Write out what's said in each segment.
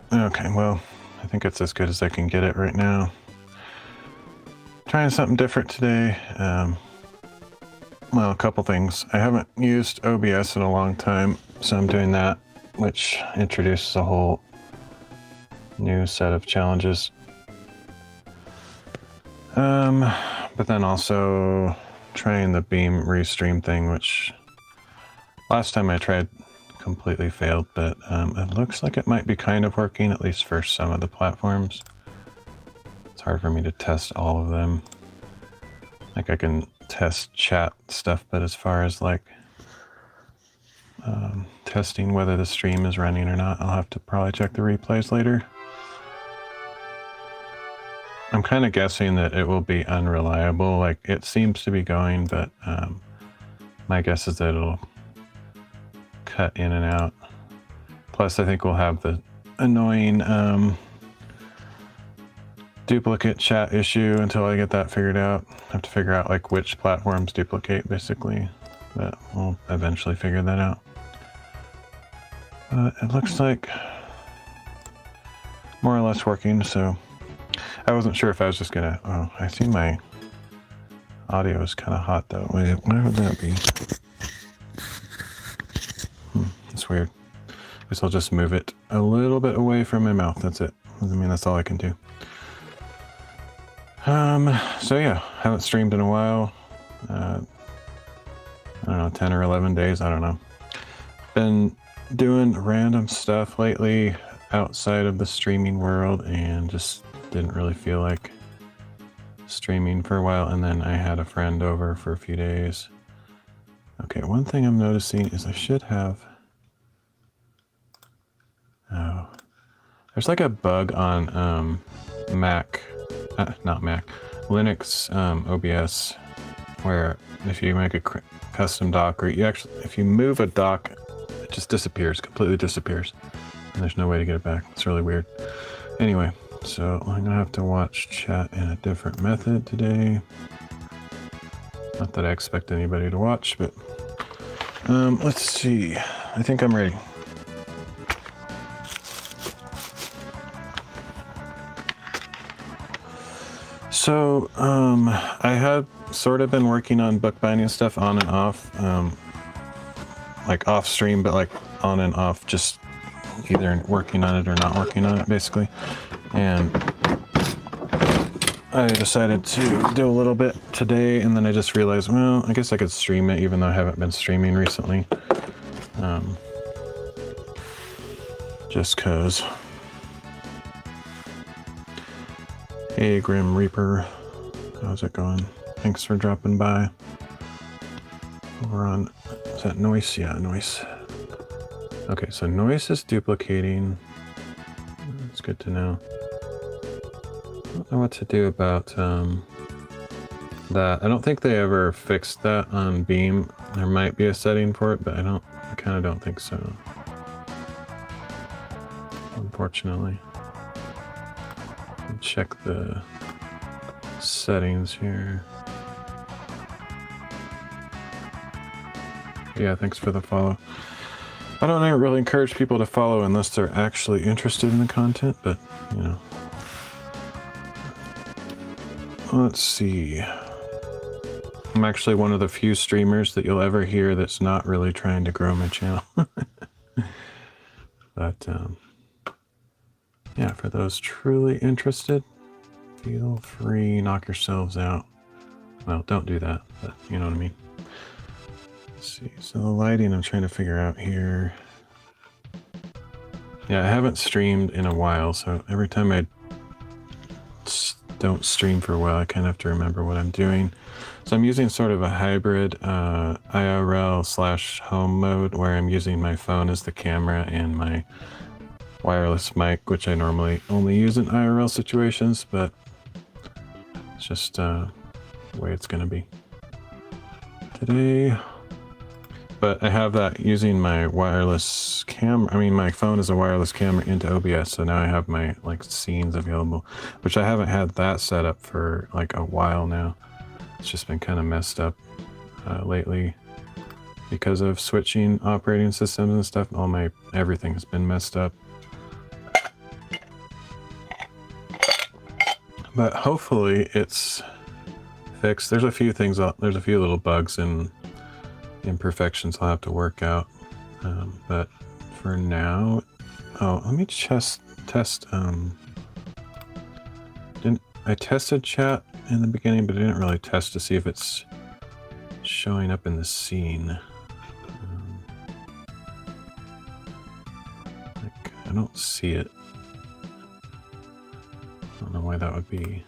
Okay, well, I think it's as good as I can get it right now. Trying something different today. Well, a couple things. I haven't used OBS in a long time, so I'm doing that, which introduces a whole new set of challenges. But then also trying the Beam Restream thing, which last time I tried completely failed, but it looks like it might be kind of working, at least for some of the platforms. It's hard for me to test all of them. Like I can test chat stuff, but as far as like testing whether the stream is running or not, I'll have to probably check the replays later. I'm kind of guessing that it will be unreliable. Like it seems to be going, but my guess is that it'll cut in and out. Plus I think we'll have the annoying duplicate chat issue until I get that figured out. I have to figure out like which platforms duplicate basically, but we'll eventually figure that out. But it looks like more or less working, so I wasn't sure if I was just gonna, oh, I see my audio is kind of hot though. Wait, why would that be? It's weird. I guess I'll just move it a little bit away from my mouth. That's it. I mean, that's all I can do. So yeah, haven't streamed in a while. I don't know, 10 or 11 days, I don't know. Been doing random stuff lately outside of the streaming world and just didn't really feel like streaming for a while. And then I had a friend over for a few days. Okay, one thing I'm noticing is I should have, oh, there's like a bug on Mac, not Mac, Linux OBS, where if you make a custom dock, or you actually, if you move a dock, it just disappears, completely disappears, and there's no way to get it back. It's really weird. Anyway, so I'm gonna have to watch chat in a different method today. Not that I expect anybody to watch, but let's see. I think I'm ready. So, I had sort of been working on bookbinding stuff on and off, like off stream, but like on and off, just either working on it or not working on it, basically. And I decided to do a little bit today, and then I just realized, well, I guess I could stream it, even though I haven't been streaming recently. Just 'cause. Hey, Grim Reaper. How's it going? Thanks for dropping by over on Is that noise? Yeah, noise. Okay, so noise is duplicating. That's good to know. I don't know what to do about that. I don't think they ever fixed that on Beam. There might be a setting for it, but I kind of don't think so. Unfortunately. Check the settings here. Yeah, thanks for the follow. I don't really encourage people to follow unless they're actually interested in the content, but, you know. Let's see. I'm actually one of the few streamers that you'll ever hear that's not really trying to grow my channel. But, yeah, for those truly interested, feel free, knock yourselves out. Well, don't do that, but you know what I mean. Let's see, so the lighting I'm trying to figure out here. Yeah, I haven't streamed in a while, so every time I don't stream for a while, I kind of have to remember what I'm doing. So I'm using sort of a hybrid IRL/home mode where I'm using my phone as the camera and my wireless mic, which I normally only use in IRL situations, but it's just the way it's going to be today. But I have that using my wireless camera. I mean, my phone is a wireless camera into OBS, so now I have my like scenes available, which I haven't had that set up for like a while now. It's just been kind of messed up lately because of switching operating systems and stuff. Everything has been messed up. But hopefully it's fixed. There's a few things, there's a few little bugs and imperfections I'll have to work out. But for now, let me just test, I tested chat in the beginning, but I didn't really test to see if it's showing up in the scene. I don't see it. I don't know why that would be.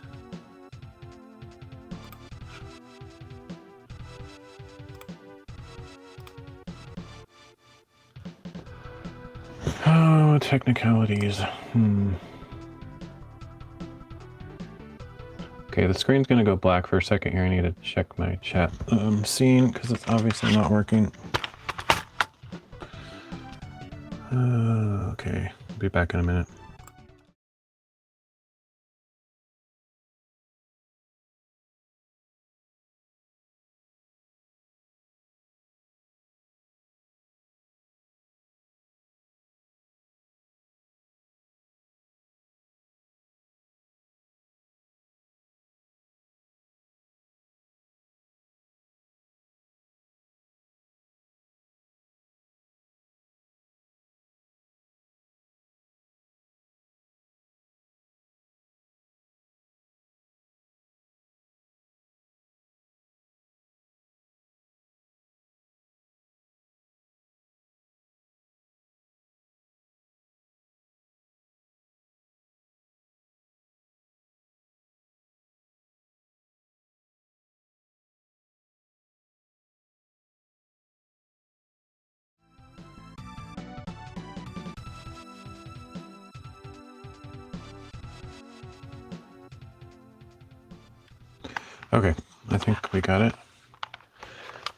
Oh, technicalities. Okay, the screen's gonna go black for a second here. I need to check my chat scene because it's obviously not working. Okay, I'll be back in a minute. Okay, I think we got it.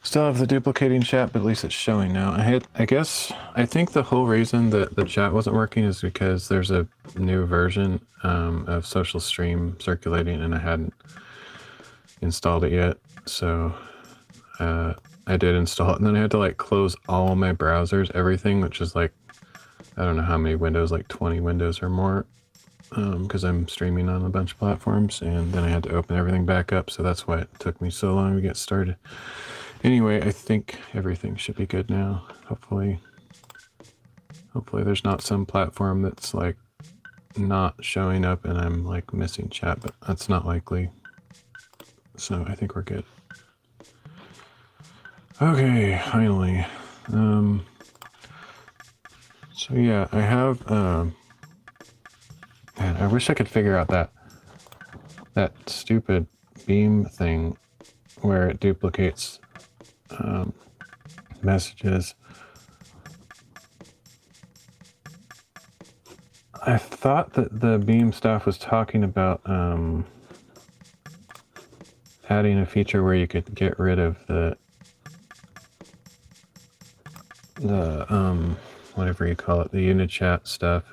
Still have the duplicating chat, but at least it's showing now. I think the whole reason that the chat wasn't working is because there's a new version of Social Stream circulating and I hadn't installed it yet. So I did install it and then I had to like close all my browsers, everything, which is like, I don't know how many windows, like 20 windows or more. Because I'm streaming on a bunch of platforms, and then I had to open everything back up, so that's why it took me so long to get started. Anyway, I think everything should be good now. Hopefully there's not some platform that's like not showing up and I'm like missing chat, but that's not likely. So I think we're good. Okay, finally. So yeah, I have, man, I wish I could figure out that stupid beam thing where it duplicates messages. I thought that the Beam stuff was talking about adding a feature where you could get rid of the whatever you call it, the Unichat stuff.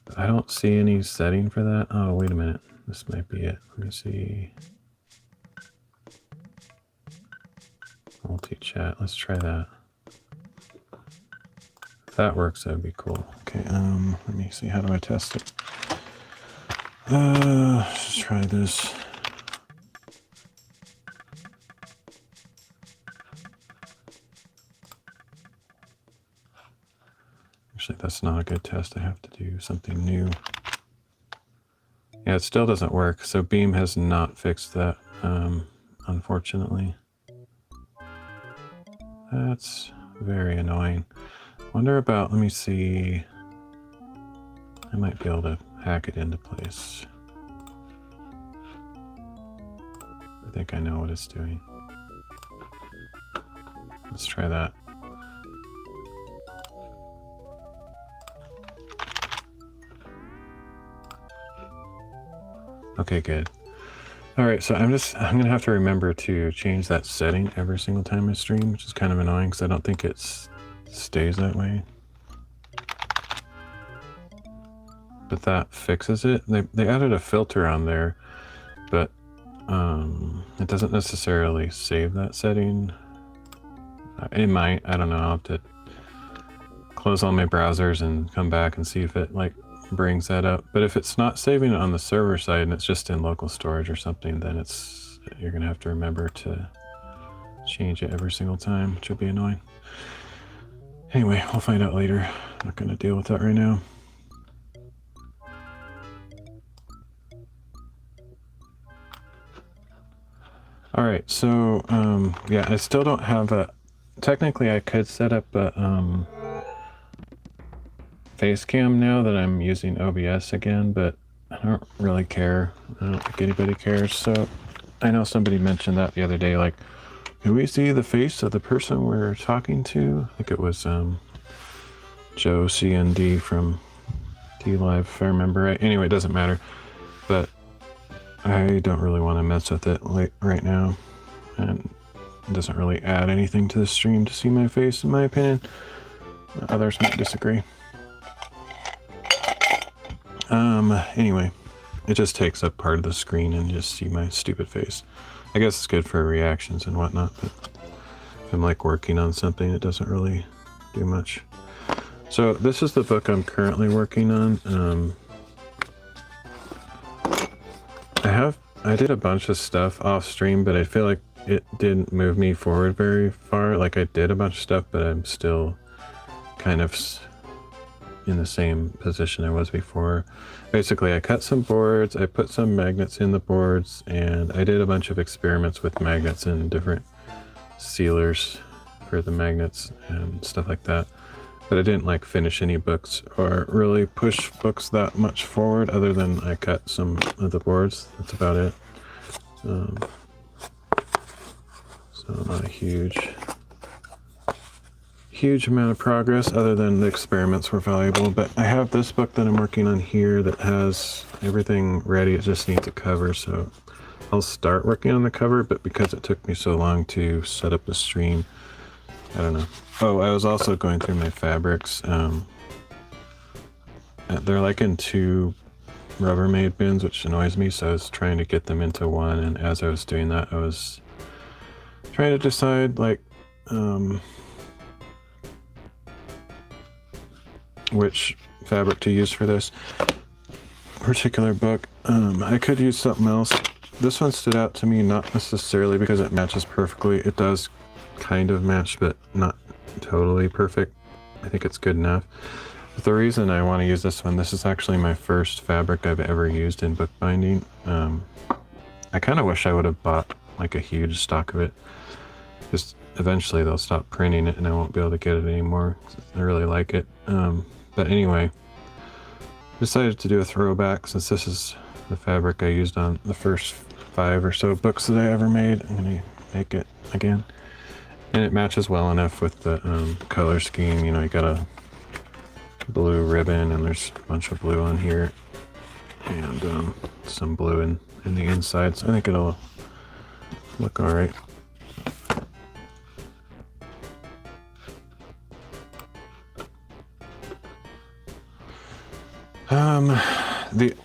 But I don't see any setting for that. Oh, wait a minute. This might be it. Let me see. Multi-chat. Let's try that. If that works, that'd be cool. Okay, let me see. How do I test it? Let's try this. Actually, that's not a good test. I have to do something new. Yeah, it still doesn't work. So Beam has not fixed that, unfortunately. That's very annoying. Wonder about, let me see. I might be able to hack it into place. I think I know what it's doing. Let's try that. Okay, good. All right, so I'm gonna have to remember to change that setting every single time I stream, which is kind of annoying because I don't think it stays that way. But that fixes it. They added a filter on there, but it doesn't necessarily save that setting. It might, I don't know, I'll have to close all my browsers and come back and see if it like brings that up. But if it's not saving it on the server side and it's just in local storage or something, then you're gonna have to remember to change it every single time, which will be annoying. Anyway, we'll find out later. I'm not gonna deal with that right now. All right, so yeah, I still don't have a, technically I could set up a face cam now that I'm using OBS again, but I don't really care. I don't think anybody cares. So I know somebody mentioned that the other day, like, can we see the face of the person we're talking to? I think it was Joe CND from T-Live, if I remember right. Anyway, it doesn't matter. But I don't really want to mess with it right now. And it doesn't really add anything to the stream to see my face, in my opinion. Others might disagree. Anyway, it just takes up part of the screen and you just see my stupid face. I guess it's good for reactions and whatnot, but if I'm like working on something, it doesn't really do much. So this is the book I'm currently working on. I did a bunch of stuff off stream, but I feel like it didn't move me forward very far. Like I did a bunch of stuff, but I'm still kind of in the same position I was before. Basically, I cut some boards, I put some magnets in the boards, and I did a bunch of experiments with magnets and different sealers for the magnets and stuff like that. But I didn't like finish any books or really push books that much forward, other than I cut some of the boards. That's about it. So not a huge amount of progress, other than the experiments were valuable. But I have this book that I'm working on here that has everything ready. It just needs a cover, so I'll start working on the cover, but because it took me so long to set up the stream, I don't know. Oh, I was also going through my fabrics. They're like in 2 Rubbermaid bins, which annoys me, so I was trying to get them into one, and as I was doing that, I was trying to decide, like, which fabric to use for this particular book. I could use something else. This one stood out to me, not necessarily because it matches perfectly. It does kind of match, but not totally perfect. I think it's good enough. But the reason I want to use this one, this is actually my first fabric I've ever used in bookbinding. I kind of wish I would have bought like a huge stock of it. Just eventually they'll stop printing it and I won't be able to get it anymore. I really like it. But anyway, decided to do a throwback since this is the fabric I used on the first 5 or so books that I ever made. I'm gonna make it again. And it matches well enough with the color scheme. You know, you got a blue ribbon and there's a bunch of blue on here. And some blue in the inside. So I think it'll look all right.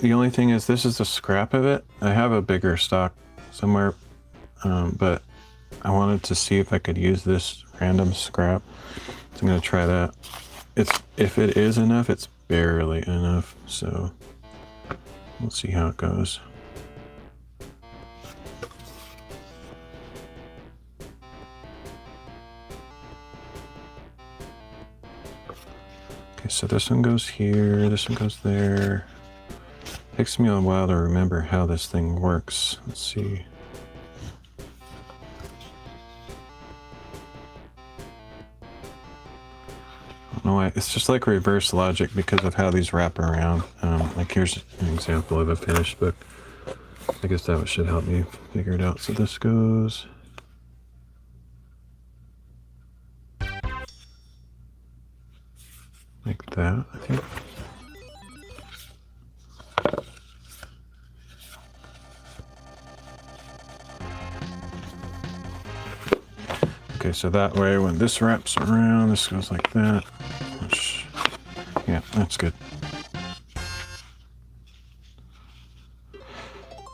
The only thing is this is a scrap of it. I have a bigger stock somewhere, but I wanted to see if I could use this random scrap. So I'm gonna try that. If it is enough, it's barely enough. So we'll see how it goes. Okay, so this one goes here, this one goes there. Takes me a while to remember how this thing works. Let's see. I don't know why. It's just like reverse logic because of how these wrap around. Like here's an example of a finished book. I guess that should help me figure it out. So this goes like that, I think. Okay, so that way when this wraps around, this goes like that. Which, yeah, that's good.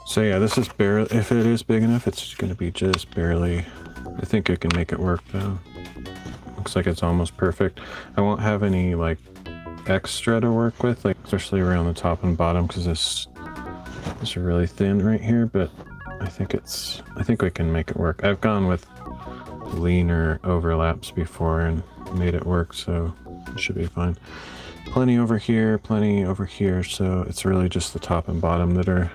So yeah, this is barely, if it is big enough, it's going to be just barely. I think I can make it work though. Looks like it's almost perfect. I won't have any like extra to work with, like especially around the top and bottom, because this is really thin right here, but I think we can make it work. I've gone with leaner overlaps before and made it work, so it should be fine. Plenty over here, so it's really just the top and bottom that are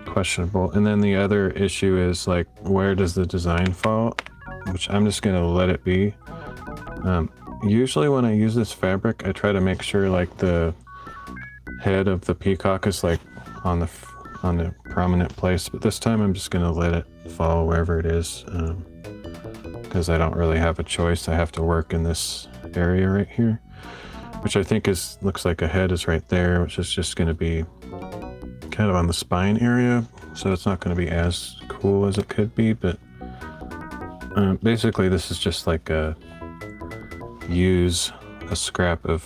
questionable. And then the other issue is like, where does the design fall? Which I'm just gonna let it be. Usually when I use this fabric, I try to make sure like the head of the peacock is like on the prominent place, but this time I'm just gonna let it fall wherever it is, because I don't really have a choice. I have to work in this area right here, which I think looks like a head is right there, which is just going to be kind of on the spine area, so it's not going to be as cool as it could be. But basically this is just like use a scrap of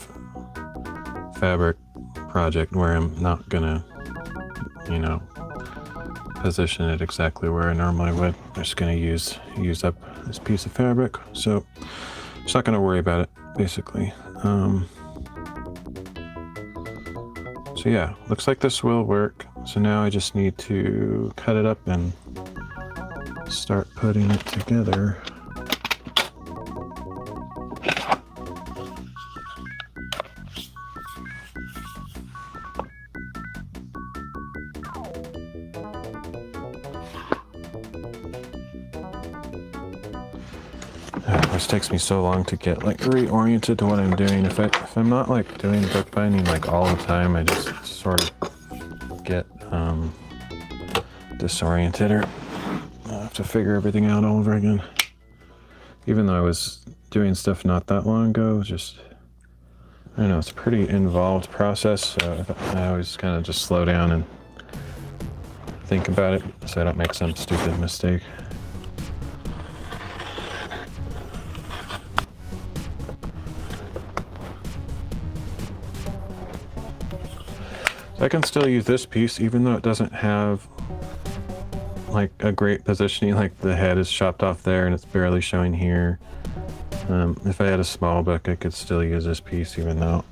fabric project where I'm not gonna, you know, position it exactly where I normally would. I'm just gonna use up this piece of fabric, so just not gonna worry about it basically. So yeah, looks like this will work. So now I just need to cut it up and start putting it together. This takes me so long to get like reoriented to what I'm doing. If I'm not like doing bookbinding like all the time, I just sort of get disoriented, or I have to figure everything out all over again. Even though I was doing stuff not that long ago, just, I don't know, it's a pretty involved process, so I always kind of just slow down and think about it so I don't make some stupid mistake. I can still use this piece even though it doesn't have like a great positioning, like the head is chopped off there and it's barely showing here. If I had a small book, I could still use this piece even though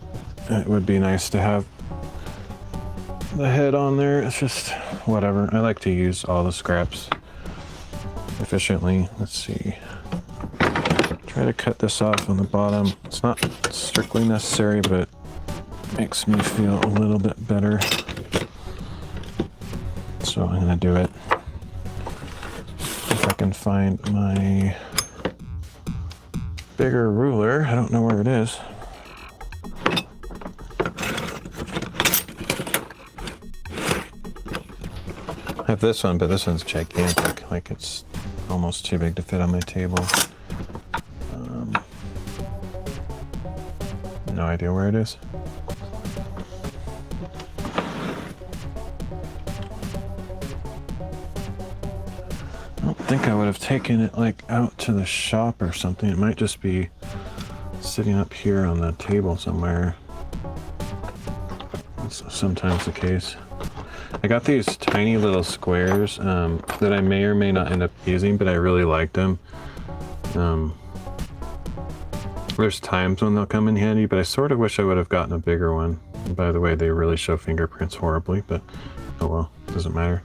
it would be nice to have the head on there. It's just whatever. I like to use all the scraps efficiently. Let's see. Try to cut this off on the bottom. It's not strictly necessary, but makes me feel a little bit better. So I'm gonna do it. If I can find my bigger ruler. I don't know where it is. I have this one, but this one's gigantic. Like it's almost too big to fit on my table. No idea where it is. I don't think I would have taken it like out to the shop or something. It might just be sitting up here on the table somewhere. That's sometimes the case. I got these tiny little squares that I may or may not end up using, but I really liked them. There's times when they'll come in handy, but I sort of wish I would have gotten a bigger one. And by the way, they really show fingerprints horribly, but oh well, doesn't matter.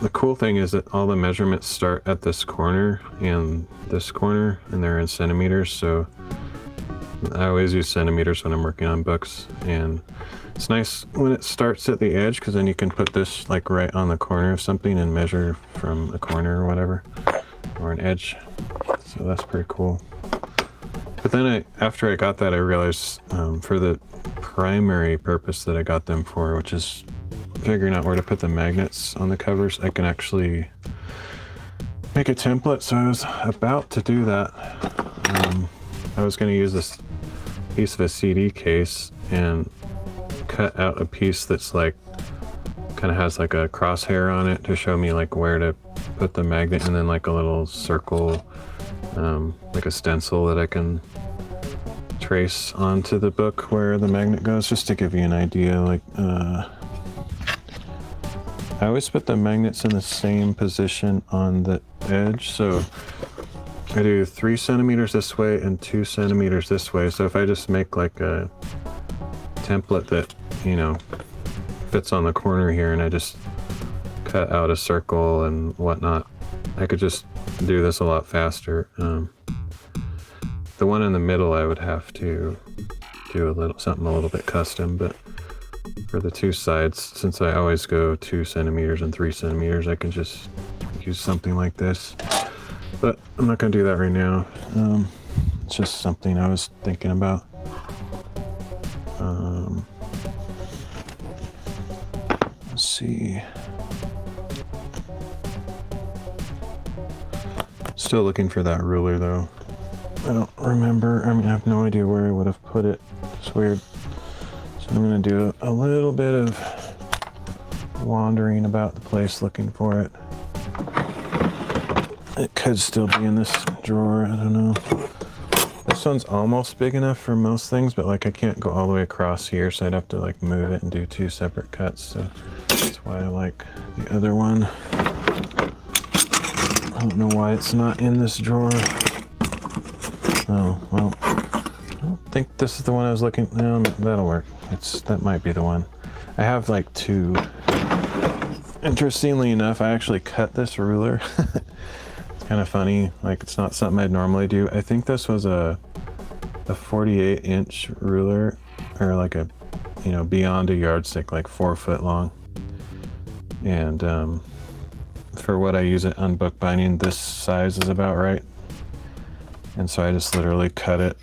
The cool thing is that all the measurements start at this corner and this corner, and they're in centimeters, so I always use centimeters when I'm working on books. And it's nice when it starts at the edge, because then you can put this like right on the corner of something and measure from a corner or whatever, or an edge. So that's pretty cool. But then after I got that, I realized for the primary purpose that I got them for, which is figuring out where to put the magnets on the covers, I can actually make a template. So I was about to do that. I was going to use this piece of a CD case and cut out a piece that's like kind of has like a crosshair on it to show me like where to put the magnet, and then like a little circle, like a stencil that I can trace onto the book where the magnet goes, just to give you an idea. Like I always put the magnets in the same position on the edge, so I do 3 centimeters this way and 2 centimeters this way. So if I just make like a template that, you know, fits on the corner here, and I just cut out a circle and whatnot, I could just do this a lot faster. The one in the middle I would have to do something a little bit custom, but for the 2 sides, since I always go 2 centimeters and 3 centimeters, I can just use something like this. But I'm not going to do that right now. It's just something I was thinking about. Let's see. Still looking for that ruler though. I don't remember. I mean, I have no idea where I would have put it. It's weird. So I'm going to do a little bit of wandering about the place looking for it. It could still be in this drawer. I don't know. This one's almost big enough for most things, but like I can't go all the way across here, so I'd have to like move it and do 2 separate cuts. So that's why I like the other one. I don't know why it's not in this drawer. Oh, well, I don't think this is the one I was looking. No, that'll work. That might be the one. I have like 2. Interestingly enough, I actually cut this ruler. It's kind of funny. Like, it's not something I'd normally do. I think this was a 48-inch ruler, or like a, you know, beyond a yardstick, like 4 foot long. And for what I use it on bookbinding, this size is about right. And so I just literally cut it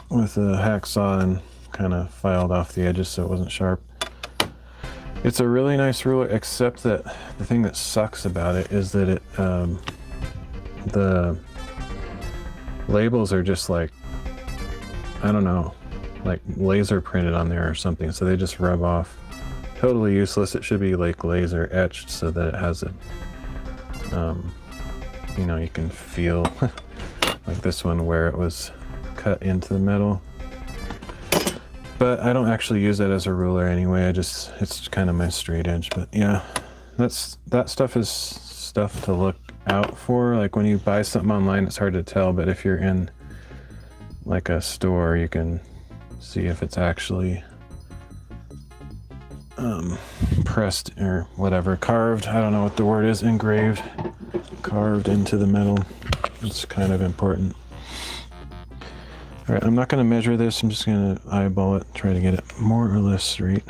with a hacksaw and kind of filed off the edges so it wasn't sharp. It's a really nice ruler, except that the thing that sucks about it is that the labels are just like, I don't know, like laser printed on there or something, so they just rub off. Totally useless. It should be like laser etched so that it has a, you know, you can feel like this one where it was cut into the metal. But I don't actually use it as a ruler anyway. It's kind of my straight edge. But yeah, that stuff is stuff to look out for. Like when you buy something online, it's hard to tell, but if you're in like a store, you can see if it's actually pressed or whatever, carved. I don't know what the word is, engraved, carved into the metal. It's kind of important. All right, I'm not going to measure this. I'm just going to eyeball it, try to get it more or less straight.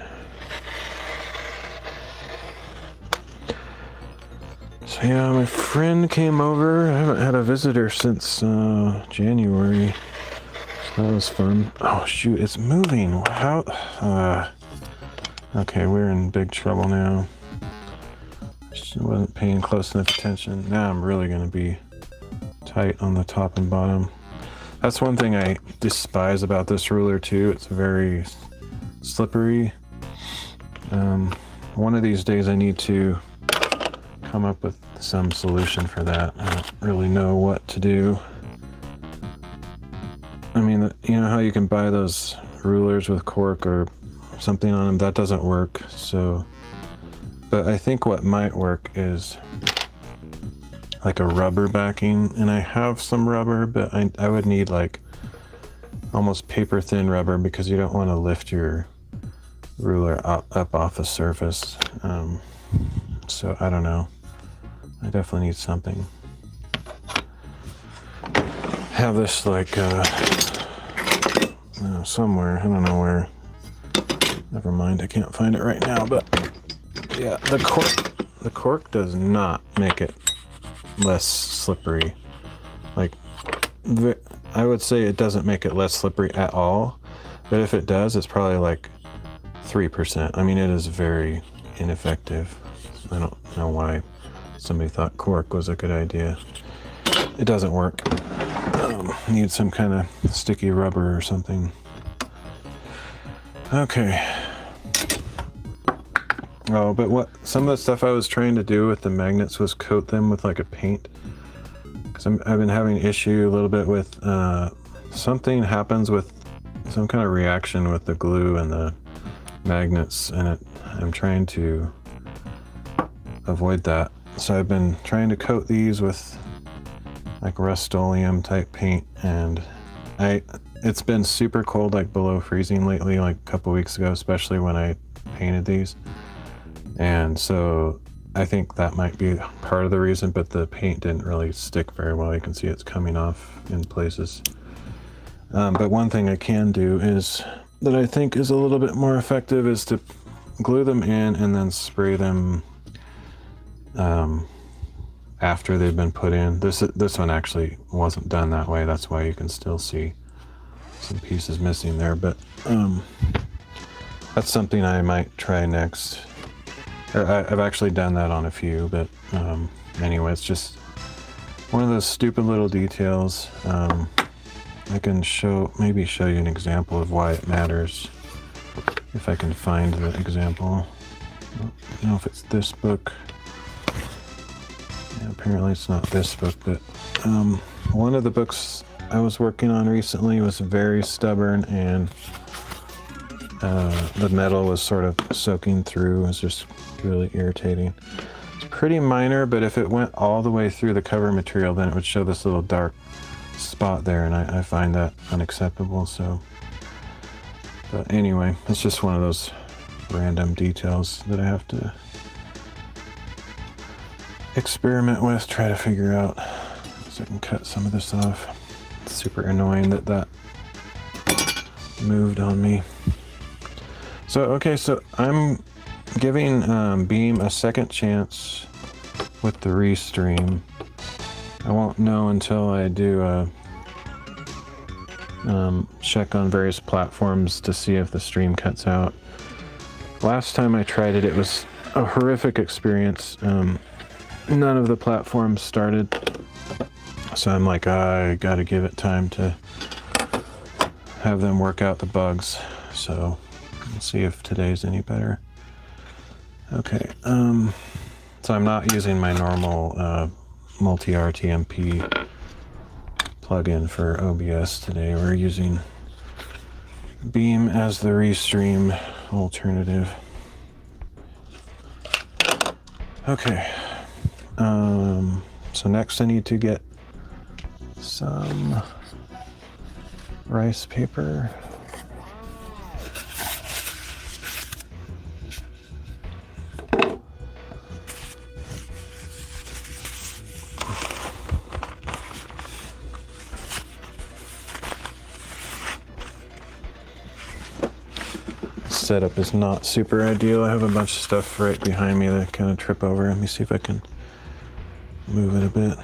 So yeah, my friend came over. I haven't had a visitor since January. So that was fun. Oh shoot, it's moving. How? Okay, we're in big trouble now. Just wasn't paying close enough attention. Now I'm really going to be tight on the top and bottom. That's one thing I despise about this ruler too. It's very slippery. One of these days I need to come up with some solution for that. I don't really know what to do. I mean, you know how you can buy those rulers with cork or something on them? That doesn't work, so... But I think what might work is like a rubber backing, and I have some rubber, but I would need like almost paper thin rubber because you don't want to lift your ruler up off the surface. So I don't know. I definitely need something. Have this like somewhere. I don't know where. Never mind. I can't find it right now. But yeah, the cork does not make it less slippery. Like, I would say it doesn't make it less slippery at all. But if it does, it's probably like 3%. I mean, it is very ineffective. I don't know why somebody thought cork was a good idea. It doesn't work. Need some kind of sticky rubber or something. Okay. Oh, but some of the stuff I was trying to do with the magnets was coat them with like a paint. Because I've been having an issue a little bit with something happens with some kind of reaction with the glue and the magnets, and I'm trying to avoid that. So I've been trying to coat these with like Rust-Oleum type paint, and it's been super cold, like below freezing lately, like a couple weeks ago, especially when I painted these. And so I think that might be part of the reason, but the paint didn't really stick very well. You can see it's coming off in places. But one thing I can do is, that I think is a little bit more effective, is to glue them in and then spray them after they've been put in. This one actually wasn't done that way. That's why you can still see some pieces missing there. But that's something I might try next. I've actually done that on a few, but anyway, it's just one of those stupid little details. I can maybe show you an example of why it matters, if I can find the example. I don't know if it's this book. Yeah, apparently it's not this book, but one of the books I was working on recently was very stubborn, and the metal was sort of soaking through. It was just really irritating. It's pretty minor, but if it went all the way through the cover material, then it would show this little dark spot there, and I find that unacceptable. So, but anyway, it's just one of those random details that I have to experiment with, try to figure out, so I can cut some of this off. It's super annoying that moved on me. So, okay, so I'm giving Beam a second chance with the restream. I won't know until I do a check on various platforms to see if the stream cuts out. Last time I tried it, it was a horrific experience. None of the platforms started, so I'm like, I gotta give it time to have them work out the bugs. So we'll see if today's any better. Okay, so I'm not using my normal multi-RTMP plugin for OBS today. We're using Beam as the restream alternative. Okay, so next I need to get some rice paper. Setup is not super ideal. I have a bunch of stuff right behind me that I kind of trip over. Let me see if I can move it a bit.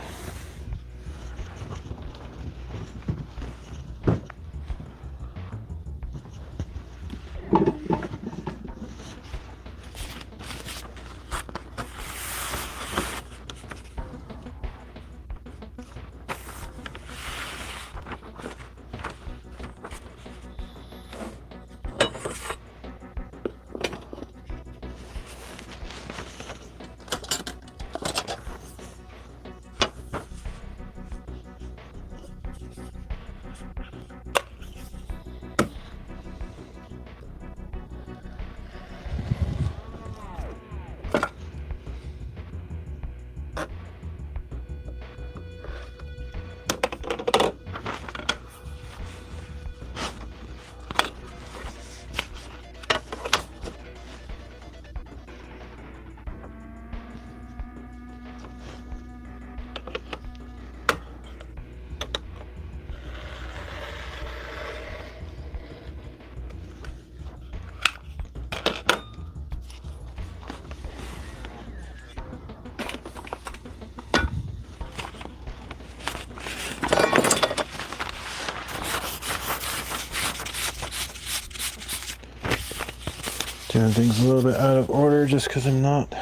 Doing things a little bit out of order just because I'm not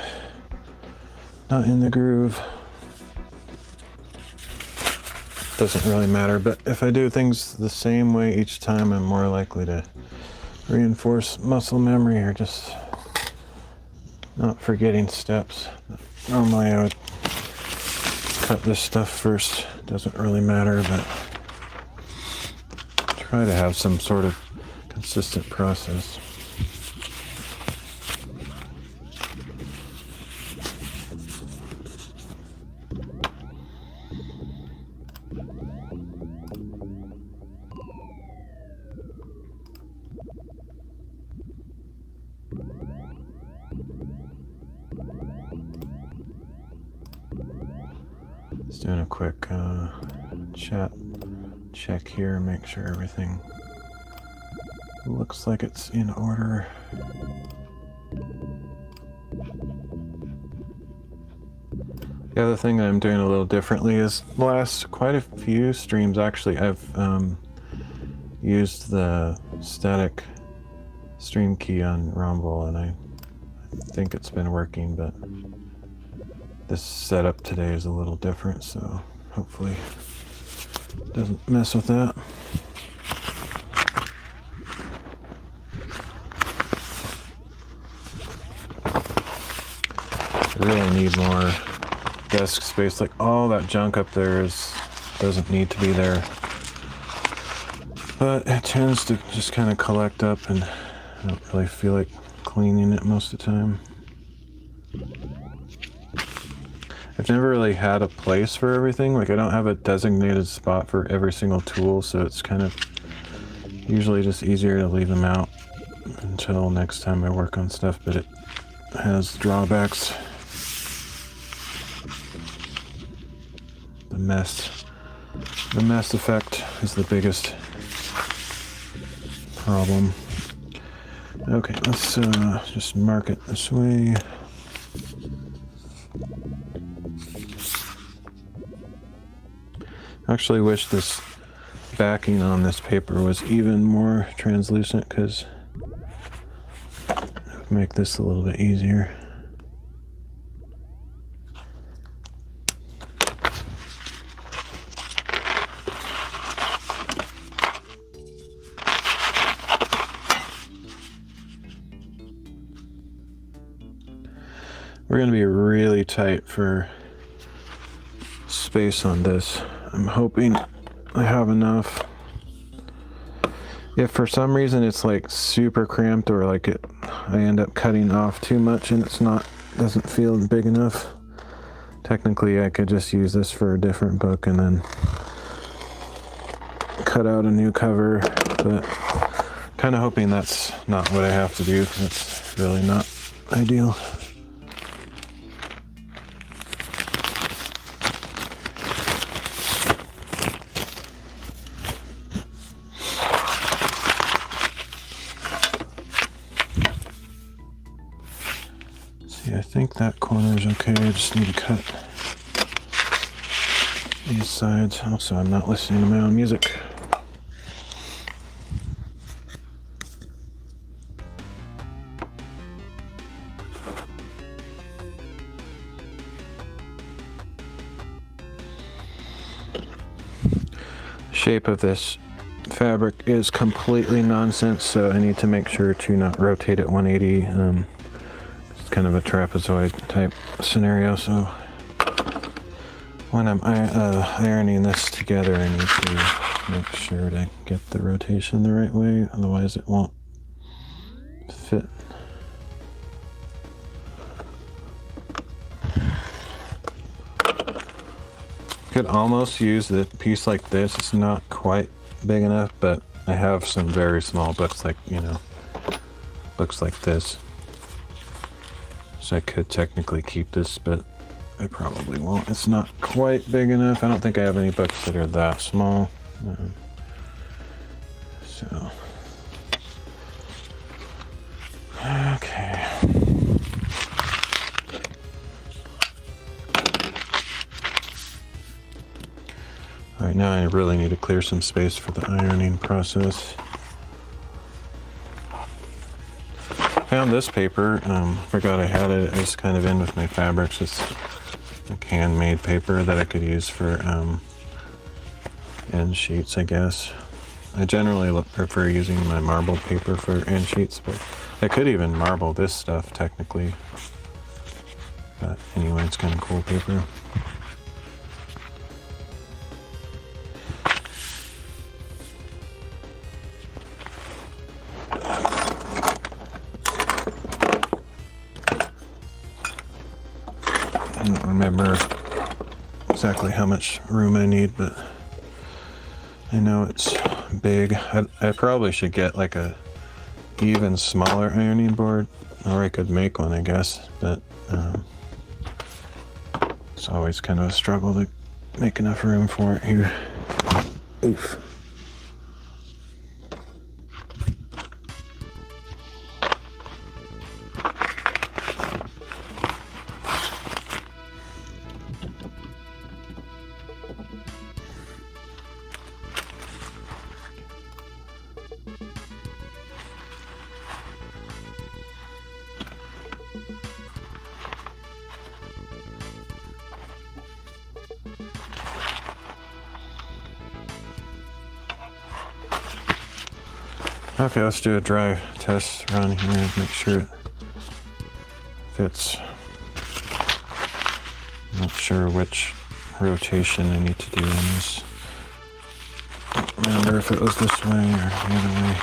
in the groove. Doesn't really matter, but if I do things the same way each time, I'm more likely to reinforce muscle memory or just not forgetting steps. Normally I would cut this stuff first. Doesn't really matter, but try to have some sort of consistent process. Just doing a quick chat check here, make sure everything looks like it's in order. The other thing I'm doing a little differently is the last quite a few streams actually I've used the static stream key on Rumble, and I think it's been working, but this setup today is a little different, so hopefully it doesn't mess with that. I really need more desk space. Like all that junk up there doesn't need to be there, but it tends to just kind of collect up, and I don't really feel like cleaning it most of the time. I've never really had a place for everything. Like I don't have a designated spot for every single tool, so it's kind of usually just easier to leave them out until next time I work on stuff, but it has drawbacks. The mess effect is the biggest problem. Okay, let's just mark it this way. I actually wish this backing on this paper was even more translucent, because it would make this a little bit easier. We're going to be really tight for space on this. I'm hoping I have enough. If for some reason it's like super cramped, or like I end up cutting off too much and doesn't feel big enough, technically I could just use this for a different book and then cut out a new cover, but kind of hoping that's not what I have to do, because it's really not ideal. I think that corner is okay. I just need to cut these sides. Also, I'm not listening to my own music. The shape of this fabric is completely nonsense, so I need to make sure to not rotate it 180. Kind of a trapezoid type scenario, so when I'm ironing this together, I need to Make sure to get the rotation the right way, otherwise it won't fit. Could almost use a piece like this. It's not quite big enough, but I have some very small books, like, you know, books like this. So I could technically keep this, but I probably won't. It's not quite big enough. I don't think I have any books that are that small. So, okay. All right, now I really need to clear some space for the ironing process. Found this paper. Forgot I had it. It's kind of in with my fabrics. It's like handmade paper that I could use for end sheets, I guess. I generally prefer using my marbled paper for end sheets, but I could even marble this stuff technically. But anyway, it's kind of cool paper. I don't remember exactly how much room I need, but I know it's big. I probably should get like a even smaller ironing board, or I could make one, I guess, but it's always kind of a struggle to make enough room for it here. Oof. Okay, let's do a dry test run here and make sure it fits. I'm not sure which rotation I need to do on this. I don't remember if it was this way or the other way.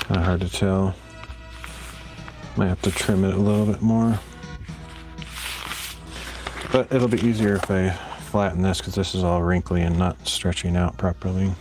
Kind of hard to tell. Might have to trim it a little bit more. But it'll be easier if I flatten this, because this is all wrinkly and not stretching out properly.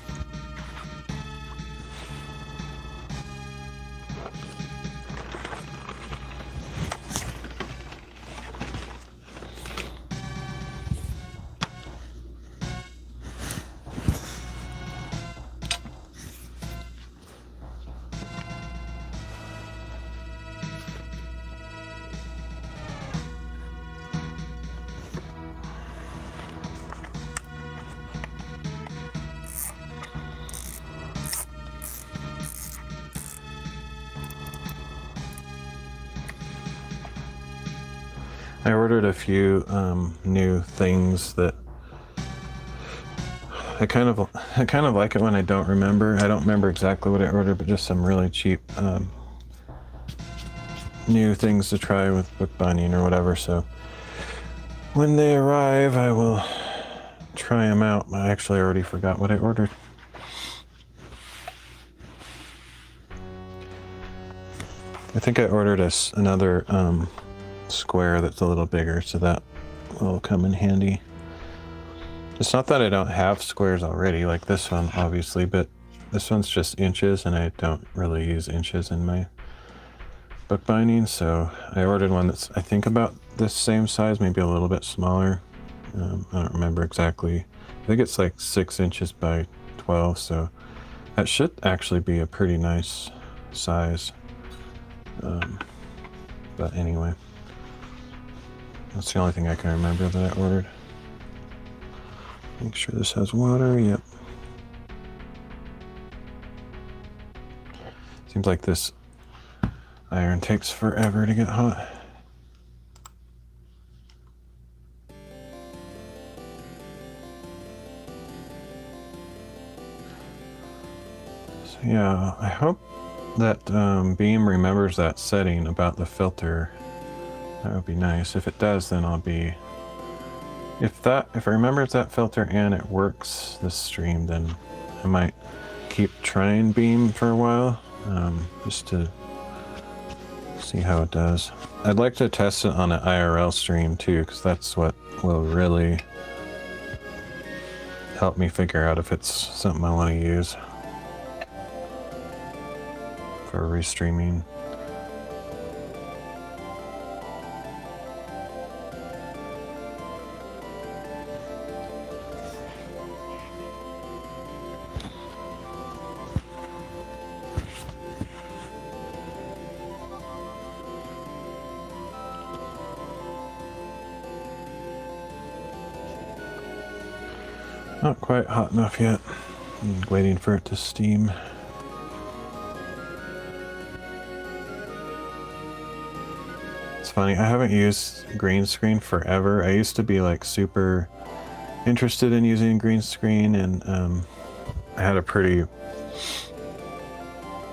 I ordered a few new things that I kind of like it when I don't remember. I don't remember exactly what I ordered, but just some really cheap new things to try with bookbinding or whatever. So when they arrive, I will try them out. I actually already forgot what I ordered. I think I ordered another square that's a little bigger, so that will come in handy. It's not that I don't have squares already, like this one obviously, but this one's just inches and I don't really use inches in my bookbinding, so I ordered one that's I think about this same size, maybe a little bit smaller. I don't remember exactly. I think it's like 6 inches by 12, so that should actually be a pretty nice size. But anyway, that's the only thing I can remember that I ordered. Make sure this has water. Yep. Seems like this iron takes forever to get hot. So yeah, I hope that Beam remembers that setting about the filter That would be nice. If it does, then I'll be... If I remember that filter and it works this stream, then I might keep trying Beam for a while, just to see how it does. I'd like to test it on an IRL stream too, because that's what will really help me figure out if it's something I want to use for restreaming. Not quite hot enough yet. I'm waiting for it to steam. It's funny, I haven't used green screen forever. I used to be like super interested in using green screen, and I had a pretty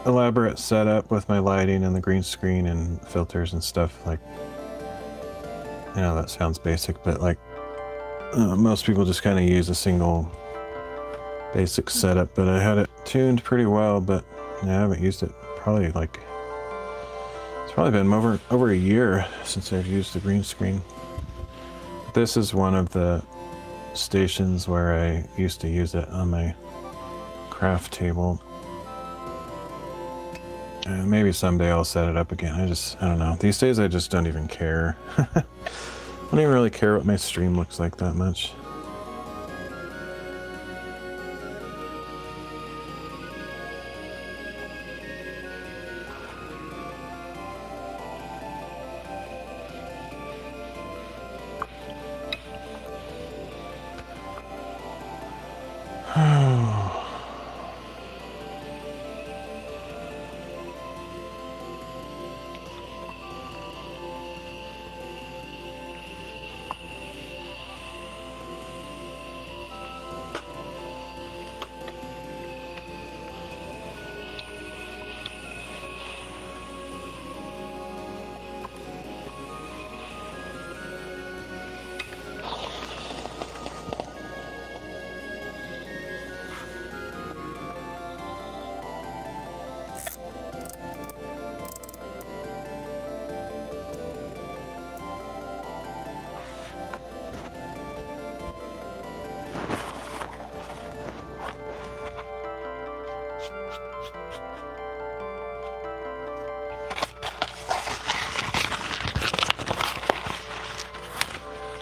elaborate setup with my lighting and the green screen and filters and stuff. Like, I know that sounds basic, but like most people just kind of use a single basic setup, but I had it tuned pretty well, but I haven't used it probably like, it's probably been over a year since I've used the green screen. This is one of the stations where I used to use it on my craft table. Maybe someday I'll set it up again. I don't know. These days I just don't even care. I don't even really care what my stream looks like that much.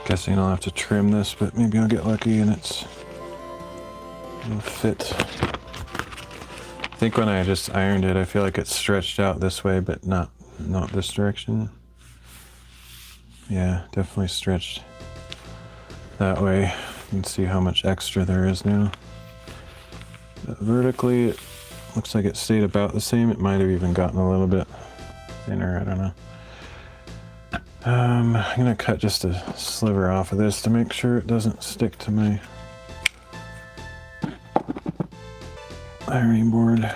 Guessing I'll have to trim this, but maybe I'll get lucky and it'll fit. I think when I just ironed it, I feel like it stretched out this way, but not this direction. Yeah, definitely stretched that way. You can see how much extra there is now. But vertically, it looks like it stayed about the same. It might have even gotten a little bit thinner, I don't know. I'm gonna cut just a sliver off of this to make sure it doesn't stick to my ironing board.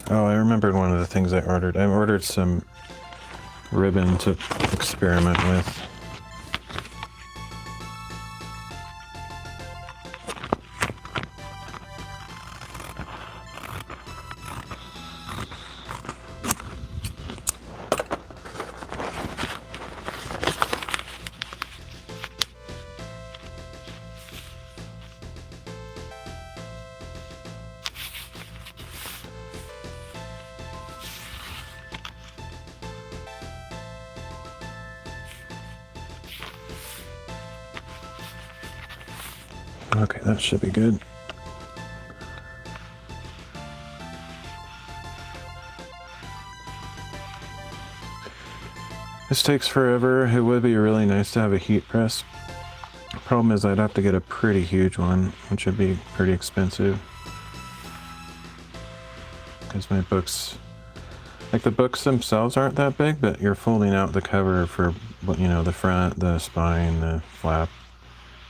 Oh, I remembered one of the things I ordered. I ordered some ribbon to experiment with. Okay, that should be good. This takes forever. It would be really nice to have a heat press. The problem is I'd have to get a pretty huge one, which would be pretty expensive. Because my books, like the books themselves aren't that big, but you're folding out the cover for, you know, the front, the spine, the flap,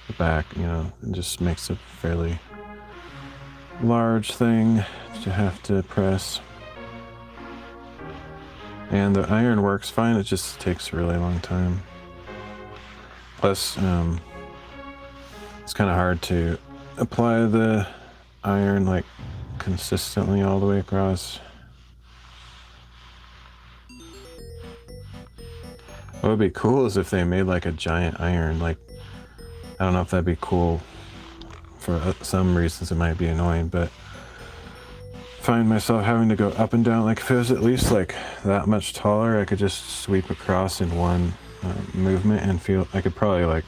the back, you know, it just makes a fairly large thing to have to press. And the iron works fine, it just takes a really long time. Plus, it's kind of hard to apply the iron like consistently all the way across. What would be cool is if they made like a giant iron, like, I don't know if that'd be cool. For some reasons it might be annoying, but find myself having to go up and down. Like if it was at least like that much taller, I could just sweep across in one movement and feel I could probably like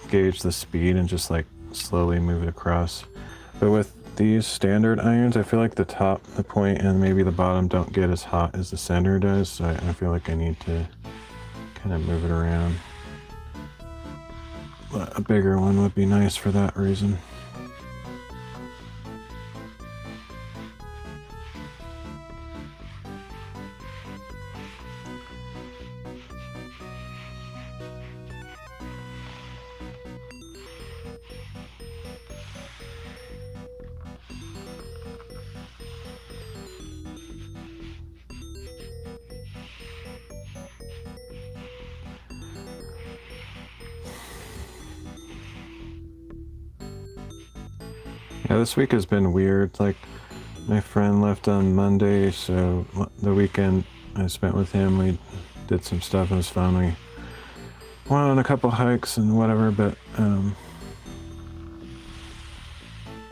gauge the speed and just like slowly move it across. But with these standard irons, I feel like the top, the point, and maybe the bottom don't get as hot as the center does, so I feel like I need to kind of move it around. But a bigger one would be nice for that reason. Yeah, this week has been weird. Like, my friend left on Monday, so the weekend I spent with him, we did some stuff. It was fun. We went on a couple hikes and whatever, but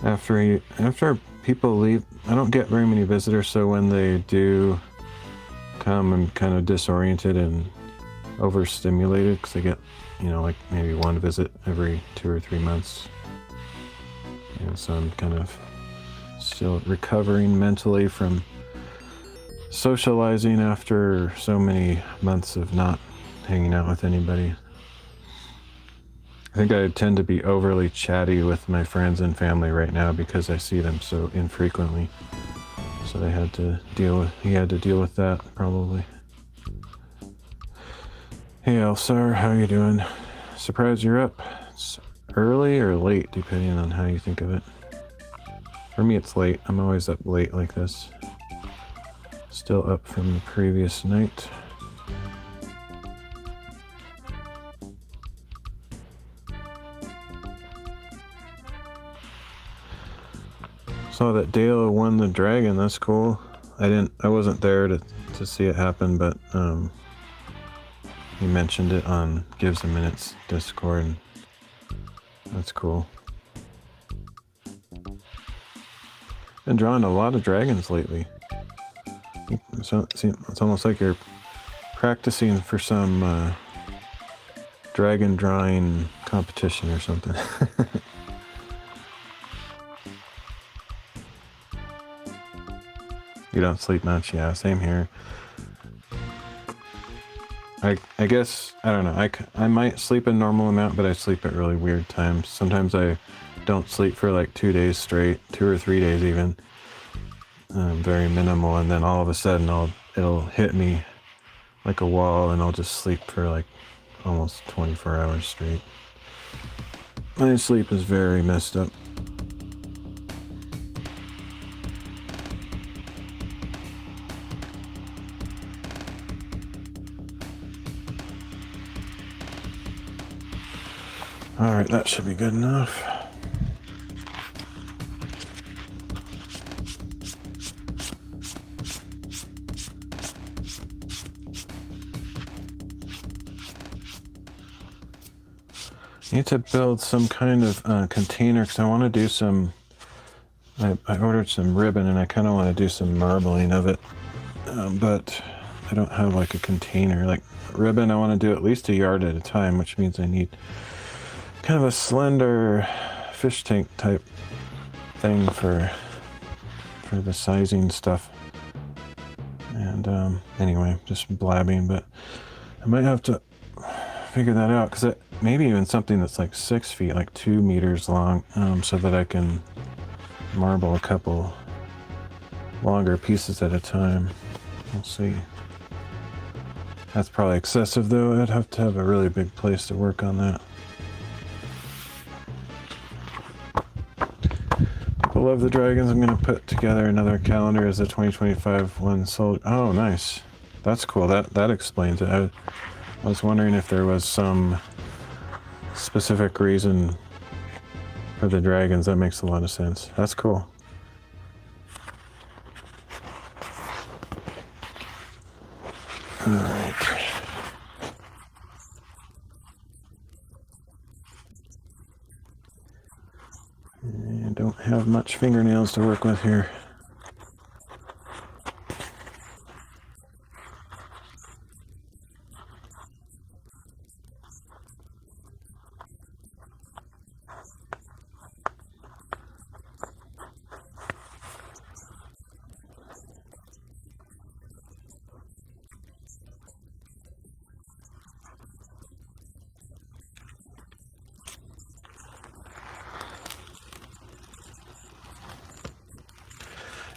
after people leave, I don't get very many visitors, so when they do come, I'm kind of disoriented and overstimulated because I get, you know, like maybe one visit every 2 or 3 months. And so I'm kind of still recovering mentally from socializing after so many months of not hanging out with anybody. I think I tend to be overly chatty with my friends and family right now because I see them so infrequently. So he had to deal with that probably. Hey Elsar, how you doing? Surprised you're up. It's early or late, depending on how you think of it. For me, it's late. I'm always up late like this. Still up from the previous night. Saw that Dale won the dragon. That's cool. I wasn't there to see it happen, but he mentioned it on Gives a Minute's Discord. And that's cool. Been drawing a lot of dragons lately. So it's almost like you're practicing for some dragon drawing competition or something. You don't sleep much? Yeah, same here. I guess, I don't know, I might sleep a normal amount, but I sleep at really weird times. Sometimes I don't sleep for like 2 days straight, 2 or 3 days even. Very minimal, and then all of a sudden it'll hit me like a wall and I'll just sleep for like almost 24 hours straight. My sleep is very messed up. Alright, that should be good enough. Need to build some kind of container because I want to do some. I ordered some ribbon and I kind of want to do some marbling of it, but I don't have like a container. Like ribbon, I want to do at least 1 yard at a time, which means I need kind of a slender fish tank type thing for the sizing stuff. And anyway, just blabbing, but I might have to figure that out because maybe even something that's like 6 feet, like 2 meters long, so that I can marble a couple longer pieces at a time. We'll see. That's probably excessive though. I'd have to have a really big place to work on that. But love the dragons. I'm going to put together another calendar as the 2025 one sold. Oh, nice. That's cool. That explains it. I was wondering if there was some specific reason for the dragons. That makes a lot of sense. That's cool. All right. I don't have much fingernails to work with here.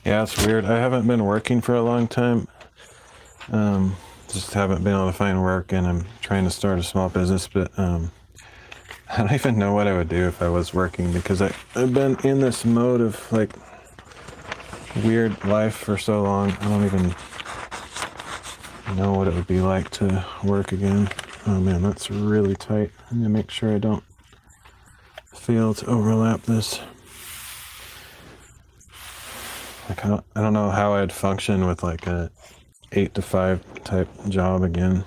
Yeah, it's weird. I haven't been working for a long time. Just haven't been able to find work, and I'm trying to start a small business, but I don't even know what I would do if I was working, because I've been in this mode of like weird life for so long. I don't even know what it would be like to work again. Oh man, that's really tight. I'm gonna make sure I don't fail to overlap this. Like, I don't know how I'd function with like a 8 to 5 type job again.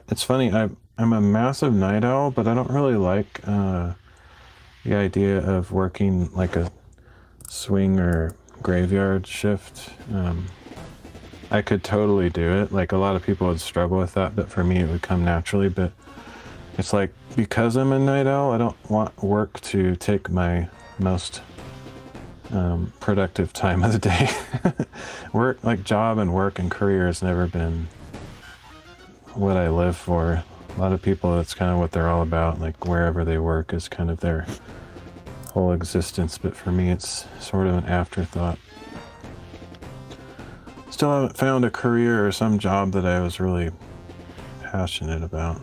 It's funny, I'm a massive night owl, but I don't really like the idea of working like a swing or graveyard shift. I could totally do it. Like, a lot of people would struggle with that, but for me it would come naturally. But it's like, because I'm a night owl, I don't want work to take my most productive time of the day. Work, like job and work and career, has never been what I live for. A lot of people, that's kind of what they're all about. Like, wherever they work is kind of their whole existence. But for me, it's sort of an afterthought. Still haven't found a career or some job that I was really passionate about.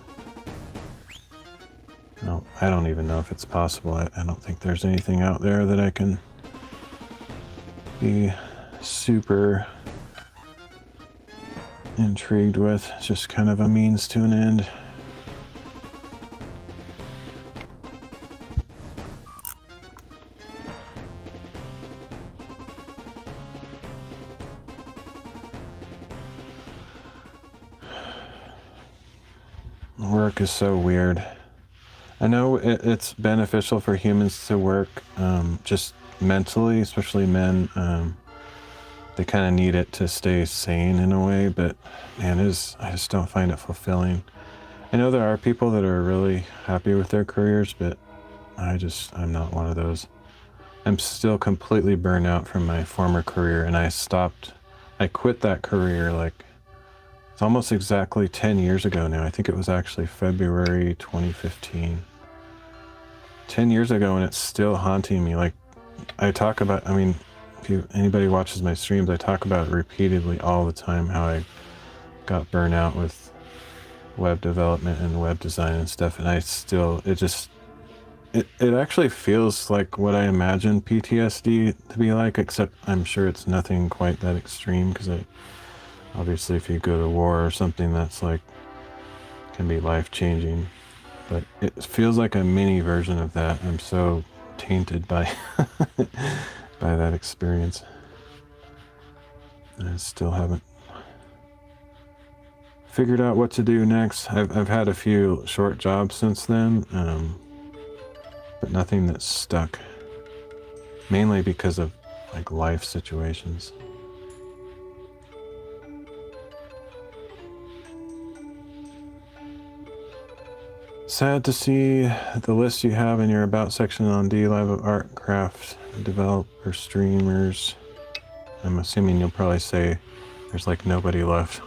No, I don't even know if it's possible. I don't think there's anything out there that I can be super intrigued with. It's just kind of a means to an end. Work is so weird. I know it's beneficial for humans to work, just mentally, especially men. They kind of need it to stay sane in a way, but man, I just don't find it fulfilling. I know there are people that are really happy with their careers, but I'm not one of those. I'm still completely burnt out from my former career, and I quit that career like, it's almost exactly 10 years ago now. I think it was actually February 2015. 10 years ago, and it's still haunting me. Like, I talk about, I mean, if anybody watches my streams, I talk about it repeatedly all the time, how I got burnt out with web development and web design and stuff, and it actually feels like what I imagined PTSD to be like, except I'm sure it's nothing quite that extreme, because obviously if you go to war or something, that's like, can be life-changing, but it feels like a mini version of that. I'm so tainted by by that experience. I still haven't figured out what to do next. I've had a few short jobs since then, but nothing that's stuck, mainly because of like life situations. Sad to see the list you have in your About section on DLive of art, craft, developer, streamers. I'm assuming you'll probably say there's like nobody left.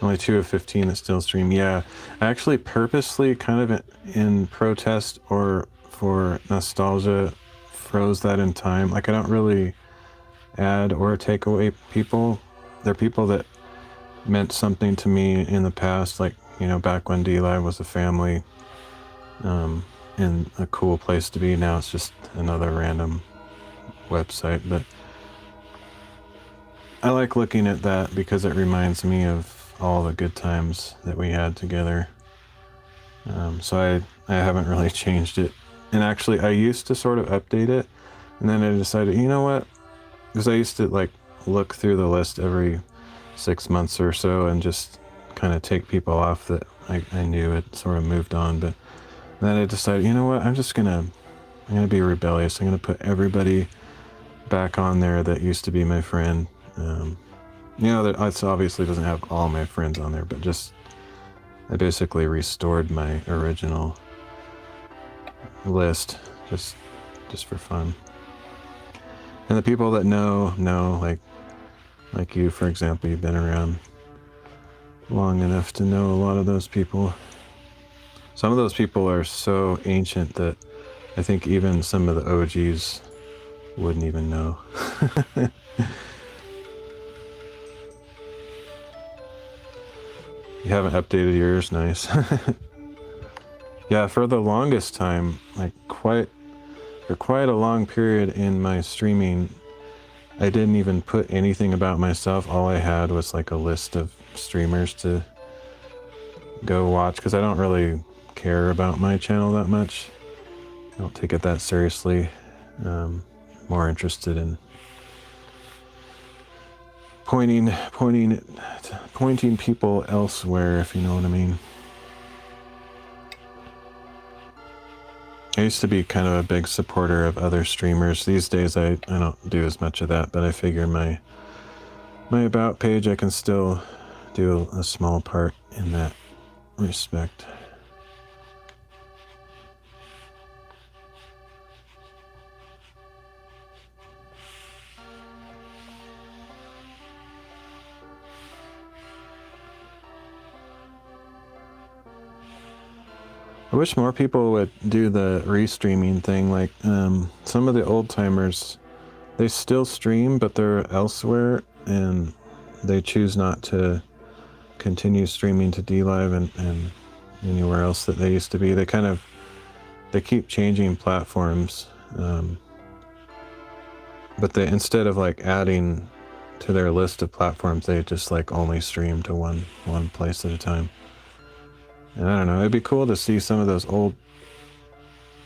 Only 2 of 15 that still stream. Yeah, I actually purposely, kind of in protest or for nostalgia, froze that in time. Like, I don't really add or take away people. They're people that meant something to me in the past, like, you know, back when DLive was a family. and a cool place to be. Now it's just another random website, but I like looking at that because it reminds me of all the good times that we had together. So I haven't really changed it. And actually, I used to sort of update it, and then I decided, you know what? Because I used to like look through the list every 6 months or so and just kind of take people off that I knew had sort of moved on. But then I decided, you know what? I'm gonna be rebellious. I'm gonna put everybody back on there that used to be my friend. You know, that it obviously doesn't have all my friends on there, but just I basically restored my original list just for fun. And the people that know, like you, for example, you've been around long enough to know a lot of those people. Some of those people are so ancient that I think even some of the OGs wouldn't even know. You haven't updated yours, nice. Yeah, for the longest time, like for quite a long period in my streaming, I didn't even put anything about myself. All I had was like a list of streamers to go watch, because I don't really care about my channel that much. I don't take it that seriously. More interested in pointing people elsewhere, if you know what I mean. I used to be kind of a big supporter of other streamers. These days I don't do as much of that, but I figure my about page I can still do a small part in that respect. I wish more people would do the restreaming thing. Like some of the old timers, they still stream, but they're elsewhere, and they choose not to continue streaming to DLive and anywhere else that they used to be. They keep changing platforms, but they, instead of like adding to their list of platforms, they just like only stream to one place at a time. And I don't know, it'd be cool to see some of those old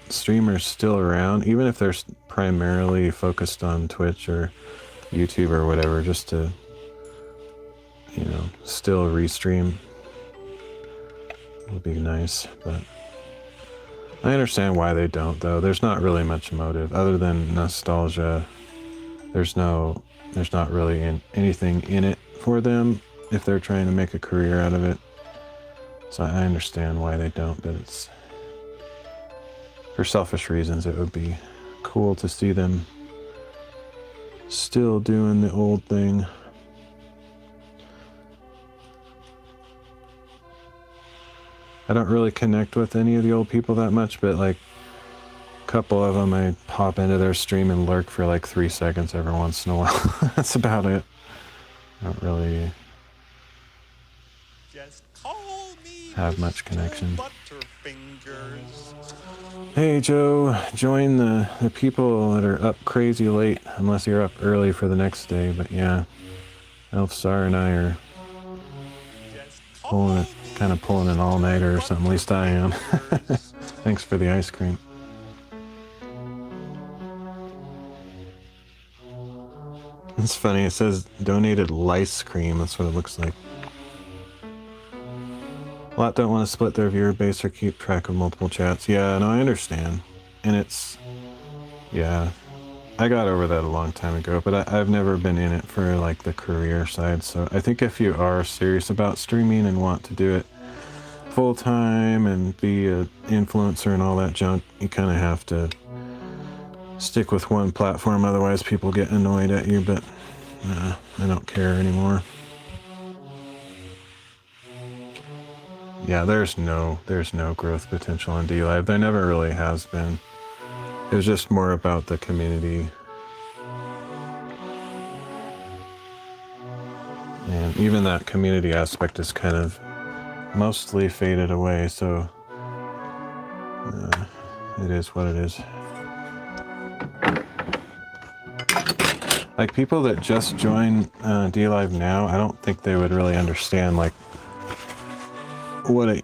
streamers still around, even if they're primarily focused on Twitch or YouTube or whatever, just to, you know, still restream. Would be nice, but I understand why they don't, though. There's not really much motive other than nostalgia. There's not really anything in it for them if they're trying to make a career out of it. So I understand why they don't, but it's for selfish reasons. It would be cool to see them still doing the old thing. I don't really connect with any of the old people that much, but like a couple of them, I pop into their stream and lurk for like 3 seconds every once in a while. That's about it. I don't really have much connection. Hey Joe, join the people that are up crazy late, unless you're up early for the next day. But yeah, Elfstar and I are kind of pulling an all-nighter or something. At least I am. Thanks for the ice cream. It's funny, it says donated lice cream. That's what it looks like. A lot don't want to split their viewer base or keep track of multiple chats. Yeah, no, I understand. And it's, yeah, I got over that a long time ago, but I've never been in it for like the career side. So I think if you are serious about streaming and want to do it full time and be an influencer and all that junk, you kind of have to stick with one platform. Otherwise people get annoyed at you, but I don't care anymore. Yeah, there's no growth potential in DLive. There never really has been. It was just more about the community. And even that community aspect is kind of mostly faded away, so it is what it is. Like people that just join DLive now, I don't think they would really understand like what it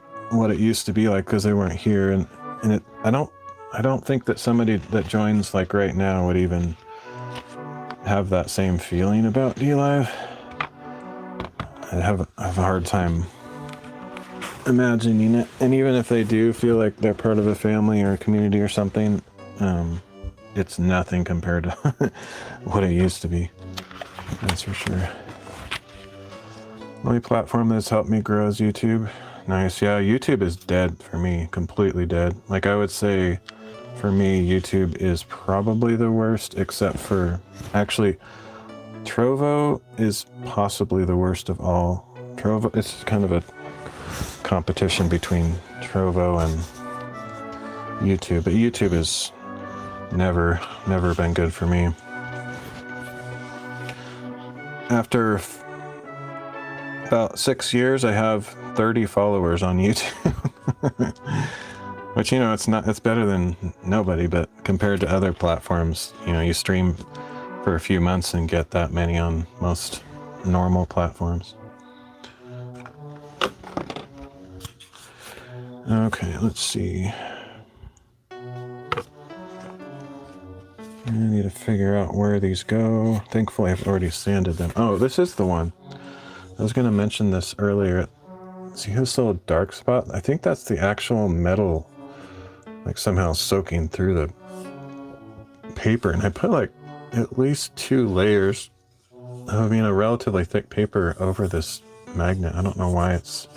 used to be like because they weren't here, and I don't think that somebody that joins like right now would even have that same feeling about DLive. I have a hard time imagining it, and even if they do feel like they're part of a family or a community or something, it's nothing compared to what it used to be. That's for sure. Only platform that's helped me grow is YouTube. Nice. Yeah, YouTube is dead for me, completely dead. Like I would say for me, YouTube is probably the worst, except for actually Trovo is possibly the worst of all. Trovo, it's kind of a competition between Trovo and YouTube, but YouTube is never been good for me. After about 6 years, I have 30 followers on YouTube. Which, you know, it's better than nobody, but compared to other platforms, you know, you stream for a few months and get that many on most normal platforms. Okay, let's see. I need to figure out where these go. Thankfully, I've already sanded them. Oh, this is the one. I was going to mention this earlier. See this little dark spot? I think that's the actual metal, like somehow soaking through the paper. And I put like at least 2 layers of, you know, relatively thick paper over this magnet. I don't know why it's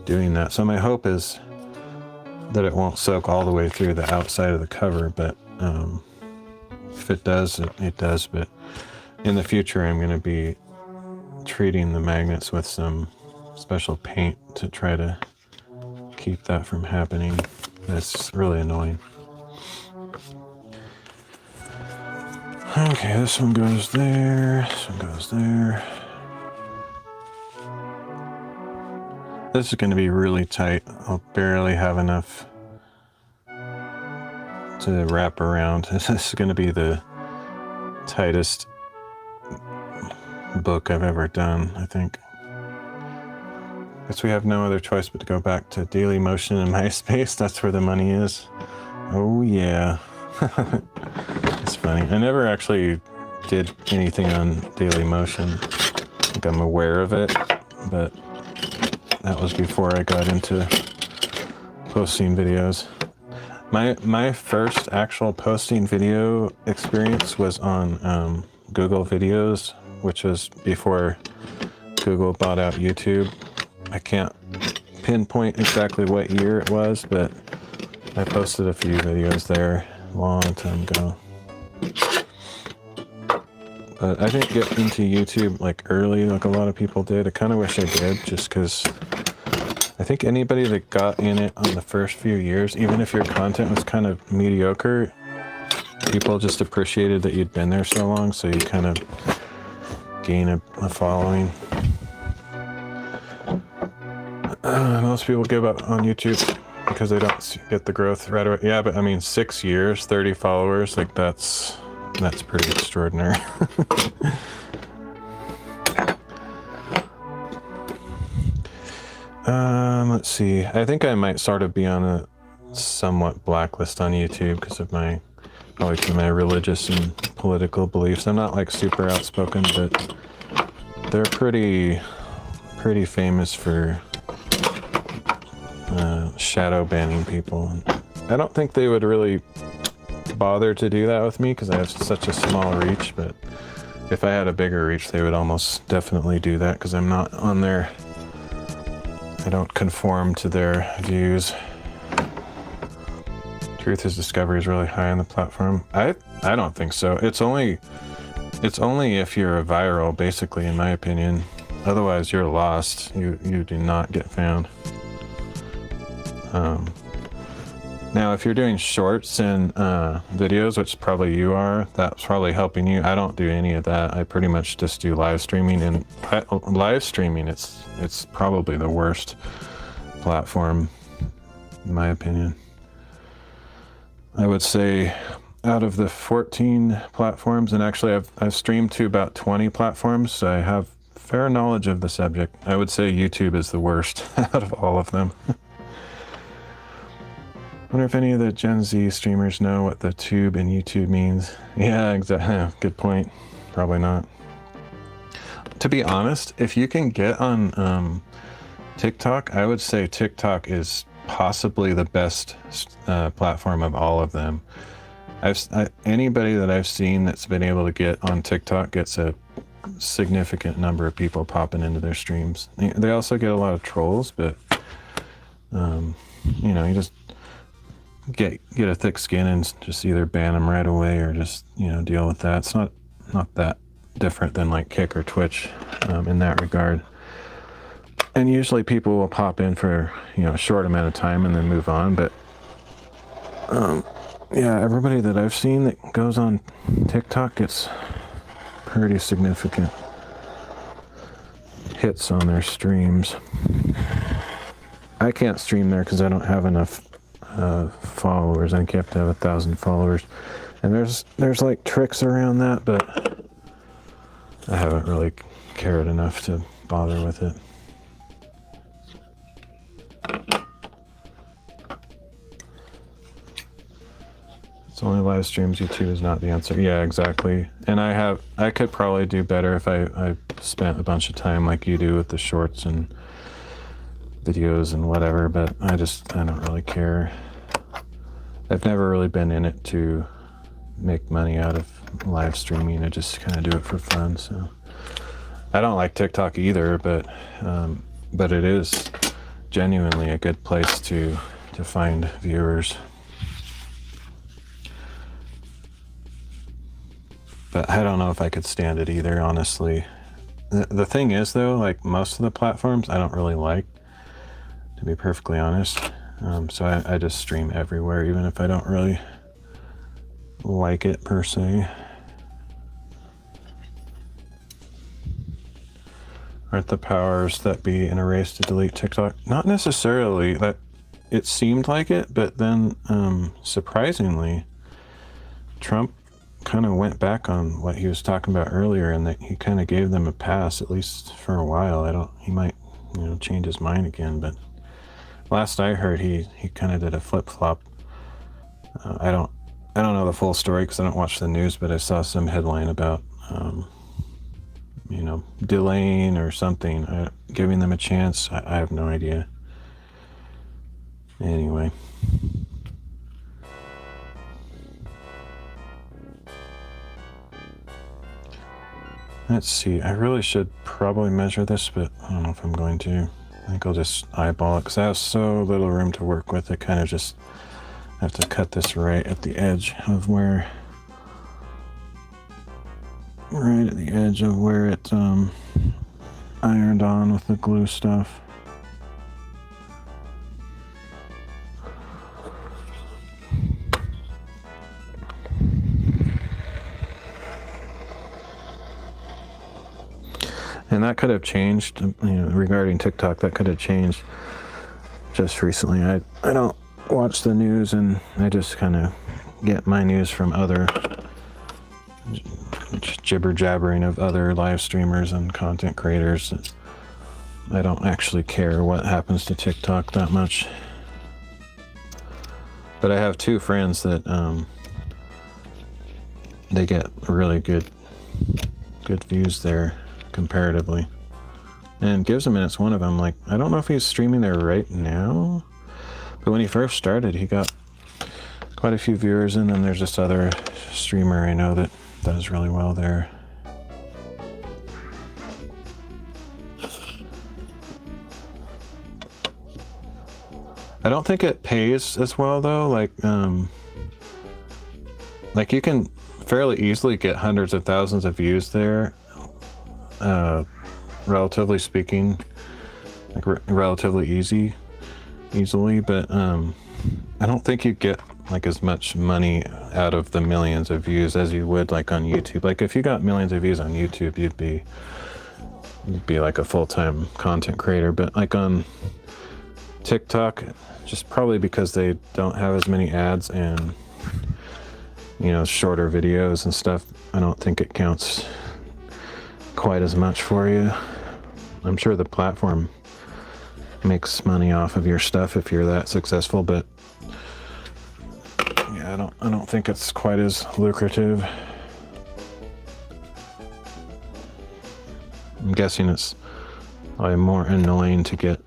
doing that. So my hope is that it won't soak all the way through the outside of the cover, but if it does, it does. But in the future, I'm going to be treating the magnets with some special paint to try to keep that from happening. That's really annoying. Okay, this one goes there, this one goes there. This is going to be really tight. I'll barely have enough to wrap around. This is going to be the tightest book I've ever done, I think. Guess we have no other choice but to go back to Daily Motion and MySpace. That's where the money is. Oh yeah. It's funny. I never actually did anything on Daily Motion. I think I'm aware of it, but that was before I got into posting videos. My first actual posting video experience was on Google Videos, which was before Google bought out YouTube. I can't pinpoint exactly what year it was, but I posted a few videos there a long time ago. But I didn't get into YouTube like early like a lot of people did. I kind of wish I did, just because I think anybody that got in it on the first few years, even if your content was kind of mediocre, people just appreciated that you'd been there so long, so you kind of gain a following. Most people give up on YouTube because they don't get the growth right away. Yeah, but I mean, 6 years, 30 followers, like that's pretty extraordinary. Let's see. I think I might sort of be on a somewhat blacklist on YouTube because of my religious and political beliefs. I'm not like super outspoken, but they're pretty famous for shadow banning people. And I don't think they would really bother to do that with me because I have such a small reach, but if I had a bigger reach, they would almost definitely do that because I'm not on their... I don't conform to their views. Truth is discovery is really high on the platform. I don't think so. It's only if you're a viral, basically, in my opinion. Otherwise, you're lost. You do not get found. Now, if you're doing shorts and videos, which probably you are, that's probably helping you. I don't do any of that. I pretty much just do live streaming, and live streaming, it's probably the worst platform, in my opinion. I would say out of the 14 platforms, and actually I've streamed to about 20 platforms, so I have fair knowledge of the subject. I would say YouTube is the worst out of all of them. Wonder if any of the Gen Z streamers know what the tube and YouTube means. Yeah, exactly. Good point. Probably not. To be honest, if you can get on TikTok, I would say TikTok is possibly the best platform of all of them. Anybody that I've seen that's been able to get on TikTok gets a significant number of people popping into their streams. They also get a lot of trolls, but you know, you just get a thick skin and just either ban them right away or just, you know, deal with that. It's not that different than like Kick or Twitch in that regard. And usually people will pop in for, you know, a short amount of time and then move on. But yeah, everybody that I've seen that goes on TikTok gets pretty significant hits on their streams. I can't stream there because I don't have enough followers. I think you have to have 1,000 followers, and there's like tricks around that, but I haven't really cared enough to bother with it. It's only live streams. YouTube is not the answer. Yeah, exactly. And I could probably do better if I spent a bunch of time like you do with the shorts and videos and whatever, but I don't really care. I've never really been in it to make money out of live streaming. I just kind of do it for fun. So I don't like TikTok either, but it is genuinely a good place to find viewers. But I don't know if I could stand it either, honestly. The thing is, though, like most of the platforms I don't really like, to be perfectly honest. So I just stream everywhere, even if I don't really like it per se. Aren't the powers that be in a race to delete TikTok? Not necessarily. That it seemed like it, but then surprisingly, Trump kind of went back on what he was talking about earlier, and that he kind of gave them a pass, at least for a while. He might, you know, change his mind again, but last I heard, he kind of did a flip-flop. I don't know the full story because I don't watch the news, but I saw some headline about you know, delaying or something, giving them a chance. I have no idea. Anyway. Let's see, I really should probably measure this, but I don't know if I'm going to. I think I'll just eyeball it because I have so little room to work with. I kind of just have to cut this right at the edge of where it ironed on with the glue stuff. And that could have changed, you know, regarding TikTok, that could have changed just recently. I don't watch the news, and I just kind of get my news from other jibber jabbering of other live streamers and content creators. I don't actually care what happens to TikTok that much. But I have two friends that they get really good views there comparatively. And Gives a Minute's one of them. Like, I don't know if he's streaming there right now, but when he first started, he got quite a few viewers, and then there's this other streamer I know that does really well there. I don't think it pays as well though. Like you can fairly easily get hundreds of thousands of views there. Relatively speaking, like relatively easily, but I don't think you get like as much money out of the millions of views as you would like on YouTube. Like if you got millions of views on YouTube, you'd be like a full-time content creator. But like on TikTok, just probably because they don't have as many ads, and you know, shorter videos and stuff, I don't think it counts quite as much for you. I'm sure the platform makes money off of your stuff if you're that successful, but yeah, I don't think it's quite as lucrative. I'm guessing it's probably more annoying to get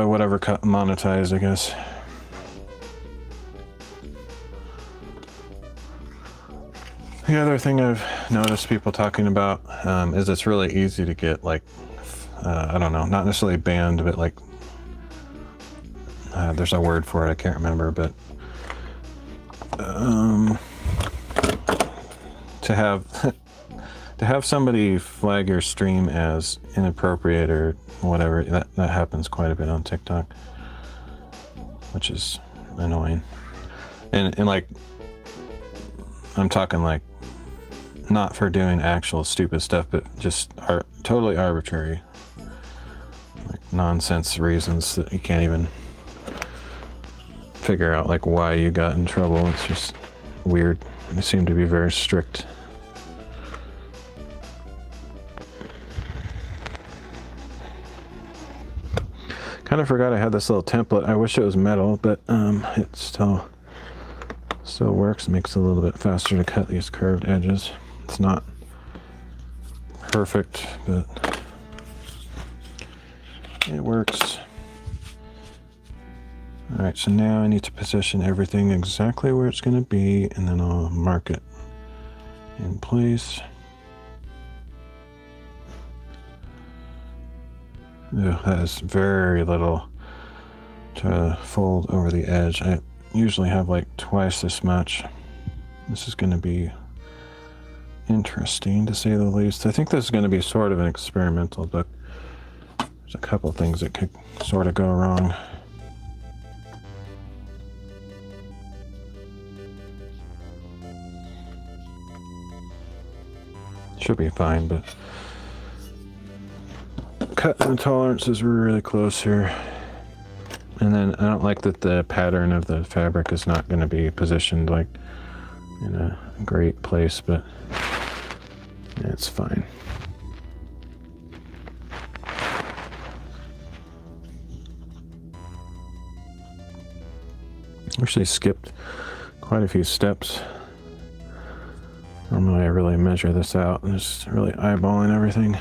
whatever monetized, I guess. The other thing I've noticed people talking about is it's really easy to get, like, I don't know, not necessarily banned, but like, there's a word for it, I can't remember, but to have somebody flag your stream as inappropriate or whatever, that happens quite a bit on TikTok, which is annoying. And like, I'm talking like, not for doing actual stupid stuff, but just totally arbitrary, like nonsense reasons that you can't even figure out like why you got in trouble. It's just weird. They seem to be very strict. Kind of forgot I had this little template. I wish it was metal, but it still works. It makes it a little bit faster to cut these curved edges. It's not perfect, but it works. All right, so now I need to position everything exactly where it's going to be, and then I'll mark it in place. Ugh, that is very little to fold over the edge. I usually have like twice this much. This is going to be interesting, to say the least. I think this is going to be sort of an experimental book. There's a couple things that could sort of go wrong. Should be fine, but cut and tolerance is really close here. And then I don't like that the pattern of the fabric is not going to be positioned like in a great place, but it's fine. Actually skipped quite a few steps. Normally I really measure this out and just really eyeballing everything.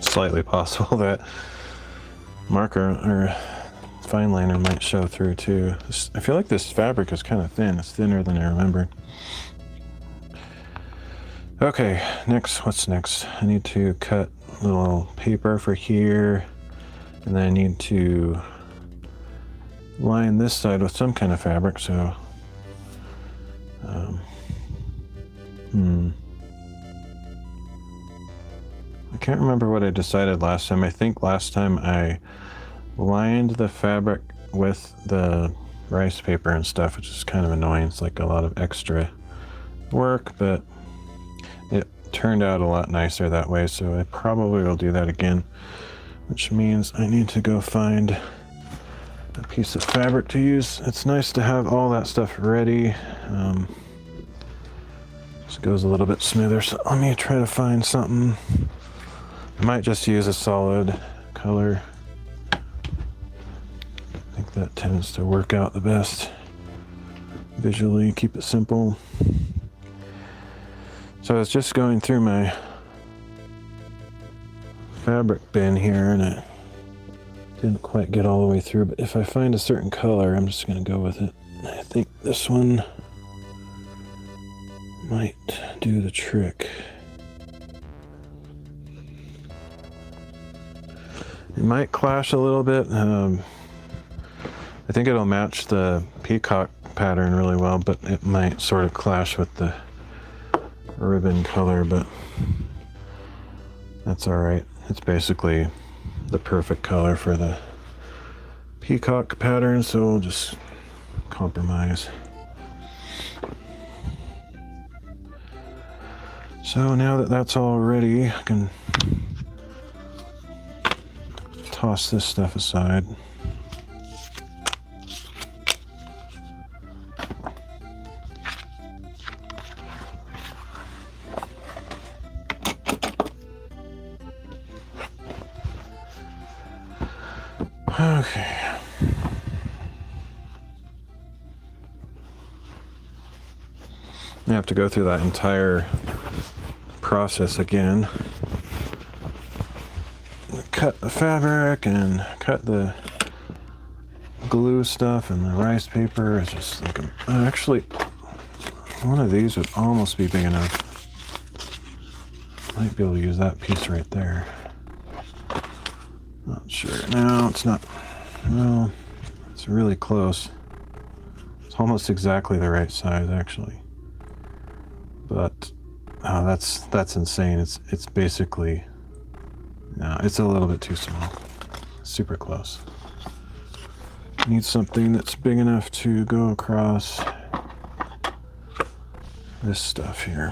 Slightly possible that marker or fine liner might show through too. I feel like this fabric is kind of thin. It's thinner than I remembered. Okay, next, what's next? I need to cut a little paper for here, and then I need to line this side with some kind of fabric, so I can't remember what I decided last time. I think last time I lined the fabric with the rice paper and stuff, which is kind of annoying. It's like a lot of extra work, but it turned out a lot nicer that way, so I probably will do that again, which means I need to go find a piece of fabric to use. It's nice to have all that stuff ready. This goes a little bit smoother, so let me try to find something. I might just use a solid color. I think that tends to work out the best visually, keep it simple. So I was just going through my fabric bin here and I didn't quite get all the way through, but if I find a certain color, I'm just going to go with it. I think this one might do the trick. It might clash a little bit. I think it'll match the peacock pattern really well, but it might sort of clash with the ribbon color, but that's all right. It's basically the perfect color for the peacock pattern, so we'll just compromise. So now that that's all ready, I can toss this stuff aside. Okay. I have to go through that entire process again. Cut the fabric and cut the glue stuff and the rice paper. It's just like actually, one of these would almost be big enough. Might be able to use that piece right there. Not sure. No, it's not. No, it's really close. It's almost exactly the right size, actually. But oh, that's insane. It's basically, no, it's a little bit too small. Super close. Need something that's big enough to go across this stuff here.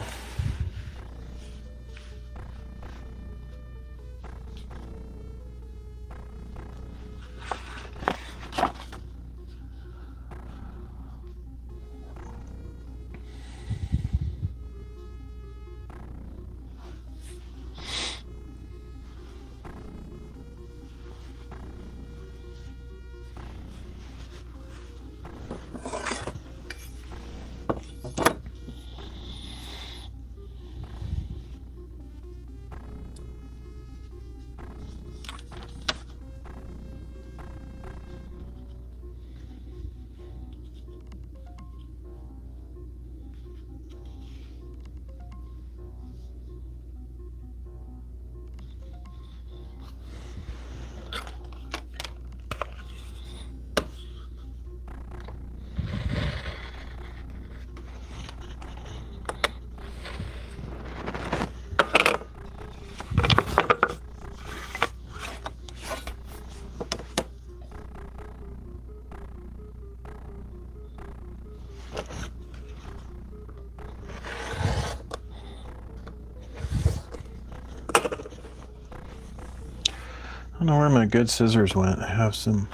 I don't know where my good scissors went. I have some.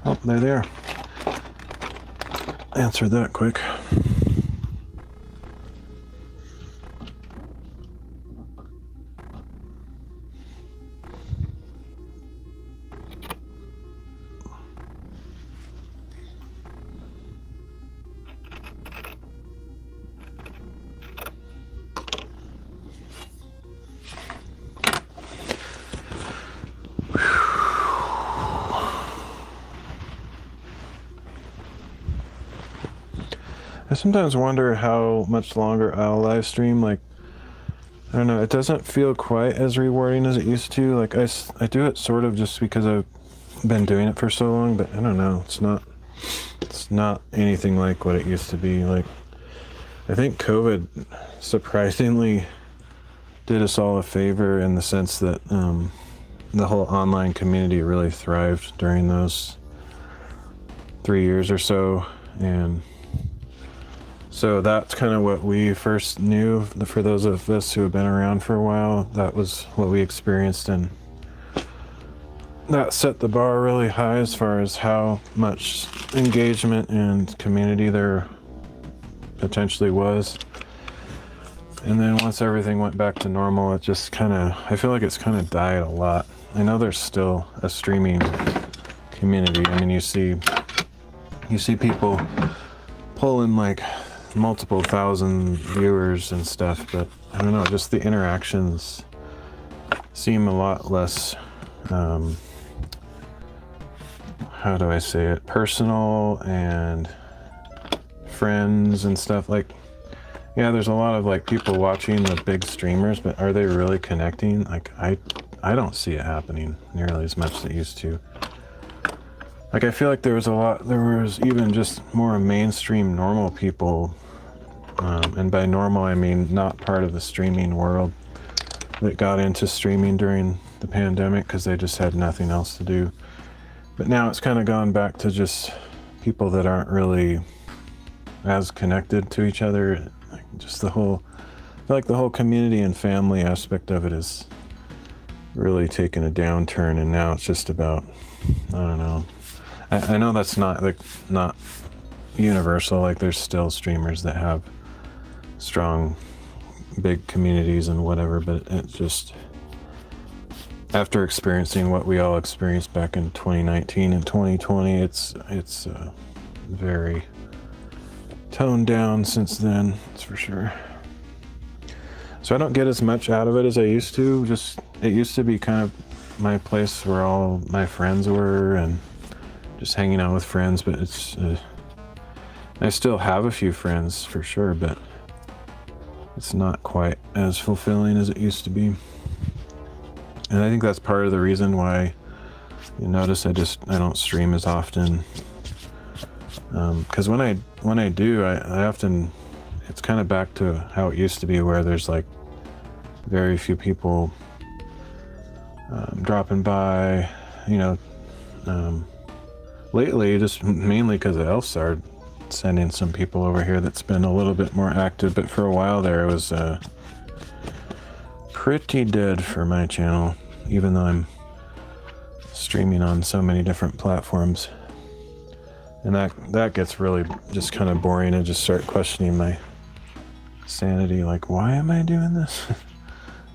Oh, there they are. Answered that quick. I sometimes wonder how much longer I'll live stream. Like, I don't know, it doesn't feel quite as rewarding as it used to. Like, I do it sort of just because I've been doing it for so long, but I don't know, it's not anything like what it used to be. Like, I think COVID surprisingly did us all a favor in the sense that the whole online community really thrived during those 3 years or so, and so that's kind of what we first knew. For those of us who have been around for a while, that was what we experienced, and that set the bar really high as far as how much engagement and community there potentially was. And then once everything went back to normal, it just kind of, I feel like it's kind of died a lot. I know there's still a streaming community. I mean, you see people pulling like multiple thousand viewers and stuff, but I don't know, just the interactions seem a lot less, how do I say it, personal and friends and stuff. Like, yeah, there's a lot of like people watching the big streamers, but are they really connecting? Like, I don't see it happening nearly as much as it used to. Like, I feel like there was even just more mainstream normal people, and by normal I mean not part of the streaming world, that got into streaming during the pandemic because they just had nothing else to do. But now it's kind of gone back to just people that aren't really as connected to each other. Like just I feel like the whole community and family aspect of it is really taken a downturn, and now it's just about, I don't know. I know that's not universal. Like there's still streamers that have strong, big communities and whatever, but it just, after experiencing what we all experienced back in 2019 and 2020, it's very toned down since then, that's for sure. So I don't get as much out of it as I used to. It used to be kind of my place where all my friends were and just hanging out with friends, but it's I still have a few friends for sure, but it's not quite as fulfilling as it used to be. And I think that's part of the reason why you notice I don't stream as often. Because when I do, I often, it's kind of back to how it used to be, where there's like very few people dropping by, you know. Lately, just mainly because of Elf started sending some people over here that's been a little bit more active, but for a while there it was pretty dead for my channel, even though I'm streaming on so many different platforms. And that gets really just kind of boring. I just start questioning my sanity, like, why am I doing this?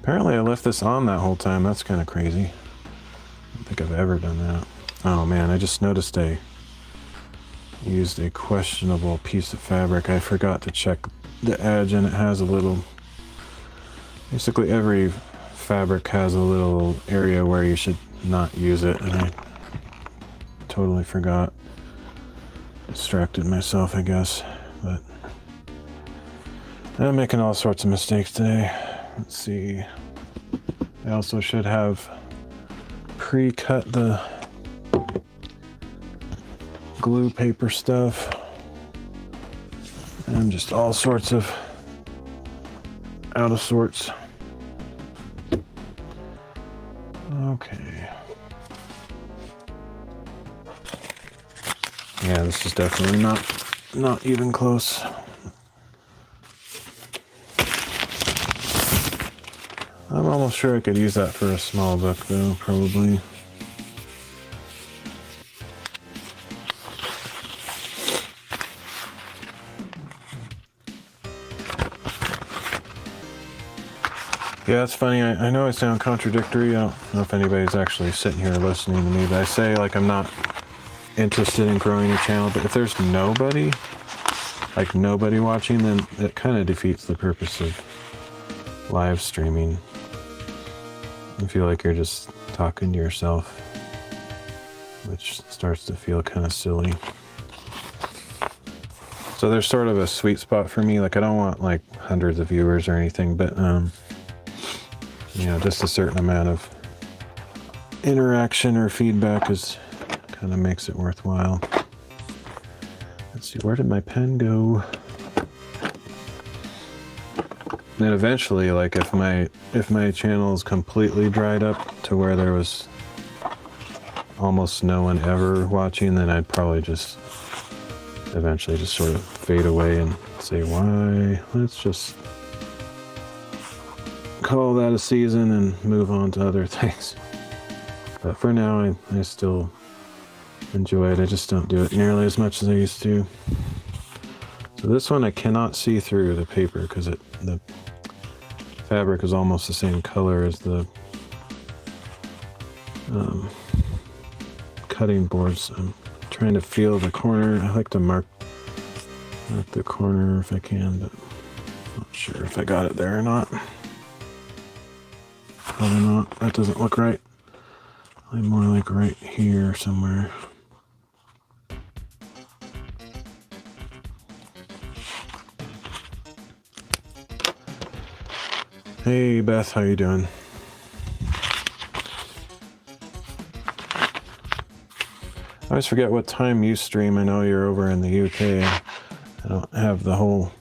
Apparently I left this on that whole time. That's kind of crazy. I don't think I've ever done that. Oh man, I just noticed I used a questionable piece of fabric. I forgot to check the edge, and it has a little, basically every fabric has a little area where you should not use it, and I totally forgot. Distracted myself, I guess, but I'm making all sorts of mistakes today. Let's see. I also should have pre-cut the glue paper stuff, and just all sorts of out of sorts. Okay. Yeah, this is definitely not even close. I'm almost sure I could use that for a small book though, probably. Yeah, it's funny. I know I sound contradictory. I don't know if anybody's actually sitting here listening to me, but I say like I'm not interested in growing a channel, but if there's nobody watching, then it kind of defeats the purpose of live streaming. I feel like you're just talking to yourself, which starts to feel kind of silly. So there's sort of a sweet spot for me. Like I don't want like hundreds of viewers or anything, but you know, just a certain amount of interaction or feedback is kind of makes it worthwhile. Let's see, where did my pen go? Then eventually, like if my channel is completely dried up to where there was almost no one ever watching, then I'd probably just eventually just sort of fade away and say, why? Let's just call that a season and move on to other things. But for now, I still enjoy it. I just don't do it nearly as much as I used to. So this one I cannot see through the paper because the fabric is almost the same color as the cutting boards. I'm trying to feel the corner. I like to mark the corner if I can, but I'm not sure if I got it there or not. Probably not. That doesn't look right. Probably more like right here somewhere. Hey Beth, how you doing? I always forget what time you stream. I know you're over in the UK. I don't have the whole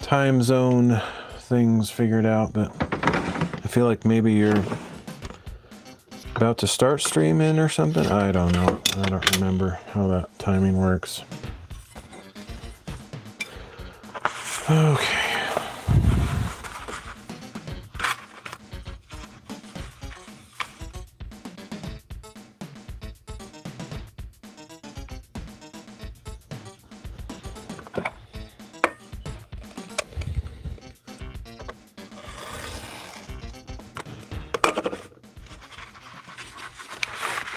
time zone things figured out, but I feel like maybe you're about to start streaming or something. I don't know. I don't remember how that timing works. Okay.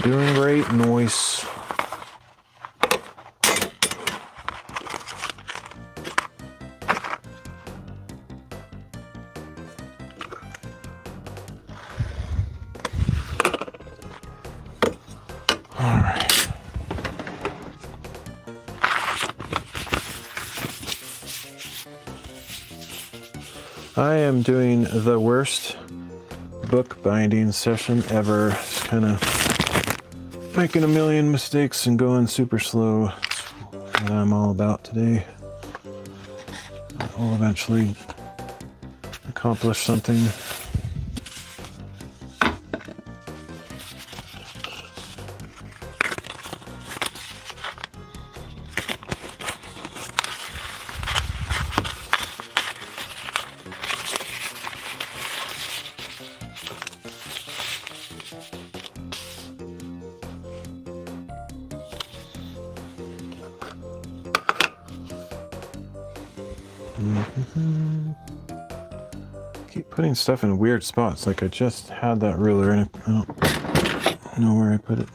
Doing great, noise. All right. I am doing the worst bookbinding session ever. Just kind of making a million mistakes and going super slow. That's what I'm all about today. I'll eventually accomplish something. Keep putting stuff in weird spots. Like I just had that ruler and I don't know where I put it.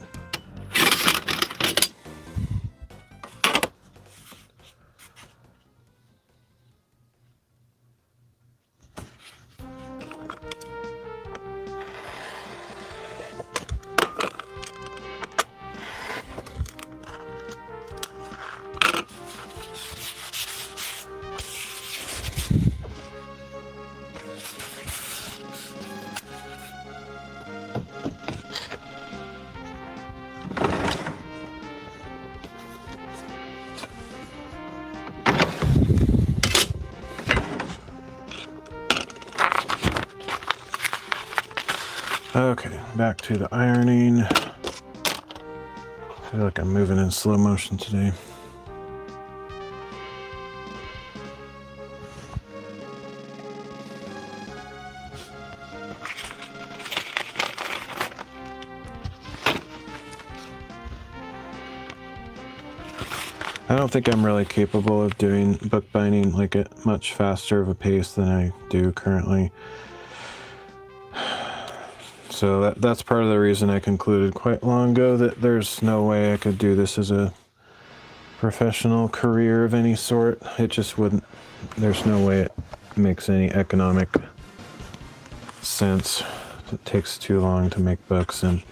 Okay, back to the ironing. I feel like I'm moving in slow motion today. I don't think I'm really capable of doing bookbinding like at much faster of a pace than I do currently. So that's part of the reason I concluded quite long ago that there's no way I could do this as a professional career of any sort. It just wouldn't, there's no way it makes any economic sense. It takes too long to make books, and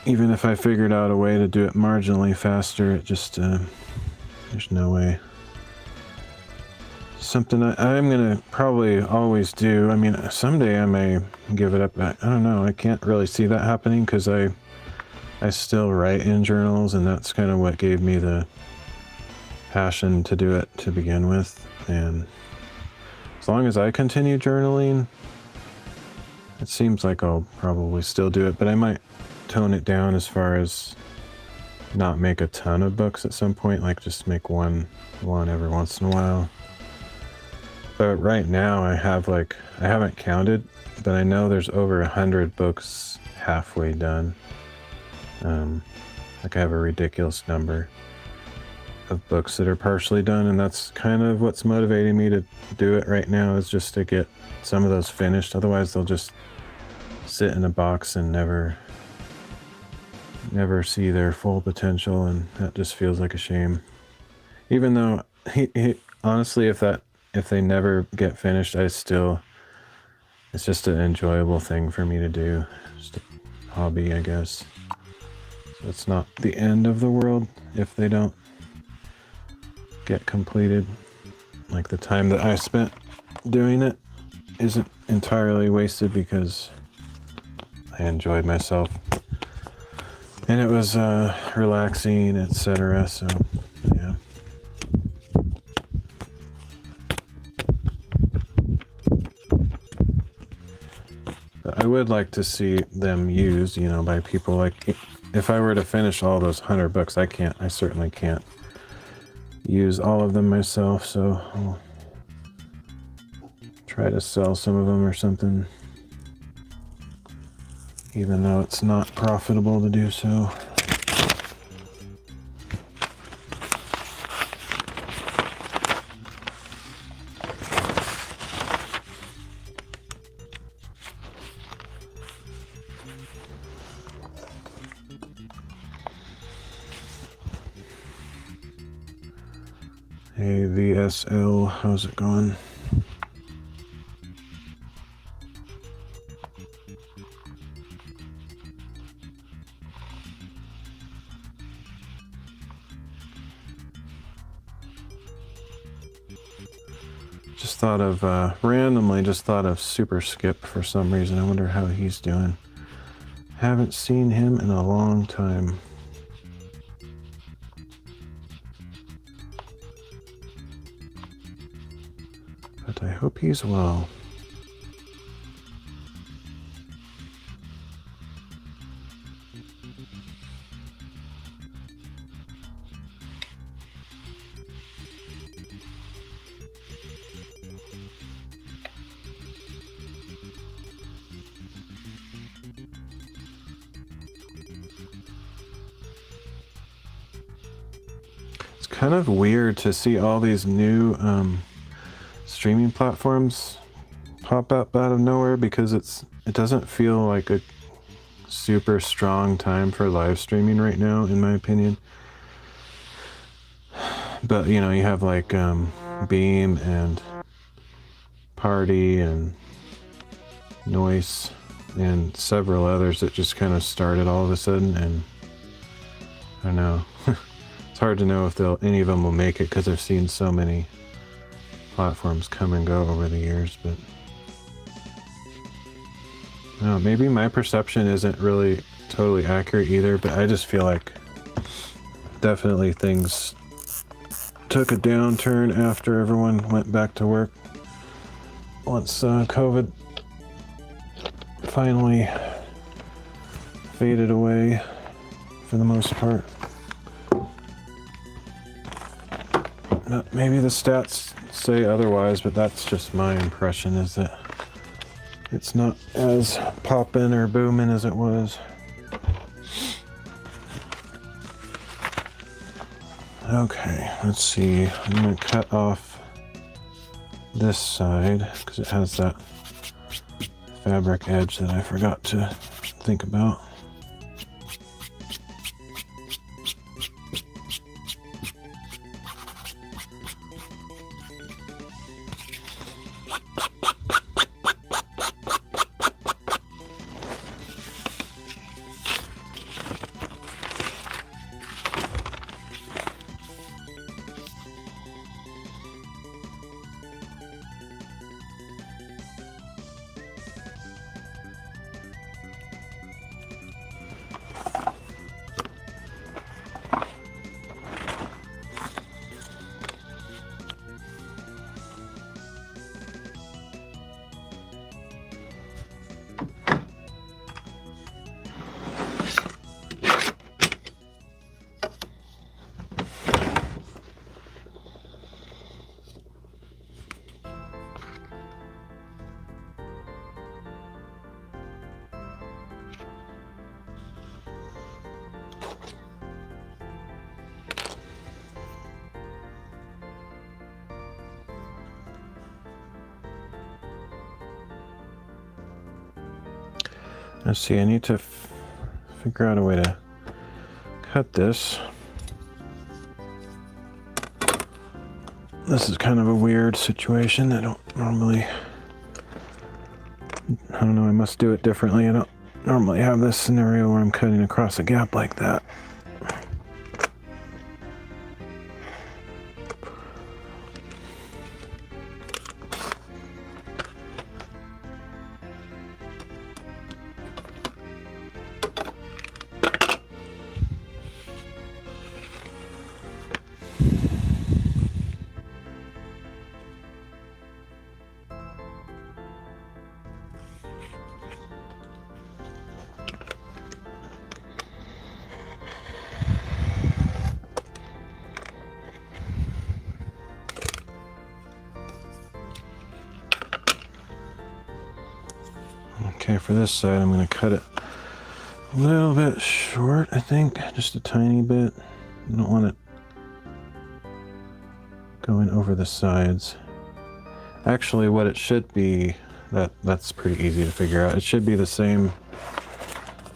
even if I figured out a way to do it marginally faster, it just, there's no way. Something I'm gonna probably always do. I mean, someday I may give it up. I don't know. I can't really see that happening because I still write in journals, and that's kind of what gave me the passion to do it to begin with. And as long as I continue journaling, it seems like I'll probably still do it, but I might tone it down as far as not make a ton of books at some point, like just make one every once in a while. But right now I haven't counted, but I know there's over 100 books halfway done. Like I have a ridiculous number of books that are partially done, and that's kind of what's motivating me to do it right now, is just to get some of those finished. Otherwise they'll just sit in a box and never see their full potential, and that just feels like a shame. Even though honestly, if they never get finished, it's just an enjoyable thing for me to do. Just a hobby, I guess. So it's not the end of the world if they don't get completed. Like the time that I spent doing it isn't entirely wasted because I enjoyed myself. And it was relaxing, etc. So, yeah. I would like to see them used, you know, by people. Like, if I were to finish all those 100 books, I certainly can't use all of them myself, so I'll try to sell some of them or something, even though it's not profitable to do so. Hey, VSL, how's it going? Just thought of, randomly just thought of Super Skip for some reason. I wonder how he's doing. Haven't seen him in a long time. But I hope he's well. It's kind of weird to see all these new streaming platforms pop up out of nowhere, because it doesn't feel like a super strong time for live streaming right now, in my opinion. But you know, you have like Beam and Party and Noise and several others that just kind of started all of a sudden, and I don't know. It's hard to know if any of them will make it, because I've seen so many platforms come and go over the years. But maybe my perception isn't really totally accurate either, but I just feel like definitely things took a downturn after everyone went back to work, once COVID finally faded away for the most part. Maybe the stats say otherwise, but that's just my impression, is that it's not as poppin' or booming as it was. Okay, let's see. I'm gonna cut off this side because it has that fabric edge that I forgot to think about. Let's see, I need to figure out a way to cut this. This is kind of a weird situation. I don't know, I must do it differently. I don't normally have this scenario where I'm cutting across a gap like that. Okay, for this side, I'm going to cut it a little bit short, I think. Just a tiny bit. I don't want it going over the sides. Actually, what it should be, that's pretty easy to figure out. It should be the same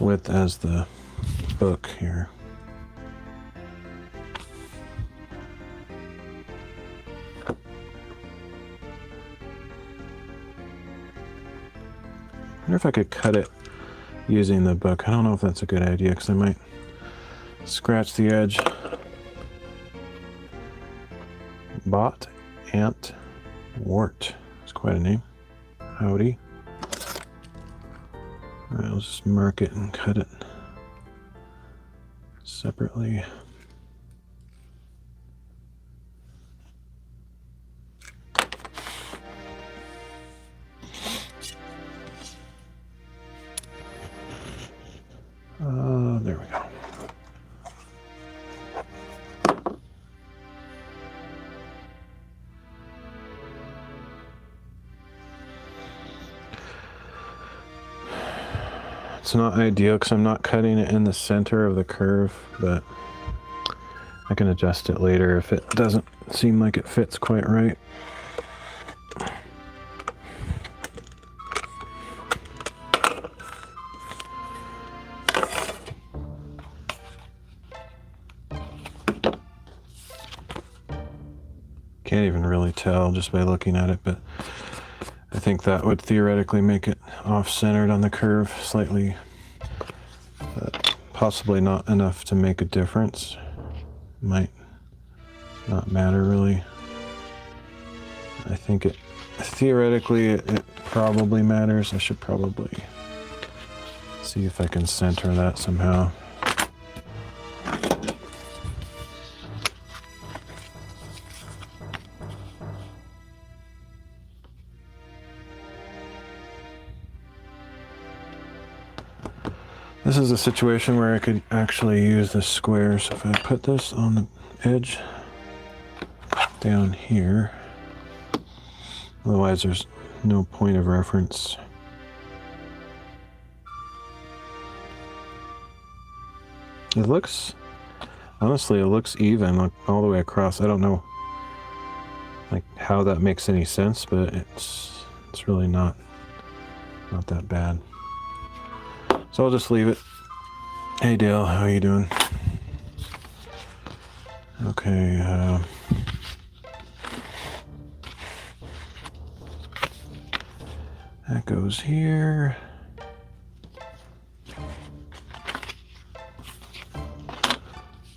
width as the book here. I wonder if I could cut it using the book. I don't know if that's a good idea because I might scratch the edge. Bot Ant Wart. That's quite a name. Howdy. Alright, I'll just mark it and cut it separately. There we go. It's not ideal because I'm not cutting it in the center of the curve, but I can adjust it later if it doesn't seem like it fits quite right. Can't even really tell just by looking at it, but I think that would theoretically make it off-centered on the curve slightly, but possibly not enough to make a difference. Might not matter really. I think it theoretically it probably matters. I should probably see if I can center that somehow. This is a situation where I could actually use the square. So if I put this on the edge down here, otherwise there's no point of reference. It looks, honestly, it looks even like all the way across. I don't know like how that makes any sense, but it's really not that bad. So I'll just leave it. Hey Dale, how you doing? Okay, that goes here.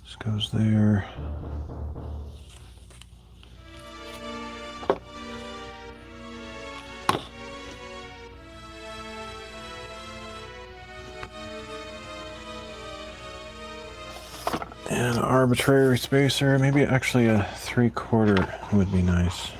This goes there. And an arbitrary spacer, maybe actually a 3/4 would be nice.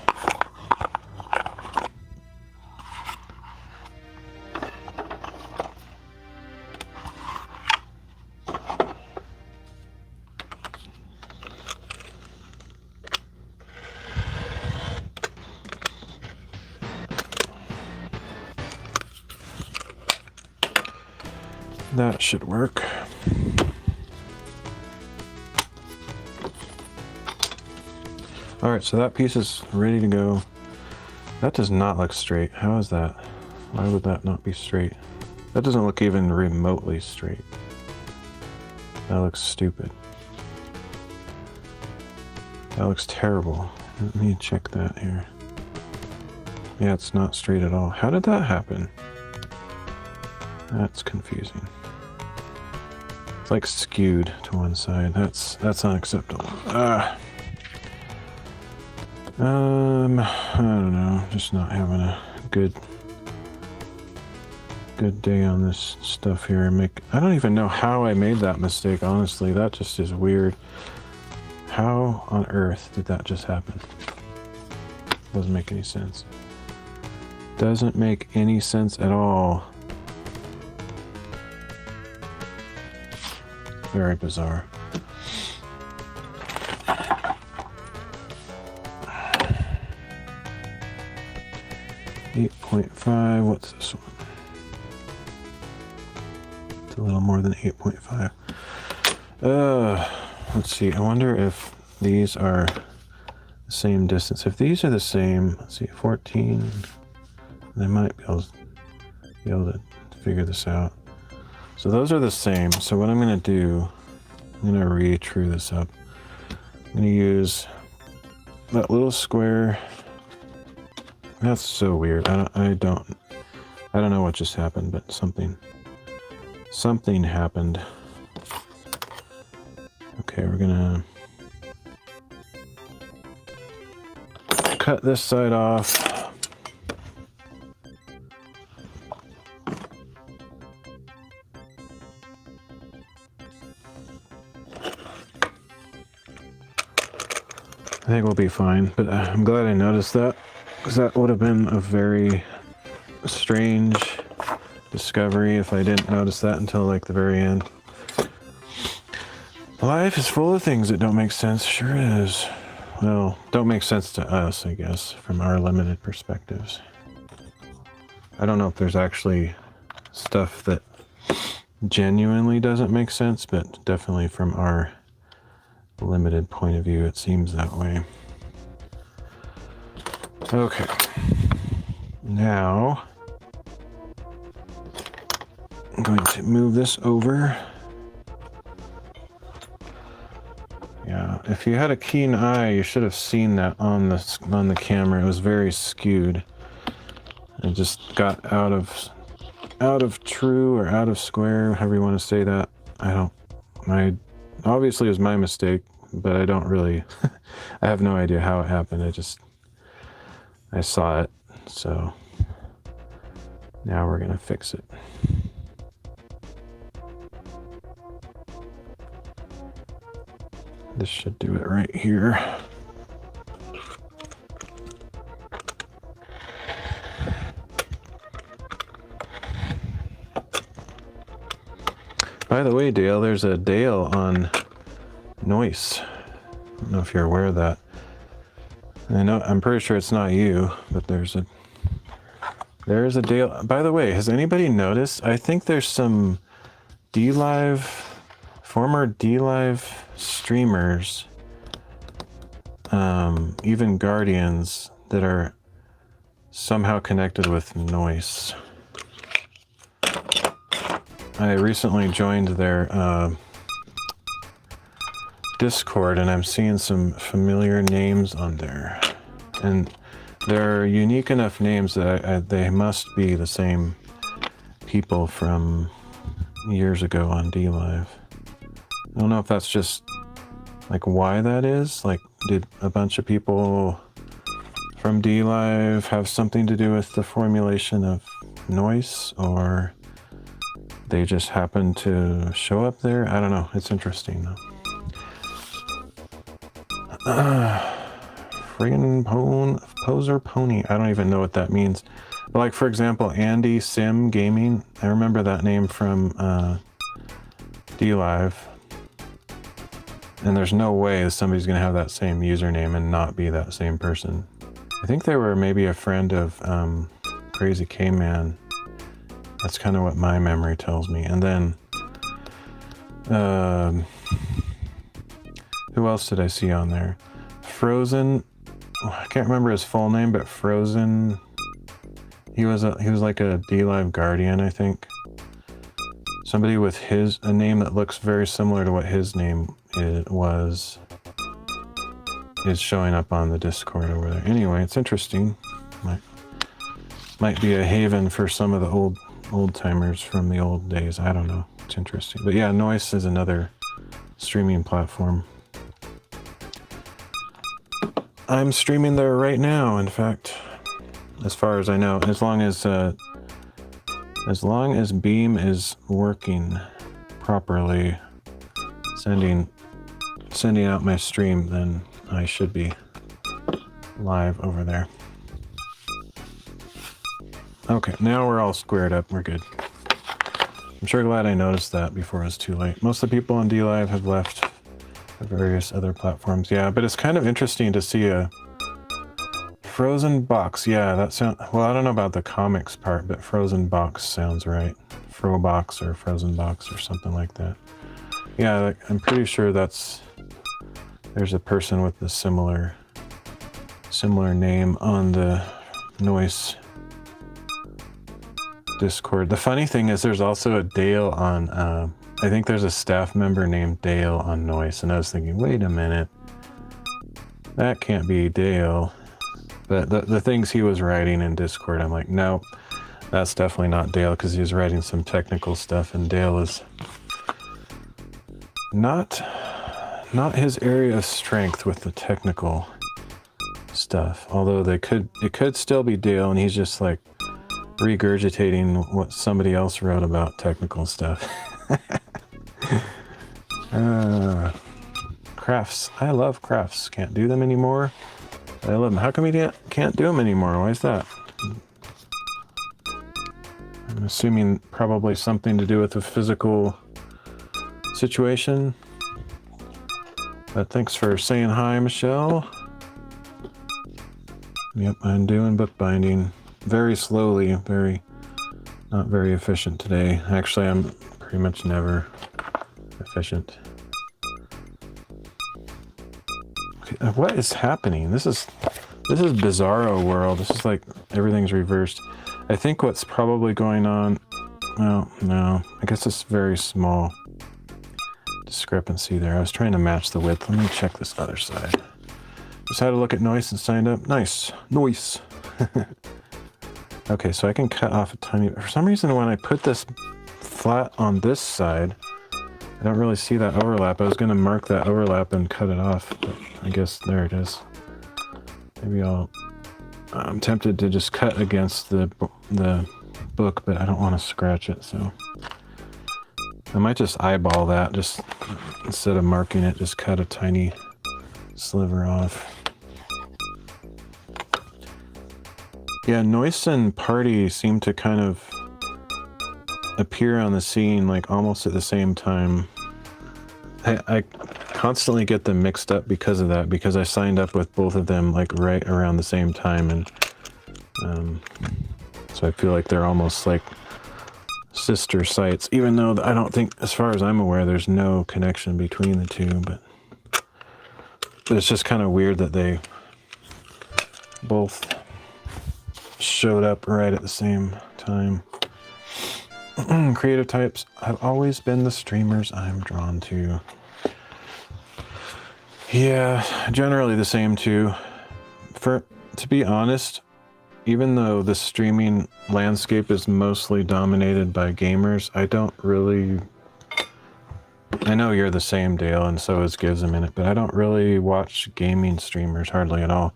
That should work. All right, so that piece is ready to go. That does not look straight. How is that? Why would that not be straight? That doesn't look even remotely straight. That looks stupid. That looks terrible. Let me check that here. Yeah, it's not straight at all. How did that happen? That's confusing. It's like skewed to one side. That's unacceptable. I don't know. Just not having a good day on this stuff here. I don't even know how I made that mistake, honestly. That just is weird. How on earth did that just happen? Doesn't make any sense. Doesn't make any sense at all. Very bizarre. 8.5, what's this one? It's a little more than 8.5. Let's see. I wonder if these are the same distance. If these are the same, let's see, 14. They might be able to figure this out. So those are the same. So what I'm going to do, I'm going to re-true this up. I'm going to use that little square. That's so weird. I don't know what just happened, but something happened. Okay, we're gonna cut this side off. I think we'll be fine, but I'm glad I noticed that, because that would have been a very strange discovery if I didn't notice that until like the very end. Life is full of things that don't make sense. Sure is. Well, don't make sense to us, I guess, from our limited perspectives. I don't know if there's actually stuff that genuinely doesn't make sense, but definitely from our limited point of view, it seems that way. Okay. Now, I'm going to move this over. Yeah, if you had a keen eye, you should have seen that on the camera. It was very skewed. It just got out of true or out of square, however you want to say that. Obviously it was my mistake, but I don't really, I have no idea how it happened. I saw it, so now we're gonna fix it. This should do it right here. By the way, Dale, there's a Dale on Noise. I don't know if you're aware of that. I'm pretty sure it's not you, but there's a Dale. By the way, has anybody noticed? I think there's some former D-Live streamers, even Guardians, that are somehow connected with Noise. I recently joined their Discord, and I'm seeing some familiar names on there, and they're unique enough names that they must be the same people from years ago on D-Live. I don't know if that's just like why that is. Like, did a bunch of people from D-Live have something to do with the formulation of Noise, or they just happened to show up there? I don't know. It's interesting though. Friggin' poser pony. I don't even know what that means. But like, for example, Andy Sim Gaming. I remember that name from D-Live. And there's no way somebody's gonna have that same username and not be that same person. I think they were maybe a friend of Crazy K-Man. That's kind of what my memory tells me. And then, who else did I see on there? Frozen. I can't remember his full name, but Frozen. He was like a D-Live Guardian, I think. Somebody with a name that looks very similar to what his name is showing up on the Discord over there. Anyway, it's interesting. Might be a haven for some of the old timers from the old days. I don't know. It's interesting. But yeah, Noise is another streaming platform. I'm streaming there right now, in fact, as far as I know. As long as Beam is working properly, sending out my stream, then I should be live over there. Okay, now we're all squared up. We're good. I'm sure glad I noticed that before it was too late. Most of the people on D-Live have left the various other platforms. Yeah, but it's kind of interesting to see a Frozen Box. Yeah, that sounds... Well, I don't know about the comics part, but Frozen Box sounds right. Frobox or Frozen Box or something like that. Yeah, I'm pretty sure there's a person with a similar name on the Noise Discord. The funny thing is there's also a Dale on, I think there's a staff member named Dale on Noise, and I was thinking, wait a minute, that can't be Dale. But the things he was writing in Discord, I'm like, no, that's definitely not Dale, because he was writing some technical stuff, and Dale is not his area of strength with the technical stuff. Although it could still be Dale, and he's just like regurgitating what somebody else wrote about technical stuff. Crafts. I love crafts. Can't do them anymore. I love them. How come we can't do them anymore? Why is that? I'm assuming probably something to do with the physical situation. But thanks for saying hi, Michelle. Yep, I'm doing bookbinding very slowly, not very efficient today. Actually, I'm pretty much never efficient. Okay, what is happening? This is bizarro world. This is like everything's reversed. I think what's probably going on, well, no, I guess it's very small discrepancy there. I was trying to match the width. Let me check this other side. Just had to look at Noise and signed up. Nice. Noise. Okay, so I can cut off a tiny bit. For some reason, when I put this flat on this side, I don't really see that overlap. I was going to mark that overlap and cut it off, but I guess there it is. Maybe I'm tempted to just cut against the book, but I don't want to scratch it, so I might just eyeball that. Just instead of marking it, just cut a tiny sliver off. Yeah, Noise and Party seem to kind of appear on the scene like almost at the same time. I constantly get them mixed up because of that, because I signed up with both of them like right around the same time, and so I feel like they're almost like sister sites, even though I don't think, as far as I'm aware, there's no connection between the two, but it's just kind of weird that they both showed up right at the same time. Creative types have always been the streamers I'm drawn to. Yeah, generally the same too. To be honest, even though the streaming landscape is mostly dominated by gamers, I don't really... I know you're the same, Dale, and so is Gives a Minute, but I don't really watch gaming streamers hardly at all.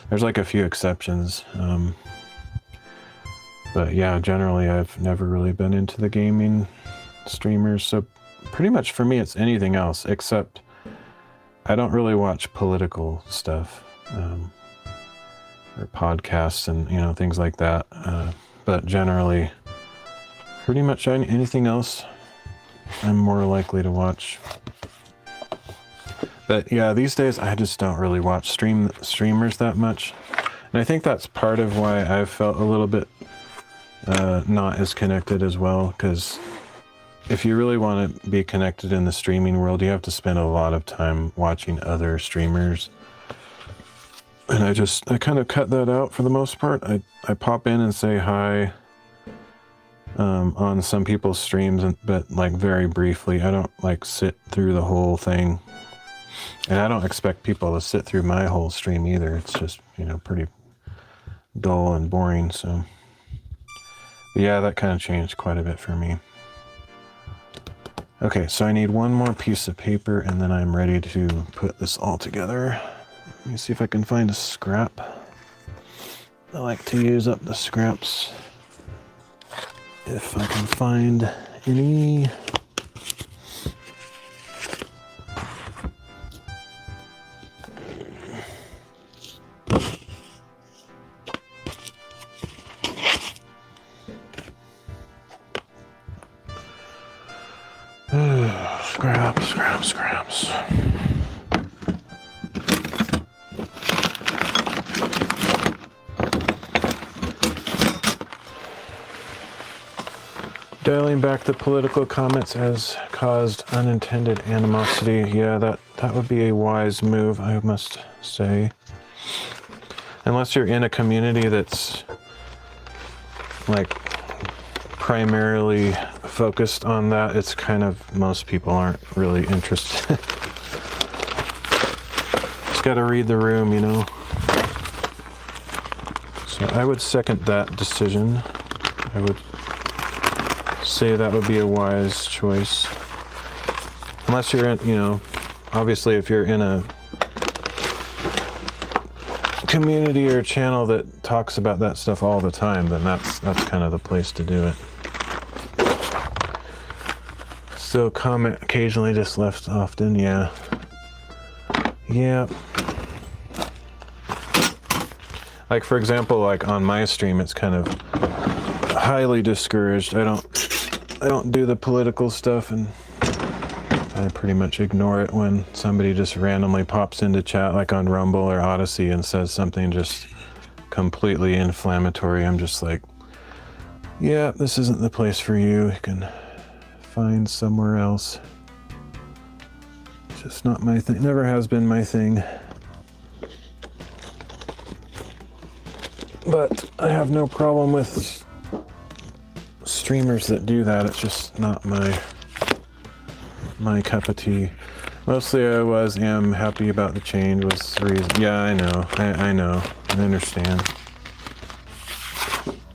There's like a few exceptions. But yeah, generally I've never really been into the gaming streamers, so pretty much for me it's anything else, except I don't really watch political stuff, or podcasts and, things like that. But generally, pretty much anything else I'm more likely to watch. But yeah, these days I just don't really watch streamers that much. And I think that's part of why I've felt a little bit not as connected as well, because if you really want to be connected in the streaming world, you have to spend a lot of time watching other streamers. And I kind of cut that out for the most part. I pop in and say hi on some people's streams, but like very briefly. I don't like sit through the whole thing. And I don't expect people to sit through my whole stream either. It's just, pretty dull and boring, so... Yeah, that kind of changed quite a bit for me. Okay, so I need one more piece of paper, and then I'm ready to put this all together. Let me see if I can find a scrap. I like to use up the scraps if I can find any. Scraps. Dialing back the political comments has caused unintended animosity. Yeah, that would be a wise move, I must say. Unless you're in a community that's like primarily focused on that, it's kind of, most people aren't really interested. Just gotta read the room, you know. So I would second that decision. I would say that would be a wise choice. Unless you're in, you know, obviously if you're in a community or channel that talks about that stuff all the time, then that's kind of the place to do it. So comment occasionally, just left often, yeah. Yeah. Like for example, like on my stream, it's kind of highly discouraged. I don't do the political stuff, and I pretty much ignore it when somebody just randomly pops into chat, like on Rumble or Odyssey, and says something just completely inflammatory. I'm just like, yeah, this isn't the place for you. You can find somewhere else. It's just not my thing. Never has been my thing. But I have no problem with streamers that do that. It's just not my cup of tea. Mostly I am happy about the change was the reason. Yeah, I know. I know. I understand.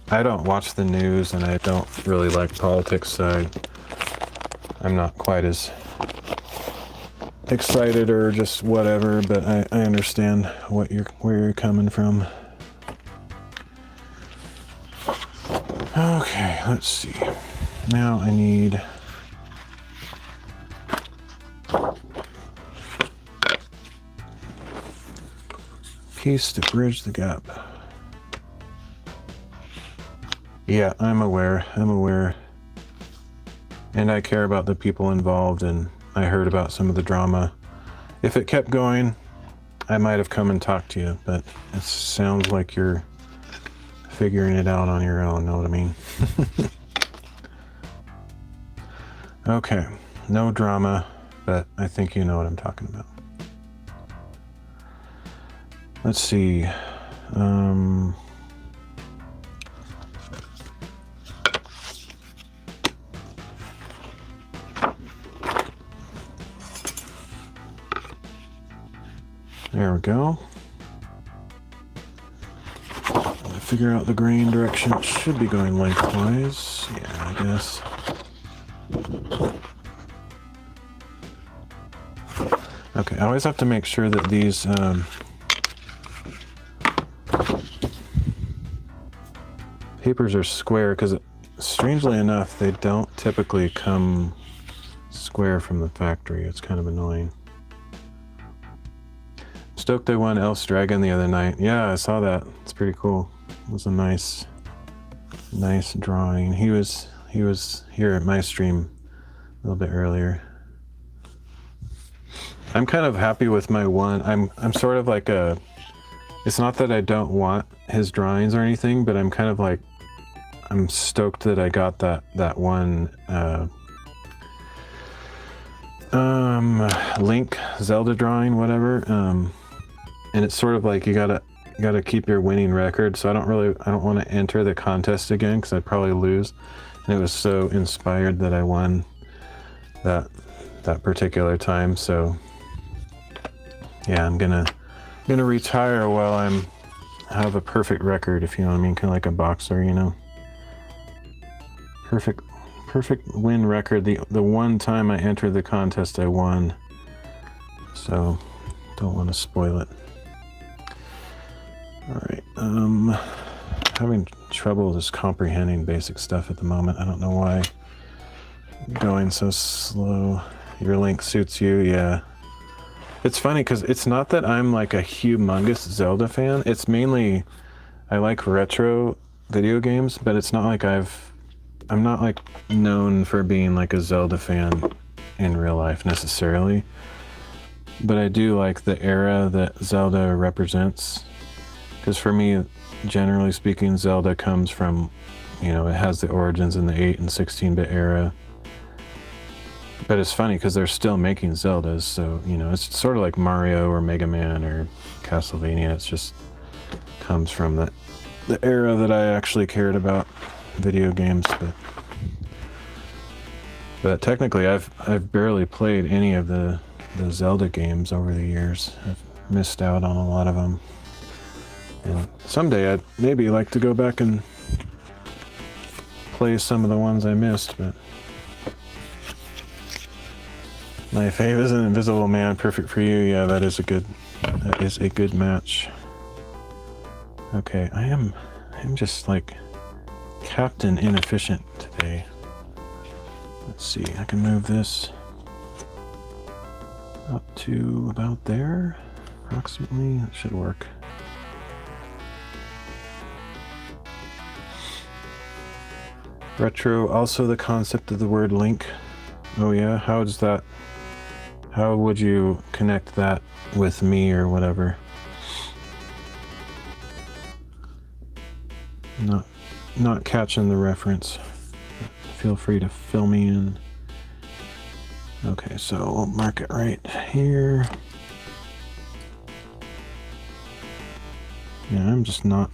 I don't watch the news and I don't really like politics, so I'm not quite as excited or just whatever, but I understand where you're coming from. Okay, let's see. Now I need piece to bridge the gap. Yeah, I'm aware. And I care about the people involved, and I heard about some of the drama. If it kept going, I might have come and talked to you, but it sounds like you're figuring it out on your own, know what I mean? Okay, no drama, but I think you know what I'm talking about. Let's see. There we go. Figure out the grain direction. It should be going lengthwise. Yeah, I guess. Okay, I always have to make sure that these papers are square, because strangely enough, they don't typically come square from the factory. It's kind of annoying. Stoked I won Elf's Dragon the other night. Yeah, I saw that. It's pretty cool. It was a nice drawing. He was here at my stream a little bit earlier. I'm kind of happy with my one. I'm sort of like a. It's not that I don't want his drawings or anything, but I'm kind of like, I'm stoked that I got that one Link Zelda drawing, whatever. And it's sort of like you gotta keep your winning record. So I don't want to enter the contest again because I'd probably lose. And it was so inspired that I won that particular time. So yeah, I'm gonna retire while have a perfect record, if you know what I mean, kind of like a boxer, you know. Perfect win record. The one time I entered the contest, I won. So don't want to spoil it. All right, having trouble just comprehending basic stuff at the moment. I don't know why I'm going so slow. Your link suits you, yeah. It's funny because it's not that I'm like a humongous Zelda fan. It's mainly I like retro video games, but it's not like I'm not like known for being like a Zelda fan in real life necessarily. But I do like the era that Zelda represents. Because for me, generally speaking, Zelda comes from you know, it has the origins in the 8 and 16-bit era. But it's funny because they're still making Zeldas, so, you know, it's sort of like Mario or Mega Man or Castlevania. It's just comes from the era that I actually cared about video games. But technically, I've barely played any of the Zelda games over the years. I've missed out on a lot of them. And someday I'd maybe like to go back and play some of the ones I missed, but my fave is an Invisible Man, perfect for you. Yeah, that is a good match. Okay, I'm just like Captain Inefficient today. Let's see, I can move this up to about there, approximately. That should work. Retro, also the concept of the word link. Oh yeah, how would you connect that with me or whatever? Not catching the reference. Feel free to fill me in. Okay, so we'll mark it right here. Yeah, I'm just not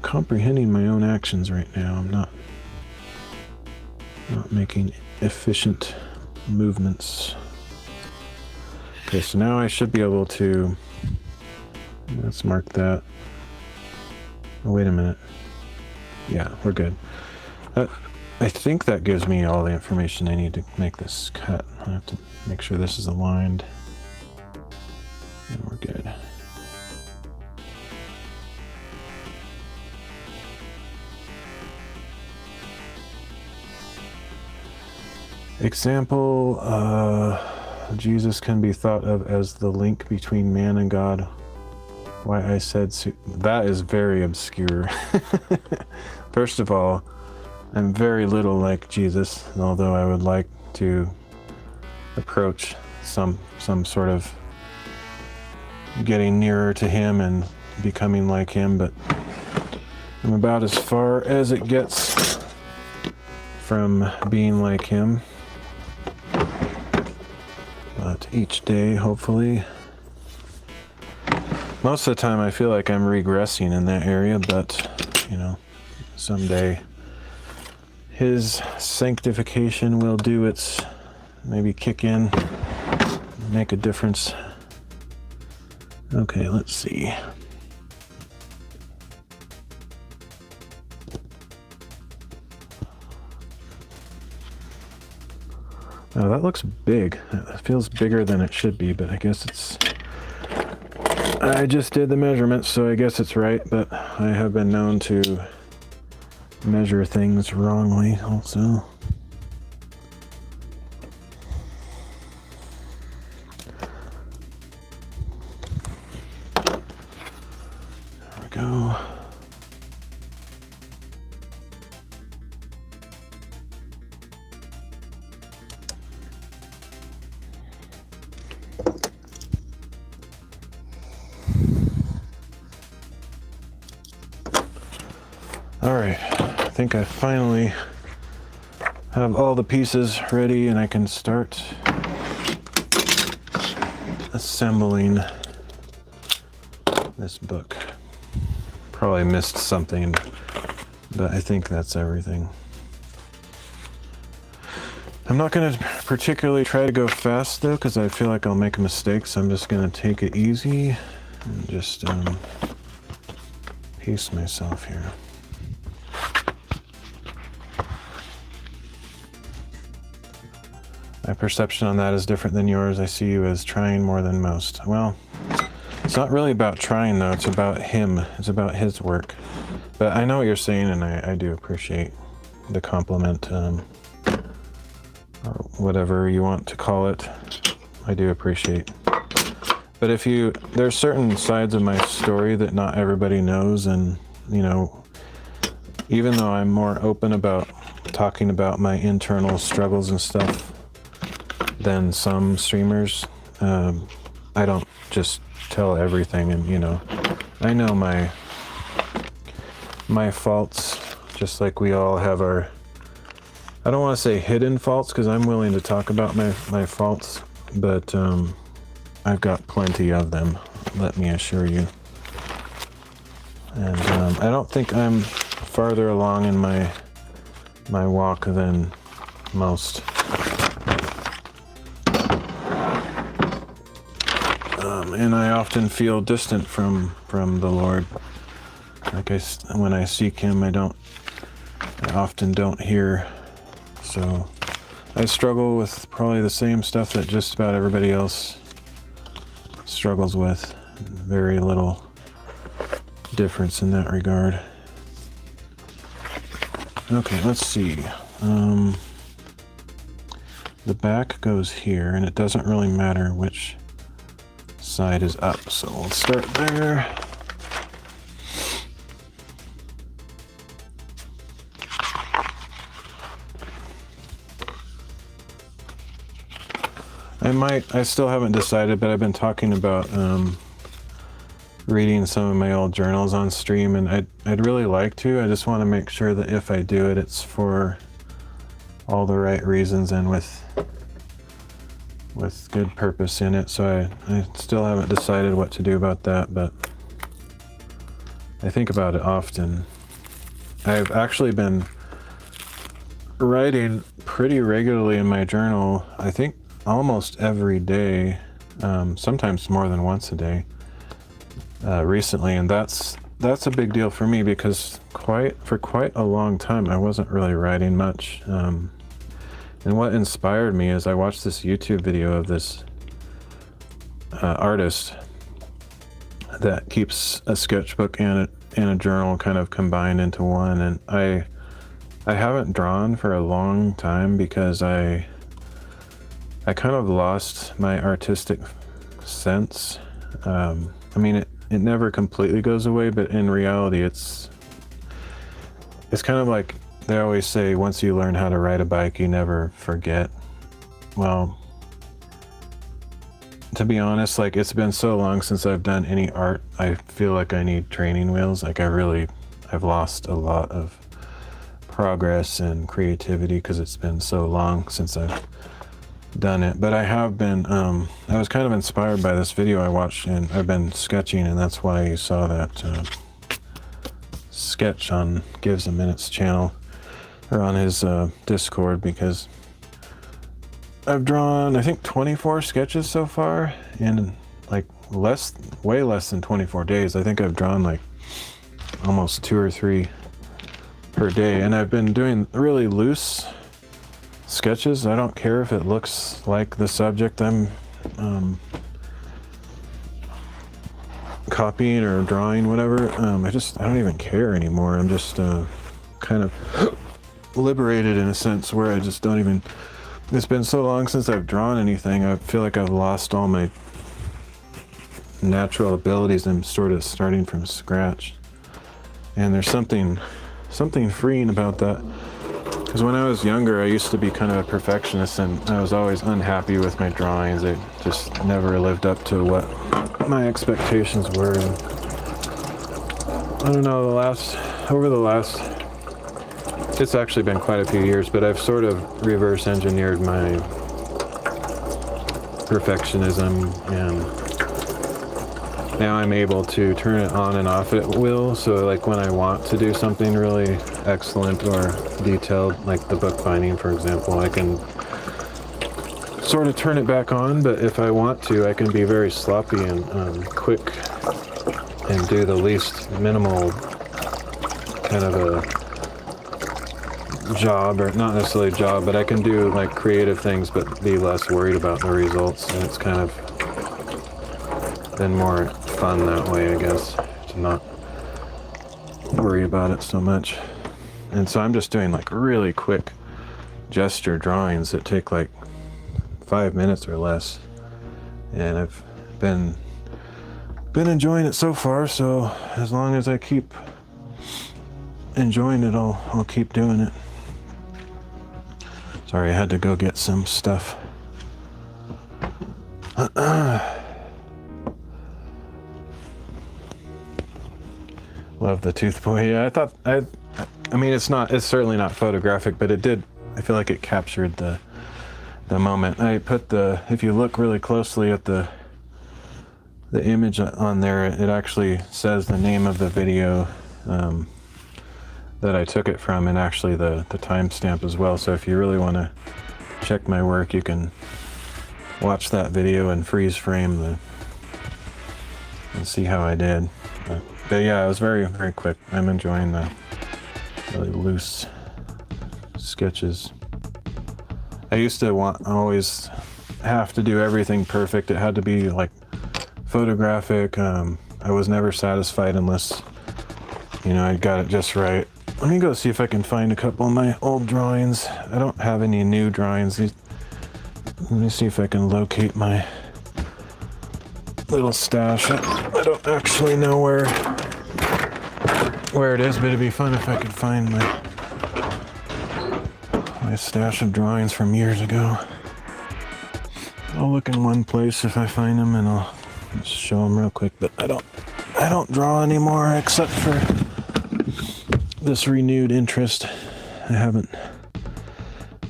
comprehending my own actions right now. I'm not making efficient movements. Okay, so now I should be able to, let's mark that. Oh, wait a minute. Yeah, we're good. I think that gives me all the information I need to make this cut. I have to make sure this is aligned. And we're good. Example, Jesus can be thought of as the link between man and God. Why I said that is very obscure. First of all, I'm very little like Jesus, although I would like to approach some sort of getting nearer to him and becoming like him, but I'm about as far as it gets from being like him. But each day, hopefully. Most of the time I feel like I'm regressing in that area, but, you know, someday his sanctification will do its, maybe kick in, make a difference. Okay, let's see. Oh, that looks big. It feels bigger than it should be, but I guess it's... I just did the measurements, so I guess it's right, but I have been known to measure things wrongly also. There we go. All right, I think I finally have all the pieces ready and I can start assembling this book. Probably missed something, but I think that's everything. I'm not going to particularly try to go fast though, because I feel like I'll make mistakes. I'm just going to take it easy and just pace myself here. My perception on that is different than yours. I see you as trying more than most. Well, it's not really about trying though, it's about him. It's about his work. But I know what you're saying, and I do appreciate the compliment, or whatever you want to call it. I do appreciate. But there's certain sides of my story that not everybody knows, and, you know, even though I'm more open about talking about my internal struggles and stuff than some streamers, I don't just tell everything, and, you know, I know my faults just like we all have our, I don't want to say hidden faults, because I'm willing to talk about my faults, but I've got plenty of them, let me assure you. And I don't think I'm farther along in my walk than most. And I often feel distant from the Lord. Like when I seek Him, I often don't hear. So I struggle with probably the same stuff that just about everybody else struggles with. Very little difference in that regard. Okay, let's see. The back goes here, and it doesn't really matter which side is up, so we'll start there. I still haven't decided, but I've been talking about reading some of my old journals on stream, and I'd really like to. I just want to make sure that if I do it, it's for all the right reasons and with good purpose in it. So I still haven't decided what to do about that, but I think about it often. I've actually been writing pretty regularly in my journal, I think almost every day, sometimes more than once a day recently, and that's a big deal for me, because for quite a long time I wasn't really writing much. And what inspired me is I watched this YouTube video of this artist that keeps a sketchbook and a journal kind of combined into one. And I haven't drawn for a long time because I kind of lost my artistic sense. I mean, it never completely goes away, but in reality, it's kind of like they always say, once you learn how to ride a bike, you never forget. Well, to be honest, like, it's been so long since I've done any art, I feel like I need training wheels. Like, I've lost a lot of progress and creativity because it's been so long since I've done it. But I have been, I was kind of inspired by this video I watched, and I've been sketching, and that's why you saw that sketch on Gives a Minute's channel, or on his Discord, because I've drawn, I think, 24 sketches so far in like way less than 24 days. I think I've drawn like almost 2 or 3 per day, and I've been doing really loose sketches. I don't care if it looks like the subject I'm copying or drawing, whatever. I don't even care anymore. I'm just kind of liberated in a sense where I just don't even, it's been so long since I've drawn anything, I feel like I've lost all my natural abilities. I'm sort of starting from scratch, and there's something freeing about that, because when I was younger I used to be kind of a perfectionist, and I was always unhappy with my drawings. They just never lived up to what my expectations were. And I don't know, over the last it's actually been quite a few years, but I've sort of reverse engineered my perfectionism, and now I'm able to turn it on and off at will. So like when I want to do something really excellent or detailed, like the bookbinding, for example, I can sort of turn it back on, but if I want to, I can be very sloppy and quick and do the least minimal kind of a job, or not necessarily a job, but I can do like creative things but be less worried about the results, and it's kind of been more fun that way, I guess, to not worry about it so much. And so I'm just doing like really quick gesture drawings that take like 5 minutes or less, and I've been enjoying it so far. So as long as I keep enjoying it, I'll keep doing it. Sorry, I had to go get some stuff. Love the tooth boy. Yeah, I thought I mean, it's certainly not photographic, but it did, I feel like it captured the moment. I put if you look really closely at the image on there, it actually says the name of the video that I took it from, and actually the timestamp as well. So if you really want to check my work, you can watch that video and freeze frame and see how I did. But yeah, it was very, very quick. I'm enjoying the really loose sketches. I used to always have to do everything perfect. It had to be like photographic. I was never satisfied unless, I got it just right. Let me go see if I can find a couple of my old drawings. I don't have any new drawings. Let me see if I can locate my little stash. I don't actually know where it is, but it'd be fun if I could find my stash of drawings from years ago. I'll look in one place if I find them, and I'll just show them real quick. But I don't draw anymore, except for this renewed interest. I haven't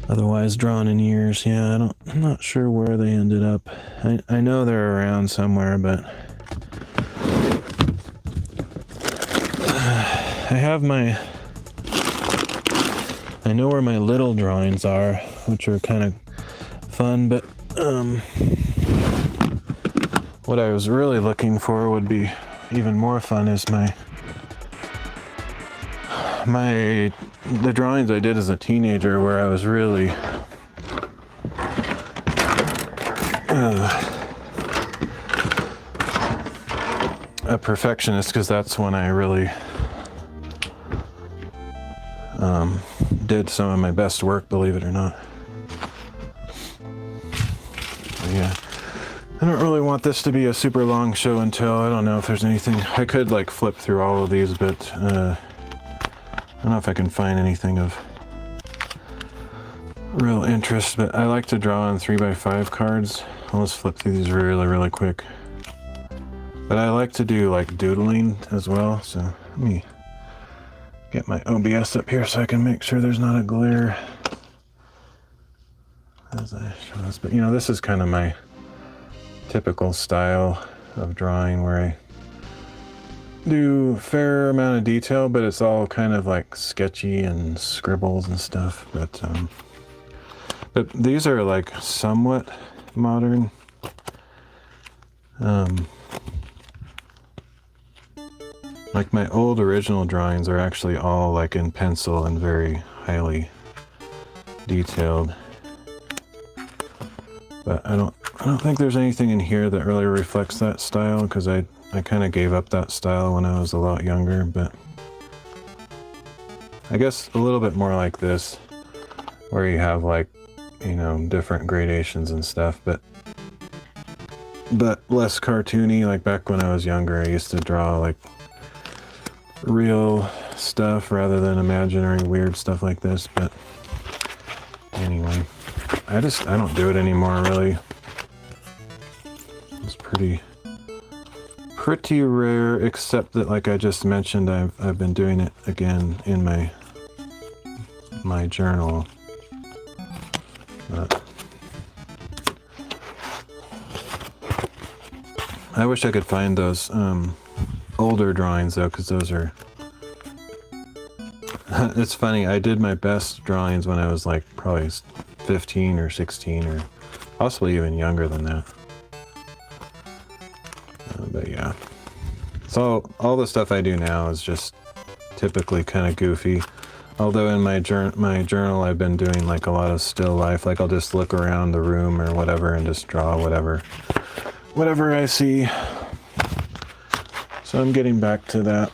otherwise drawn in years. Yeah, I'm not sure where they ended up. I know they're around somewhere, but I know where my little drawings are, which are kind of fun, but what I was really looking for would be even more fun is the drawings I did as a teenager, where I was really a perfectionist, because that's when I really did some of my best work, believe it or not. But yeah, I don't really want this to be a super long show and tell. I don't know if there's anything. I could like flip through all of these, but I don't know if I can find anything of real interest. But I like to draw on 3x5 cards. I'll just flip through these really, really quick. But I like to do like doodling as well, so let me get my OBS up here so I can make sure there's not a glare as I show this. But this is kind of my typical style of drawing, where I do a fair amount of detail, but it's all kind of like sketchy and scribbles and stuff. But these are like somewhat modern. Like my old original drawings are actually all like in pencil and very highly detailed. But I don't think there's anything in here that really reflects that style, because I kind of gave up that style when I was a lot younger. But I guess a little bit more like this, where you have like, different gradations and stuff, but less cartoony. Like back when I was younger, I used to draw like real stuff rather than imaginary weird stuff like this. But anyway, I don't do it anymore, really. It's pretty rare, except that, like I just mentioned, I've been doing it again in my journal. But I wish I could find those older drawings though, because those are it's funny, I did my best drawings when I was like probably 15 or 16 or possibly even younger than that. But yeah, so all the stuff I do now is just typically kind of goofy. Although in my journal I've been doing like a lot of still life, like I'll just look around the room or whatever and just draw whatever I see. So I'm getting back to that,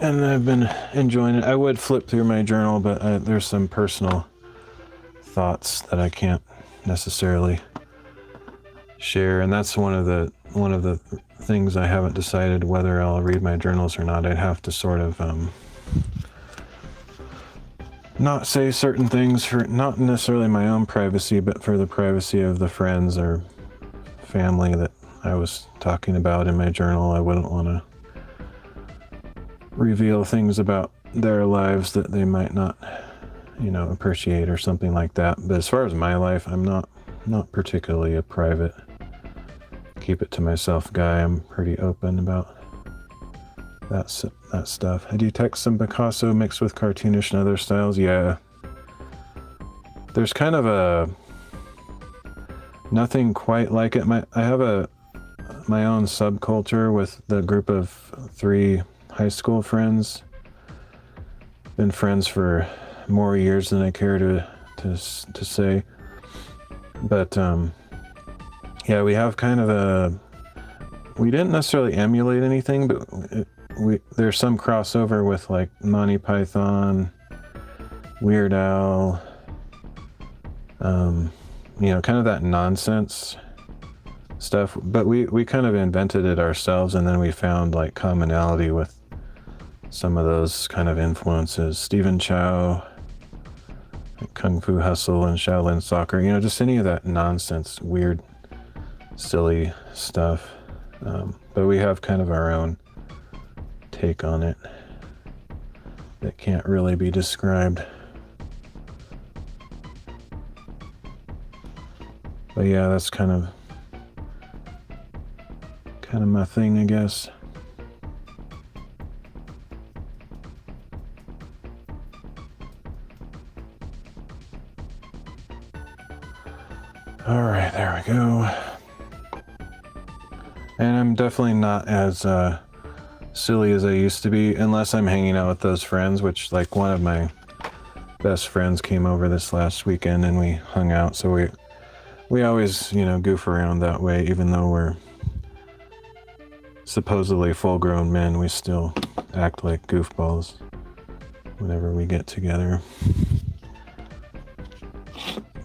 and I've been enjoying it. I would flip through my journal, but there's some personal thoughts that I can't necessarily share, and that's one of the things I haven't decided whether I'll read my journals or not. I'd have to sort of not say certain things for not necessarily my own privacy, but for the privacy of the friends or family that I was talking about in my journal. I wouldn't want to reveal things about their lives that they might not, you know, appreciate or something like that. But as far as my life, I'm not particularly a private, keep it to myself guy. I'm pretty open about that stuff. I detect some Picasso mixed with cartoonish and other styles. Yeah. There's kind of a nothing quite like it. I have my own subculture with the group of 3 high school friends. Been friends for more years than I care to say. But yeah, we have kind of we didn't necessarily emulate anything, but there's some crossover with like Monty Python, Weird Al, you know, kind of that nonsense stuff. But we kind of invented it ourselves, and then we found like commonality with some of those kind of influences. Stephen Chow, like Kung Fu Hustle and Shaolin Soccer, you know, just any of that nonsense, weird, silly stuff. But we have kind of our own take on it that can't really be described. But yeah, that's kind of my thing, I guess. All right, there we go. And I'm definitely not as silly as I used to be, unless I'm hanging out with those friends, which, like, one of my best friends came over this last weekend and we hung out. So we always, you know, goof around that way. Even though we're supposedly full-grown men, we still act like goofballs whenever we get together.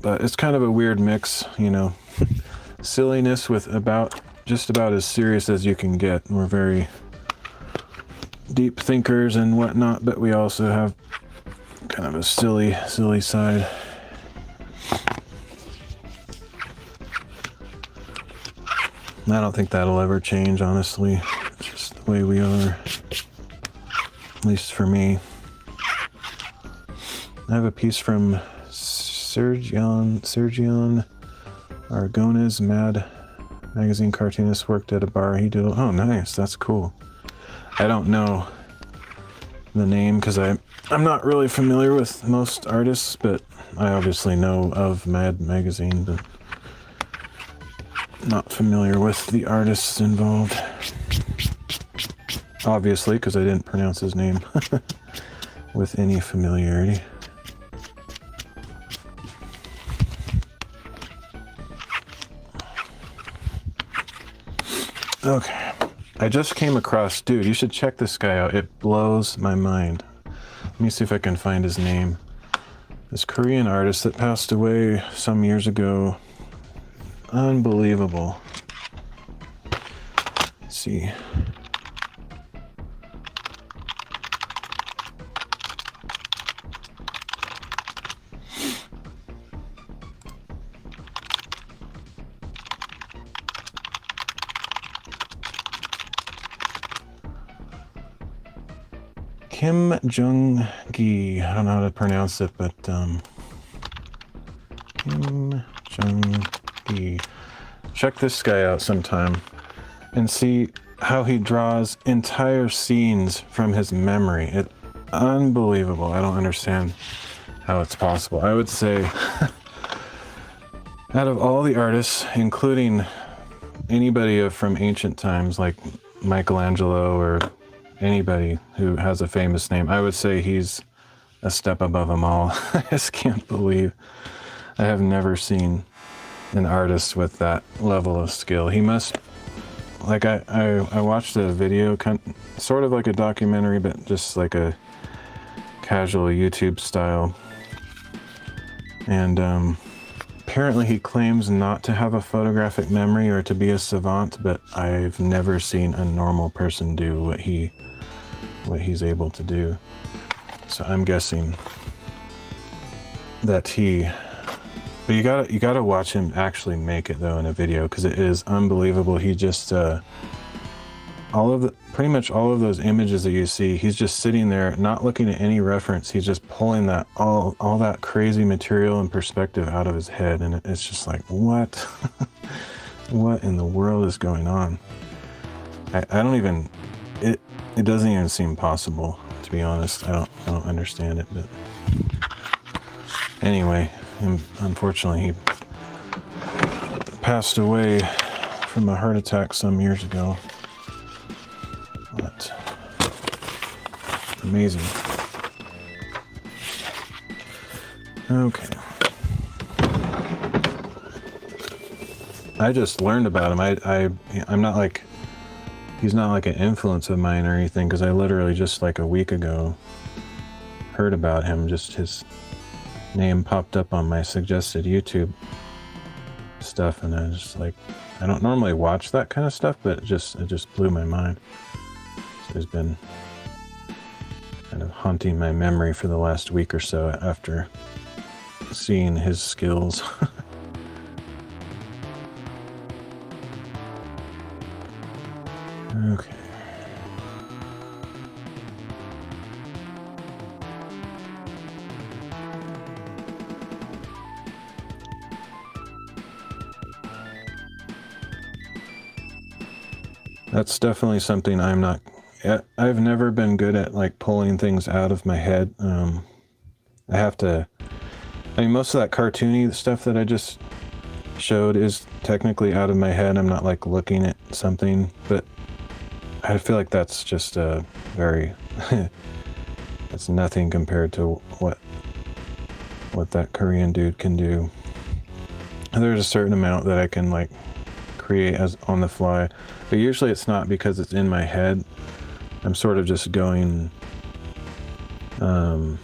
But it's kind of a weird mix, you know, silliness with just about as serious as you can get. We're very deep thinkers and whatnot, but we also have kind of a silly side. I don't think that'll ever change, honestly. It's just the way we are, at least for me. I have a piece from Sergion Aragones, Mad Magazine cartoonist, worked at a bar. He did. Oh, nice. That's cool. I don't know the name because I'm not really familiar with most artists, but I obviously know of Mad Magazine, but not familiar with the artists involved. Obviously, because I didn't pronounce his name with any familiarity. Okay, I just came across, dude, you should check this guy out. It blows my mind. Let me see if I can find his name. This Korean artist that passed away some years ago. Unbelievable. Let's see. Kim Jung-gi. I don't know how to pronounce it, but Kim Jung-gi. Check this guy out sometime and see how he draws entire scenes from his memory. Unbelievable. I don't understand how it's possible. I would say out of all the artists, including anybody from ancient times like Michelangelo or anybody who has a famous name, I would say he's a step above them all. I just can't believe I have never seen an artist with that level of skill. He must, like, I watched a video, sort of like a documentary, but just like a casual YouTube style. And apparently he claims not to have a photographic memory or to be a savant, but I've never seen a normal person do what he's able to do. So I'm guessing that but you gotta watch him actually make it though in a video, because it is unbelievable. He just pretty much all of those images that you see, he's just sitting there, not looking at any reference. He's just pulling that all that crazy material and perspective out of his head, and it's just like, what? What in the world is going on? I don't even. It doesn't even seem possible, to be honest. I don't understand it, but anyway, unfortunately, he passed away from a heart attack some years ago. But amazing. Okay. I just learned about him. I'm not like, he's not like an influence of mine or anything, because I literally just like a week ago heard about him. Just his name popped up on my suggested YouTube stuff, and I was just like, I don't normally watch that kind of stuff, but it just blew my mind. It's been kind of haunting my memory for the last week or so after seeing his skills. Okay. That's definitely something I'm not. I've never been good at like pulling things out of my head. I have to. I mean, most of that cartoony stuff that I just showed is technically out of my head. I'm not like looking at something, but I feel like that's just a very. That's nothing compared to what that Korean dude can do. There's a certain amount that I can like create as on the fly, but usually it's not because it's in my head. I'm sort of just going, I'm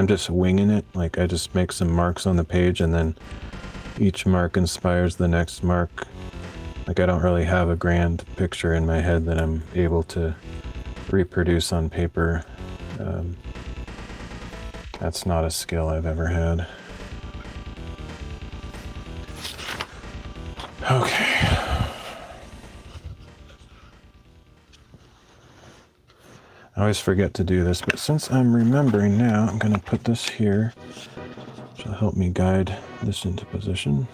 just winging it. Like I just make some marks on the page, and then each mark inspires the next mark. Like I don't really have a grand picture in my head that I'm able to reproduce on paper. That's not a skill I've ever had. Okay. I always forget to do this, but since I'm remembering now, I'm going to put this here, which will help me guide this into position.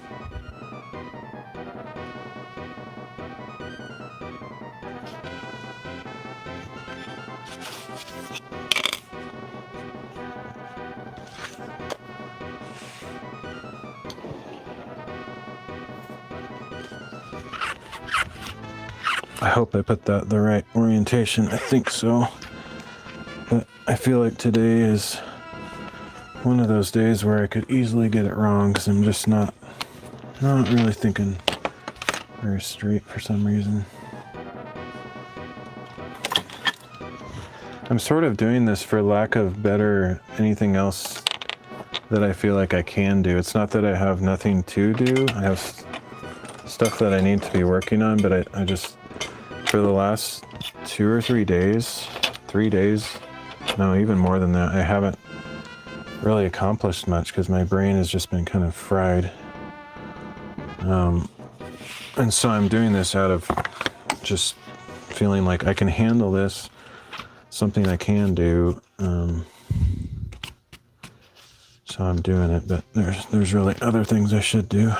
I hope I put that the right orientation. I think so. But I feel like today is one of those days where I could easily get it wrong, because I'm just not really thinking very straight for some reason. I'm sort of doing this for lack of better anything else that I feel like I can do. It's not that I have nothing to do. I have stuff that I need to be working on, but I just, for the last 2 or 3 days, 3 days, no, even more than that, I haven't really accomplished much because my brain has just been kind of fried. And so I'm doing this out of just feeling like I can handle this, something I can do. So I'm doing it, but there's really other things I should do.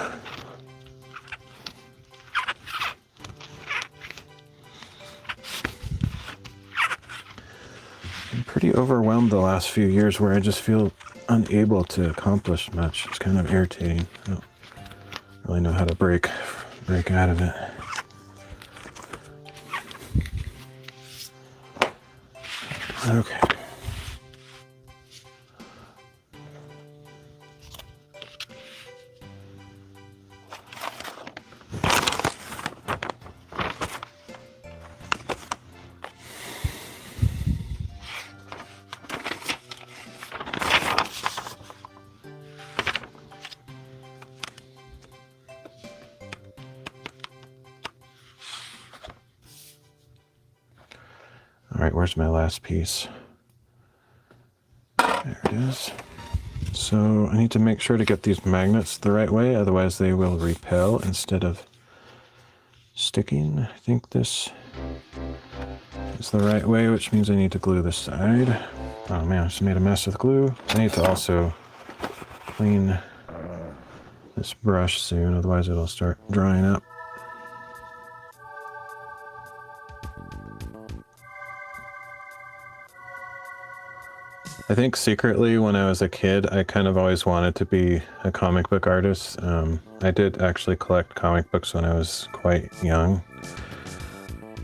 Pretty overwhelmed the last few years where I just feel unable to accomplish much. It's kind of irritating. I don't really know how to break out of it. Okay. All right, where's my last piece? There it is. So I need to make sure to get these magnets the right way, otherwise they will repel instead of sticking. I think this is the right way, which means I need to glue this side. Oh man, I just made a mess with glue. I need to also clean this brush soon, otherwise it'll start drying up. I think secretly when I was a kid, I kind of always wanted to be a comic book artist. I did actually collect comic books when I was quite young,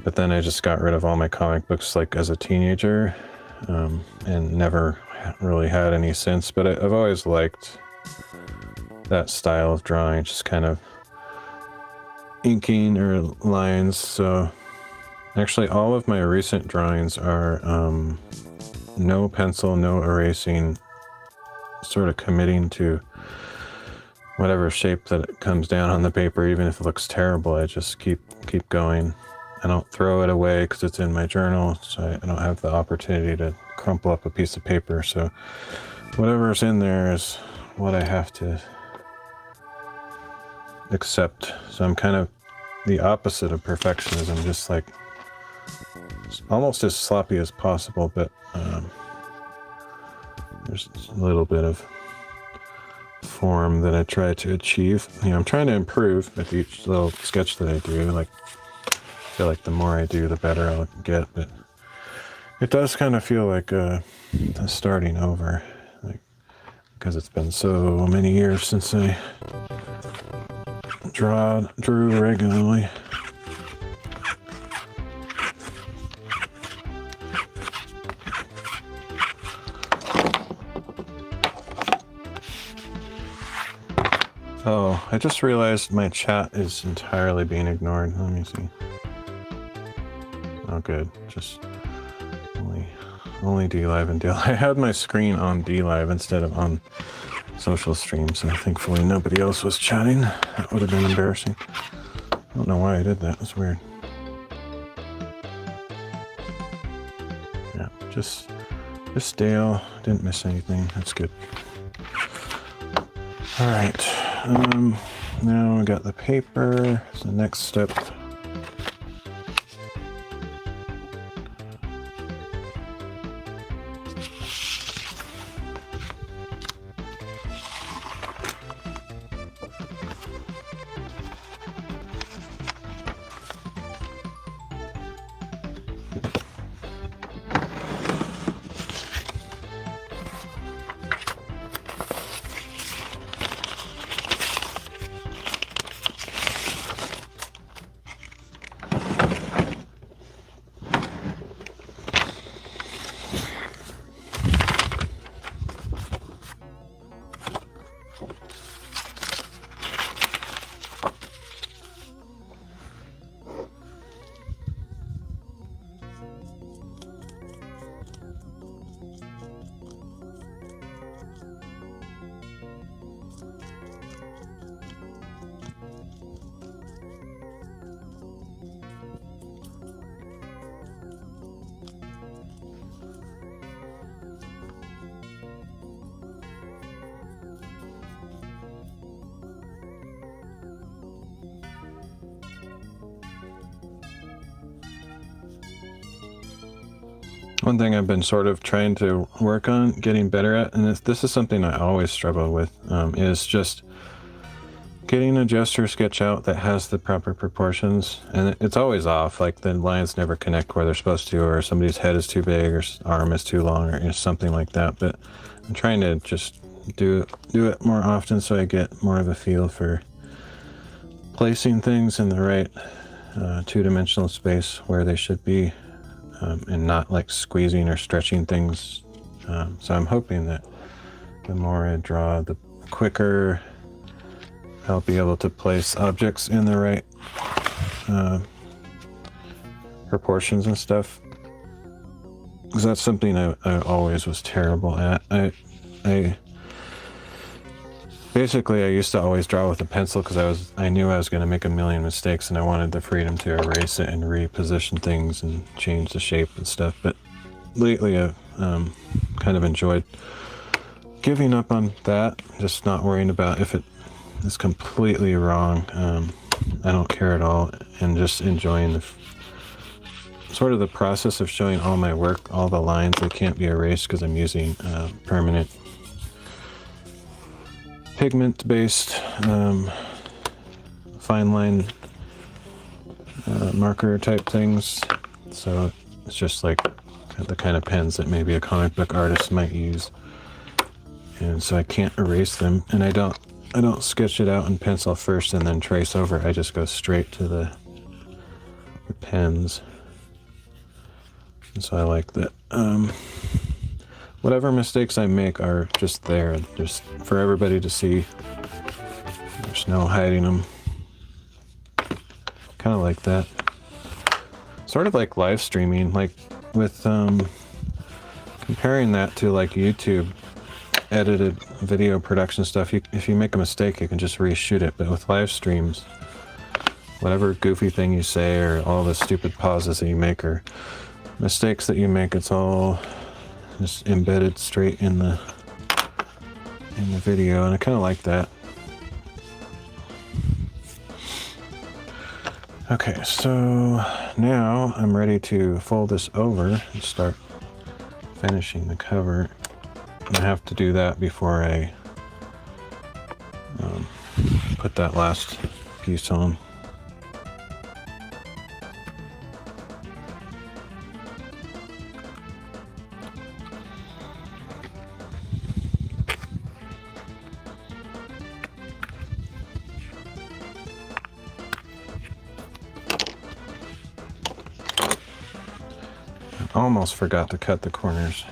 but then I just got rid of all my comic books like as a teenager, and never really had any since. But I've always liked that style of drawing, just kind of inking or lines. So actually all of my recent drawings are no pencil, no erasing, sort of committing to whatever shape that it comes down on the paper. Even if it looks terrible, I just keep going. I don't throw it away because it's in my journal, so I don't have the opportunity to crumple up a piece of paper. So whatever's in there is what I have to accept. So I'm kind of the opposite of perfectionism, just like almost as sloppy as possible, but there's a little bit of form that I try to achieve. You know, I'm trying to improve with each little sketch that I do. Like, I feel like the more I do, the better I'll get, but it does kind of feel like a starting over, like, because it's been so many years since I drew regularly. Oh, I just realized my chat is entirely being ignored. Let me see. Oh, good. Just only DLive and DLive. I had my screen on DLive instead of on social stream, so thankfully nobody else was chatting. That would have been embarrassing. I don't know why I did that. It's weird. Yeah, just Dale. Didn't miss anything. That's good. All right. Now we got the paper. So the next step. One thing I've been sort of trying to work on getting better at, and this is something I always struggle with, is just getting a gesture sketch out that has the proper proportions. And it's always off, like the lines never connect where they're supposed to, or somebody's head is too big, or arm is too long, or something like that. But I'm trying to just do it more often so I get more of a feel for placing things in the right two-dimensional space where they should be. And not like squeezing or stretching things. So I'm hoping that the more I draw, the quicker I'll be able to place objects in the right proportions and stuff. Because that's something I always was terrible at. Basically, I used to always draw with a pencil because I knew I was going to make a million mistakes and I wanted the freedom to erase it and reposition things and change the shape and stuff. But lately I've kind of enjoyed giving up on that, just not worrying about if it is completely wrong. I don't care at all, and just enjoying sort of the process of showing all my work, all the lines that can't be erased because I'm using permanent pigment-based fine line marker type things. So it's just like the kind of pens that maybe a comic book artist might use. And so I can't erase them, and I don't sketch it out in pencil first and then trace over. I just go straight to the pens. And so I like that. Whatever mistakes I make are just there, just for everybody to see. There's no hiding them. Kind of like that. Sort of like live streaming, like with comparing that to like YouTube edited video production stuff. If you make a mistake, you can just reshoot it. But with live streams, whatever goofy thing you say or all the stupid pauses that you make or mistakes that you make, it's all just embedded straight in the video, and I kind of like that. Okay, so now I'm ready to fold this over and start finishing the cover. I have to do that before I put that last piece on. Almost forgot to cut the corners.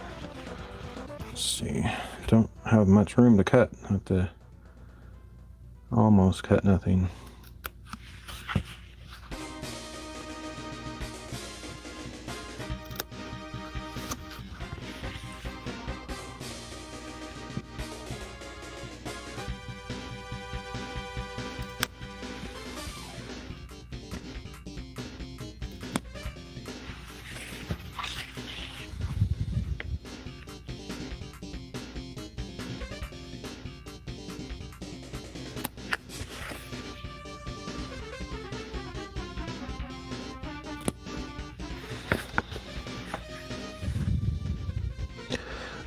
Let's see. Don't have much room to cut. Have to almost cut nothing.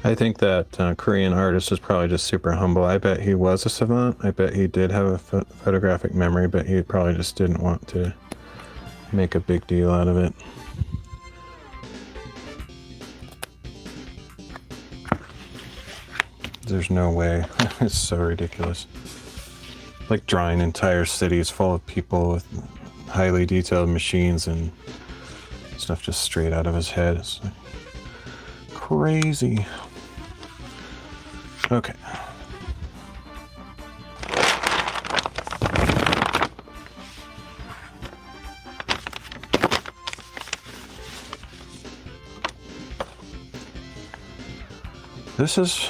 I think that Korean artist is probably just super humble. I bet he was a savant. I bet he did have a photographic memory, but he probably just didn't want to make a big deal out of it. There's no way. It's so ridiculous. Like drawing entire cities full of people with highly detailed machines and stuff just straight out of his head. It's like crazy. Okay. This is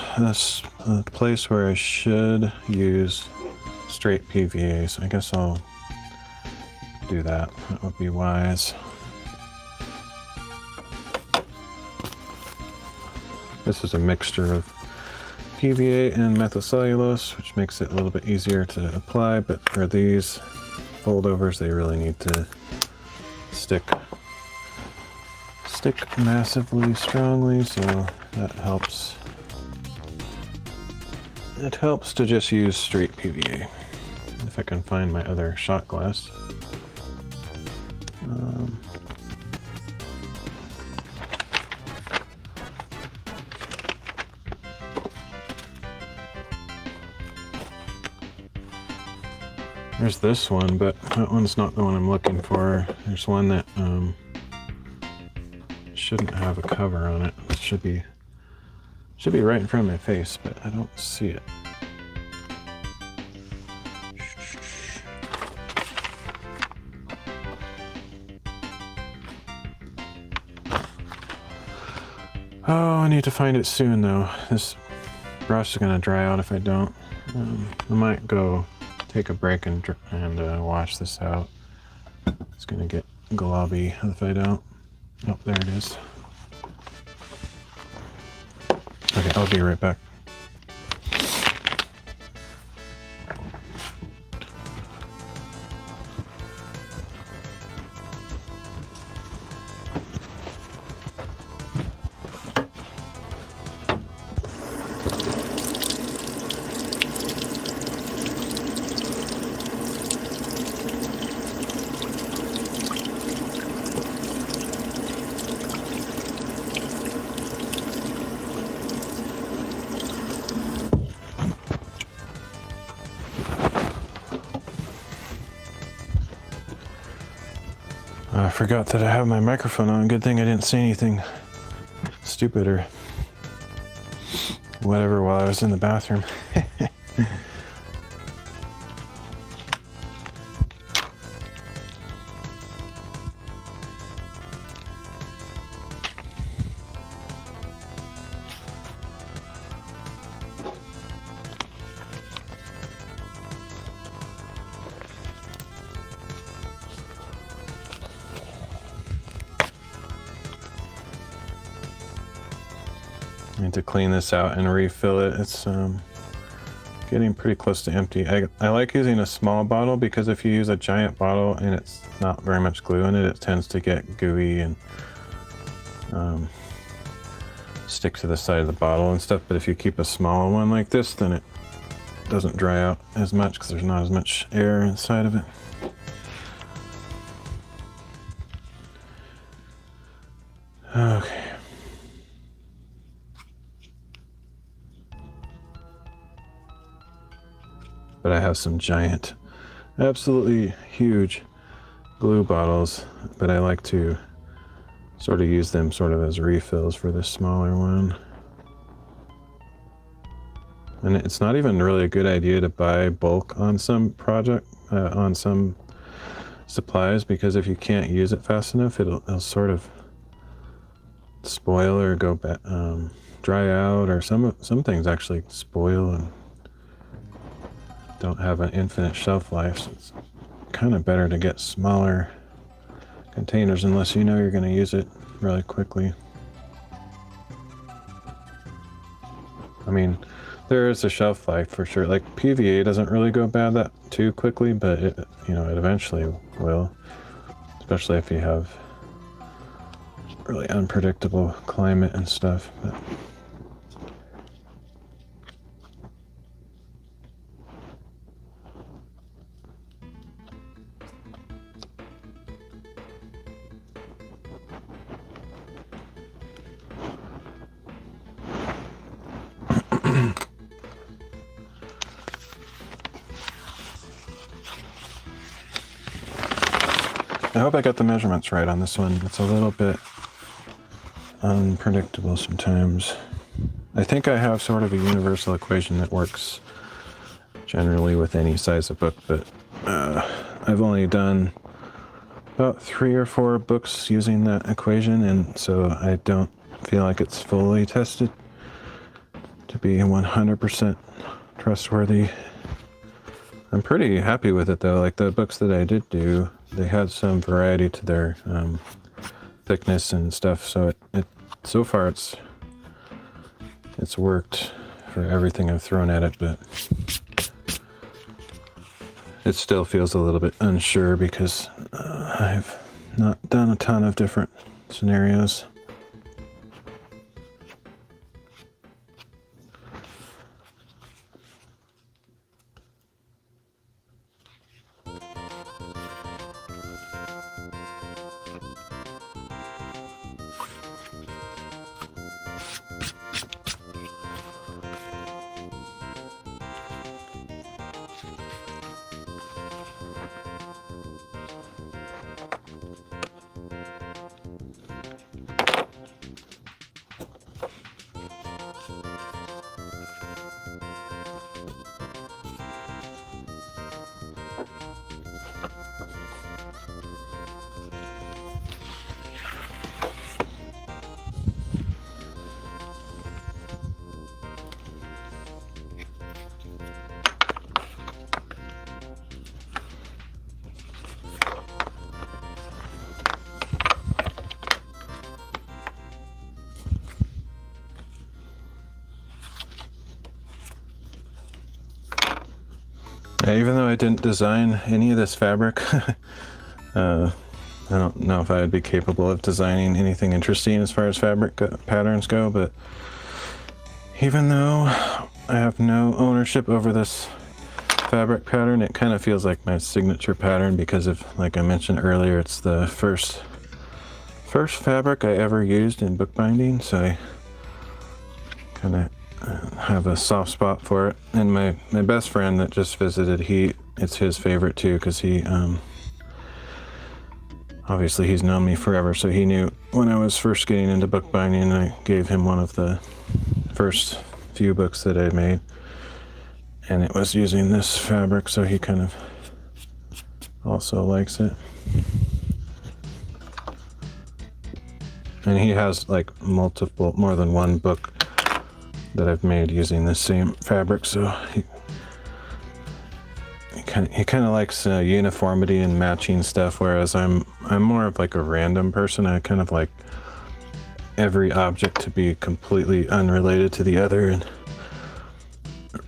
a place where I should use straight PVA, so I guess I'll do that. That would be wise. This is a mixture of PVA and methylcellulose, which makes it a little bit easier to apply, but for these foldovers, they really need to stick massively strongly, so that helps. It helps to just use straight PVA. If I can find my other shot glass. There's this one, but that one's not the one I'm looking for. There's one that shouldn't have a cover on it. It should be right in front of my face, but I don't see it. Oh, I need to find it soon though. This brush is gonna dry out if I don't. I might go take a break and wash this out. It's gonna get globby if I don't. Oh, there it is. Okay, I'll be right back. I forgot that I have my microphone on. Good thing I didn't say anything stupid or whatever while I was in the bathroom. I need to clean this out and refill it. It's getting pretty close to empty. I like using a small bottle because if you use a giant bottle and it's not very much glue in it, it tends to get gooey and stick to the side of the bottle and stuff. But if you keep a smaller one like this, then it doesn't dry out as much because there's not as much air inside of it. Okay. But I have some giant, absolutely huge glue bottles, but I like to sort of use them sort of as refills for this smaller one. And it's not even really a good idea to buy bulk on some on some supplies, because if you can't use it fast enough, it'll sort of spoil or go back, dry out, or some things actually spoil and don't have an infinite shelf life, so it's kind of better to get smaller containers unless you know you're going to use it really quickly. I mean, there is a shelf life for sure. Like PVA doesn't really go bad that too quickly, but it eventually will, especially if you have really unpredictable climate and stuff. But I hope I got the measurements right on this one. It's a little bit unpredictable sometimes. I think I have sort of a universal equation that works generally with any size of book, but I've only done about 3 or 4 books using that equation, and so I don't feel like it's fully tested to be 100% trustworthy. I'm pretty happy with it though. Like the books that I did do, they had some variety to their thickness and stuff, so it so far it's worked for everything I've thrown at it, but it still feels a little bit unsure because I've not done a ton of different scenarios. Yeah, even though I didn't design any of this fabric, I don't know if I would be capable of designing anything interesting as far as fabric patterns go, but even though I have no ownership over this fabric pattern, it kind of feels like my signature pattern because of, like I mentioned earlier, it's the first fabric I ever used in bookbinding, so I kind of have a soft spot for it. And my best friend that just visited, it's his favorite too, because he obviously he's known me forever, so he knew when I was first getting into bookbinding. I gave him one of the first few books that I made, and it was using this fabric, so he kind of also likes it. And he has like more than one book that I've made using the same fabric, so he kind of likes uniformity and matching stuff, whereas I'm more of like a random person. I kind of like every object to be completely unrelated to the other and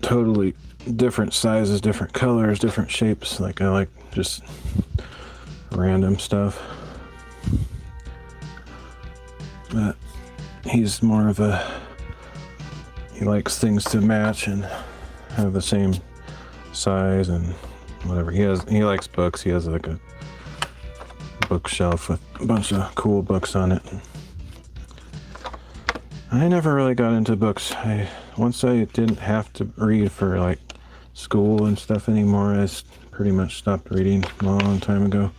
totally different sizes, different colors, different shapes. Like I like just random stuff. But he's more of he likes things to match and have the same size and whatever. He likes books. He has like a bookshelf with a bunch of cool books on it. I never really got into books. Once I didn't have to read for like school and stuff anymore, I pretty much stopped reading a long time ago.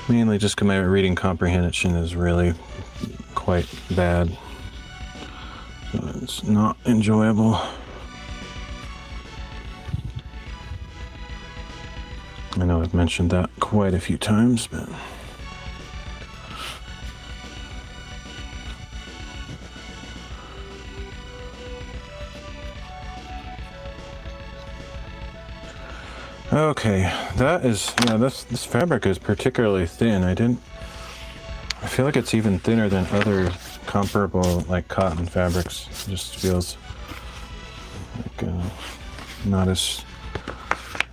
Mainly just because my reading comprehension is really quite bad. So it's not enjoyable. I know I've mentioned that quite a few times, but okay, this fabric is particularly thin. I feel like it's even thinner than other comparable like cotton fabrics. It just feels like not as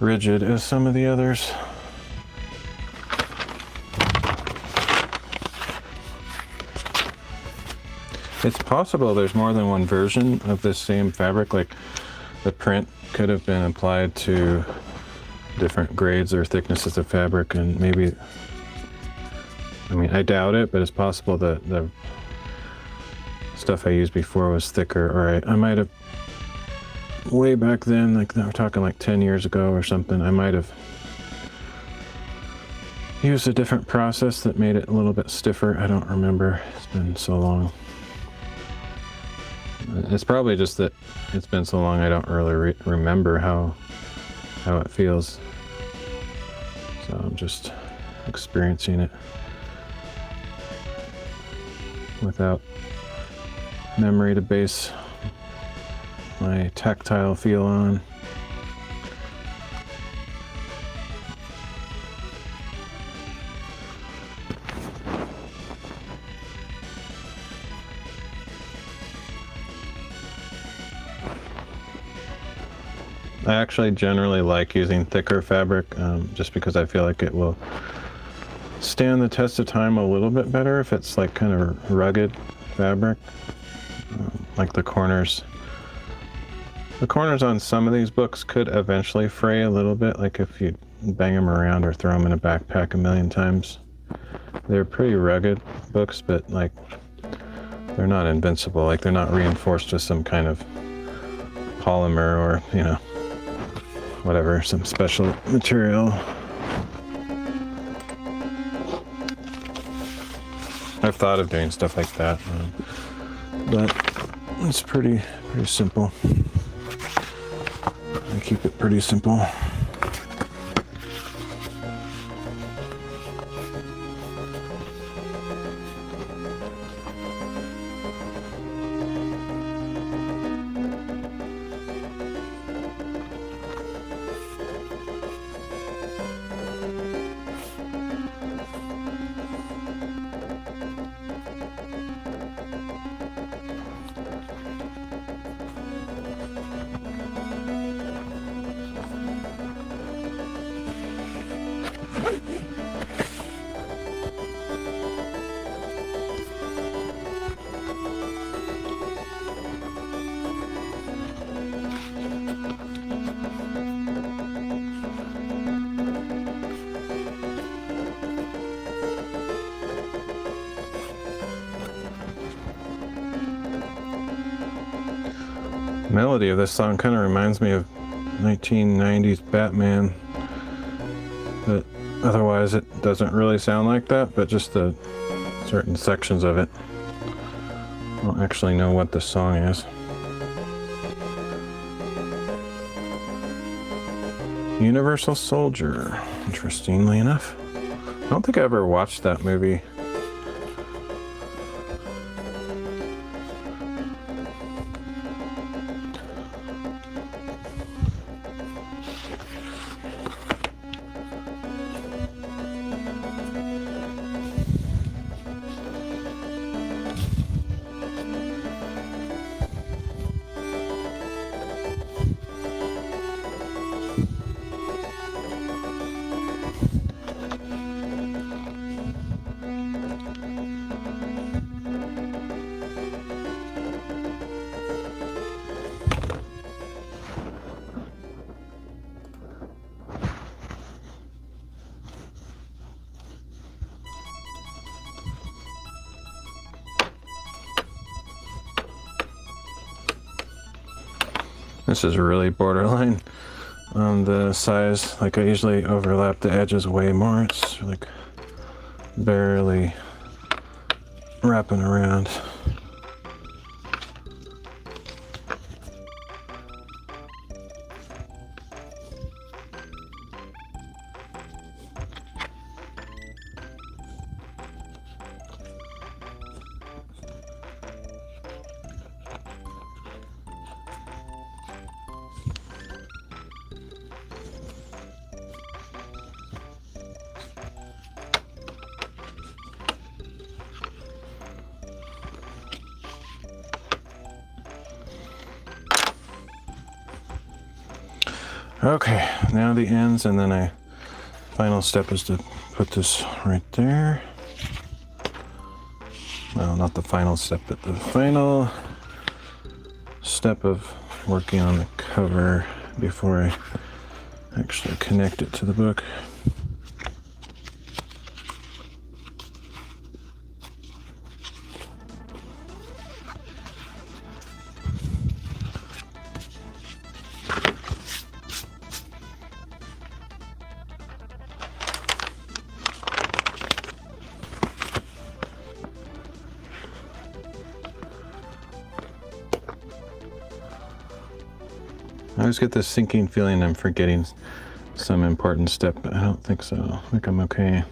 rigid as some of the others. It's possible there's more than one version of this same fabric, like the print could have been applied to different grades or thicknesses of fabric, and maybe, I mean, I doubt it, but it's possible that the stuff I used before was thicker, or I might have, way back then, like we're talking like 10 years ago or something, I might have used a different process that made it a little bit stiffer. I don't remember. It's been so long. It's probably just that it's been so long I don't really remember how it feels. So I'm just experiencing it without memory to base my tactile feel on. I actually generally like using thicker fabric, just because I feel like it will stand the test of time a little bit better if it's like kind of rugged fabric. Like the corners on some of these books could eventually fray a little bit, like if you bang them around or throw them in a backpack a million times. They're pretty rugged books, but like they're not invincible. Like they're not reinforced with some kind of polymer or, you know, whatever, some special material. I've thought of doing stuff like that, but it's pretty simple. I keep it pretty simple. Melody of this song kind of reminds me of 1990s Batman but otherwise it doesn't really sound like that, but just the certain sections of it. I don't actually know what the song is. Universal Soldier, interestingly enough. I don't think I ever watched that movie. This is really borderline on the size. Like I usually overlap the edges way more. It's like barely wrapping around. Okay, now the ends, and then final step is to put this right there. Well, not the final step, but the final step of working on the cover before I actually connect it to the book. I always get this sinking feeling I'm forgetting some important step, but I don't think so. I think I'm okay.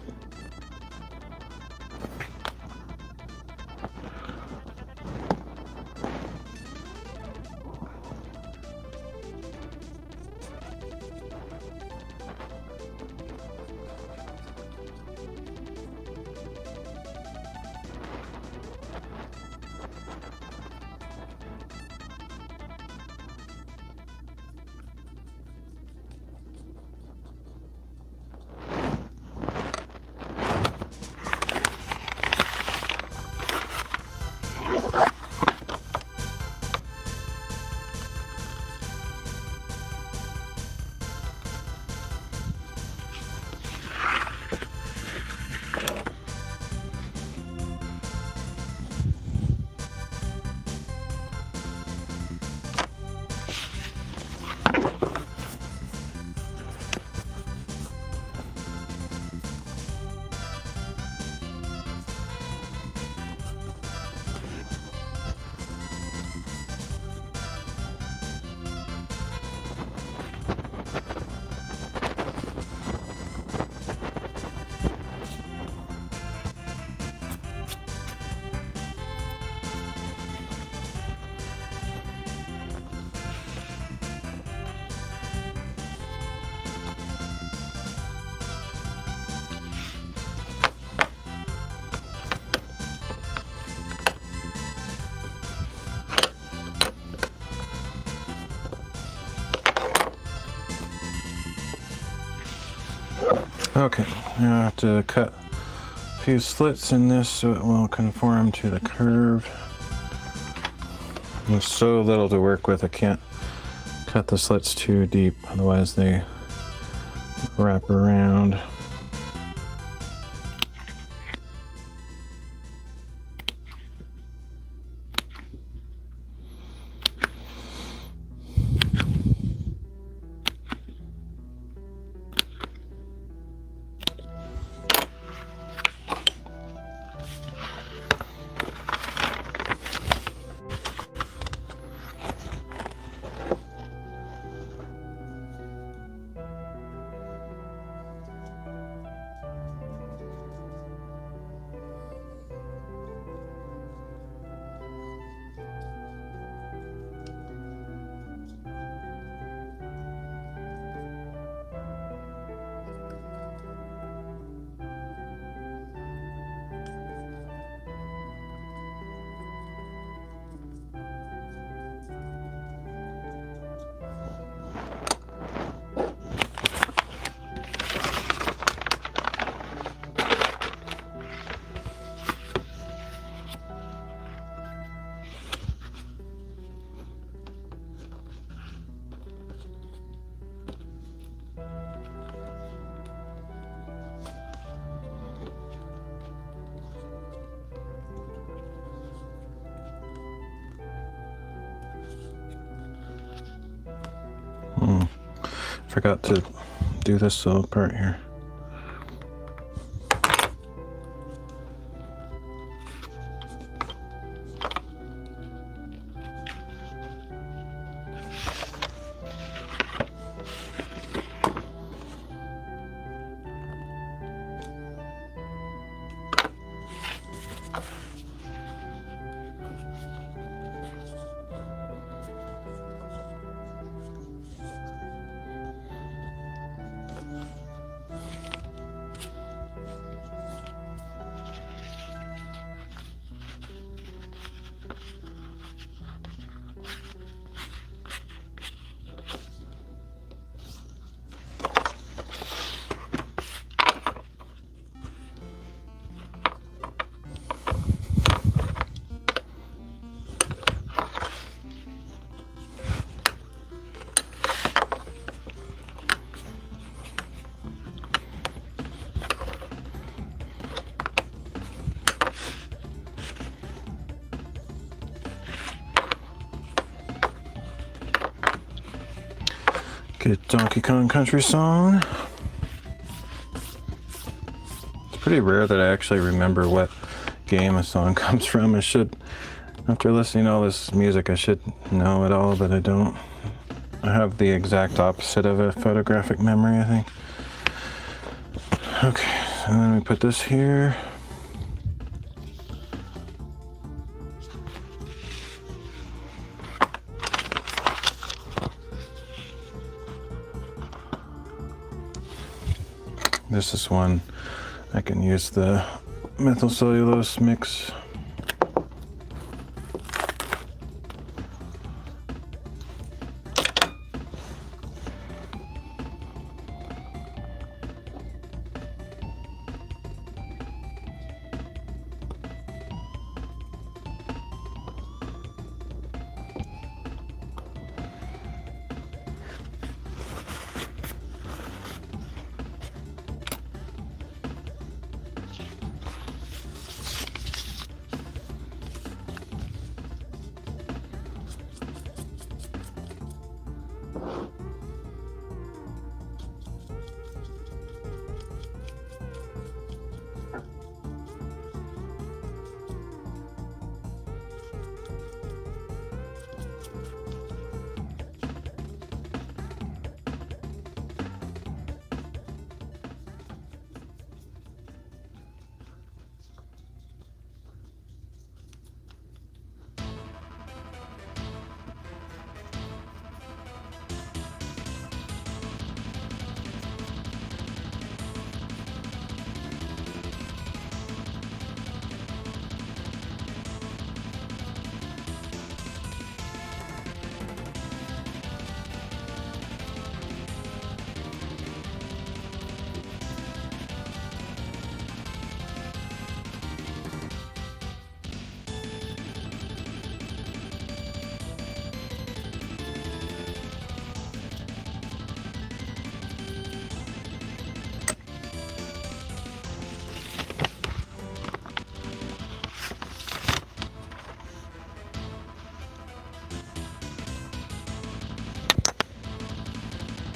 Okay, now I have to cut a few slits in this so it will conform to the curve. There's so little to work with, I can't cut the slits too deep, otherwise they wrap around. Forgot to do this little part here. Get Donkey Kong Country song. It's pretty rare that I actually remember what game a song comes from. I should, after listening to all this music, I should know it all, but I don't. I have the exact opposite of a photographic memory, I think. Okay, and then we put this here. This is one I can use the methyl cellulose mix.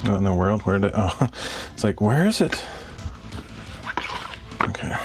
What in the world? Where did? Oh, it's like, where is it? Okay.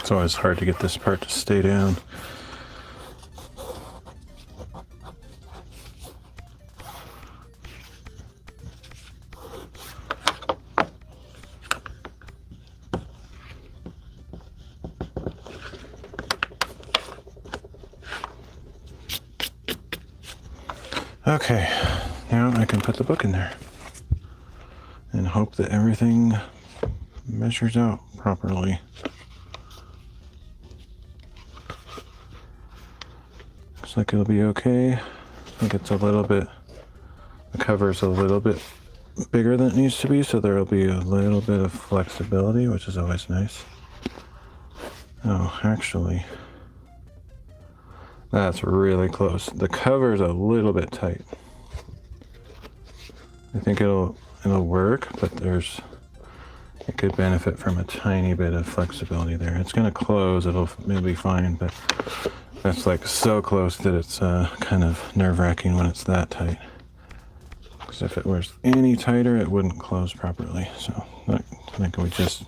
It's always hard to get this part to stay down. Okay, now I can put the book in there and hope that everything measures out properly. Looks like it'll be okay. I think it's a little bit, the cover's a little bit bigger than it needs to be, so there'll be a little bit of flexibility, which is always nice. Oh, actually, that's really close. The cover's a little bit tight. I think it'll work, but it could benefit from a tiny bit of flexibility there. It's gonna close, it'll be fine, but that's like so close that it's kind of nerve-wracking when it's that tight. Because if it was any tighter, it wouldn't close properly. So I think we just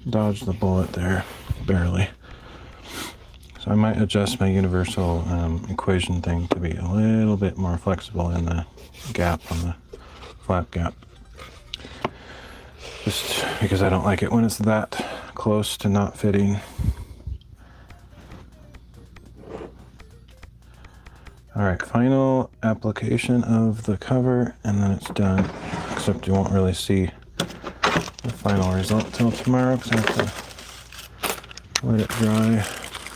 dodged the bullet there, barely. So I might adjust my universal equation thing to be a little bit more flexible in the gap on the flap gap. Just because I don't like it when it's that close to not fitting. All right, final application of the cover, and then it's done. Except you won't really see the final result till tomorrow because I have to let it dry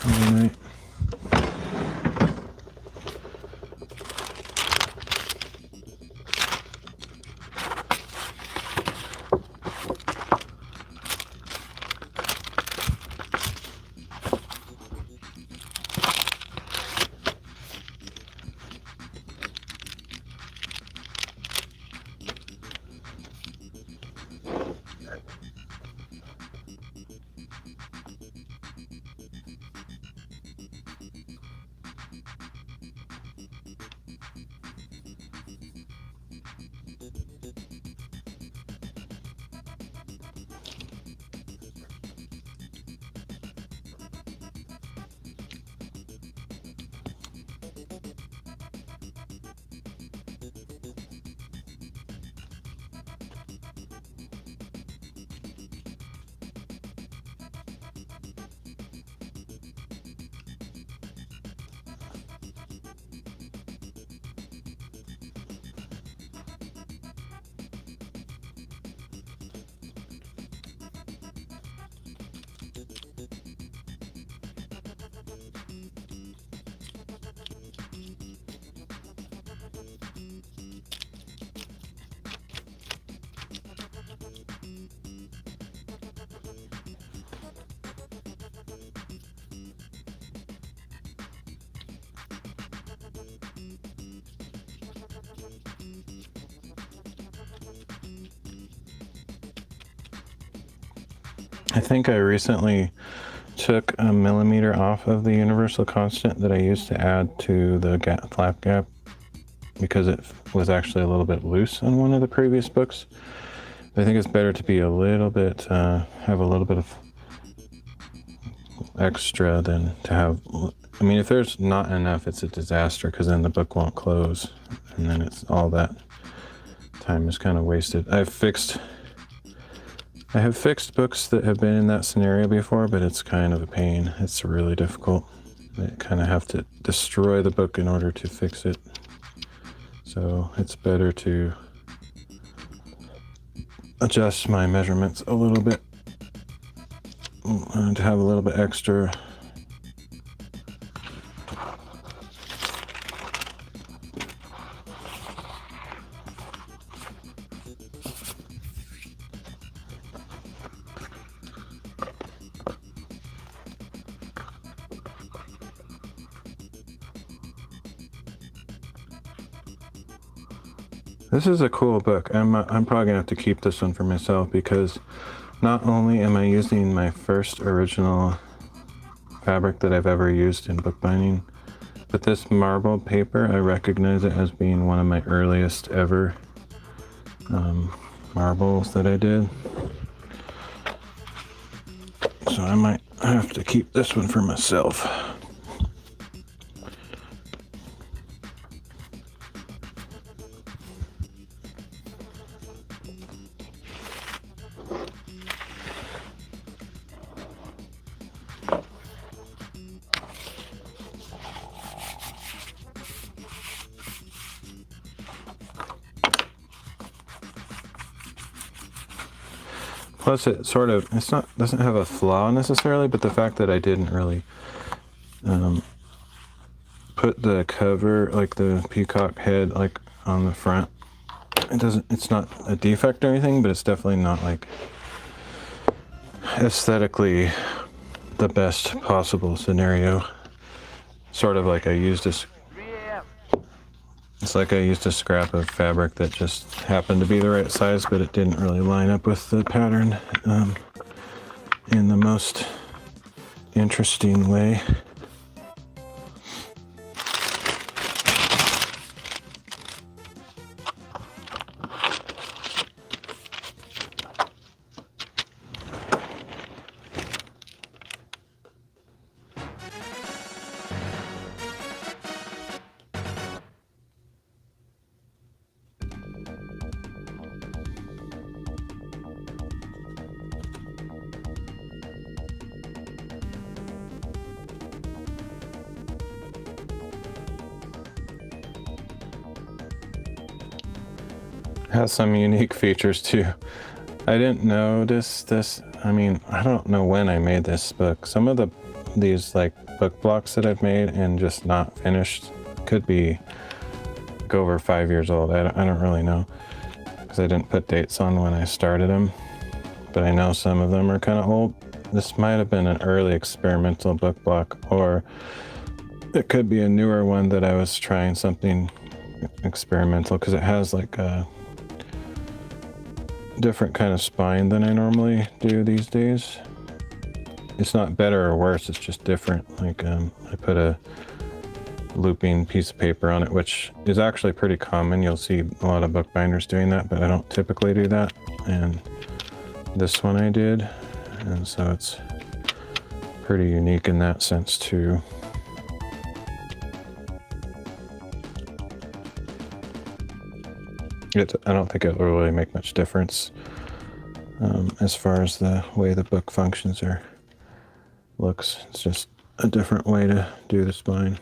overnight. I think I recently took a millimeter off of the universal constant that I used to add to the flap gap because it was actually a little bit loose on one of the previous books. I think it's better to be a little bit, have a little bit of extra than to have, I mean, if there's not enough, it's a disaster because then the book won't close and then it's all that time is kind of wasted. I have fixed books that have been in that scenario before, but it's kind of a pain. It's really difficult. I kind of have to destroy the book in order to fix it. So it's better to adjust my measurements a little bit and to have a little bit extra. This is a cool book. I'm probably gonna have to keep this one for myself because not only am I using my first original fabric that I've ever used in bookbinding, but this marble paper, I recognize it as being one of my earliest ever marbles that I did. so I might have to keep this one for myself. Plus, doesn't have a flaw necessarily, but the fact that I didn't really put the cover, like the peacock head, like on the front, it's not a defect or anything, but it's definitely not like aesthetically the best possible scenario. Sort of like it's like I used a scrap of fabric that just happened to be the right size, but it didn't really line up with the pattern in the most interesting way. Has some unique features too. I didn't notice this. I mean, I don't know when I made this book. Some of these like book blocks that I've made and just not finished could be like over 5 years old. I don't really know because I didn't put dates on when I started them, but I know some of them are kind of old. This might have been an early experimental book block, or it could be a newer one that I was trying something experimental, because it has like a different kind of spine than I normally do these days. It's not better or worse, it's just different. Like I put a looping piece of paper on it, which is actually pretty common. You'll see a lot of bookbinders doing that, but I don't typically do that. And this one I did, and so it's pretty unique in that sense too. I don't think it will really make much difference as far as the way the book functions or looks. It's just a different way to do the spine.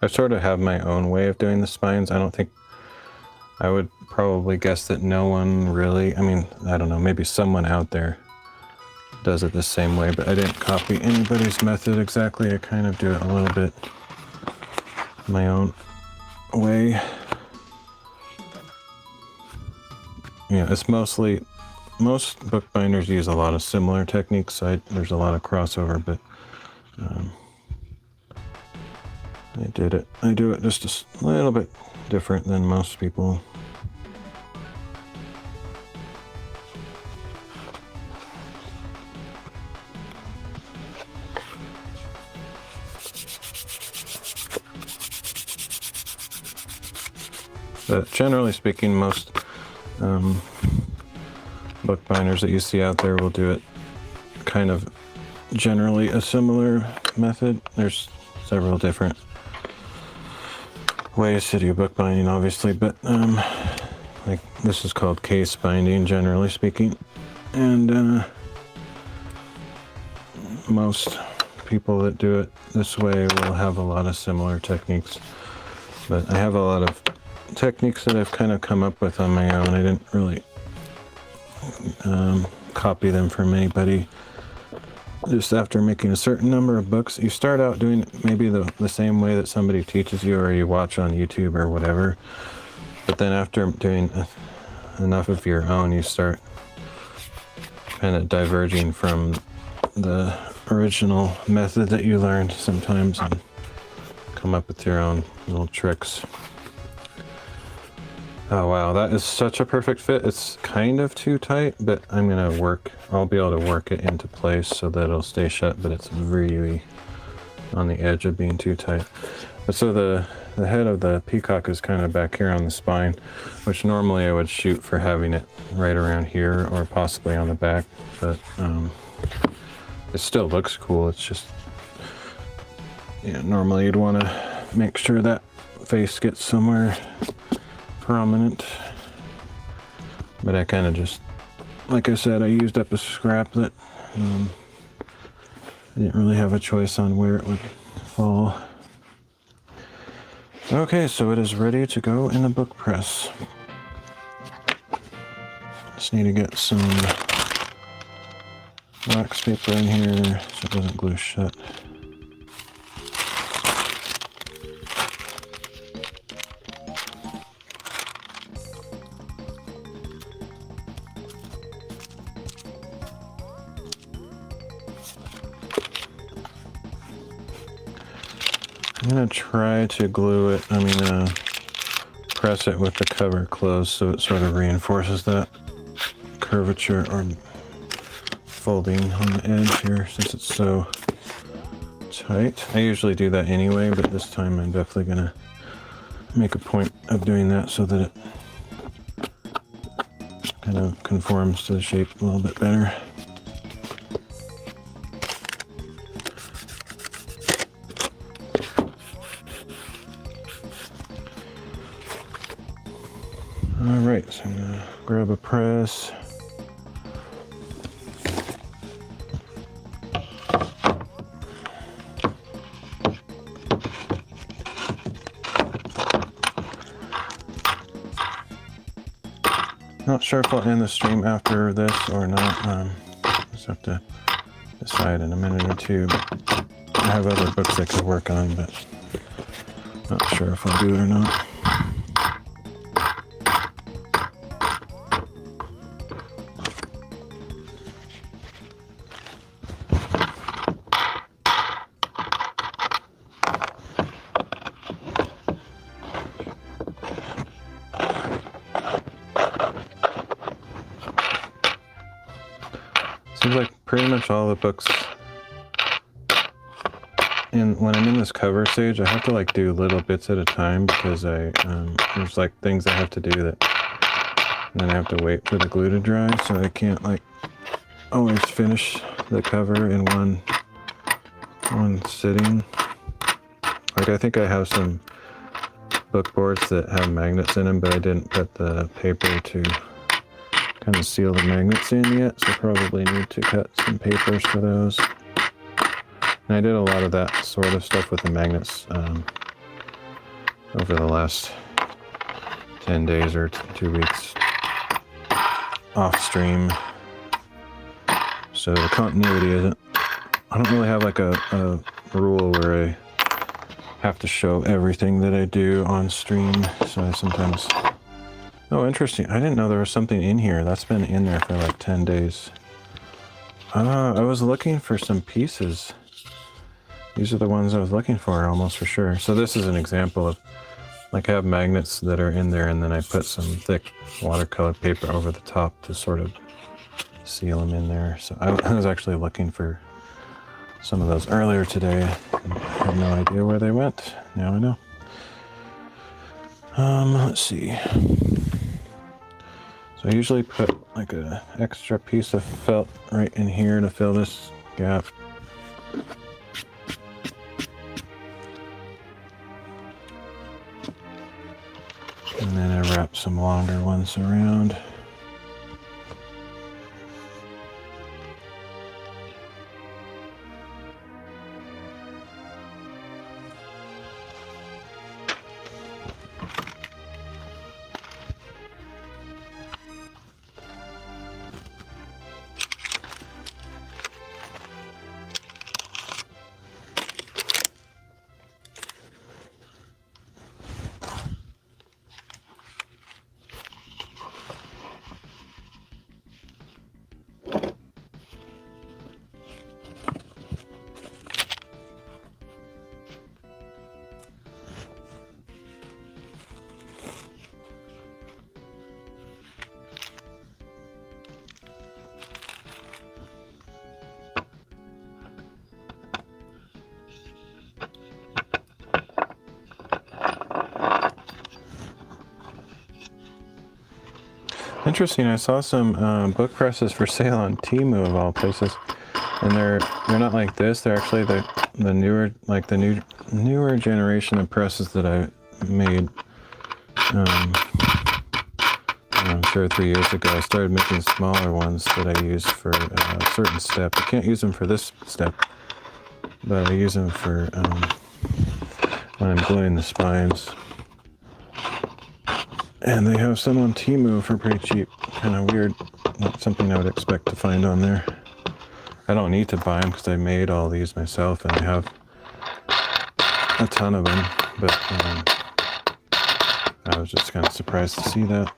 I sort of have my own way of doing the spines. I would probably guess that no one really, I mean, I don't know, maybe someone out there does it the same way, but I didn't copy anybody's method exactly. I kind of do it a little bit my own way. Yeah, it's most bookbinders use a lot of similar techniques. There's a lot of crossover, but I do it just a little bit different than most people. But generally speaking, most bookbinders that you see out there will do it kind of generally a similar method. There's several different ways to do bookbinding, obviously, but like this is called case binding, generally speaking, and most people that do it this way will have a lot of similar techniques. But I have a lot of techniques that I've kind of come up with on my own. I didn't really copy them from anybody. Just after making a certain number of books, you start out doing maybe the same way that somebody teaches you or you watch on YouTube or whatever. But then after doing enough of your own, you start kind of diverging from the original method that you learned sometimes and come up with your own little tricks. Oh wow, that is such a perfect fit. It's kind of too tight, but I'll be able to work it into place so that it'll stay shut, but it's really on the edge of being too tight. But so the head of the peacock is kind of back here on the spine, which normally I would shoot for having it right around here or possibly on the back, but it still looks cool. It's just, yeah, normally you'd want to make sure that face gets somewhere prominent. But I kind of just, like I said, I used up a scrap that I didn't really have a choice on where it would fall. Okay, so it is ready to go in the book press. Just need to get some wax paper in here so it doesn't glue shut. I'm going to try to glue it, press it with the cover closed so it sort of reinforces that curvature or folding on the edge here since it's so tight. I usually do that anyway, but this time I'm definitely going to make a point of doing that so that it kind of conforms to the shape a little bit better. Alright, so I'm gonna grab a press. Not sure if I'll end the stream after this or not. Just have to decide in a minute or two. But I have other books I could work on, but not sure if I'll do it or not. Seems like pretty much all the books, and when I'm in this cover stage, I have to like do little bits at a time because there's like things I have to do that, and then I have to wait for the glue to dry, so I can't like always finish the cover in one sitting. Like I think I have some book boards that have magnets in them, but I didn't put the paper to kind of seal the magnets in yet, so probably need to cut some papers for those. And I did a lot of that sort of stuff with the magnets over the last 10 days or 2 weeks off stream. So the continuity isn't, I don't really have like a rule where I have to show everything that I do on stream, so I sometimes... Oh, interesting. I didn't know there was something in here. That's been in there for like 10 days. I was looking for some pieces. These are the ones I was looking for, almost for sure. So this is an example of, like, I have magnets that are in there, and then I put some thick watercolor paper over the top to sort of seal them in there. So I was actually looking for some of those earlier today. I had no idea where they went. Now I know. Let's see. So I usually put like an extra piece of felt right in here to fill this gap. And then I wrap some longer ones around. Interesting. I saw some book presses for sale on Temu of all places, and they're not like this. They're actually the newer, like the newer generation of presses that I made. I don't know, 2 or 3 years ago. I started making smaller ones that I use for a certain step. I can't use them for this step, but I use them for when I'm gluing the spines. And they have some on Temu for pretty cheap. Kind of weird. Not something I would expect to find on there. I don't need to buy them because I made all these myself and I have a ton of them. But I was just kind of surprised to see that.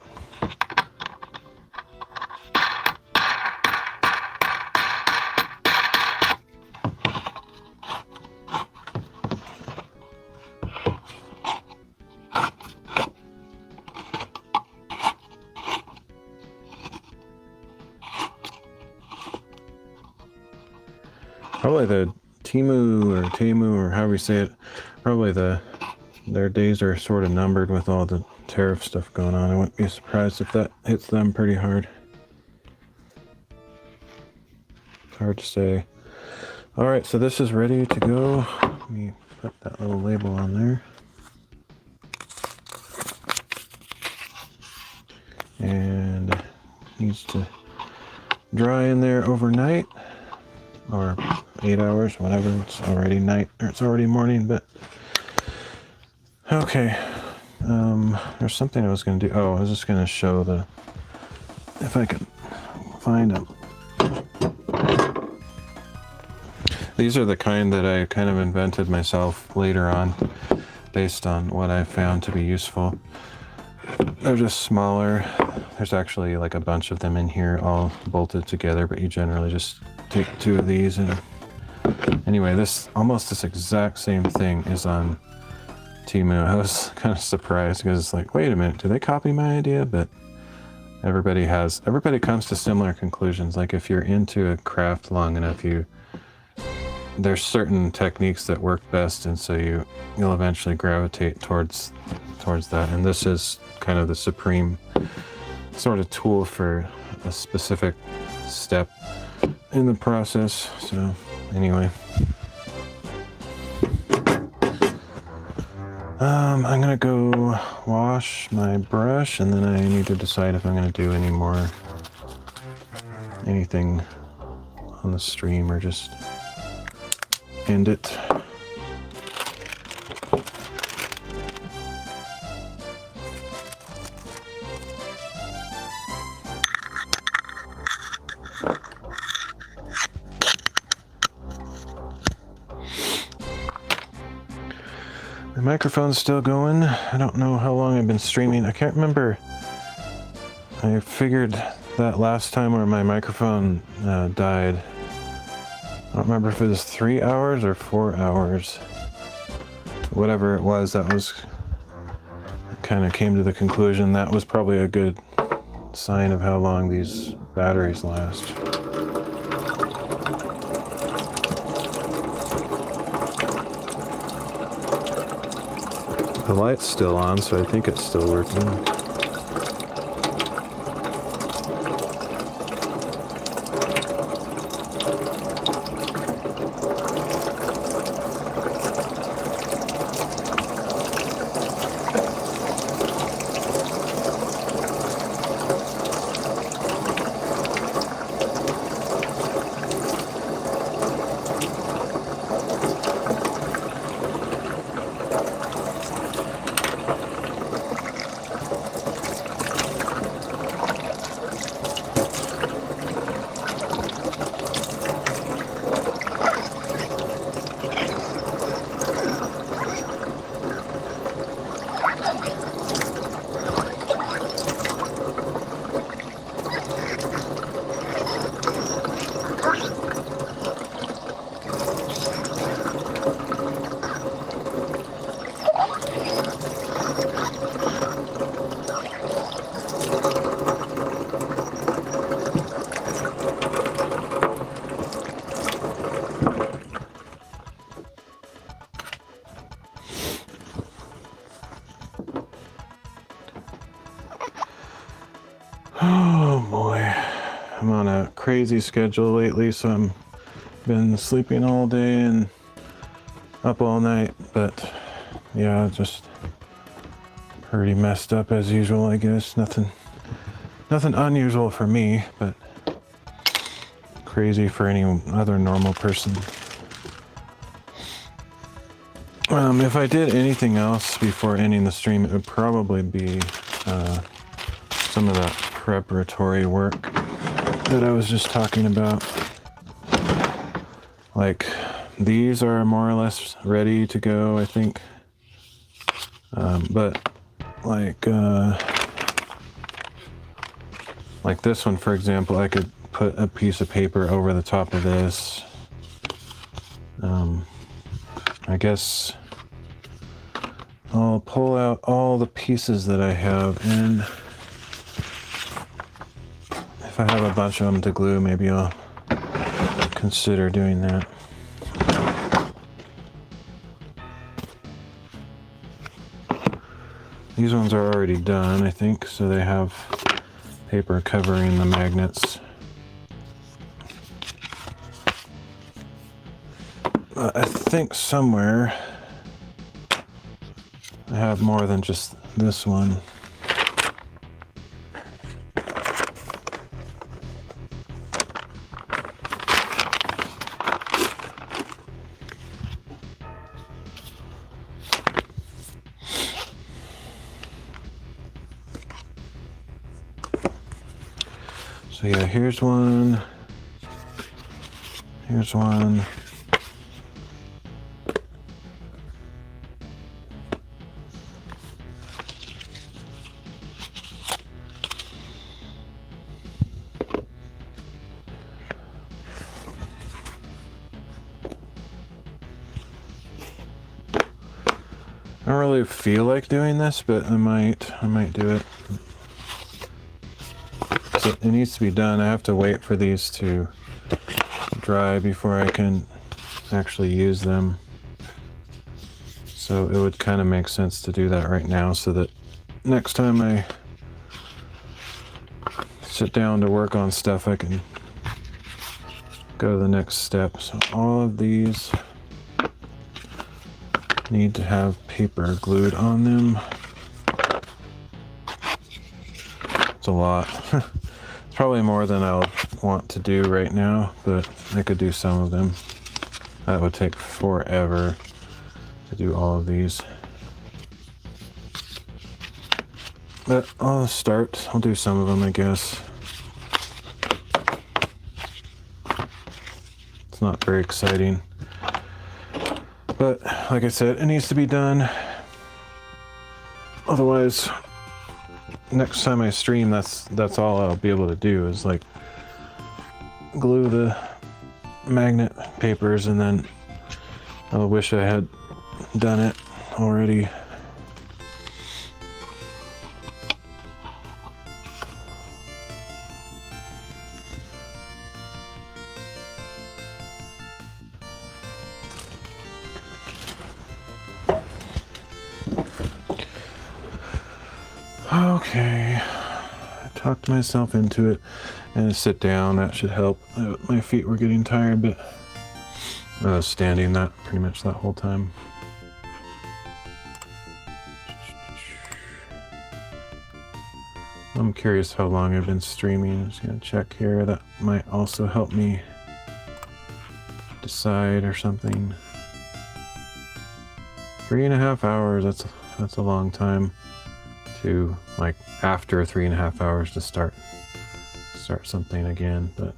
Probably the Temu or however you say it, probably their days are sort of numbered with all the tariff stuff going on. I wouldn't be surprised if that hits them pretty hard. It's hard to say. All right, so this is ready to go. Let me put that little label on there. And needs to dry in there overnight. Or 8 hours, whatever. It's already night, or it's already morning, but okay. There's something I was going to do. Oh, I was just going to show if I could find them. These are the kind that I kind of invented myself later on, based on what I found to be useful. They're just smaller. There's actually like a bunch of them in here, all bolted together, but you generally just take 2 of these. And anyway, this exact same thing is on Temu. I was kind of surprised because it's like, wait a minute, did they copy my idea? But everybody comes to similar conclusions. Like if you're into a craft long enough, there's certain techniques that work best, and so you'll eventually gravitate towards that. And this is kind of the supreme sort of tool for a specific step in the process. So anyway, I'm gonna go wash my brush, and then I need to decide if I'm gonna do anything on the stream or just end it. The microphone's still going. I don't know how long I've been streaming. I can't remember. I figured that last time where my microphone died. I don't remember if it was 3 hours or 4 hours. Whatever it was, I kind of came to the conclusion that was probably a good sign of how long these batteries last. The light's still on, so I think it's still working. I'm on a crazy schedule lately, so I'm been sleeping all day and up all night, but yeah, just pretty messed up as usual, I guess. Nothing unusual for me, but crazy for any other normal person. If I did anything else before ending the stream, it would probably be some of that preparatory work that I was just talking about. Like, these are more or less ready to go, I think. But like this one, for example, I could put a piece of paper over the top of this. I guess I'll pull out all the pieces that I have, and if I have a bunch of them to glue, maybe I'll consider doing that. These ones are already done, I think, so they have paper covering the magnets. I think somewhere I have more than just this one. So yeah, here's one. Here's one. I don't really feel like doing this, but I might do it. So it needs to be done. I have to wait for these to dry before I can actually use them. So it would kind of make sense to do that right now, so that next time I sit down to work on stuff, I can go to the next step. So all of these need to have paper glued on them. It's a lot. It's probably more than I'll want to do right now, but I could do some of them. That would take forever to do all of these. But I'll start. I'll do some of them, I guess. It's not very exciting. But like I said, it needs to be done. Otherwise, next time I stream, that's all I'll be able to do is like glue the magnet papers, and then I'll wish I had done it already. Okay, I talked myself into it, and sit down, that should help. My feet were getting tired, but I was standing that pretty much that whole time. I'm curious how long I've been streaming. I'm just gonna check here. That might also help me decide or something. 3.5 hours, that's a long time to, like, after 3.5 hours to start something again, but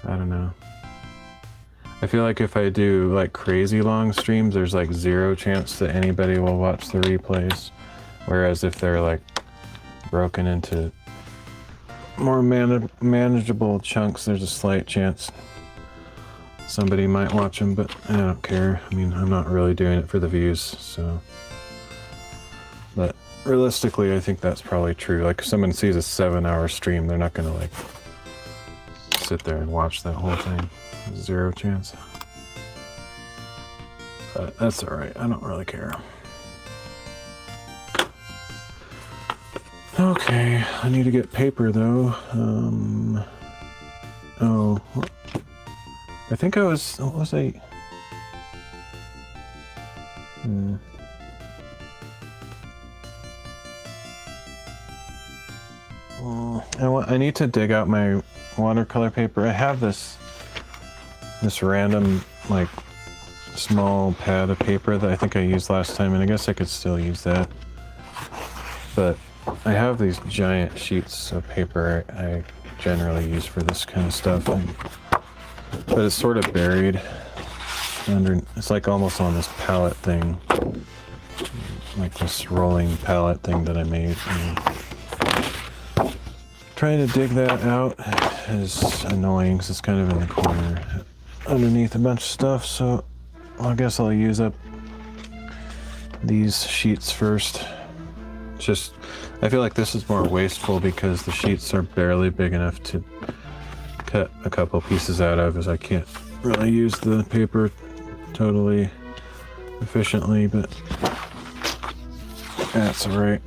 I don't know. I feel like if I do like crazy long streams, there's like 0 chance that anybody will watch the replays. Whereas if they're like broken into more manageable chunks, there's a slight chance somebody might watch them, but I don't care. I mean, I'm not really doing it for the views, so. But realistically, I think that's probably true. Like, if someone sees a 7-hour stream, they're not gonna like sit there and watch that whole thing. 0 chance. But that's alright, I don't really care. Okay, I need to get paper though. Oh, I think I was, what was I? I need to dig out my watercolor paper. I have this random, like, small pad of paper that I think I used last time, and I guess I could still use that. But I have these giant sheets of paper I generally use for this kind of stuff, but it's sort of buried under, it's like almost on this pallet thing, like this rolling pallet thing that I made. Trying to dig that out is annoying because it's kind of in the corner underneath a bunch of stuff, so I guess I'll use up these sheets first. Just, I feel like this is more wasteful because the sheets are barely big enough to cut a couple pieces out of, as I can't really use the paper totally efficiently, but that's alright.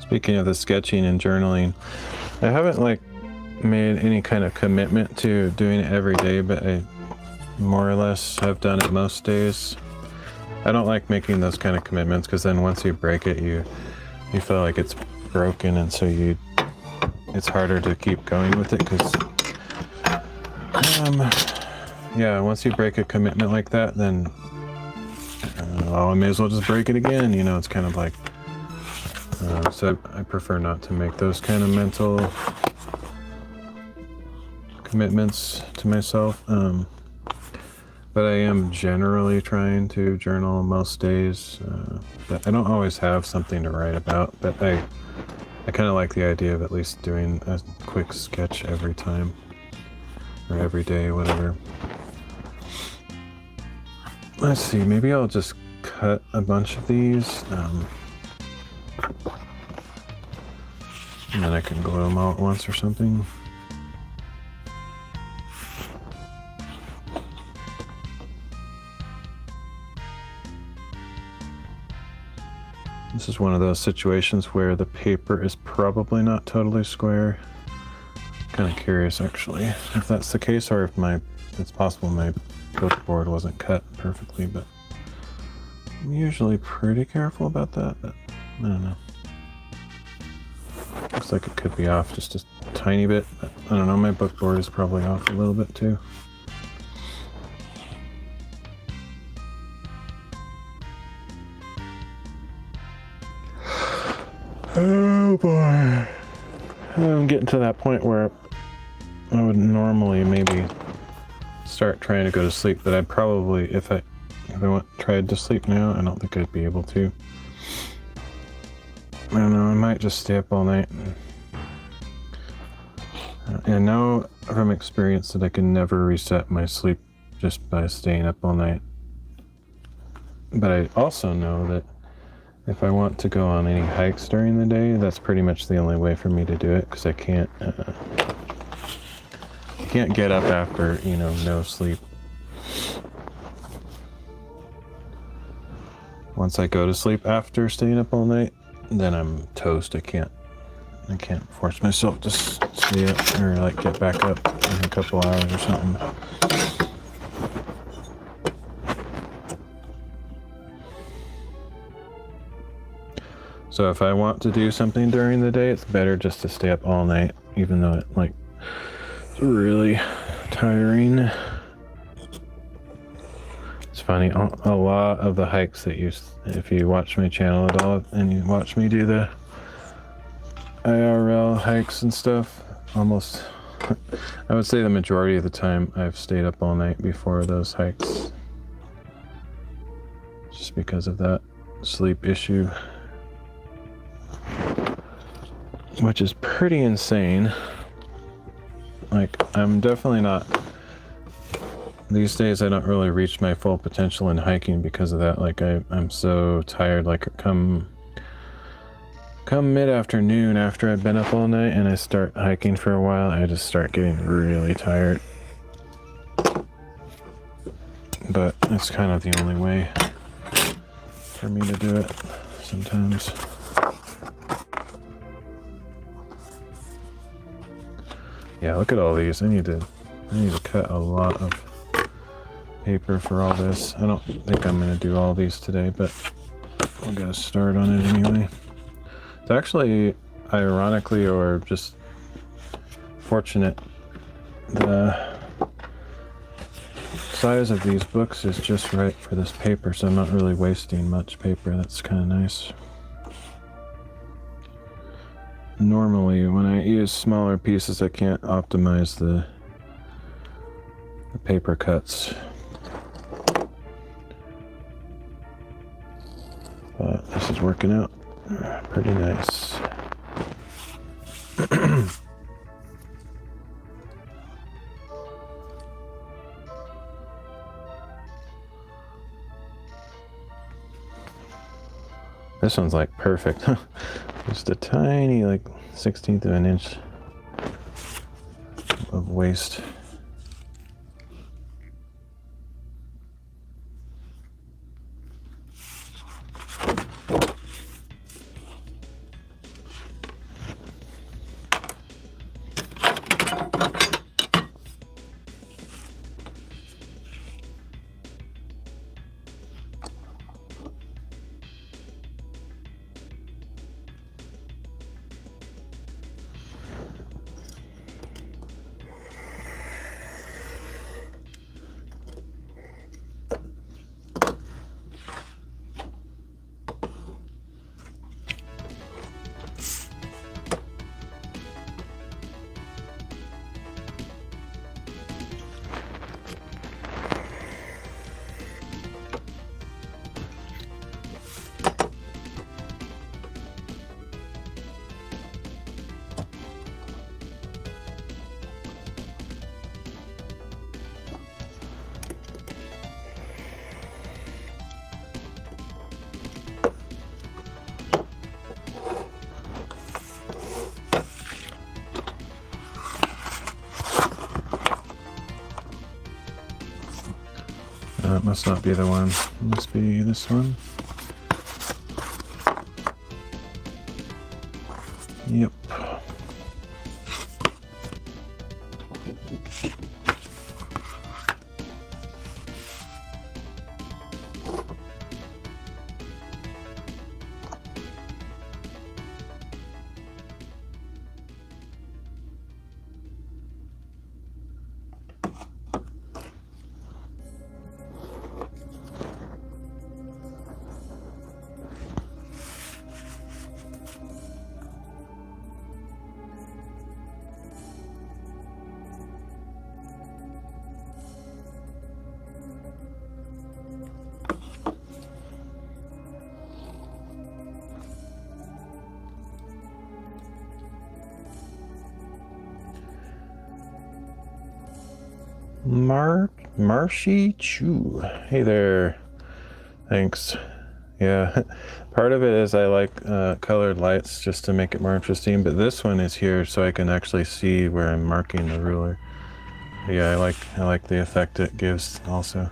Speaking of the sketching and journaling, I haven't like made any kind of commitment to doing it every day, but I more or less have done it most days. I don't like making those kind of commitments because then once you break it, you feel like it's broken, and so it's harder to keep going with it because yeah, once you break a commitment like that, then well, I may as well just break it again, you know. It's kind of like so I prefer not to make those kind of mental commitments to myself, but I am generally trying to journal most days, but I don't always have something to write about, but I kind of like the idea of at least doing a quick sketch every time or every day, whatever. Let's see, maybe I'll just cut a bunch of these, and then I can glue them all at once or something. This is one of those situations where the paper is probably not totally square. Kind of curious, actually, if that's the case, or if it's possible my book board wasn't cut perfectly, but I'm usually pretty careful about that, but I don't know. Looks like it could be off just a tiny bit, but I don't know, my book board is probably off a little bit too. Oh boy. I'm getting to that point where I would normally maybe start trying to go to sleep, but I'd probably, if I tried to sleep now, I don't think I'd be able to. I don't know, I might just stay up all night. And I know from experience that I can never reset my sleep just by staying up all night. But I also know that if I want to go on any hikes during the day, that's pretty much the only way for me to do it, because I can't get up after, you know, no sleep. Once I go to sleep after staying up all night, then I'm toast. I can't force myself to stay up or like get back up in a couple hours or something. So if I want to do something during the day, it's better just to stay up all night, even though it's really tiring. It's funny, a lot of the hikes that if you watch my channel at all and you watch me do the IRL hikes and stuff, almost, I would say the majority of the time I've stayed up all night before those hikes. Just because of that sleep issue. Which is pretty insane. Like, I'm definitely not, these days I don't really reach my full potential in hiking because of that. Like, I'm so tired. Like, come mid-afternoon after I've been up all night and I start hiking for a while, I just start getting really tired. But it's kind of the only way for me to do it sometimes. Yeah, look at all these. I need to cut a lot of paper for all this. I don't think I'm gonna do all these today, but I'll get a start on it anyway. It's actually, ironically or just fortunate, the size of these books is just right for this paper, so I'm not really wasting much paper. That's kind of nice. Normally, when I use smaller pieces, I can't optimize the paper cuts. But this is working out pretty nice. This one's like perfect. Just a tiny, like 1/16 of an inch of waste. That must not be the one. It must be this one. Yep. Marshy Chu. Hey there. Thanks. Yeah, part of it is I like colored lights just to make it more interesting, but this one is here so I can actually see where I'm marking the ruler. Yeah, I like the effect it gives also.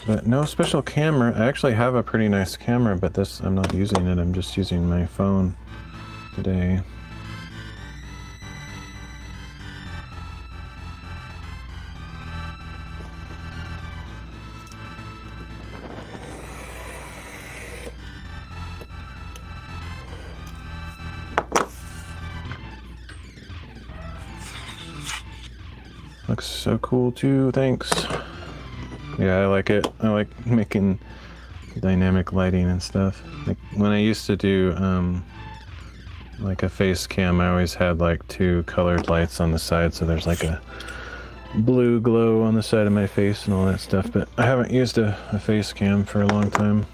But no special camera. I actually have a pretty nice camera, but this I'm not using it. I'm just using my phone today. Looks so cool too, thanks. Yeah, I like it. I like making dynamic lighting and stuff. Like when I used to do like a face cam, I always had like 2 colored lights on the side, so there's like a blue glow on the side of my face and all that stuff, but I haven't used a face cam for a long time.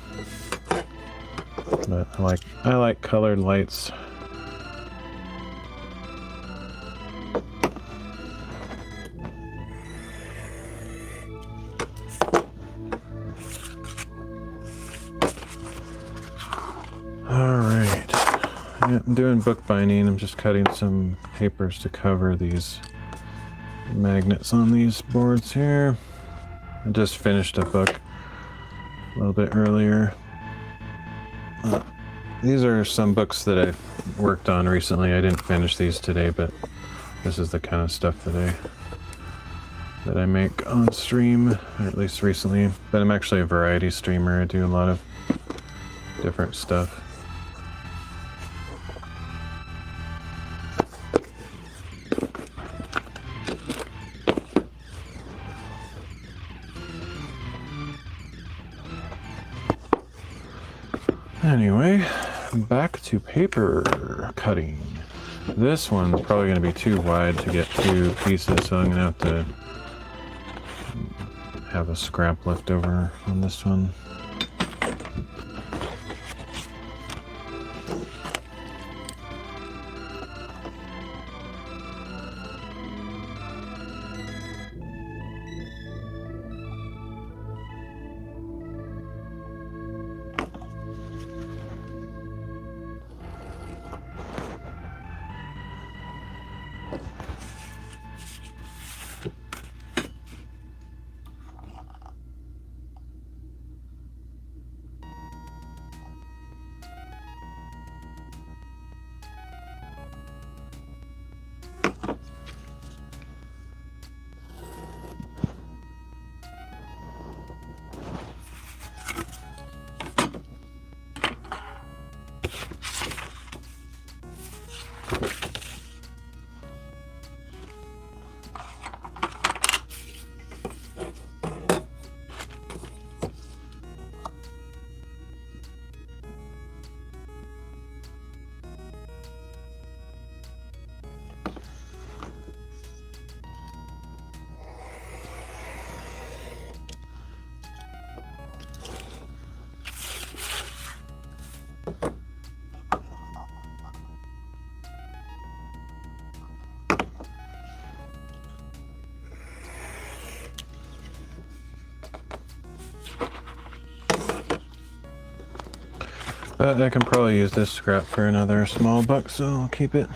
But I like colored lights. Alright, yeah, I'm doing bookbinding. I'm just cutting some papers to cover these magnets on these boards here. I just finished a book a little bit earlier. These are some books that I've worked on recently. I didn't finish these today, but this is the kind of stuff that I make on stream, or at least recently. But I'm actually a variety streamer. I do a lot of different stuff. Anyway, back to paper cutting. This one's probably going to be too wide to get 2 pieces, so I'm going to have a scrap left over on this one. But I can probably use this scrap for another small book, so I'll keep it.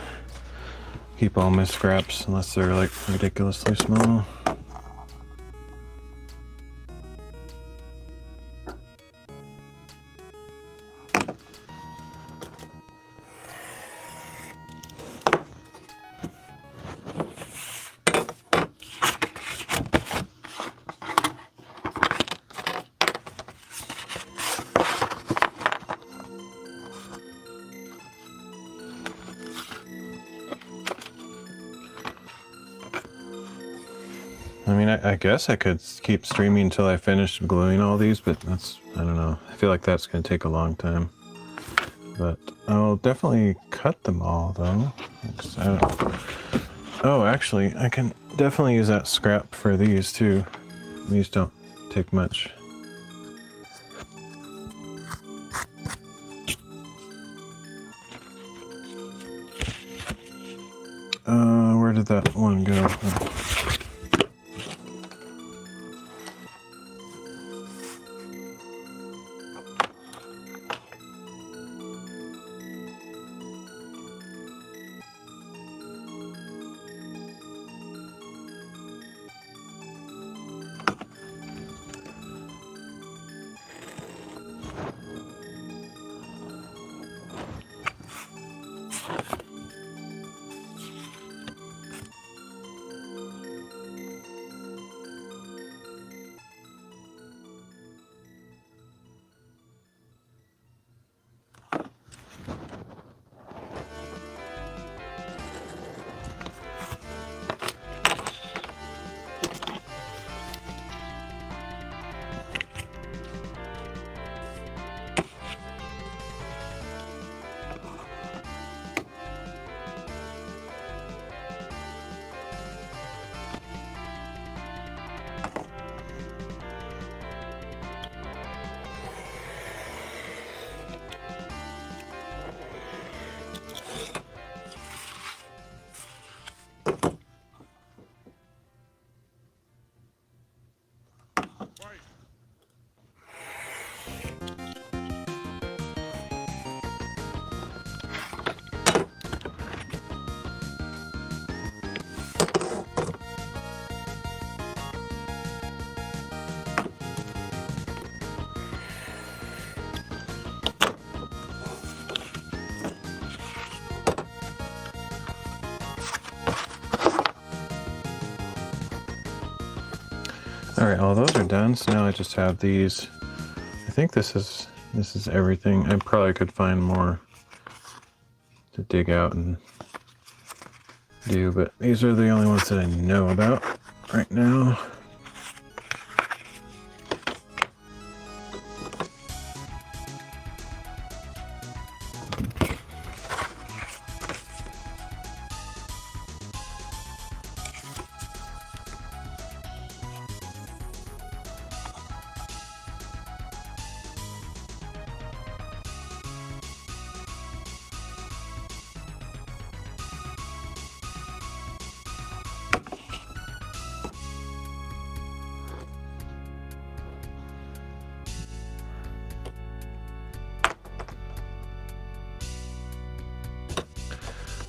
Keep all my scraps, unless they're like ridiculously small. I mean, I guess I could keep streaming until I finish gluing all these, but that's, I don't know. I feel like that's going to take a long time. But I'll definitely cut them all, though. Oh, actually, I can definitely use that scrap for these, too. These don't take much. Where did that one go? Alright, all those are done, so now I just have these. I think this is everything. I probably could find more to dig out and do, but these are the only ones that I know about right now.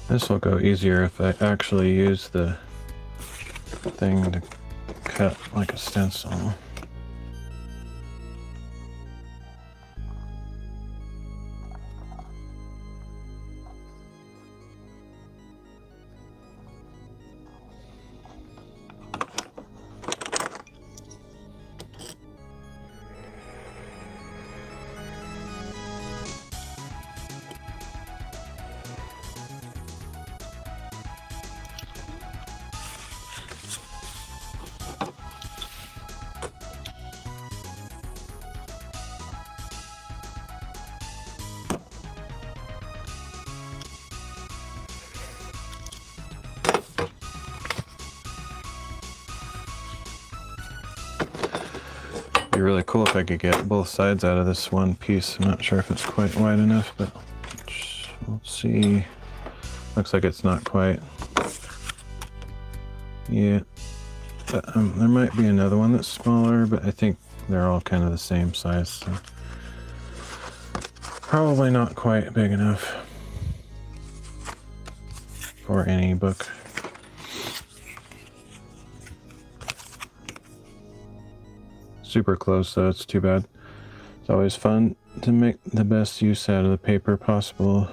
This will go easier if I actually use the thing to cut like a stencil. Be really cool if I could get both sides out of this one piece. I'm not sure if it's quite wide enough, but we'll see. Looks like it's not quite. Yeah, but, there might be another one that's smaller, but I think they're all kind of the same size, so probably not quite big enough for any book. Super close, so it's too bad. It's always fun to make the best use out of the paper possible.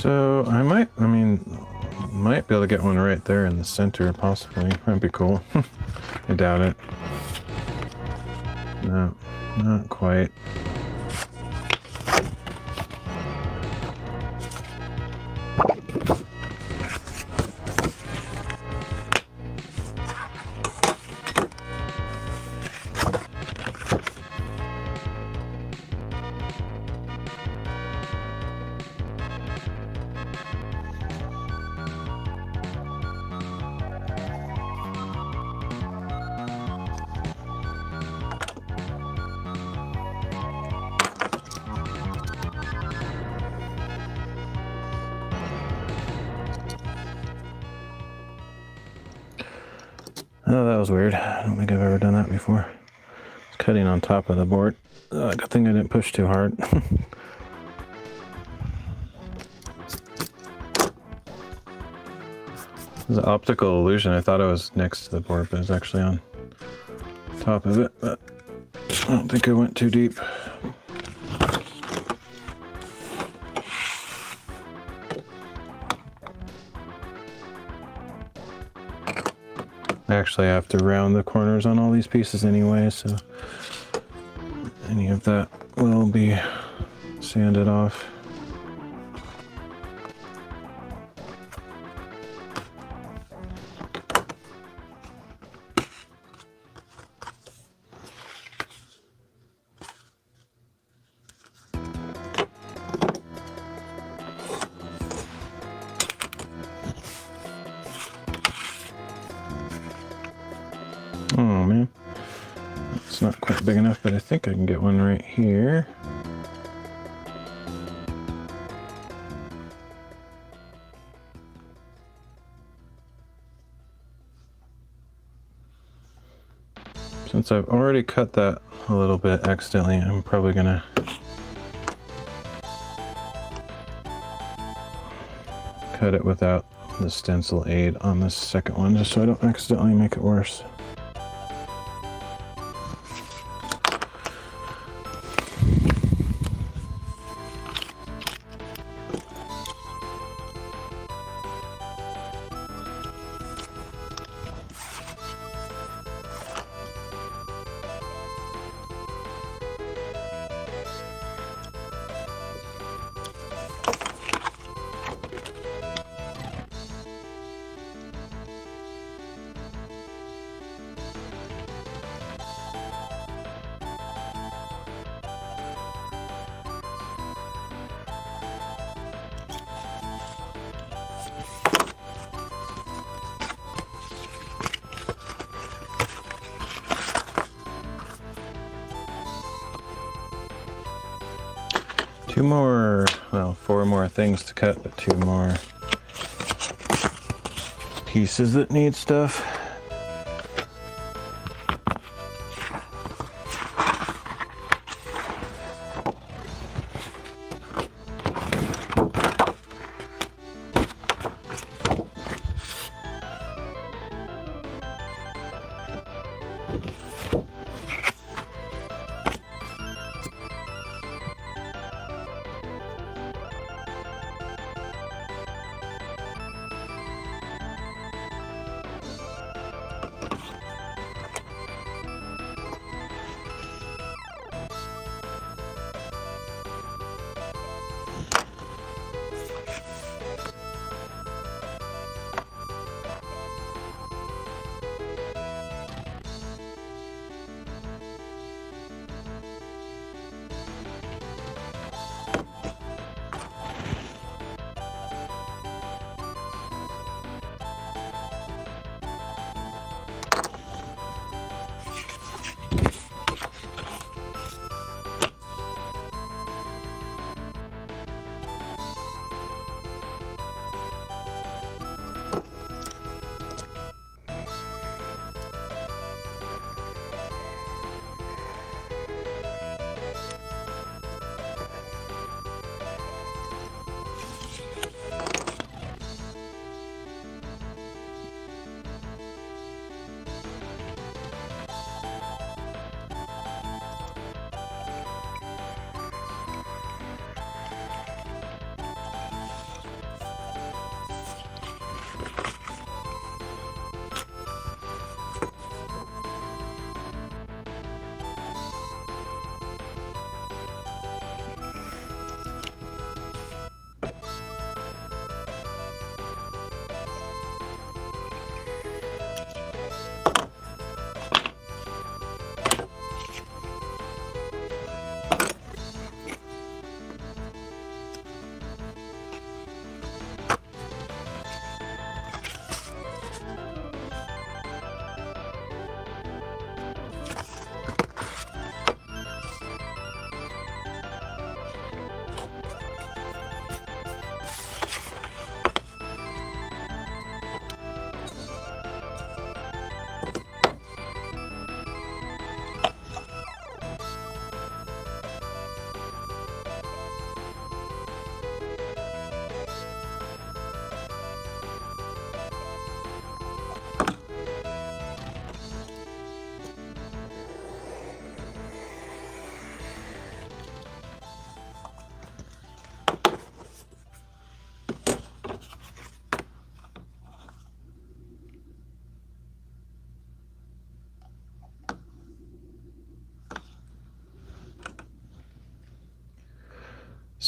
So I might be able to get one right there in the center, possibly. That'd be cool. I doubt it. No, not quite. Oh, that was weird. I don't think I've ever done that before. It's cutting on top of the board. Good thing I didn't push too hard. It was an optical illusion. I thought it was next to the board, but it's actually on top of it. But I don't think I went too deep. I actually have to round the corners on all these pieces anyway, so any of that will be sanded off. Oh man, it's not quite big enough, but I think I can get one right here. Since I've already cut that a little bit accidentally, I'm probably gonna cut it without the stencil aid on this second one, just so I don't accidentally make it worse. Two more, well, four more things to cut, but two more pieces that need stuff.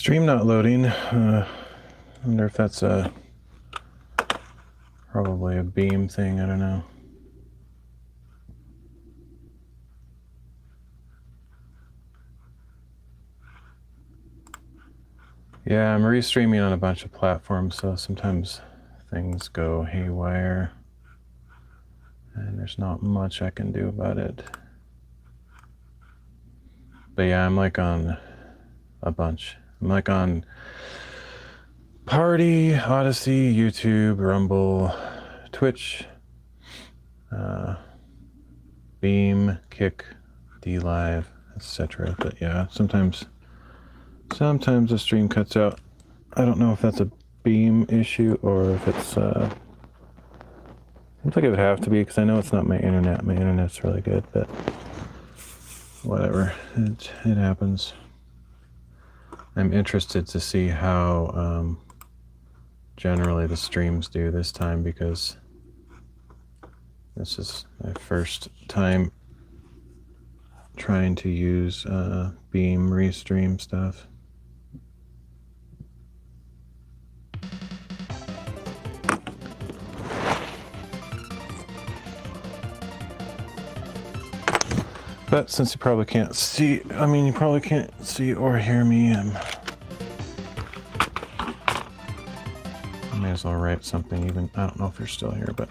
Stream not loading. I wonder if that's probably a beam thing. I don't know. Yeah, I'm restreaming on a bunch of platforms, so sometimes things go haywire, and there's not much I can do about it. But yeah, I'm like on a bunch. I'm like on Party, Odyssey, YouTube, Rumble, Twitch, Beam, Kick, DLive, etc. But yeah, sometimes the stream cuts out. I don't know if that's a Beam issue or if it's seems like it would have to be, because I know it's not my internet. My internet's really good, but whatever. It happens. I'm interested to see how generally the streams do this time, because this is my first time trying to use Beam restream stuff. But since you probably can't see, you probably can't see or hear me, I may as well write something even. I don't know if you're still here, but.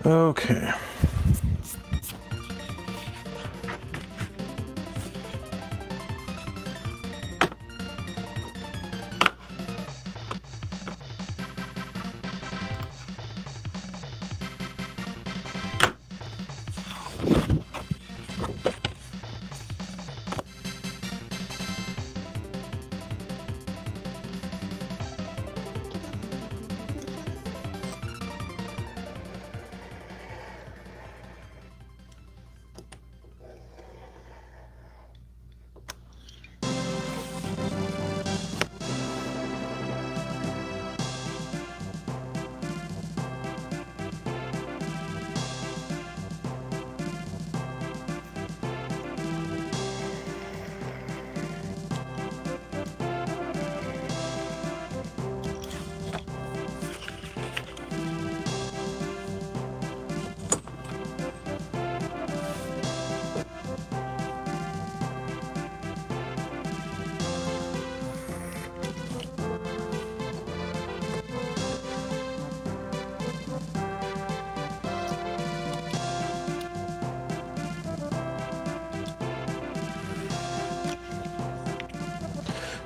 Okay.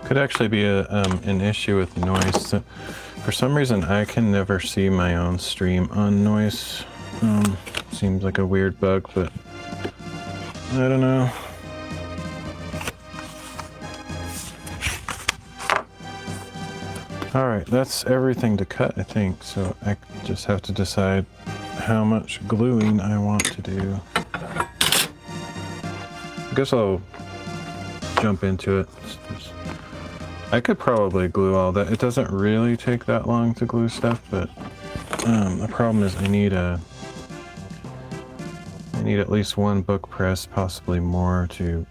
Could actually be an issue with noise. So for some reason, I can never see my own stream on noise. Seems like a weird bug, but I don't know. All right, that's everything to cut, I think. So I just have to decide how much gluing I want to do. I guess I'll jump into it. I could probably glue all that. It doesn't really take that long to glue stuff, but the problem is I need at least one book press, possibly more, to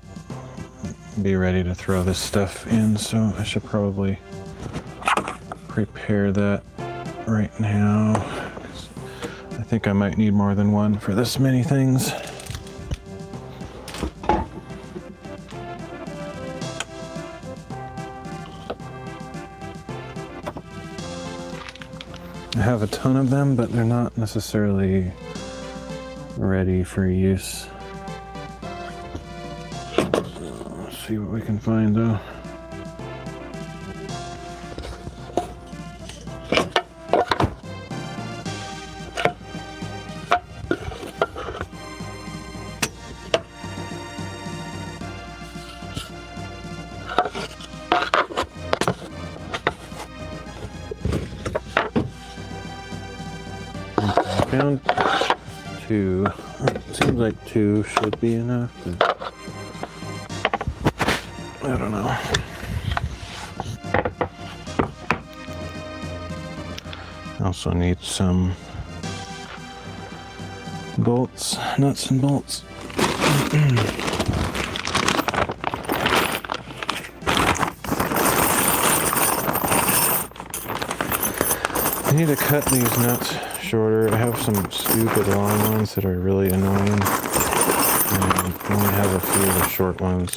be ready to throw this stuff in, so I should probably prepare that right now. I think I might need more than one for this many things. I have a ton of them, but they're not necessarily ready for use. Let's see what we can find though. found 2. Seems like 2 should be enough, but I don't know. I also need some bolts, nuts and bolts. I need to cut these nuts shorter. I have some stupid long ones that are really annoying. And I only have a few of the short ones.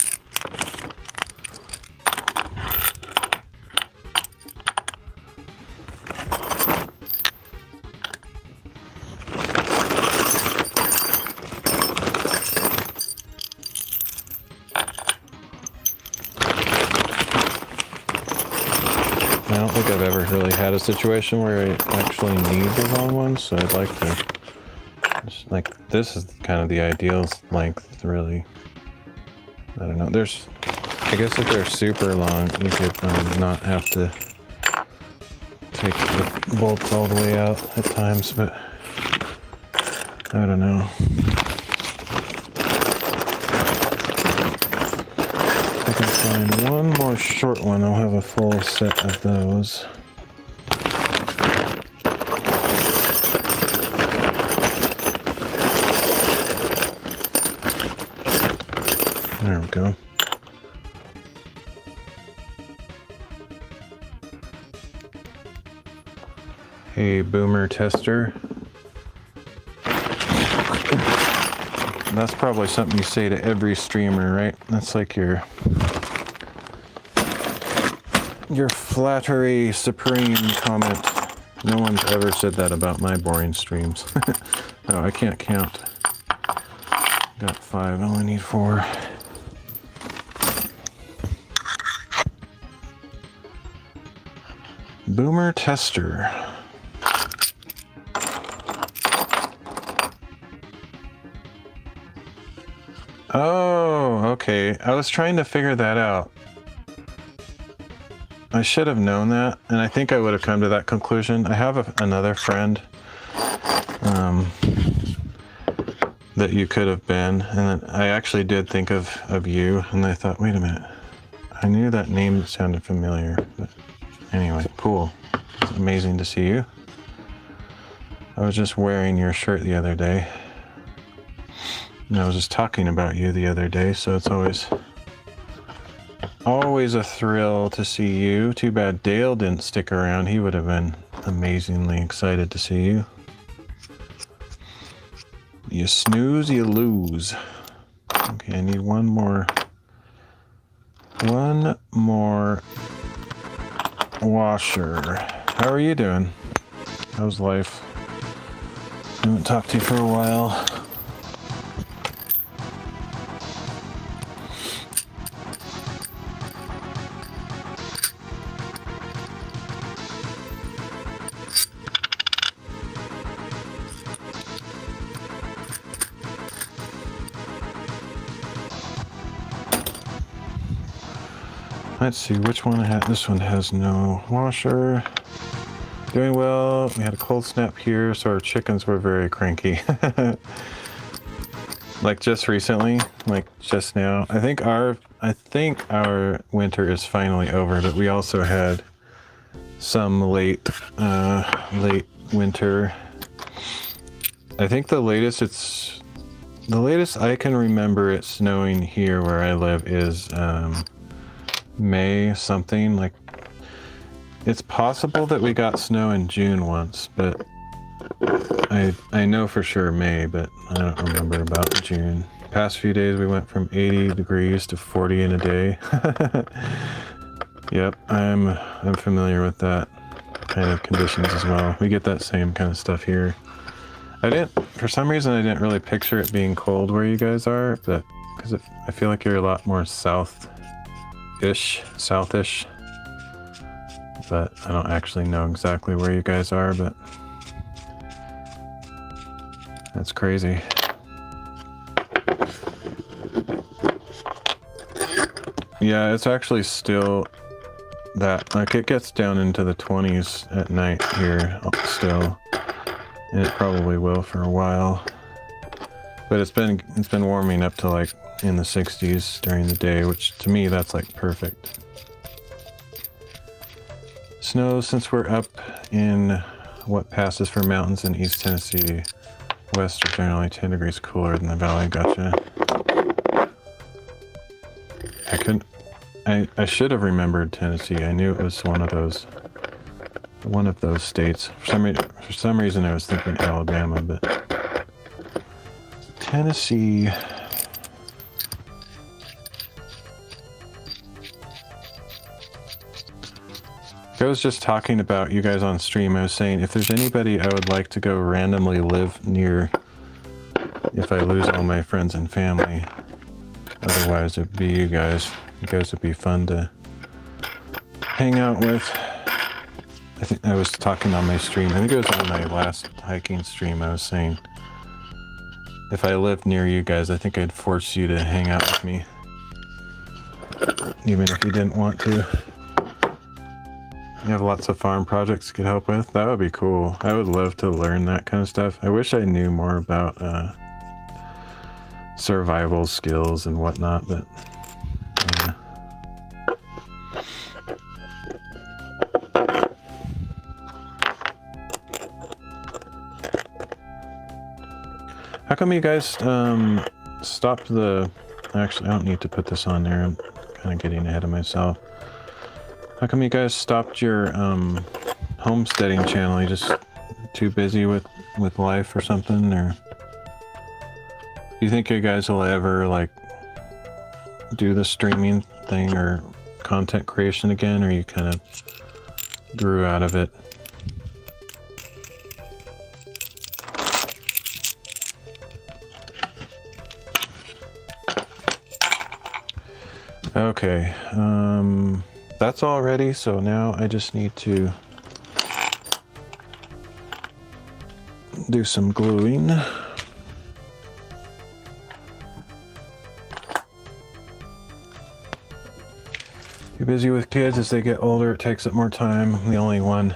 I don't think I've ever really had a situation where I actually need the long ones, so I'd like to just, like, this is kind of the ideal length, really. I don't know. There's, I guess if they're super long, you could not have to take the bolts all the way out at times, but I don't know. If I can find one more short one, I'll have a full set of those. There we go. Hey, boomer tester. That's probably something you say to every streamer, right? That's like your flattery supreme comment. No one's ever said that about my boring streams. Oh, I can't count. Got 5, I only need 4. Boomer tester. Oh, okay. I was trying to figure that out. I should have known that, and I think I would have come to that conclusion. I have another friend that you could have been, and then I actually did think of you, and I thought, wait a minute. I knew that name sounded familiar, but anyway, cool. It's amazing to see you. I was just wearing your shirt the other day. And I was just talking about you the other day, so it's always a thrill to see you. Too bad Dale didn't stick around. He would have been amazingly excited to see you. You snooze, you lose. Okay, I need one more washer. How are you doing? How's life? I haven't talked to you for a while. Let's see which one I had. This one has no washer. Doing well. We had a cold snap here, so our chickens were very cranky. Like just recently, like just now. I think our winter is finally over, but we also had some late winter. I think the latest I can remember it snowing here where I live is May something. Like, it's possible that we got snow in June once, but I know for sure May, but I don't remember about June. Past few days we went from 80 degrees to 40 in a day. Yep, I'm familiar with that kind of conditions as well. We get that same kind of stuff here. For some reason I didn't really picture it being cold where you guys are, but because I feel like you're a lot more southish, but I don't actually know exactly where you guys are, but that's crazy. Yeah, it's actually still that, like, it gets down into the 20s at night here still. And it probably will for a while. But it's been warming up to like in the 60s during the day, which to me that's like perfect. Snow, since we're up in what passes for mountains in East Tennessee, west are generally 10 degrees cooler than the valley. Gotcha. I should have remembered Tennessee. I knew it was one of those states. For some reason I was thinking Alabama, but Tennessee. I was just talking about you guys on stream. I was saying if there's anybody I would like to go randomly live near if I lose all my friends and family. Otherwise it'd be you guys. You guys would be fun to hang out with. I think I was talking on my stream. I think it was on my last hiking stream. I was saying if I lived near you guys, I think I'd force you to hang out with me. Even if you didn't want to. You have lots of farm projects you could help with. That would be cool. I would love to learn that kind of stuff. I wish I knew more about survival skills and whatnot, but yeah. How come you guys stopped the... Actually, I don't need to put this on there. I'm kind of getting ahead of myself. How come you guys stopped your homesteading channel? You just too busy with life or something? Or do you think you guys will ever like do the streaming thing or content creation again, or you kind of grew out of it? Okay, that's all ready, so now I just need to do some gluing. You're busy with kids. As they get older, it takes up more time. I'm the only one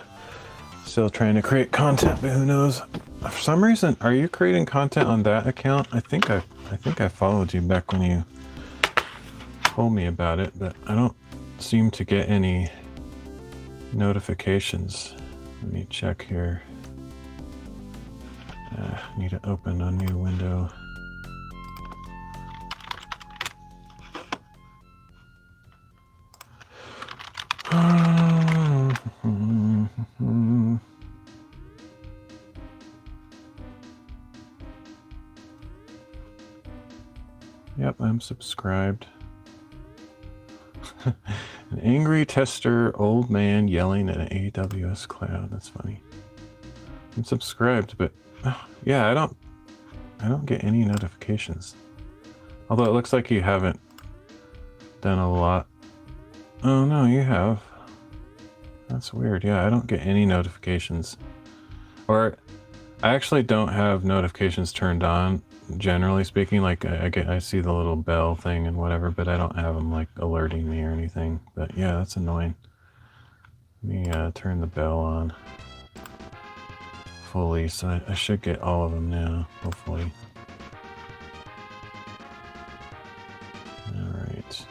still trying to create content, but who knows? For some reason, are you creating content on that account? I think I followed you back when you told me about it, but I don't seem to get any notifications. Let me check here. Need to open a new window. Yep, I'm subscribed. An angry tester, old man yelling at an AWS cloud. That's funny. I'm subscribed, but yeah, I don't get any notifications. Although it looks like you haven't done a lot. Oh no, you have. That's weird. Yeah, I don't get any notifications. Or I actually don't have notifications turned on, generally speaking. Like I see the little bell thing and whatever, but I don't have them like alerting me or anything. But yeah, that's annoying. Let me turn the bell on fully, so I should get all of them now, hopefully. All right.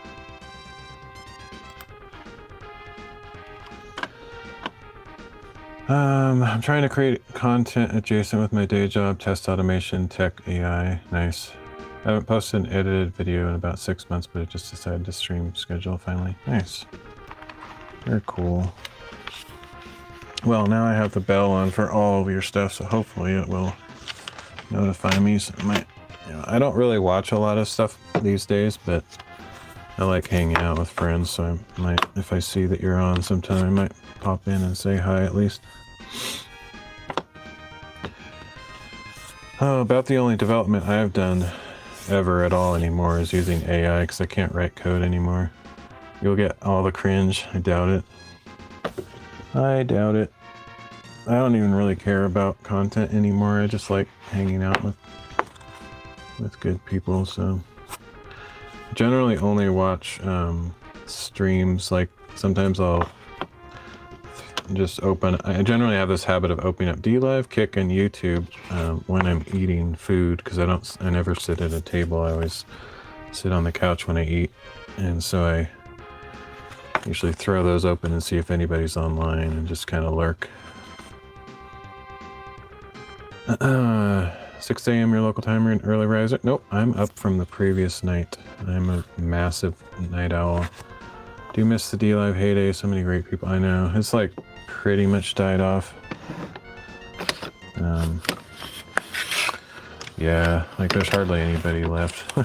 I'm trying to create content adjacent with my day job, test automation, tech, AI. Nice. I haven't posted an edited video in about 6 months, but I just decided to stream schedule finally. Nice. Very cool. Well, now I have the bell on for all of your stuff, so hopefully it will notify me. So I don't really watch a lot of stuff these days, but I like hanging out with friends, so I might, if I see that you're on sometime, I might pop in and say hi at least. Oh, about the only development I've done ever at all anymore is using AI, because I can't write code anymore. You'll get all the cringe. I doubt it. I doubt it. I don't even really care about content anymore. I just like hanging out with good people, so I generally only watch streams. Like sometimes I'll just I generally have this habit of opening up DLive, Kick, and YouTube when I'm eating food, because I never sit at a table. I always sit on the couch when I eat, and so I usually throw those open and see if anybody's online and just kind of lurk. 6 a.m. your local time, you're an early riser? Nope, I'm up from the previous night. I'm a massive night owl. Do miss the DLive heyday, so many great people. I know, it's like pretty much died off. Yeah, like there's hardly anybody left.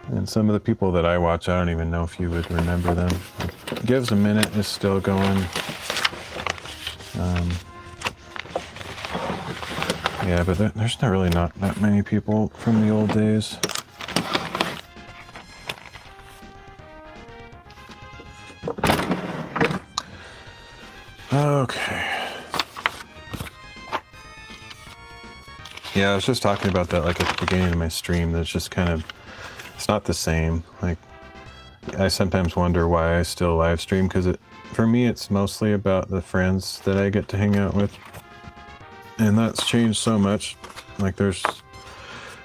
And some of the people that I watch, I don't even know if you would remember them. Gives a Minute is still going. Yeah, but there's really not that many people from the old days. Okay. Yeah, I was just talking about that like at the beginning of my stream. That's just kind of, it's not the same. Like, I sometimes wonder why I still live stream, because for me it's mostly about the friends that I get to hang out with. And that's changed so much. Like there's,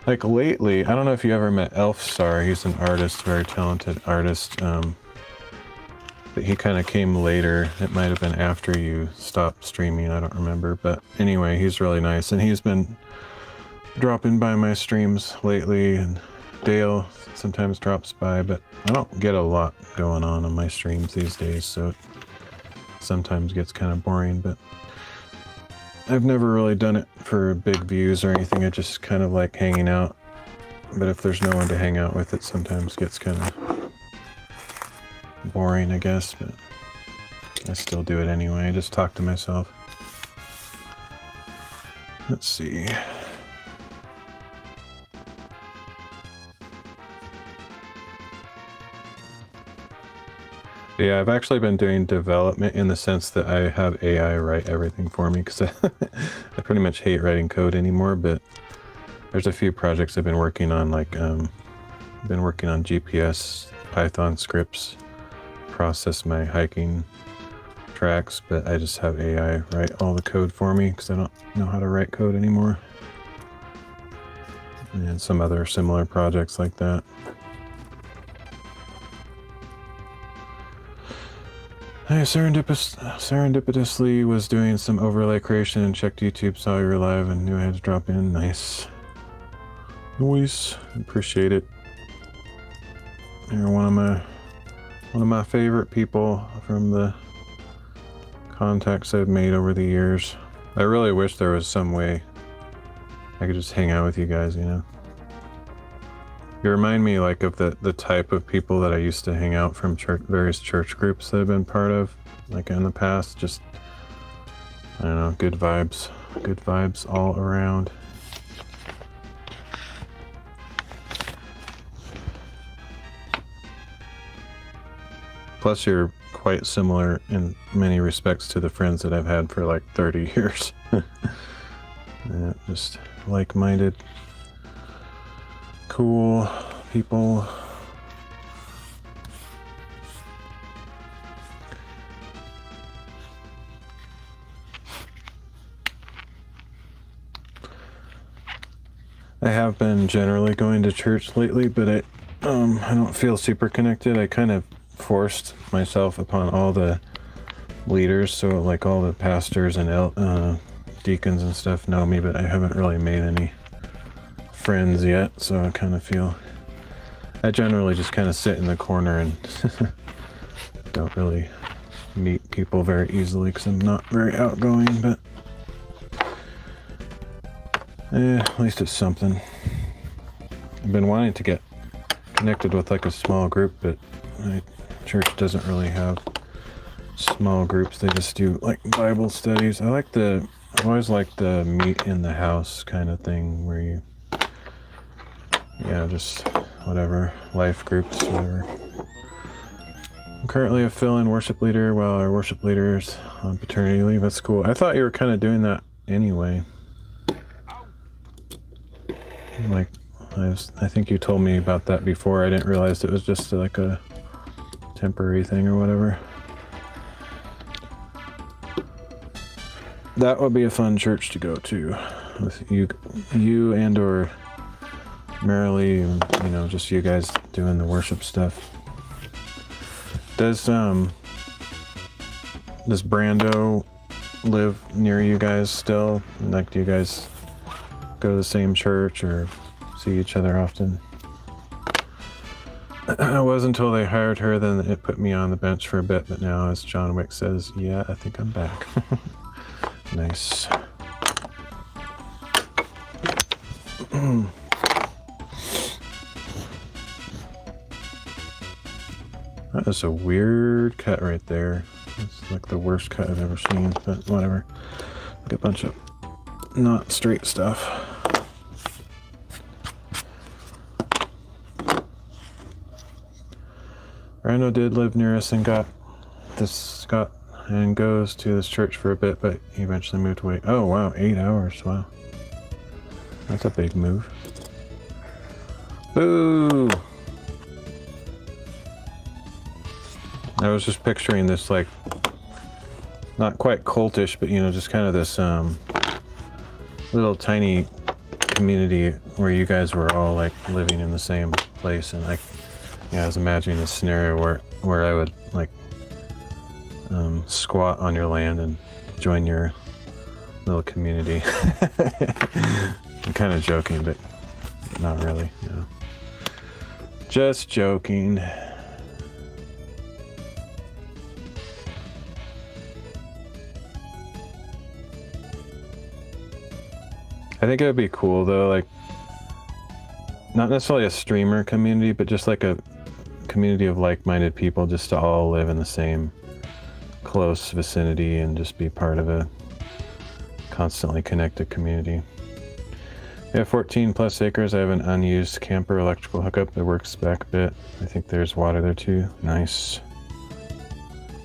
like lately, I don't know if you ever met Elfstar. He's an artist, very talented artist. But he kind of came later. It might have been after you stopped streaming, I don't remember. But anyway, he's really nice. And he's been dropping by my streams lately. And Dale sometimes drops by, but I don't get a lot going on my streams these days. So it sometimes gets kind of boring, but I've never really done it for big views or anything. I just kind of like hanging out. But if there's no one to hang out with, it sometimes gets kind of boring, I guess. But I still do it anyway. I just talk to myself. Let's see. Yeah, I've actually been doing development in the sense that I have AI write everything for me, because I pretty much hate writing code anymore. But there's a few projects I've been working on, like I've been working on GPS, Python scripts, process my hiking tracks, but I just have AI write all the code for me because I don't know how to write code anymore. And some other similar projects like that. I serendipitously was doing some overlay creation and checked YouTube, saw you were live, and knew I had to drop in. Nice. Nice. Appreciate it. You're one of my favorite people from the contacts I've made over the years. I really wish there was some way I could just hang out with you guys, you know? You remind me like of the type of people that I used to hang out from various church groups that I've been part of, like in the past. Just, I don't know, good vibes all around. Plus you're quite similar in many respects to the friends that I've had for like 30 years. Yeah, just like-minded, cool people. I have been generally going to church lately, but I don't feel super connected. I kind of forced myself upon all the leaders, so like all the pastors and deacons and stuff know me, but I haven't really made any friends yet, so I kind of feel I generally just kind of sit in the corner and don't really meet people very easily because I'm not very outgoing, but at least it's something. I've been wanting to get connected with like a small group, but my church doesn't really have small groups. They just do like Bible studies. I've always liked the meet in the house kind of thing where you, yeah, just whatever, life groups, whatever. I'm currently a fill-in worship leader while our worship leader's on paternity leave. That's cool. I thought you were kind of doing that anyway. Like, I think you told me about that before. I didn't realize it was just like a temporary thing or whatever. That would be a fun church to go to with you and or Marilee, you know, just you guys doing the worship stuff. Does Brando live near you guys still? Like, do you guys go to the same church or see each other often? It wasn't until they hired her, then it put me on the bench for a bit, but now, as John Wick says, yeah, I think I'm back. Nice. That is a weird cut right there. It's like the worst cut I've ever seen, but whatever. Like a bunch of not straight stuff. Rhino did live near us and goes to this church for a bit, but he eventually moved away. Oh wow, 8 hours, wow. That's a big move. Boo! I was just picturing this, like, not quite cultish, but you know, just kind of this little tiny community where you guys were all like living in the same place, and like, yeah, I was imagining a scenario where I would like squat on your land and join your little community. I'm kind of joking, but not really, you know. Just joking. I think it would be cool though, like, not necessarily a streamer community, but just like a community of like-minded people, just to all live in the same close vicinity and just be part of a constantly connected community. We have 14 plus acres. I have an unused camper electrical hookup that works back a bit. I think there's water there too. Nice.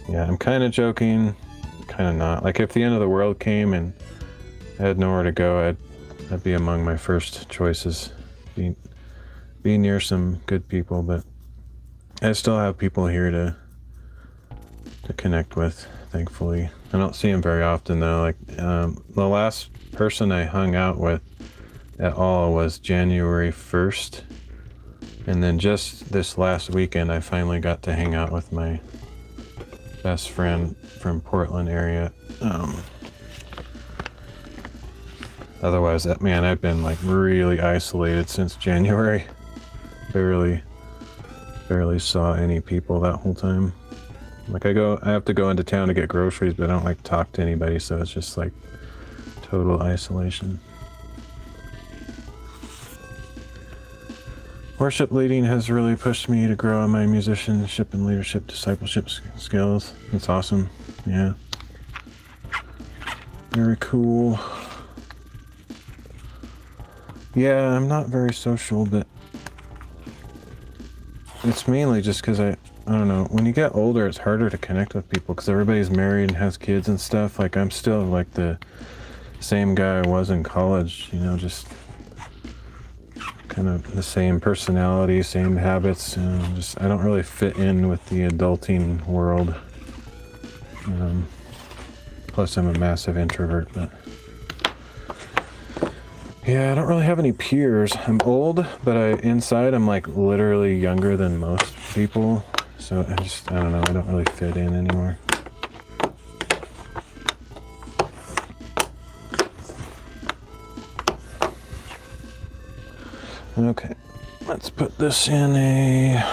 Yeah, I'm kind of joking, kind of not. Like, if the end of the world came and I had nowhere to go, that'd be among my first choices. Be near some good people, but I still have people here to connect with, thankfully. I don't see them very often though. Like, the last person I hung out with at all was January 1st. And then just this last weekend, I finally got to hang out with my best friend from Portland area. Otherwise, man, I've been like really isolated since January. Barely saw any people that whole time. Like, I have to go into town to get groceries, but I don't like talk to anybody, so it's just like total isolation. Worship leading has really pushed me to grow in my musicianship and leadership discipleship skills. It's awesome. Yeah. Very cool. Yeah, I'm not very social, but it's mainly just because I don't know, when you get older, it's harder to connect with people because everybody's married and has kids and stuff. Like, I'm still like the same guy I was in college, you know, just kind of the same personality, same habits, and just, I don't really fit in with the adulting world. Plus I'm a massive introvert, but yeah, I don't really have any peers. I'm old, but inside I'm like literally younger than most people. So I don't know, I don't really fit in anymore. Okay, let's put this in a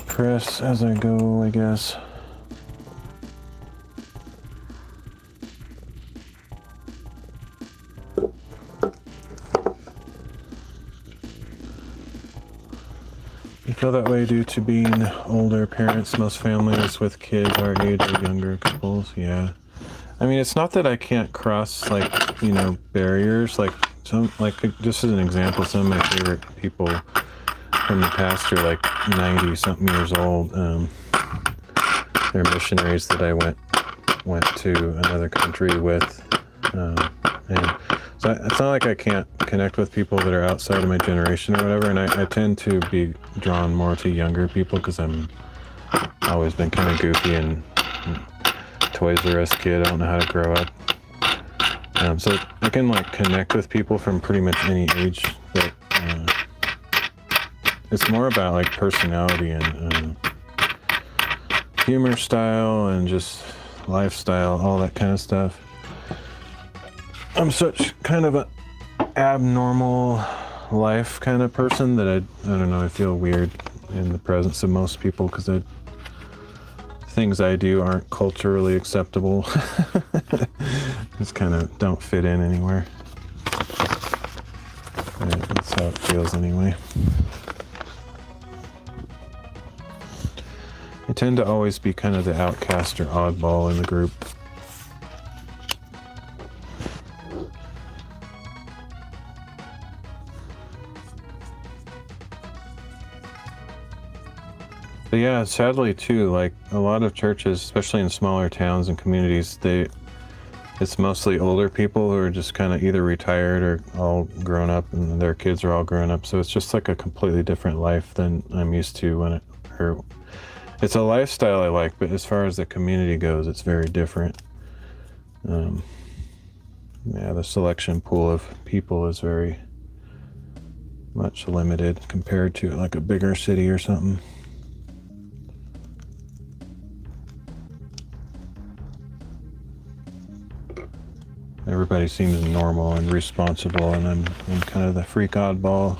press as I go, I guess. I feel that way due to being older parents. Most families with kids our age or younger couples, yeah. I mean, it's not that I can't cross, like, you know, barriers. Like, just as an example, some of my favorite people from the past are like 90-something years old. They're missionaries that I went to another country with. And so it's not like I can't connect with people that are outside of my generation or whatever, and I tend to be drawn more to younger people because I've always been kind of goofy and Toys R Us kid. I don't know how to grow up. So I can like connect with people from pretty much any age, but it's more about like personality and humor style and just lifestyle, all that kind of stuff. I'm such kind of an abnormal life kind of person that I don't know, I feel weird in the presence of most people because things I do aren't culturally acceptable. Just kind of don't fit in anywhere. Yeah, that's how it feels anyway. I tend to always be kind of the outcast or oddball in the group. But yeah, sadly too, like a lot of churches, especially in smaller towns and communities, it's mostly older people who are just kind of either retired or all grown up, and their kids are all grown up. So it's just like a completely different life than I'm used to it's a lifestyle I like, but as far as the community goes, it's very different. Yeah, the selection pool of people is very much limited compared to like a bigger city or something. Everybody seems normal and responsible, and I'm kind of the freak oddball.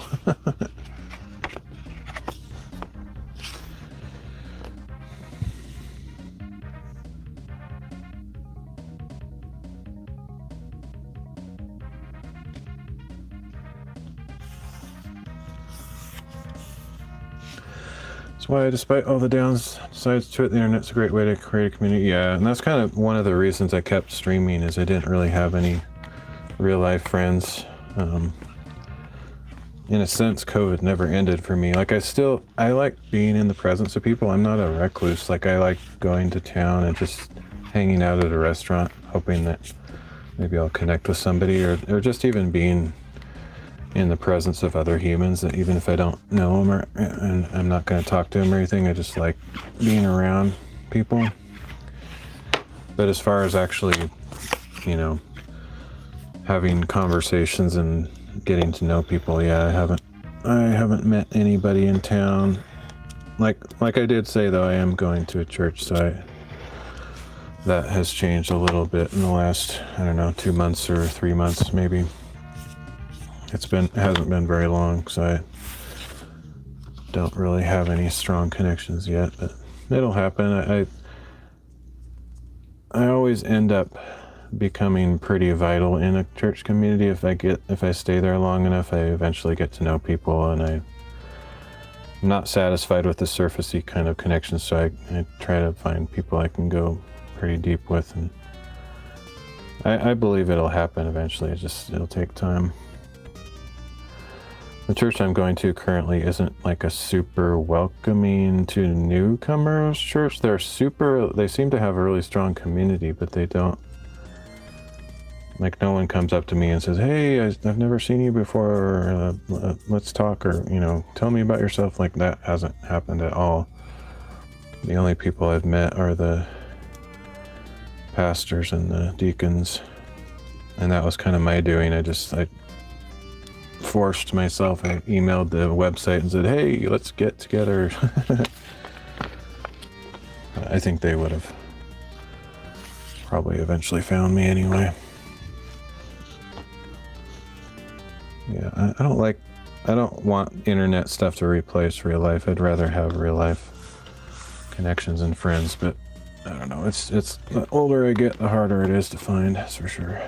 That's why, despite all the downsides to it, the internet's a great way to create a community. Yeah, and that's kind of one of the reasons I kept streaming, is I didn't really have any real life friends. In a sense, COVID never ended for me. Like I like being in the presence of people. I'm not a recluse. Like I like going to town and just hanging out at a restaurant, hoping that maybe I'll connect with somebody, or just even being in the presence of other humans, that even if I don't know them and I'm not going to talk to them or anything, I just like being around people. But as far as actually, having conversations and getting to know people, yeah, I haven't met anybody in town. Like I did say though, I am going to a church, so that has changed a little bit in the last, 2 months or 3 months maybe. It hasn't been very long, so I don't really have any strong connections yet, but it'll happen. I always end up becoming pretty vital in a church community. If I stay there long enough, I eventually get to know people, and I'm not satisfied with the surfacey kind of connections, so I try to find people I can go pretty deep with, and I believe it'll happen eventually. It'll take time. The church I'm going to currently isn't like a super welcoming to newcomers church. They seem to have a really strong community, but they don't, like no one comes up to me and says, hey, I've never seen you before, or let's talk, or, tell me about yourself. Like that hasn't happened at all. The only people I've met are the pastors and the deacons. And that was kind of my doing. I forced myself. I emailed the website and said, hey, let's get together. I think they would have probably eventually found me anyway. Yeah, I don't want internet stuff to replace real life. I'd rather have real life connections and friends, but I don't know. It's the older I get, the harder it is to find, that's for sure.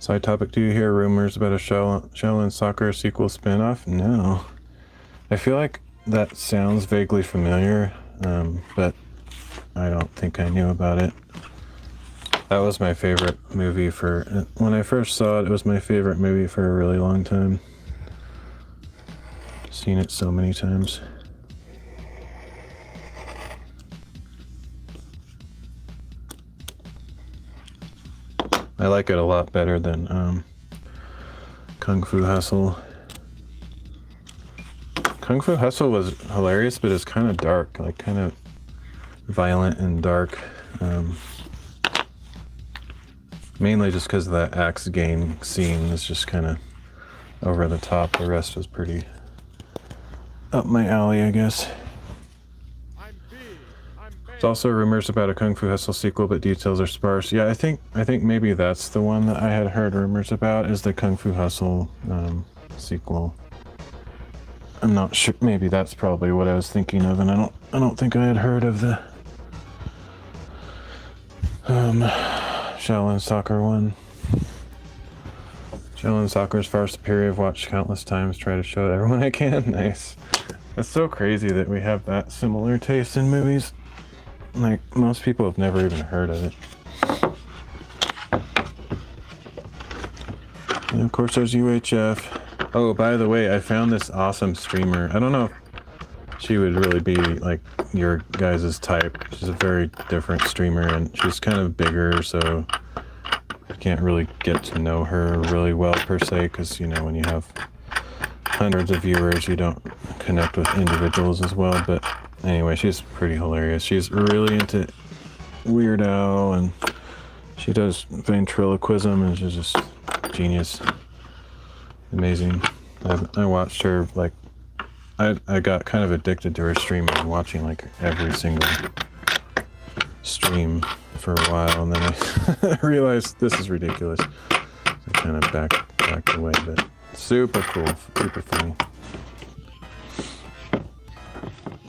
Side topic, do you hear rumors about a Shaolin Soccer sequel spinoff? No. I feel like that sounds vaguely familiar, but I don't think I knew about it. That was my favorite movie when I first saw it, it was my favorite movie for a really long time. Seen it so many times. I like it a lot better than Kung Fu Hustle. Kung Fu Hustle was hilarious, but it's kind of dark, like kind of violent and dark. Mainly just because of that axe game scene is just kind of over the top. The rest was pretty up my alley, I guess. There's also rumors about a Kung Fu Hustle sequel, but details are sparse. Yeah, I think maybe that's the one that I had heard rumors about, is the Kung Fu Hustle sequel. I'm not sure. Maybe that's probably what I was thinking of, and I don't think I had heard of the Shaolin Soccer one. Shaolin Soccer is far superior. I've watched countless times. Try to show it everyone I can. Nice. It's so crazy that we have that similar taste in movies. Like, most people have never even heard of it. And of course there's UHF. Oh, by the way, I found this awesome streamer. I don't know if she would really be like your guys' type. She's a very different streamer, and she's kind of bigger, so I can't really get to know her really well per se, because, you know, when you have hundreds of viewers, you don't connect with individuals as well. But anyway, she's pretty hilarious. She's really into Weird Al, and she does ventriloquism, and she's just genius. Amazing. I watched her, like, I got kind of addicted to her streaming, watching like every single stream for a while, and then I realized this is ridiculous. So I kind of backed away, but super cool, super funny.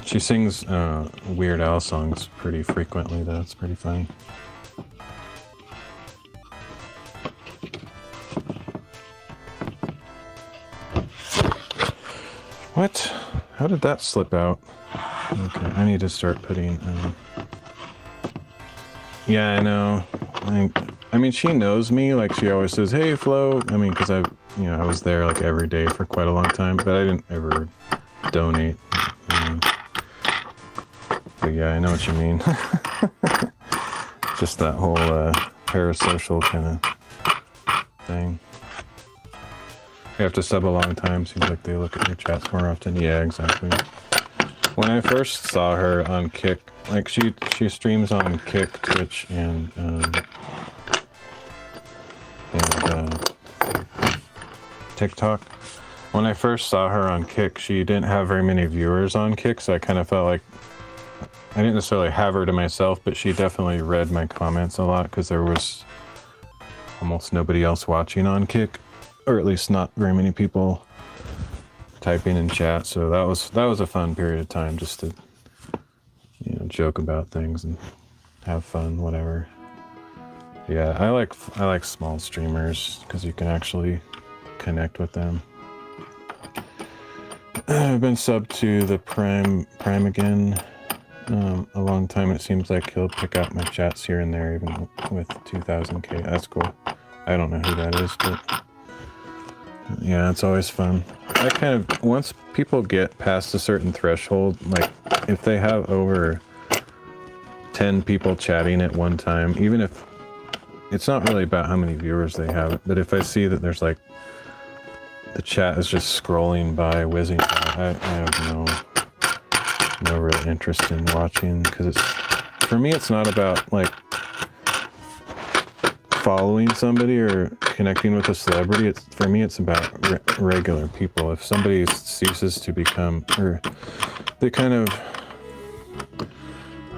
She sings Weird Al songs pretty frequently, though. It's pretty funny. What? How did that slip out? Okay, I need to start putting... Yeah, I know. I mean, she knows me. Like, she always says, "Hey, Flo." I mean, because I was there like every day for quite a long time, but I didn't ever donate. But yeah, I know what you mean. Just that whole parasocial kind of thing. You have to sub a long time. Seems like they look at your chats more often. Yeah, exactly. When I first saw her on Kick, like she streams on Kick, Twitch, and TikTok. When I first saw her on Kick, she didn't have very many viewers on Kick, so I kind of felt like I didn't necessarily have her to myself, but she definitely read my comments a lot, because there was almost nobody else watching on Kick. Or at least not very many people typing in chat, so that was a fun period of time, just to, you know, joke about things and have fun, whatever. Yeah, I like small streamers because you can actually connect with them. I've been subbed to the Prime again a long time. It seems like he'll pick out my chats here and there, even with 2,000k. That's cool. I don't know who that is, but. Yeah, it's always fun. I kind of, once people get past a certain threshold, like if they have over 10 people chatting at one time, even if it's not really about how many viewers they have, but if I see that there's like the chat is just scrolling by, whizzing by, I have no real interest in watching, because it's, for me, it's not about like following somebody or connecting with a celebrity. For me, it's about regular people. If somebody ceases to become, or they kind of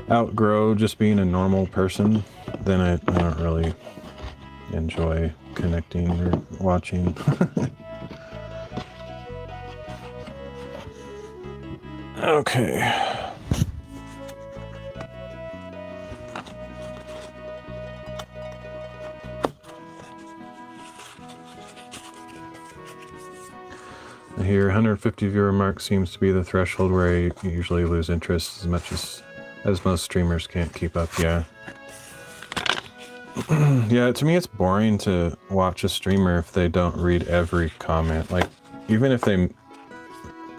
outgrow just being a normal person, then I don't really enjoy connecting or watching. Okay. Here, 150 viewer mark seems to be the threshold where I usually lose interest, as much as most streamers can't keep up. Yeah. Yeah, to me it's boring to watch a streamer if they don't read every comment. Like, even if they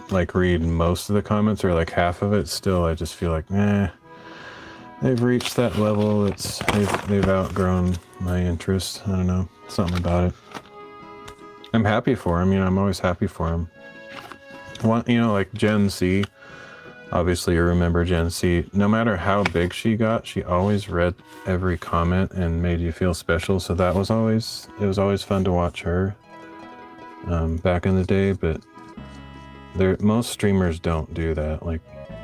like read most of the comments or like half of it, still I just feel like, they've reached that level. They've outgrown my interest. I don't know, something about it. I'm happy for them. You know, I'm always happy for them. You know, like Gen Z. Obviously, you remember Gen Z. No matter how big she got, she always read every comment and made you feel special. So it was always fun to watch her back in the day. But most streamers don't do that. Like,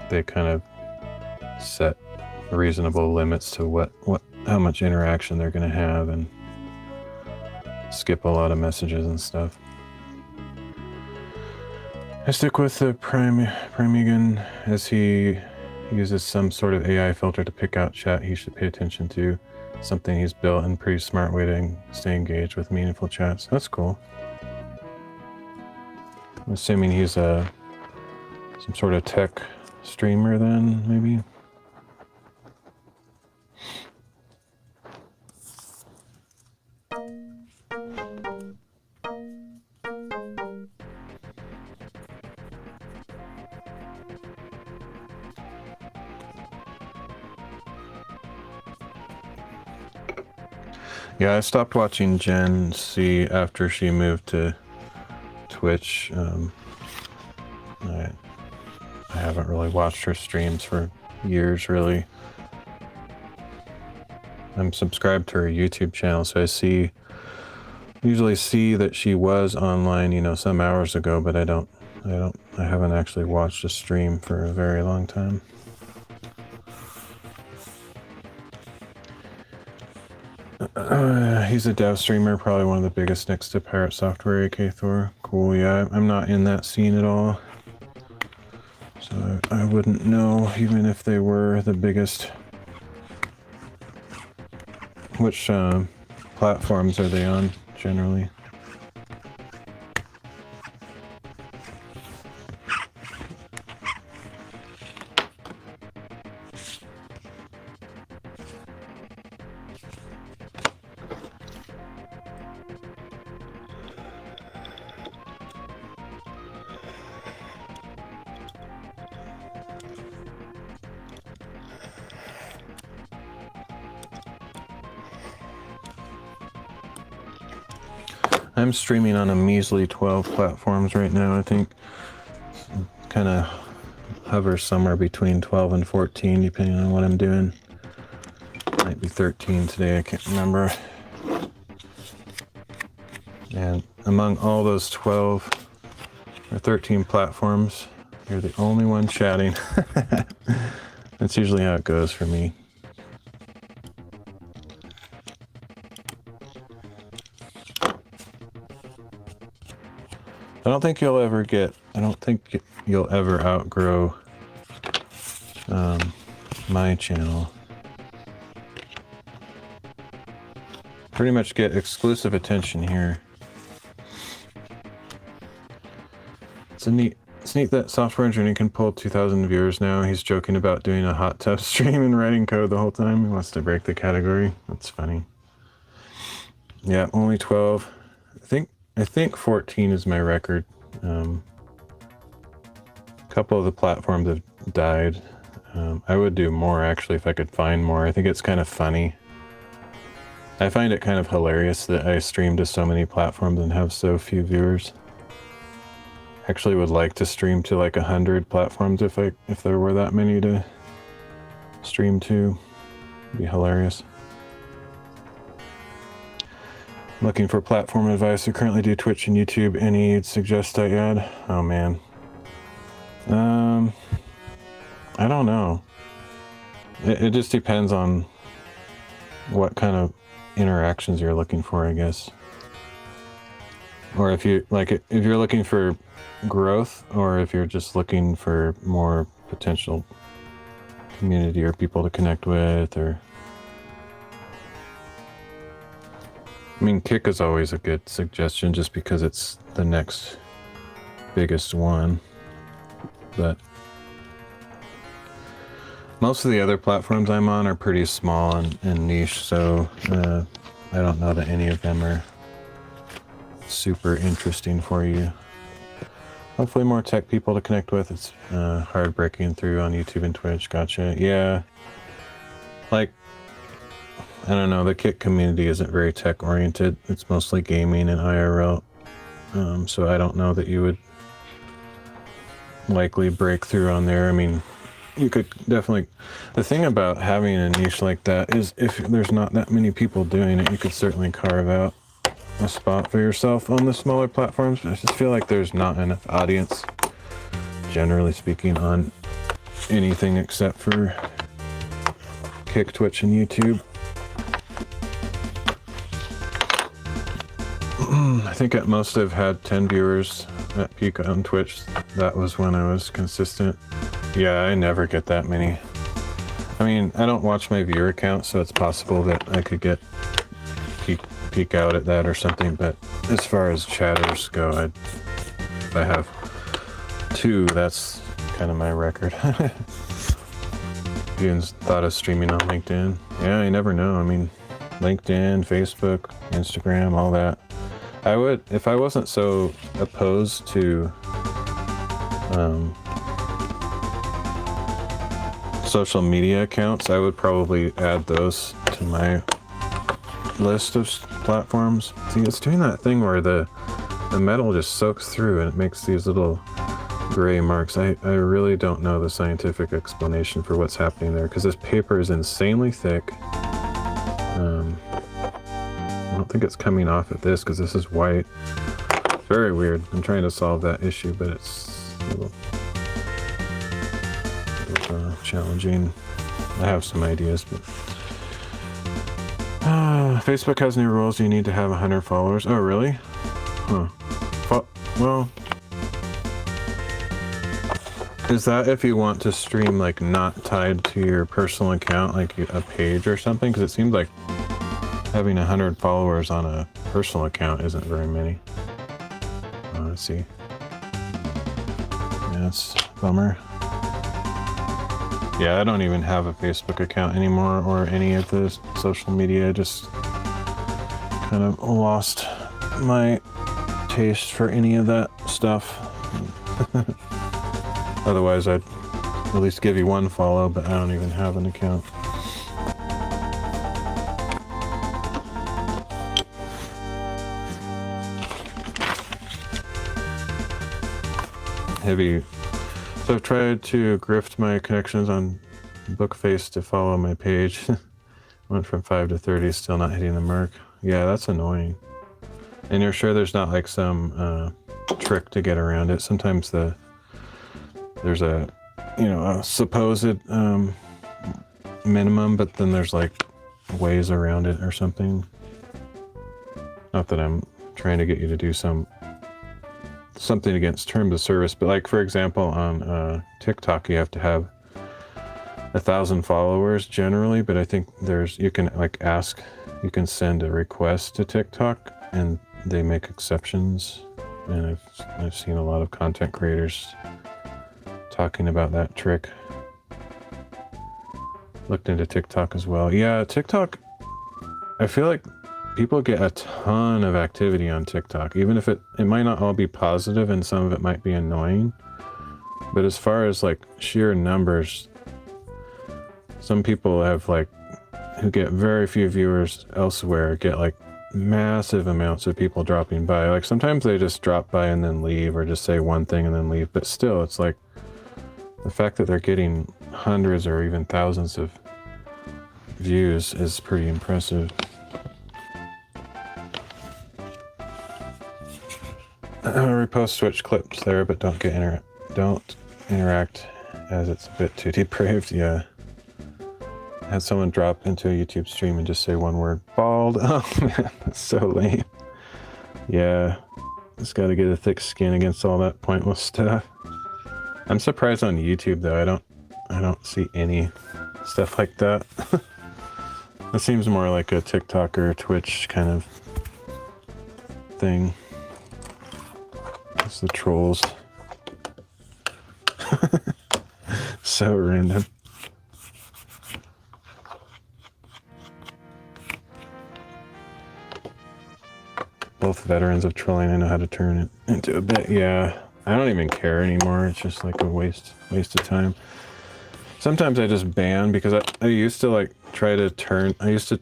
they kind of set reasonable limits to how much interaction they're going to have and skip a lot of messages and stuff. I stick with the Primegan as he uses some sort of AI filter to pick out chat he should pay attention to. Something he's built and pretty smart way to stay engaged with meaningful chats. That's cool. I'm assuming he's some sort of tech streamer then, maybe? Yeah, I stopped watching Gen C after she moved to Twitch. I haven't really watched her streams for years, really. I'm subscribed to her YouTube channel, so I usually see that she was online, you know, some hours ago, but I haven't actually watched a stream for a very long time. He's a dev streamer, probably one of the biggest next to Pirate Software, AK Thor. Cool, yeah, I'm not in that scene at all. So I wouldn't know, even if they were the biggest. Which platforms are they on, generally? I'm streaming on a measly 12 platforms right now. I think kind of hover somewhere between 12 and 14, depending on what I'm doing. Might be 13 today, I can't remember. And among all those 12 or 13 platforms, you're the only one chatting. That's usually how it goes for me. I don't think you'll ever outgrow my channel. Pretty much get exclusive attention here. It's neat that software engineering can pull 2,000 viewers now. He's joking about doing a hot tub stream and writing code the whole time. He wants to break the category. That's funny. Yeah, only 12. I think 14 is my record. A couple of the platforms have died. I would do more, actually, if I could find more. I think it's kind of funny. I find it kind of hilarious that I stream to so many platforms and have so few viewers. Actually would like to stream to like 100 platforms if there were that many to stream to. It'd be hilarious. Looking for platform advice. I currently do Twitch and YouTube. Any you'd suggest I add? Oh man. I don't know. It just depends on what kind of interactions you're looking for, I guess. Or if you're looking for growth, or if you're just looking for more potential community or people to connect with, or I mean, Kick is always a good suggestion just because it's the next biggest one. But most of the other platforms I'm on are pretty small and niche, so I don't know that any of them are super interesting for you. Hopefully more tech people to connect with. It's hard breaking through on YouTube and Twitch. Gotcha. Yeah. like, I don't know, the Kit community isn't very tech oriented. It's mostly gaming and IRL. So I don't know that you would likely break through on there. I mean, you could definitely, the thing about having a niche like that is if there's not that many people doing it, you could certainly carve out a spot for yourself on the smaller platforms. But I just feel like there's not enough audience, generally speaking, on anything except for Kick, Twitch, and YouTube. I think at most I've had 10 viewers at peak on Twitch. That was when I was consistent. Yeah, I never get that many. I mean, I don't watch my viewer count, so it's possible that I could get peak out at that or something, but as far as chatters go, if I have 2, that's kind of my record. You thought of streaming on LinkedIn? Yeah, you never know. I mean, LinkedIn, Facebook, Instagram, all that. I would, if I wasn't so opposed to social media accounts, I would probably add those to my list of platforms. See, it's doing that thing where the metal just soaks through and it makes these little gray marks. I really don't know the scientific explanation for what's happening there, because this paper is insanely thick. I don't think it's coming off at this because this is white. It's very weird. I'm trying to solve that issue, but it's a little challenging. I have some ideas, but Facebook has new rules. You need to have 100 followers. Oh, really? Huh. Well, is that if you want to stream like not tied to your personal account, like a page or something? Because it seems like having 100 followers on a personal account isn't very many. Let's see. Yeah, it's a bummer. Yeah, I don't even have a Facebook account anymore or any of the social media. I just kind of lost my taste for any of that stuff. Otherwise, I'd at least give you 1 follow, but I don't even have an account. So I've tried to grift my connections on Bookface to follow my page. Went from 5 to 30, still not hitting the mark. Yeah, that's annoying. And you're sure there's not like some trick to get around it? Sometimes there's a supposed minimum, but then there's like ways around it or something. Not that I'm trying to get you to do something against terms of service, but like for example on TikTok you have to have 1,000 followers generally, but I think you can send a request to TikTok and they make exceptions, and I've seen a lot of content creators talking about that trick. Looked into TikTok as well. Yeah, TikTok, I feel like people get a ton of activity on TikTok, even if it might not all be positive and some of it might be annoying. But as far as like sheer numbers, some people have who get very few viewers elsewhere get like massive amounts of people dropping by. Like sometimes they just drop by and then leave, or just say one thing and then leave. But still, it's like the fact that they're getting hundreds or even thousands of views is pretty impressive. Repost Twitch clips there, but don't interact as it's a bit too depraved. Yeah. Had someone drop into a YouTube stream and just say one word, bald. Oh man, that's so lame. Yeah, just gotta get a thick skin against all that pointless stuff. I'm surprised on YouTube though. I don't see any stuff like that. It seems more like a TikTok or Twitch kind of thing. It's the trolls. So random. Both veterans of trolling. I know how to turn it into a bit. Yeah, I don't even care anymore. It's just like a waste of time. Sometimes I just ban, because I used to like try to turn... I used to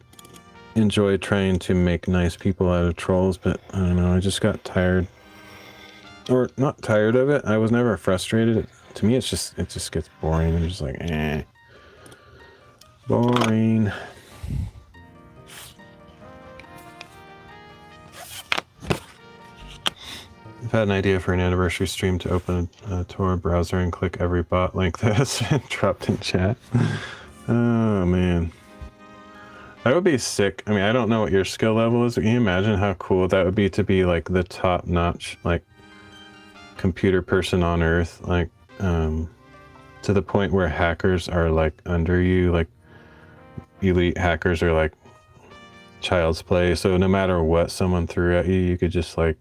enjoy trying to make nice people out of trolls, but I don't know, I just got tired. Or not tired of it, I was never frustrated. To me, it just gets boring. I'm just like, eh. Boring. I've had an idea for an anniversary stream to open a Tor browser and click every bot like this and dropped in chat. Oh man. That would be sick. I mean, I don't know what your skill level is. Can you imagine how cool that would be to be like the top notch, like computer person on earth, like to the point where hackers are like under you, like elite hackers are like child's play. So no matter what someone threw at you, you could just like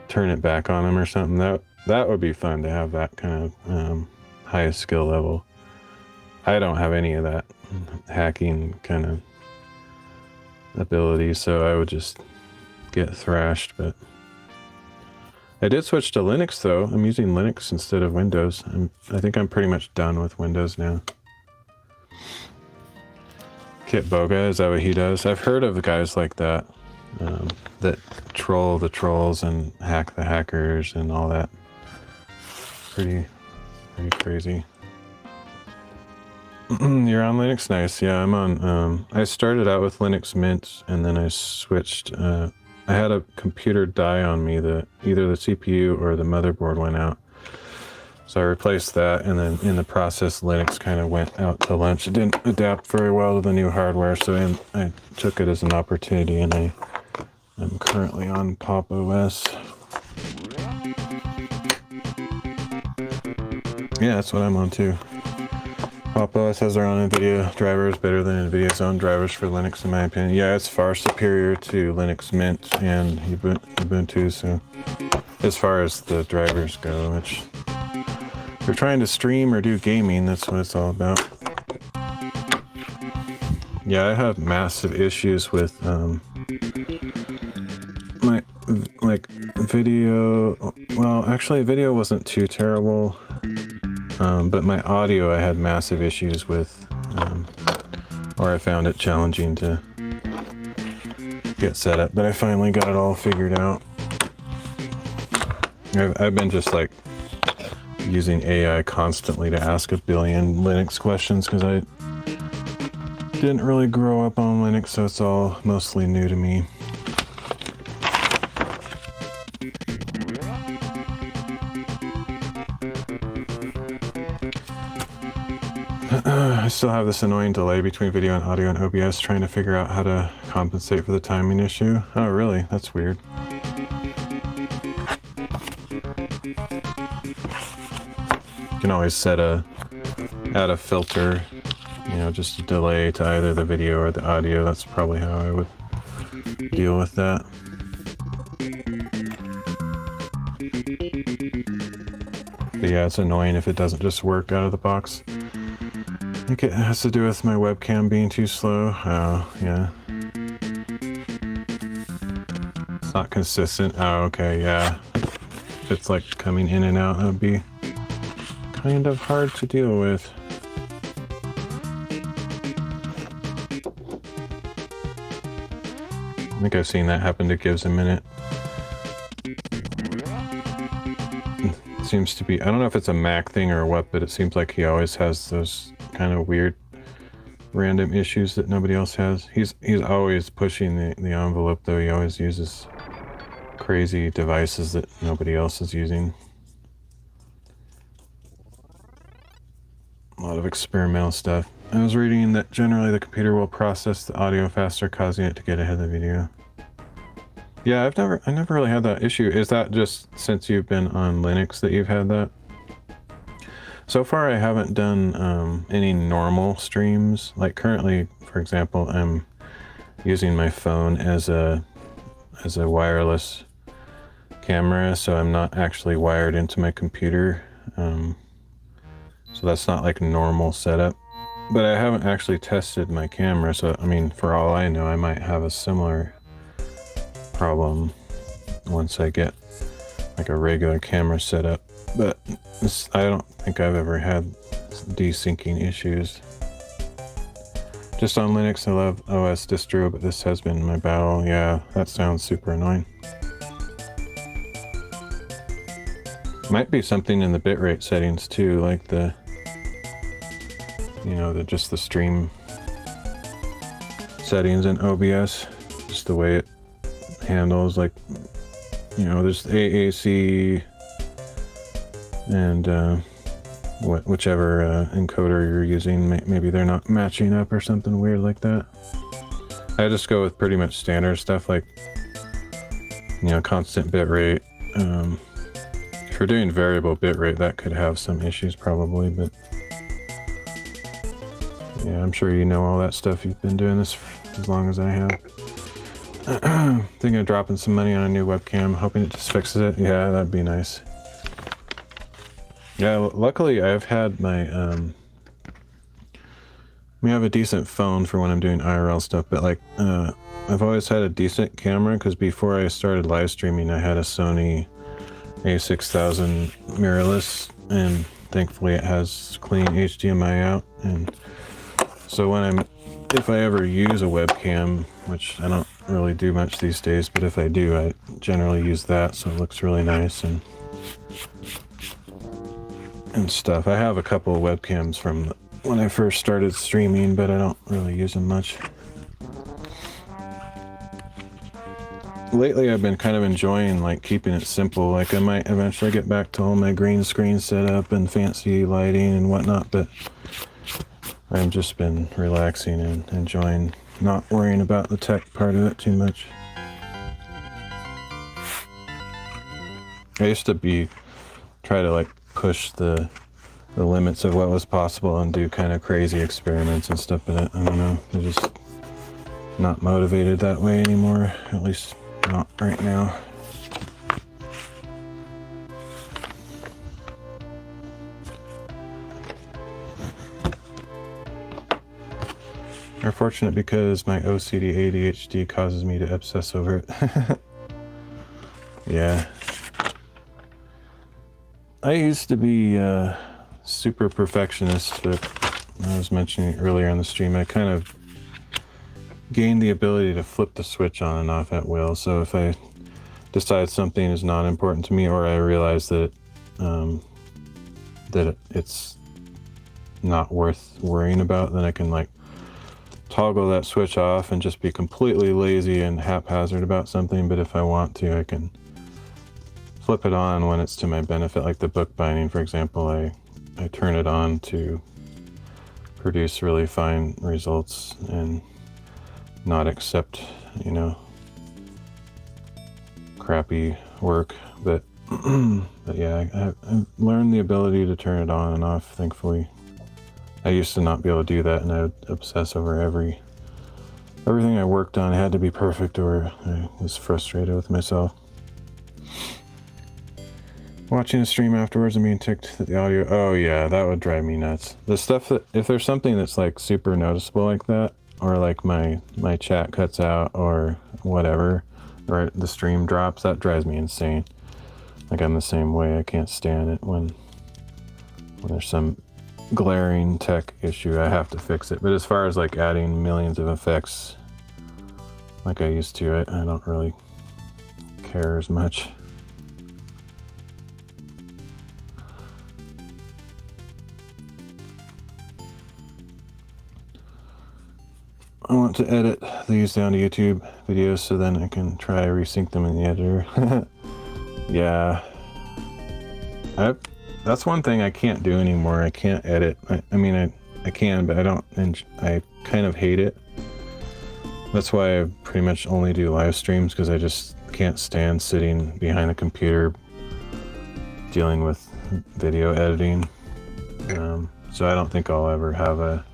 turn it back on them or something. That would be fun to have that kind of highest skill level. I don't have any of that hacking kind of ability, so I would just get thrashed. But I did switch to Linux though. I'm using Linux instead of Windows. I think I'm pretty much done with Windows now. Kit Boga, is that what he does? I've heard of guys like that. That troll the trolls and hack the hackers and all that. Pretty crazy. You're on Linux? Nice. Yeah, I'm on. I started out with Linux Mint and then I switched. I had a computer die on me that either the CPU or the motherboard went out. So I replaced that, and then in the process, Linux kind of went out to lunch. It didn't adapt very well to the new hardware, so I took it as an opportunity, and I'm currently on Pop OS. Yeah, that's what I'm on too. Pop OS has their own NVIDIA drivers, better than NVIDIA's own drivers for Linux, in my opinion. Yeah, it's far superior to Linux Mint and Ubuntu, so as far as the drivers go, which... If you're trying to stream or do gaming, that's what it's all about. Yeah, I have massive issues with my video. Well, actually, video wasn't too terrible, but my audio I had massive issues with, or I found it challenging to get set up. But I finally got it all figured out. I've been just like using AI constantly to ask a billion Linux questions because I didn't really grow up on Linux, so it's all mostly new to me. I still have this annoying delay between video and audio in OBS, trying to figure out how to compensate for the timing issue. Oh really? That's weird. You can always add a filter, you know, just a delay to either the video or the audio. That's probably how I would deal with that. But yeah, it's annoying if it doesn't just work out of the box. I think it has to do with my webcam being too slow. Oh, yeah. It's not consistent. Oh, okay, yeah. If it's like coming in and out, that would be kind of hard to deal with. I think I've seen that happen to Gives a Minute. Seems to be, I don't know if it's a Mac thing or what, but it seems like he always has those kind of weird random issues that nobody else has. He's always pushing the envelope though. He always uses crazy devices that nobody else is using. A lot of experimental stuff. I was reading that generally the computer will process the audio faster, causing it to get ahead of the video. Yeah, I never really had that issue. Is that just since you've been on Linux that you've had that? So far I haven't done any normal streams. Like currently, for example, I'm using my phone as a wireless camera, so I'm not actually wired into my computer. So that's not like normal setup. But I haven't actually tested my camera, so I mean, for all I know, I might have a similar problem once I get like a regular camera setup. But I don't think I've ever had desyncing issues. Just on Linux, I love OS distro, but this has been my battle. Yeah, that sounds super annoying. Might be something in the bitrate settings too, like the, you know, just the stream settings in OBS, just the way it handles, like, you know, there's AAC and whichever encoder you're using, maybe they're not matching up or something weird like that. I just go with pretty much standard stuff, like, you know, constant bitrate. If you're doing variable bitrate, that could have some issues probably, but yeah, I'm sure you know all that stuff. You've been doing this as long as I have. Thinking of dropping some money on a new webcam, hoping it just fixes it. Yeah, that'd be nice. Yeah, luckily I've had my, I have a decent phone for when I'm doing IRL stuff, but like, I've always had a decent camera, because before I started live streaming, I had a Sony a6000 mirrorless, and thankfully it has clean HDMI out. And so when if I ever use a webcam, which I don't really do much these days, but if I do, I generally use that, so it looks really nice and stuff. I have a couple of webcams from when I first started streaming, but I don't really use them much. Lately I've been kind of enjoying like keeping it simple. Like I might eventually get back to all my green screen setup and fancy lighting and whatnot, but I've just been relaxing and enjoying not worrying about the tech part of it too much. I used to try to like push the limits of what was possible and do kind of crazy experiments and stuff, but I don't know, I'm just not motivated that way anymore, at least not right now. You're fortunate because my OCD ADHD causes me to obsess over it. Yeah. I used to be super perfectionist, but I was mentioning earlier in the stream, I kind of gained the ability to flip the switch on and off at will. So if I decide something is not important to me, or I realize that it's not worth worrying about, then I can like toggle that switch off and just be completely lazy and haphazard about something. But if I want to, I can flip it on when it's to my benefit. Like the bookbinding, for example, I turn it on to produce really fine results and not accept, you know, crappy work. But but yeah, I've learned the ability to turn it on and off, thankfully. I used to not be able to do that, and I would obsess over everything I worked on had to be perfect, or I was frustrated with myself. Watching a stream afterwards and being ticked at the audio, oh yeah, that would drive me nuts. The stuff that, if there's something that's like super noticeable like that, or like my chat cuts out or whatever, or the stream drops, that drives me insane. Like I'm the same way. I can't stand it when there's some glaring tech issue. I have to fix it. But as far as like adding millions of effects like I used to, I don't really care as much. I want to edit these down to YouTube videos so then I can try resync them in the editor. Yeah. That's one thing I can't do anymore. I can't edit. I mean, I can, but I don't, and I kind of hate it. That's why I pretty much only do live streams, because I just can't stand sitting behind a computer dealing with video editing. So I don't think I'll ever have a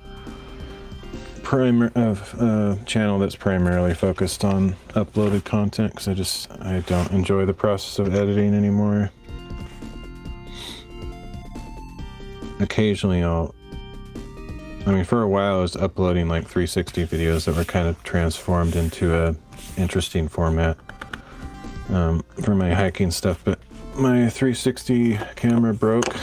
channel that's primarily focused on uploaded content, because I don't enjoy the process of editing anymore. Occasionally for a while I was uploading like 360 videos that were kind of transformed into a interesting format for my hiking stuff, but my 360 camera broke.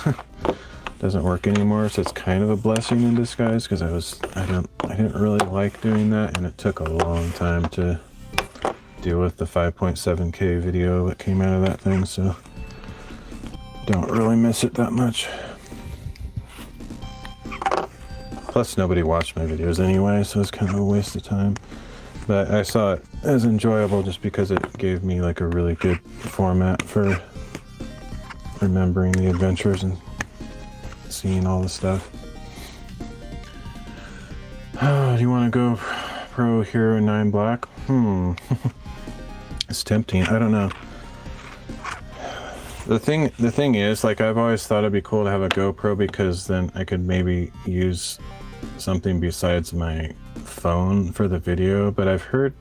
doesn't work anymore, so it's kind of a blessing in disguise because I didn't really like doing that, and it took a long time to deal with the 5.7K video that came out of that thing, so don't really miss it that much. Plus nobody watched my videos anyway, so it's kind of a waste of time. But I saw it as enjoyable just because it gave me like a really good format for remembering the adventures and seeing all the stuff. Oh, do you want to go Pro Hero 9 Black? It's tempting. I don't know. The thing is, like, I've always thought it'd be cool to have a GoPro because then I could maybe use something besides my phone for the video, but I've heard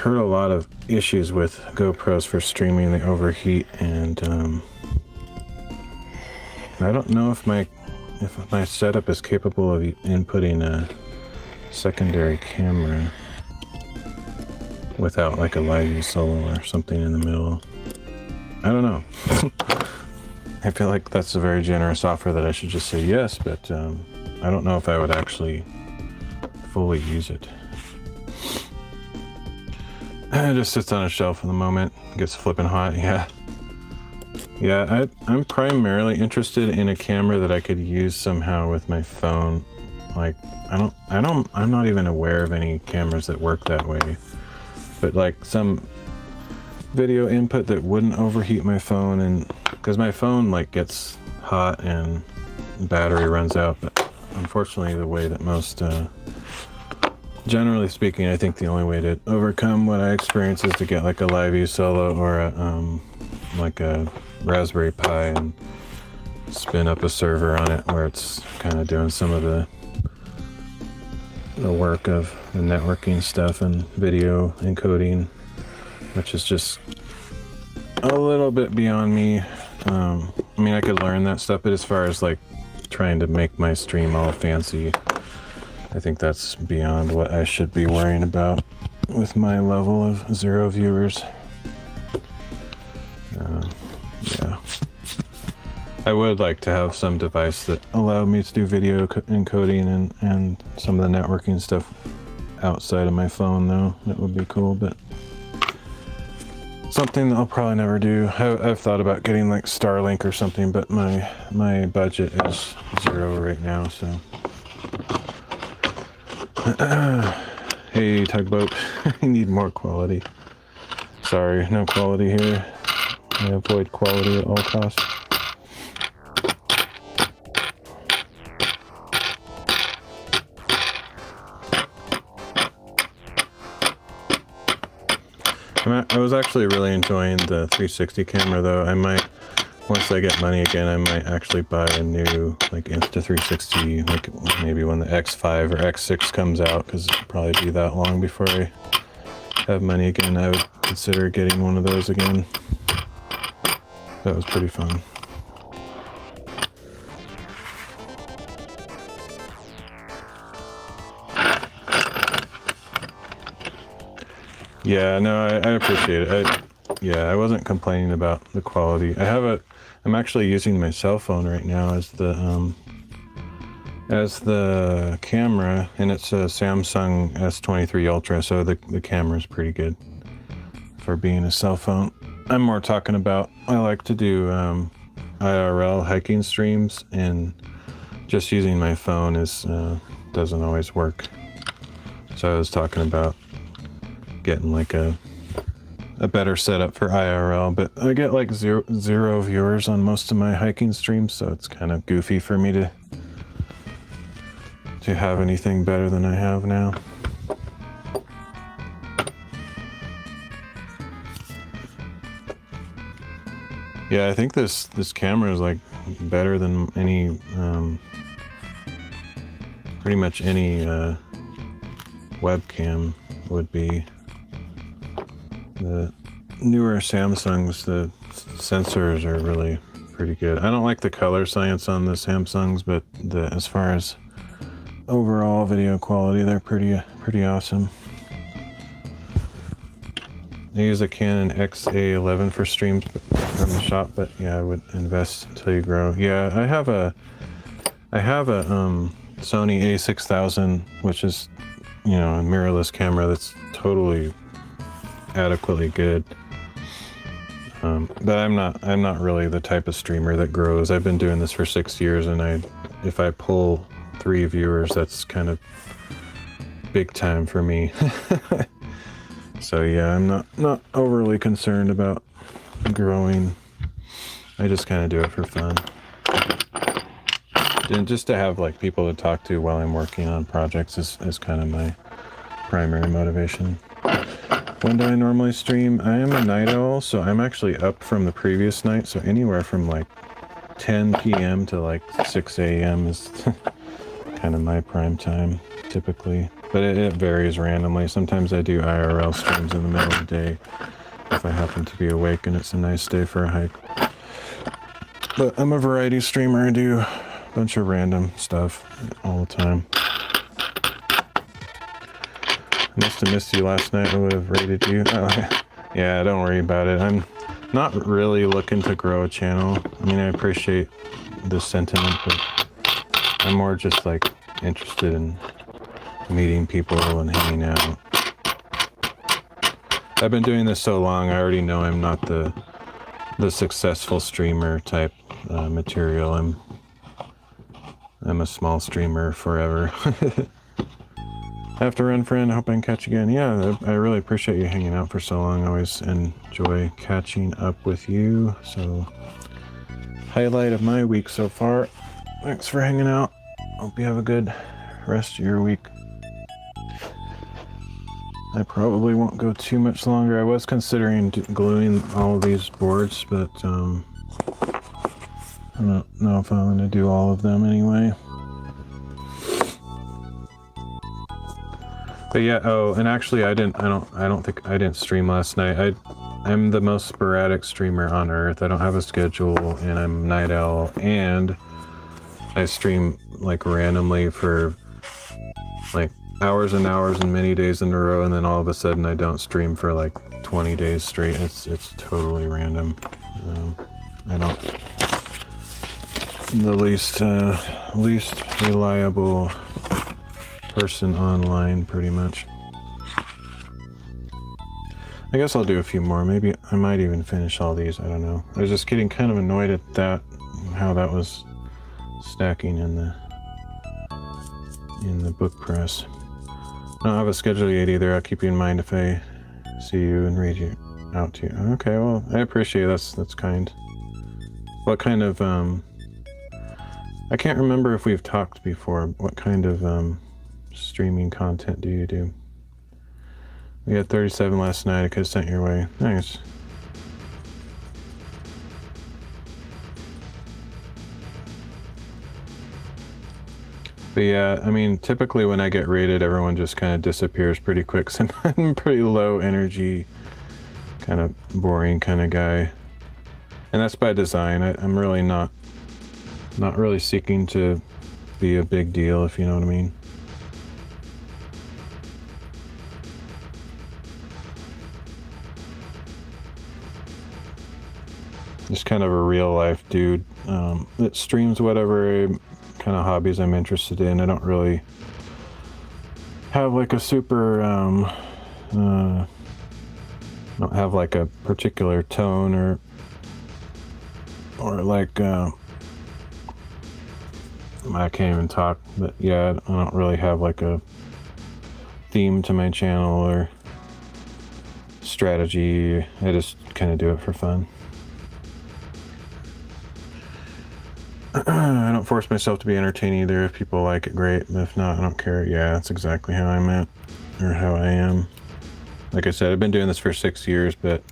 a lot of issues with GoPros for streaming. They overheat, and I don't know if my setup is capable of inputting a secondary camera without like a live solo or something in the middle. I don't know. I feel like that's a very generous offer that I should just say yes, but I don't know if I would actually fully use it. It just sits on a shelf in the moment. It gets flipping hot. Yeah, I'm primarily interested in a camera that I could use somehow with my phone. Like, I'm not even aware of any cameras that work that way. But like some video input that wouldn't overheat my phone, and because my phone like gets hot and battery runs out, but unfortunately the way that most generally speaking, I think the only way to overcome what I experience is to get like a Live Solo or a like a Raspberry Pi and spin up a server on it where it's kind of doing some of the work of the networking stuff and video encoding, which is just a little bit beyond me. I mean, I could learn that stuff, but as far as like trying to make my stream all fancy, I think that's beyond what I should be worrying about with my level of 0 viewers. Yeah. I would like to have some device that allowed me to do video encoding and some of the networking stuff outside of my phone, though. That would be cool, but something that I'll probably never do. I've thought about getting like Starlink or something, but my budget is 0 right now, so. Hey, Tugboat, I need more quality. Sorry, no quality here. I avoid quality at all costs. I was actually really enjoying the 360 camera, though. I might, once I get money again, I might actually buy a new like Insta360, like maybe when the X5 or X6 comes out, because it'll probably be that long before I have money again. I would consider getting one of those again. That was pretty fun. Yeah, no, I appreciate it. I wasn't complaining about the quality. I'm actually using my cell phone right now as the camera, and it's a Samsung S23 Ultra, so the camera's pretty good for being a cell phone. I'm more talking about, I like to do IRL hiking streams, and just using my phone doesn't always work. So I was talking about getting like a better setup for IRL, but I get like zero viewers on most of my hiking streams, so it's kind of goofy for me to have anything better than I have now. Yeah, I think this camera is like better than any pretty much any webcam would be. The newer Samsungs, the sensors are really pretty good. I don't like the color science on the Samsungs, but as far as overall video quality, they're pretty awesome. I use a Canon XA11 for streams, from the shop, but yeah, I would invest until you grow. Yeah, I have a Sony A6000, which is, you know, a mirrorless camera that's totally adequately good. But I'm not really the type of streamer that grows. I've been doing this for 6 years, and if I pull 3 viewers, that's kind of big time for me. So yeah, I'm not overly concerned about growing. I just kind of do it for fun. And just to have like people to talk to while I'm working on projects is kind of my primary motivation. When do I normally stream? I am a night owl, so I'm actually up from the previous night, so anywhere from like 10 p.m. to like 6 a.m. is kind of my prime time, typically. But it varies randomly. Sometimes I do IRL streams in the middle of the day if I happen to be awake and it's a nice day for a hike. But I'm a variety streamer. I do a bunch of random stuff all the time. I must have missed you last night. I would have rated you. Oh, yeah, don't worry about it. I'm not really looking to grow a channel. I mean, I appreciate the sentiment, but I'm more just like interested in meeting people and hanging out. I've been doing this so long, I already know I'm not the successful streamer type material. I'm a small streamer forever. I have to run, friend. I hope I can catch you again. Yeah, I really appreciate you hanging out for so long. I always enjoy catching up with you. So, highlight of my week so far. Thanks for hanging out. Hope you have a good rest of your week. I probably won't go too much longer. I was considering gluing all of these boards, but I don't know if I'm going to do all of them anyway. But yeah, oh, and actually I don't think I didn't stream last night. I'm the most sporadic streamer on earth. I don't have a schedule, and I'm night owl, and I stream like randomly for like hours and hours and many days in a row, and then all of a sudden I don't stream for like 20 days straight. It's totally random. I don't. The least reliable person online, pretty much. I guess I'll do a few more. Maybe I might even finish all these. I don't know. I was just getting kind of annoyed at that, how that was stacking in the book press. I don't have a schedule yet either. I'll keep you in mind if I see you and read you out to you. Okay, well, I appreciate it. That's kind. What kind of I can't remember if we've talked before. What kind of streaming content do you do? We had 37 last night. I could have sent your way. Nice. But yeah, I mean, typically when I get rated, everyone just kind of disappears pretty quick. So I'm a pretty low energy, kind of boring kind of guy. And that's by design. I'm really not really seeking to be a big deal, if you know what I mean. Just kind of a real life dude that streams whatever kind of hobbies I'm interested in. I don't really have like a super, don't have like a particular tone or like, I can't even talk, but yeah, I don't really have like a theme to my channel or strategy. I just kind of do it for fun. I don't force myself to be entertaining either. If people like it, great. But if not, I don't care. Yeah, that's exactly how I'm at, or how I am. Like I said, I've been doing this for 6 years, but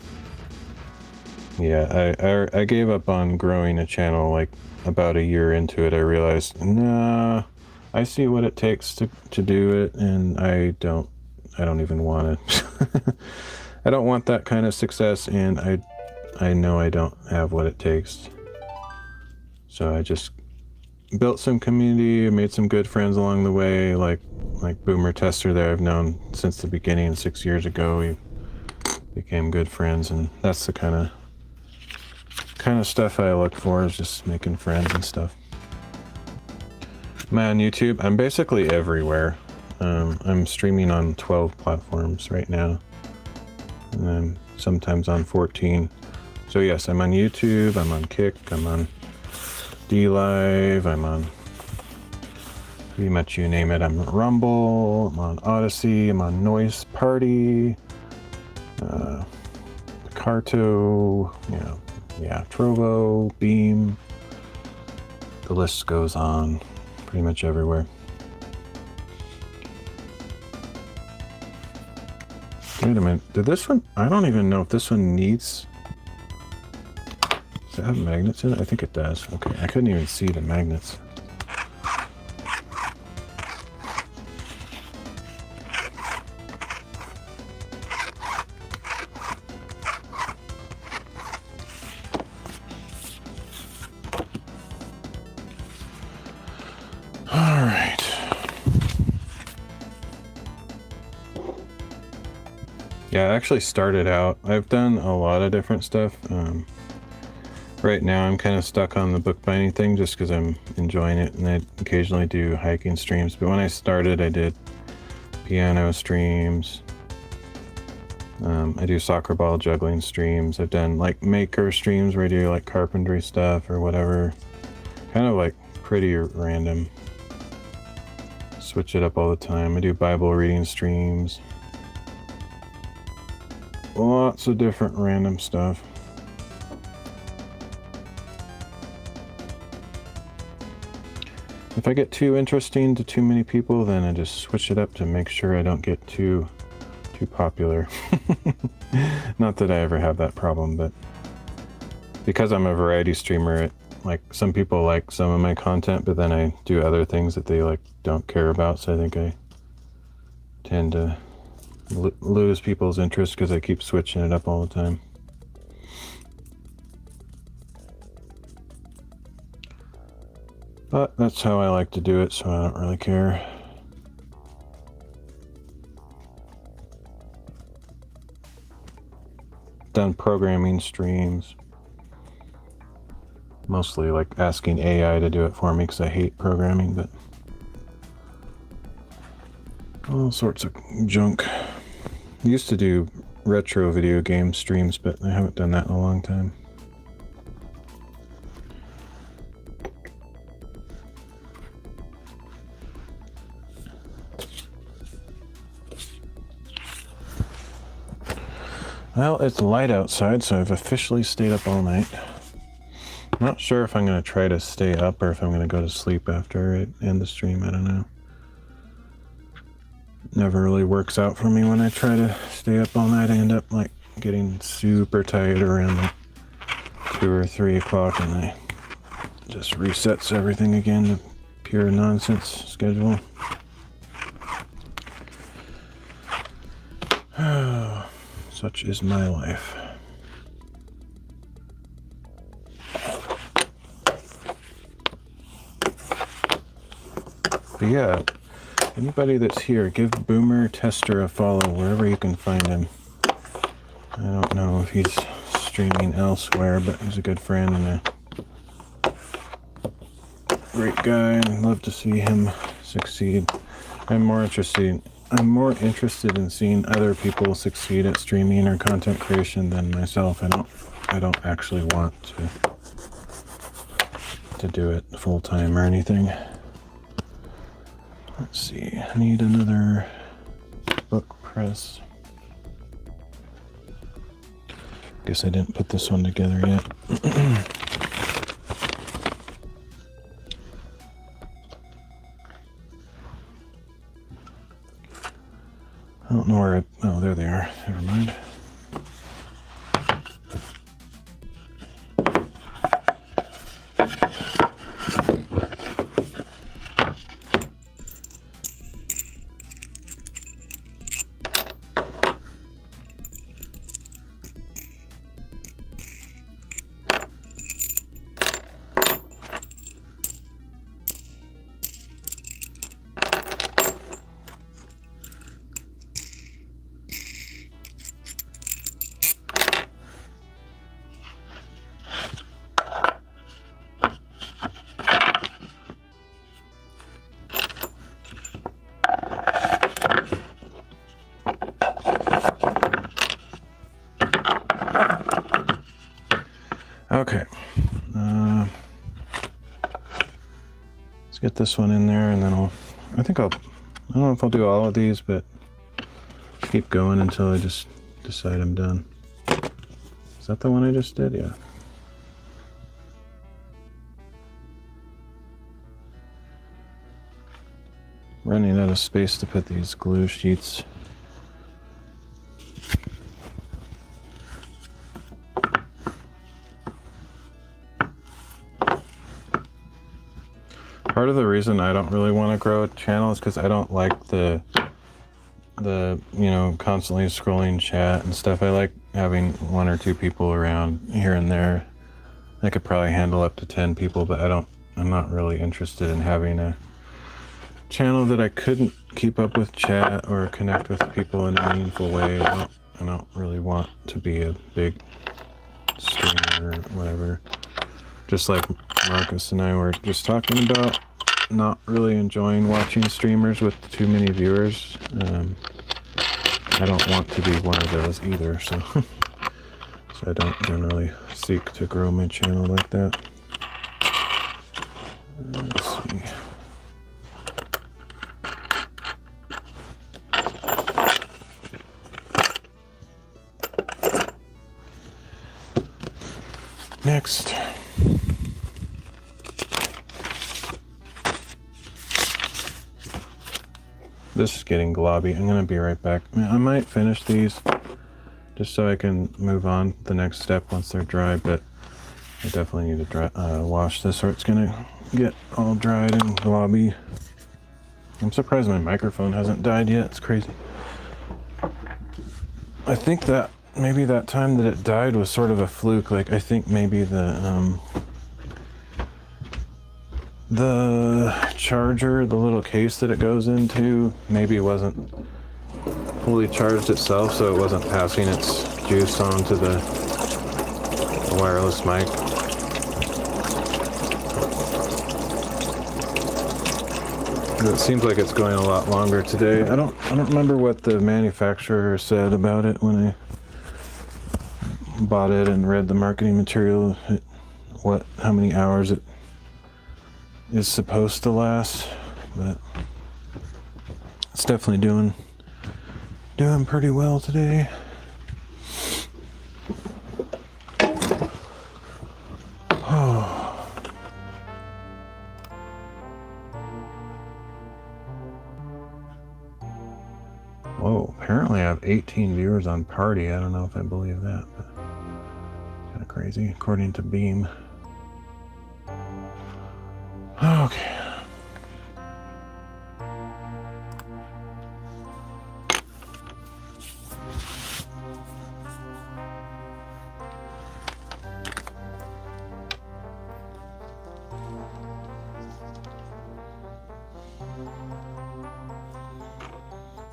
yeah, I gave up on growing a channel like about a year into it. I realized, nah, I see what it takes to do it, and I don't even want it. I don't want that kind of success, and I know I don't have what it takes. So I just built some community, made some good friends along the way, like Boomer Tester there I've known since the beginning 6 years ago. We became good friends, and that's the kind of kind of stuff I look for is just making friends and stuff. Am I on YouTube? I'm basically everywhere. I'm streaming on 12 platforms right now, and then sometimes on 14. So yes, I'm on YouTube, I'm on Kick, I'm on DLive, I'm on pretty much you name it. I'm on Rumble, I'm on Odyssey, I'm on Noise Party, Carto, yeah, Trovo, Beam. The list goes on, pretty much everywhere. Wait a minute, did this one, I don't even know if this one needs, does it have magnets in it? I think it does. Okay, I couldn't even see the magnets. Yeah, I actually started out, I've done a lot of different stuff. Right now I'm kind of stuck on the bookbinding thing just because I'm enjoying it, and I occasionally do hiking streams. But when I started, I did piano streams. I do soccer ball juggling streams. I've done like maker streams where I do like carpentry stuff or whatever. Kind of like pretty random. Switch it up all the time. I do Bible reading streams. Lots of different random stuff. If I get too interesting to too many people, then I just switch it up to make sure I don't get too popular. Not that I ever have that problem, but because I'm a variety streamer, like some people like some of my content, but then I do other things that they like don't care about, so I think I tend to lose people's interest because I keep switching it up all the time. But that's how I like to do it, so I don't really care. Done programming streams. Mostly like asking AI to do it for me because I hate programming, but all sorts of junk. I used to do retro video game streams, but I haven't done that in a long time. Well, it's light outside, so I've officially stayed up all night. I'm not sure if I'm going to try to stay up or if I'm going to go to sleep after I end the stream. I don't know. Never really works out for me when I try to stay up all night. I end up like getting super tired around like 2 or 3 o'clock, and I just resets everything again to pure nonsense schedule. Such is my life. But yeah, anybody that's here, give Boomer Tester a follow wherever you can find him. I don't know if he's streaming elsewhere, but he's a good friend and a great guy, and I'd love to see him succeed. I'm more interested in seeing other people succeed at streaming or content creation than myself. I don't actually want to do it full time or anything. Let's see, I need another book press. Guess I didn't put this one together yet. I don't know where oh, there they are. Never mind. Okay. Let's get this one in there, and then I don't know if I'll do all of these, but keep going until I just decide I'm done. Is that the one I just did? Yeah. Running out of space to put these glue sheets. Part of the reason I don't really want to grow a channel is because I don't like the constantly scrolling chat and stuff. I like having 1 or 2 people around here and there. I could probably handle up to 10 people, but I'm not really interested in having a channel that I couldn't keep up with chat or connect with people in a meaningful way. I don't really want to be a big streamer or whatever. Just like Marcus and I were just talking about, not really enjoying watching streamers with too many viewers. I don't want to be one of those either, so I don't generally seek to grow my channel like that. Let's see. Next. This is getting globby. I'm gonna be right back. I might finish these just so I can move on to the next step once they're dry, but I definitely need to wash this or it's gonna get all dried and globby. I'm surprised my microphone hasn't died yet. It's crazy. I think that maybe that time that it died was sort of a fluke. Like, I think maybe the charger, the little case that it goes into, maybe it wasn't fully charged itself, so it wasn't passing its juice onto the wireless mic. It seems like it's going a lot longer today. I don't remember what the manufacturer said about it when I bought it and read the marketing material. How many hours it is supposed to last, but it's definitely doing pretty well today. Whoa, apparently I have 18 viewers on Party. I don't know if I believe that, but kind of crazy, according to Beam. Okay.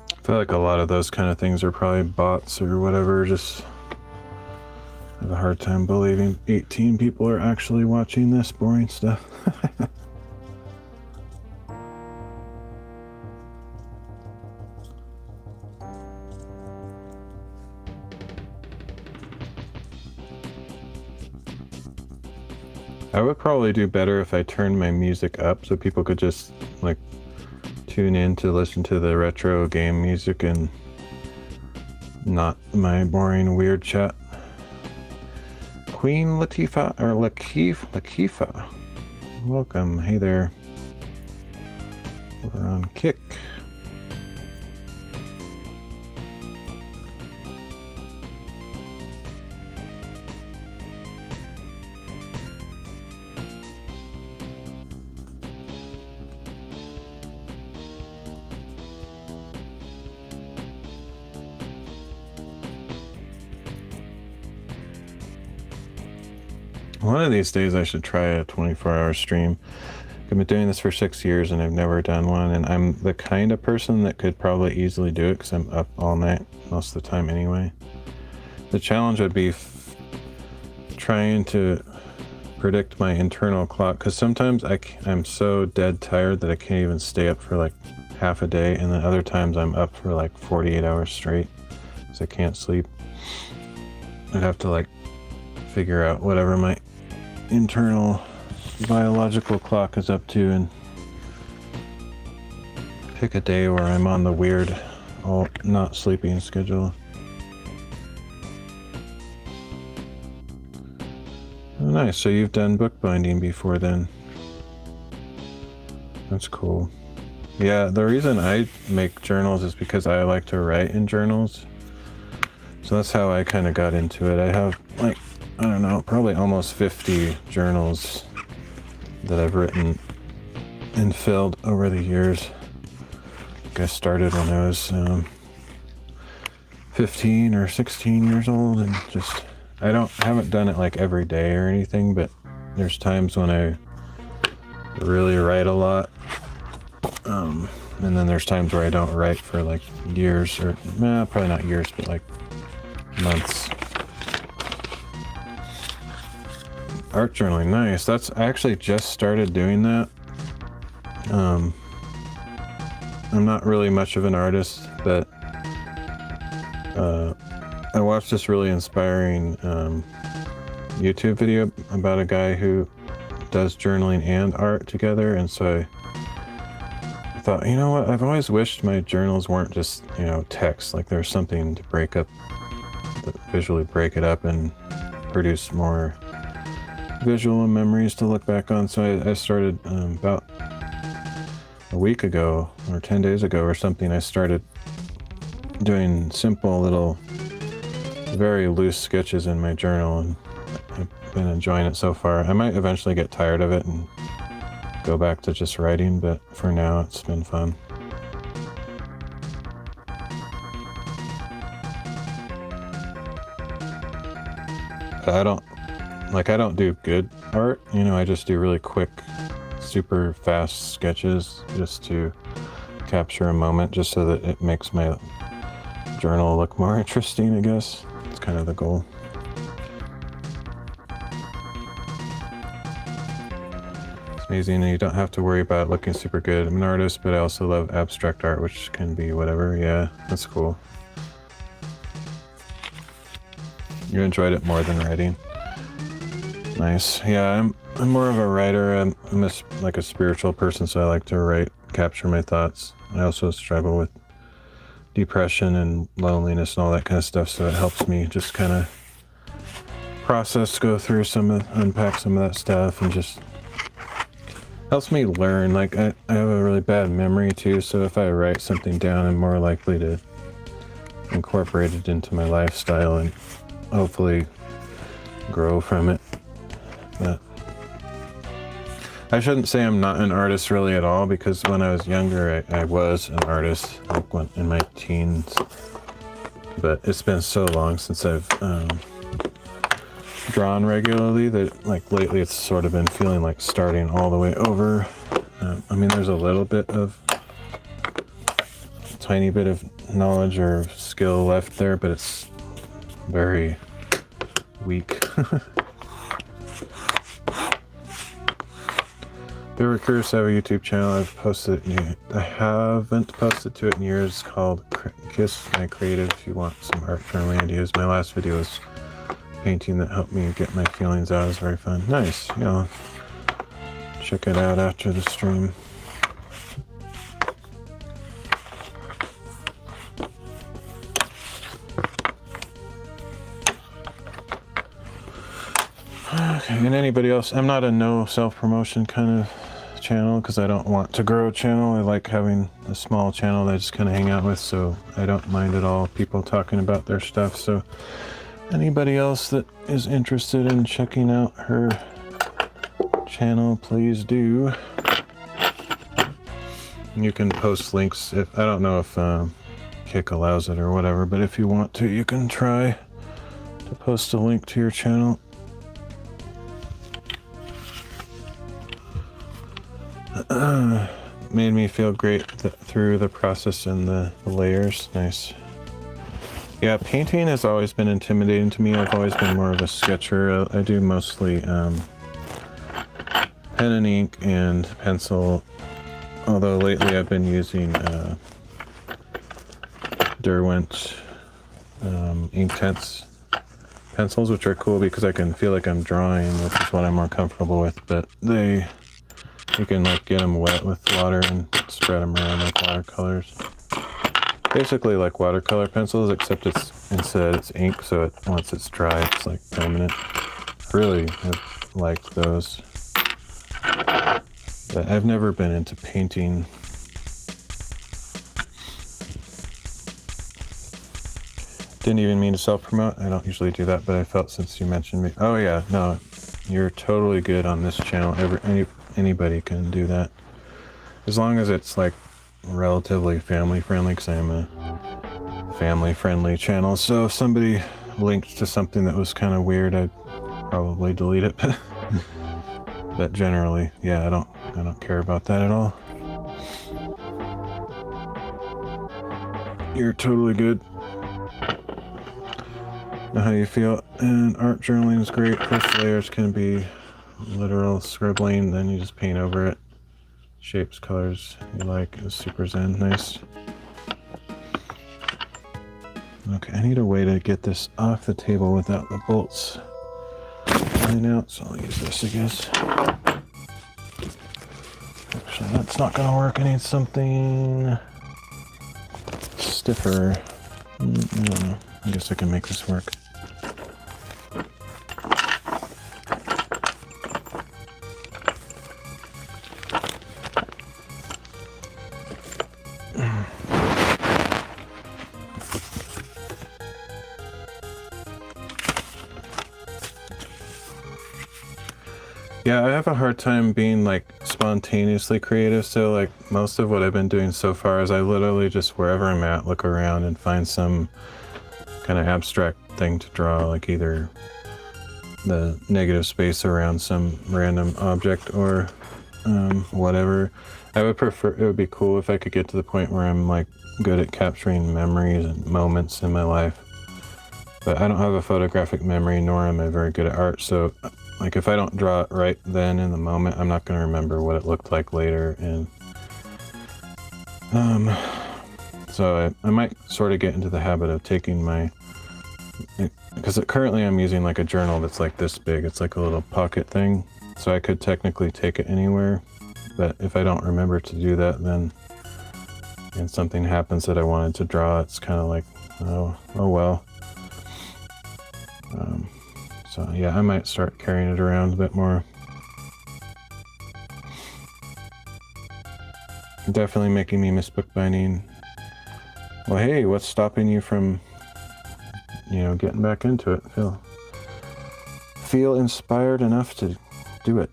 I feel like a lot of those kind of things are probably bots or whatever. Just have a hard time believing 18 people are actually watching this boring stuff. I would probably do better if I turned my music up so people could just like tune in to listen to the retro game music and not my boring weird chat. Queen Latifah, or Latifah. Welcome. Hey there. We're on Kick. One of these days I should try a 24-hour stream. I've been doing this for 6 years and I've never done one, and I'm the kind of person that could probably easily do it because I'm up all night most of the time anyway. The challenge would be trying to predict my internal clock, because sometimes I'm so dead tired that I can't even stay up for like half a day, and then other times I'm up for like 48 hours straight because I can't sleep. I'd have to like figure out whatever my internal biological clock is up to and pick a day where I'm on the weird, not sleeping schedule. Oh, nice. So you've done bookbinding before then. That's cool. Yeah, the reason I make journals is because I like to write in journals. So that's how I kind of got into it. I have, like, I don't know, probably almost 50 journals that I've written and filled over the years. I started when I was 15 or 16 years old, and just haven't done it like every day or anything, but there's times when I really write a lot, and then there's times where I don't write for like years, or probably not years, but like months. Art journaling, nice. I actually just started doing that. I'm not really much of an artist, but I watched this really inspiring YouTube video about a guy who does journaling and art together, and so I thought, you know what, I've always wished my journals weren't just, text, like there's something to visually break it up and produce more visual memories to look back on. So I started about a week ago or 10 days ago or something. I started doing simple little, very loose sketches in my journal, and I've been enjoying it so far. I might eventually get tired of it and go back to just writing, but for now it's been fun. I don't do good art, I just do really quick, super fast sketches just to capture a moment, just so that it makes my journal look more interesting, I guess. It's kind of the goal. It's amazing, and you don't have to worry about looking super good. I'm an artist, but I also love abstract art, which can be whatever. Yeah, that's cool. You enjoyed it more than writing. Nice. Yeah, I'm more of a writer. I'm like a spiritual person, so I like to capture my thoughts. I also struggle with depression and loneliness and all that kind of stuff, so it helps me just kind of go through unpack some of that stuff, and just helps me learn. Like I have a really bad memory too, so if I write something down, I'm more likely to incorporate it into my lifestyle and hopefully grow from it. But I shouldn't say I'm not an artist really at all, because when I was younger, I was an artist, like in my teens. But it's been so long since I've drawn regularly that, like, lately it's sort of been feeling like starting all the way over. There's a little bit of, tiny bit of knowledge or skill left there, but it's very weak. If you're curious, I have a YouTube channel. I haven't posted to it in years, called Kiss My Creative, if you want some art journaling ideas. My last video was painting that helped me get my feelings out. It was very fun. Nice. Check it out after the stream. Okay, and anybody else, I'm not a no self-promotion kind of channel, because I don't want to grow a channel. I like having a small channel that I just kind of hang out with, so I don't mind at all people talking about their stuff. So anybody else that is interested in checking out her channel, please do. You can post links. I don't know if Kick allows it or whatever, but if you want to, you can try to post a link to your channel. Made me feel great through the process and the layers. Nice. Yeah, painting has always been intimidating to me. I've always been more of a sketcher. I do mostly pen and ink and pencil, although lately I've been using Derwent Inktense pencils, which are cool because I can feel like I'm drawing, which is what I'm more comfortable with. But you can like get them wet with water and spread them around like watercolors. Basically like watercolor pencils, except instead it's ink, so once it's dry, it's like permanent. Really have liked those. But I've never been into painting. Didn't even mean to self-promote. I don't usually do that, but I felt since you mentioned me. Oh yeah, no, you're totally good on this channel. Anybody can do that. As long as it's like relatively family friendly, because I am a family friendly channel. So if somebody linked to something that was kind of weird, I'd probably delete it. But generally, yeah, I don't care about that at all. You're totally good. Know how you feel. And art journaling is great. First layers can be literal scribbling, then you just paint over it. Shapes, colors you like. It's super zen. Nice. Okay, I need a way to get this off the table without the bolts flying out, so I'll use this, I guess. Actually, that's not gonna work. I need something stiffer. I don't know. I guess I can make this work. Yeah, I have a hard time being like spontaneously creative, so like most of what I've been doing so far is I literally just wherever I'm at look around and find some kind of abstract thing to draw, like either the negative space around some random object or whatever. I would prefer, it would be cool if I could get to the point where I'm like good at capturing memories and moments in my life, but I don't have a photographic memory, nor am I very good at art, so like if I don't draw it right then in the moment, I'm not going to remember what it looked like later. And so I might sort of get into the habit of taking my, because currently I'm using like a journal that's like this big. It's like a little pocket thing, so I could technically take it anywhere, but if I don't remember to do that, then and something happens that I wanted to draw, it's kind of like, oh well. So yeah, I might start carrying it around a bit more. Definitely making me miss bookbinding. Well, hey, what's stopping you from, getting back into it? Feel inspired enough to do it,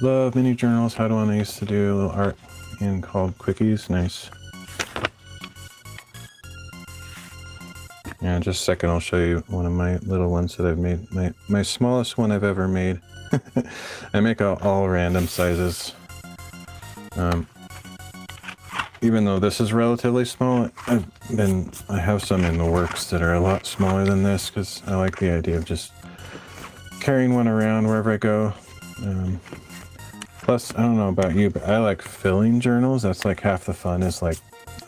Love mini journals. Had one I used to do a little art in called Quickies. Nice. Yeah, just a second, I'll show you one of my little ones that I've made. My smallest one I've ever made. I make all random sizes. Even though this is relatively small, I have some in the works that are a lot smaller than this, because I like the idea of just carrying one around wherever I go. Plus, I don't know about you, but I like filling journals. That's like half the fun, is like,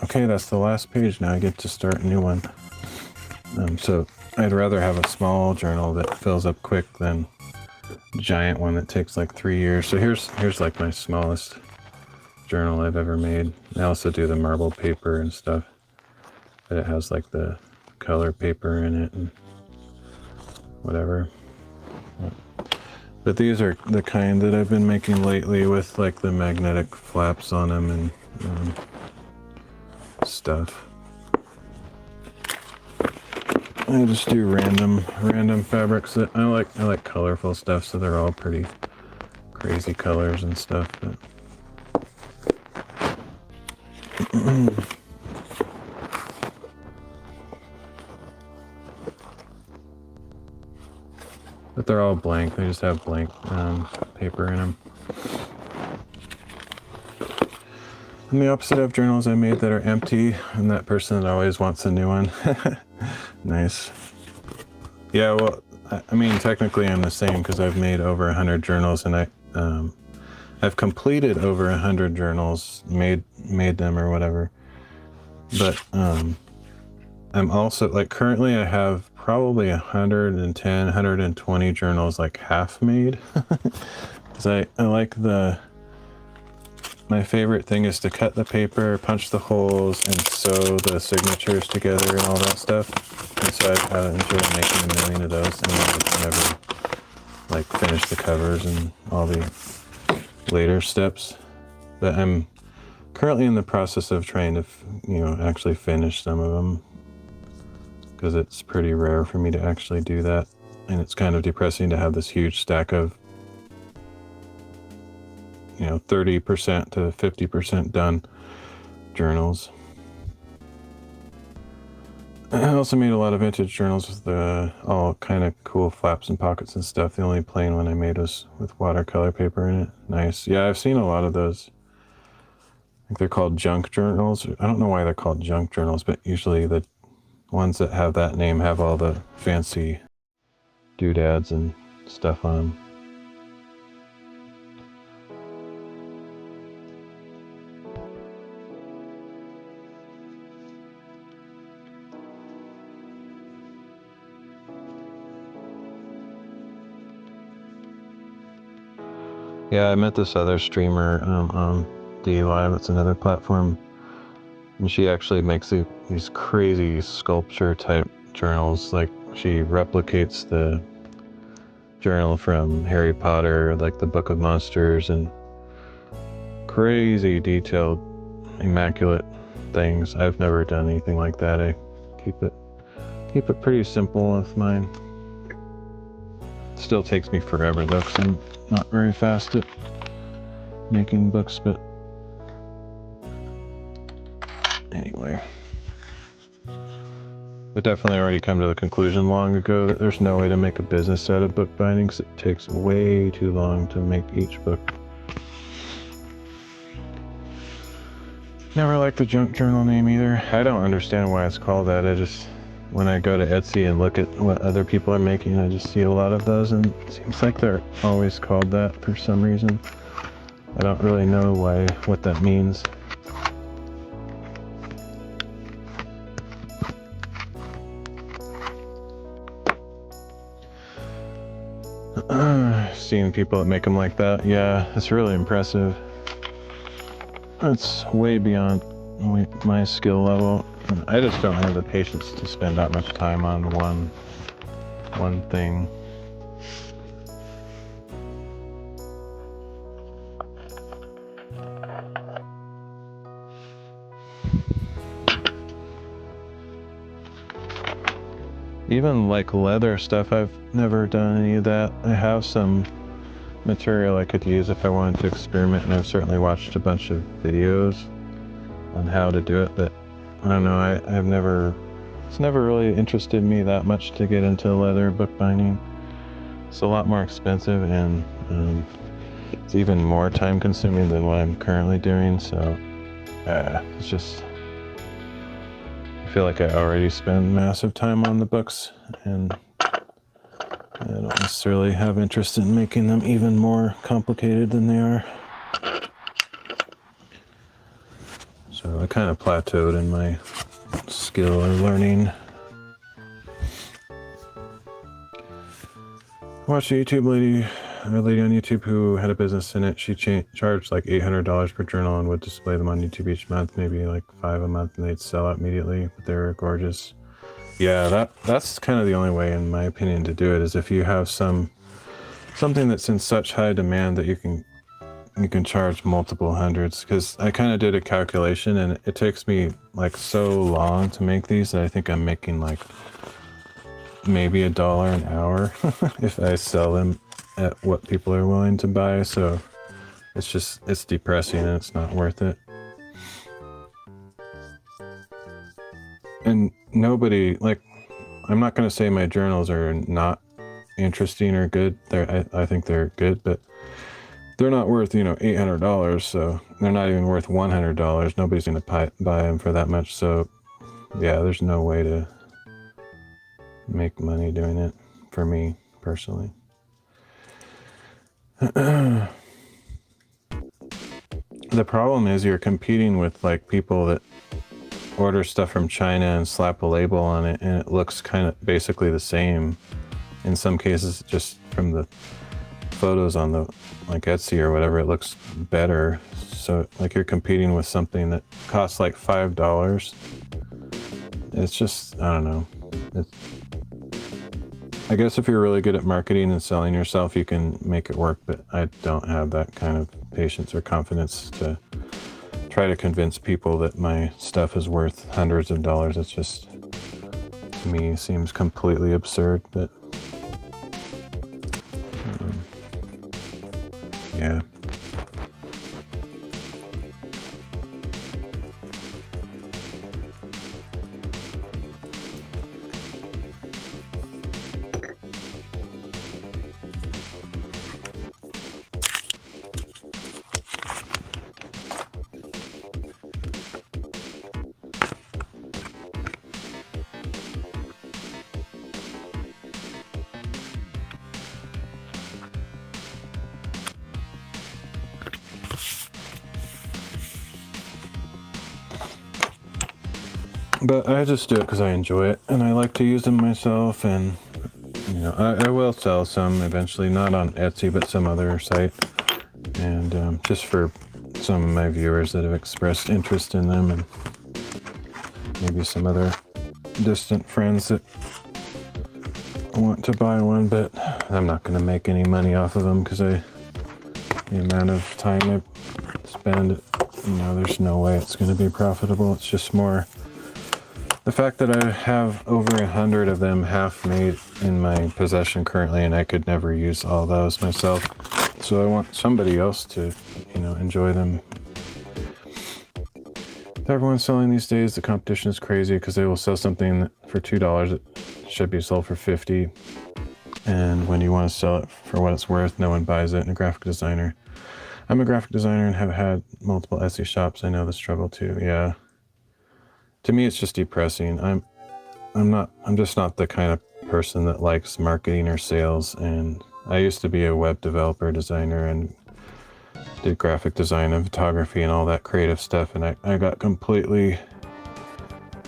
okay, that's the last page, now I get to start a new one. So I'd rather have a small journal that fills up quick than a giant one that takes like 3 years. So here's like my smallest journal I've ever made. I also do the marble paper and stuff, but it has like the color paper in it and whatever. But these are the kind that I've been making lately with like the magnetic flaps on them and stuff. I just do random fabrics that I like colorful stuff, so they're all pretty crazy colors and stuff. But they're all blank. They just have blank paper in them. I'm the opposite of journals I made that are empty. I'm that person that always wants a new one. Nice. Yeah, well, I mean, technically I'm the same because I've made over 100 journals, and I've completed over 100 journals, made them or whatever. But I'm also, like, currently I have probably 110, 120 journals like half made. Because I like my favorite thing is to cut the paper, punch the holes, and sew the signatures together and all that stuff. And so I enjoy making a million of those, and then I can never like finish the covers and all the later steps. But I'm currently in the process of trying to, actually finish some of them, because it's pretty rare for me to actually do that, and it's kind of depressing to have this huge stack of 30% to 50% done journals. I also made a lot of vintage journals with all kind of cool flaps and pockets and stuff. The only plain one I made was with watercolor paper in it. Nice. Yeah, I've seen a lot of those. I think they're called junk journals. I don't know why they're called junk journals, but usually the ones that have that name have all the fancy doodads and stuff on them. Yeah, I met this other streamer on D Live. It's another platform, and she actually makes these crazy sculpture type journals. Like, she replicates the journal from Harry Potter, like the Book of Monsters, and crazy detailed, immaculate things. I've never done anything like that. I keep it pretty simple with mine. Still takes me forever though, because I'm not very fast at making books, but anyway. But definitely already come to the conclusion long ago that there's no way to make a business out of bookbinding, because it takes way too long to make each book. Never liked the junk journal name either. I don't understand why it's called that. When I go to Etsy and look at what other people are making, I just see a lot of those, and it seems like they're always called that for some reason. I don't really know what that means. Seeing people that make them like that, yeah, it's really impressive. It's way beyond my skill level. I just don't have the patience to spend that much time on one thing. Even like leather stuff, I've never done any of that. I have some material I could use if I wanted to experiment, and I've certainly watched a bunch of videos on how to do it, but I don't know, it's never really interested me that much to get into leather bookbinding. It's a lot more expensive, and it's even more time consuming than what I'm currently doing, so it's just, I feel like I already spend massive time on the books, and I don't necessarily have interest in making them even more complicated than they are. So I kind of plateaued in my skill of learning. I watched a lady on YouTube who had a business in it. She charged like $800 per journal and would display them on YouTube each month, maybe like 5 a month, and they'd sell out immediately, but they were gorgeous. Yeah, that's kind of the only way, in my opinion, to do it, is if you have something that's in such high demand that you can charge multiple hundreds. Because I kind of did a calculation, and it takes me like so long to make these that I think I'm making like maybe $1 an hour if I sell them at what people are willing to buy. So it's depressing, and it's not worth it. And nobody, like, I'm not going to say my journals are not interesting or good. I think they're good, but they're not worth, you know, $800, so they're not even worth $100. Nobody's going to buy them for that much. So yeah, there's no way to make money doing it for me personally. The problem is you're competing with like people that order stuff from China and slap a label on it, and it looks kind of basically the same. In some cases, just from the photos on the like Etsy or whatever, it looks better. So like you're competing with something that costs like $5. It's just, I don't know. I guess if you're really good at marketing and selling yourself, you can make it work, but I don't have that kind of patience or confidence to try to convince people that my stuff is worth hundreds of dollars. It's just, to me, seems completely absurd, but yeah. But I just do it because I enjoy it, and I like to use them myself, and you know, I will sell some eventually, not on Etsy, but some other site, and just for some of my viewers that have expressed interest in them, and maybe some other distant friends that want to buy one, but I'm not going to make any money off of them because the amount of time I spend, you know, there's no way it's going to be profitable. It's just more the fact that I have over 100 of them half made in my possession currently, and I could never use all those myself. So I want somebody else to, you know, enjoy them. Everyone's selling these days. The competition is crazy because they will sell something for $2 that should be sold for $50. And when you want to sell it for what it's worth, no one buys it. And a graphic designer. I'm a graphic designer and have had multiple Etsy shops. I know the struggle too. Yeah. To me, it's just depressing. I'm just not the kind of person that likes marketing or sales. And I used to be a web developer, designer, and did graphic design and photography and all that creative stuff. And I got completely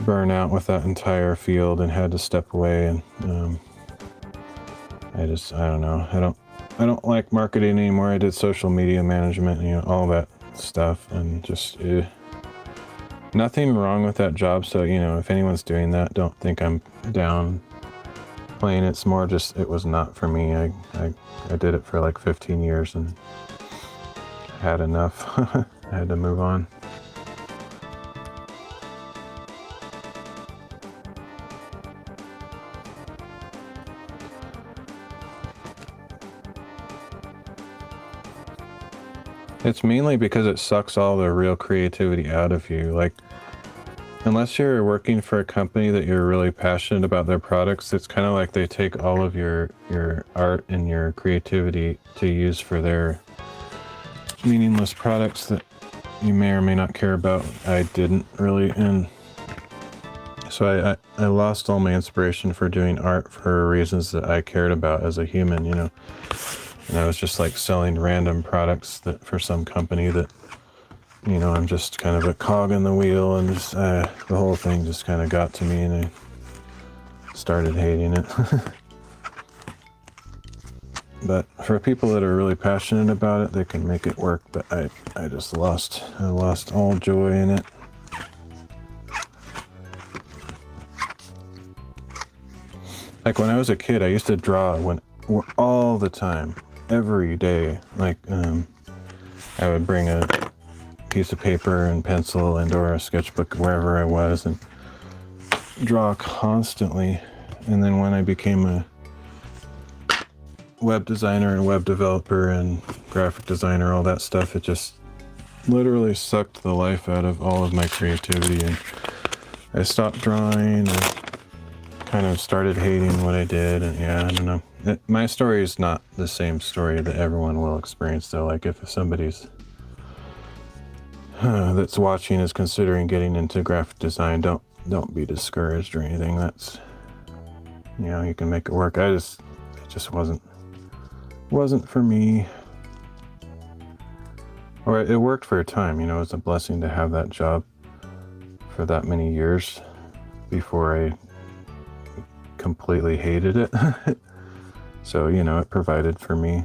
burned out with that entire field and had to step away. And I don't know. I don't like marketing anymore. I did social media management, you know, all that stuff, and just nothing wrong with that job. So, you know, if anyone's doing that, don't think I'm down playing. It's more just, it was not for me. I did it for like 15 years and had enough. I had to move on. It's mainly because it sucks all the real creativity out of you. Like, unless you're working for a company that you're really passionate about their products, it's kind of like they take all of your art and your creativity to use for their meaningless products that you may or may not care about. I didn't really, and so I lost all my inspiration for doing art for reasons that I cared about as a human, you know. And I was just like selling random products that for some company that, you know, I'm just kind of a cog in the wheel, and just the whole thing just kind of got to me, and I started hating it. But for people that are really passionate about it, they can make it work. But I just lost all joy in it. Like when I was a kid, I used to draw all the time, every day. Like I would bring a piece of paper and pencil and or a sketchbook wherever I was and draw constantly. And then when I became a web designer and web developer and graphic designer, all that stuff, it just literally sucked the life out of all of my creativity, and I stopped drawing and kind of started hating what I did. And yeah, I don't know, My story is not the same story that everyone will experience, though. Like, if somebody's that's watching is considering getting into graphic design, don't be discouraged or anything. That's, you know, you can make it work. It just wasn't for me. Or it worked for a time, you know. It was a blessing to have that job for that many years before I completely hated it. So, you know, it provided for me.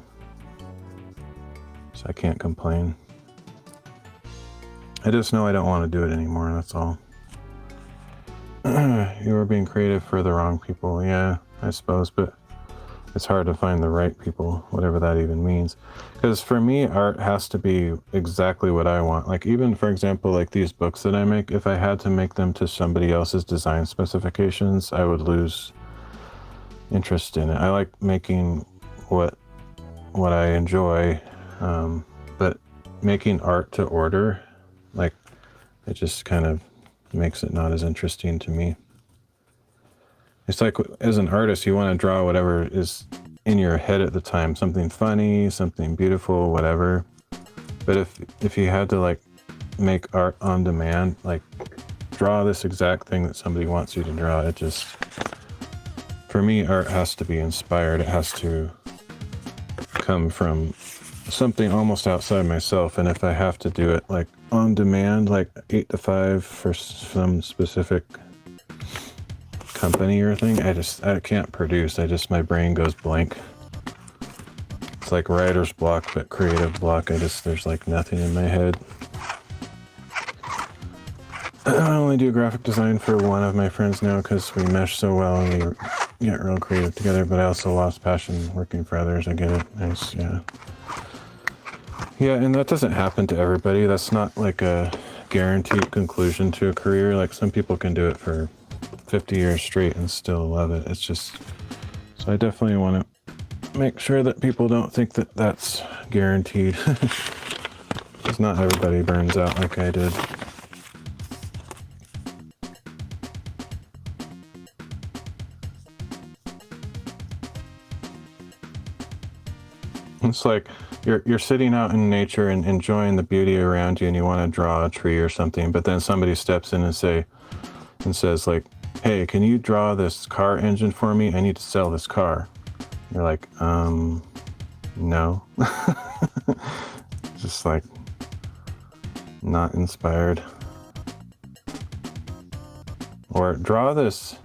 So I can't complain. I just know I don't want to do it anymore, that's all. You were being creative for the wrong people, yeah, I suppose, but it's hard to find the right people, whatever that even means. Because for me, art has to be exactly what I want. Like, even, for example, like these books that I make, if I had to make them to somebody else's design specifications, I would lose interest in it. I like making what I enjoy, but making art to order, like, it just kind of makes it not as interesting to me. It's like, as an artist, you want to draw whatever is in your head at the time, something funny, something beautiful, whatever. But if you had to, like, make art on demand, like, draw this exact thing that somebody wants you to draw, it just, for me, art has to be inspired. It has to come from something almost outside myself. And if I have to do it, like, on demand, like 8 to 5 for some specific company or thing, I can't produce. My brain goes blank. It's like writer's block, but creative block. There's like nothing in my head. I only do graphic design for one of my friends now because we mesh so well and we get real creative together, but I also lost passion working for others. I get it. Yeah. Yeah, and that doesn't happen to everybody. That's not like a guaranteed conclusion to a career. Like, some people can do it for 50 years straight and still love it. It's just, so I definitely want to make sure that people don't think that that's guaranteed. Because not everybody burns out like I did. It's like you're sitting out in nature and enjoying the beauty around you, and you want to draw a tree or something, but then somebody steps in and says like, "Hey, can you draw this car engine for me? I need to sell this car." You're like, no. Just like not inspired. Or draw this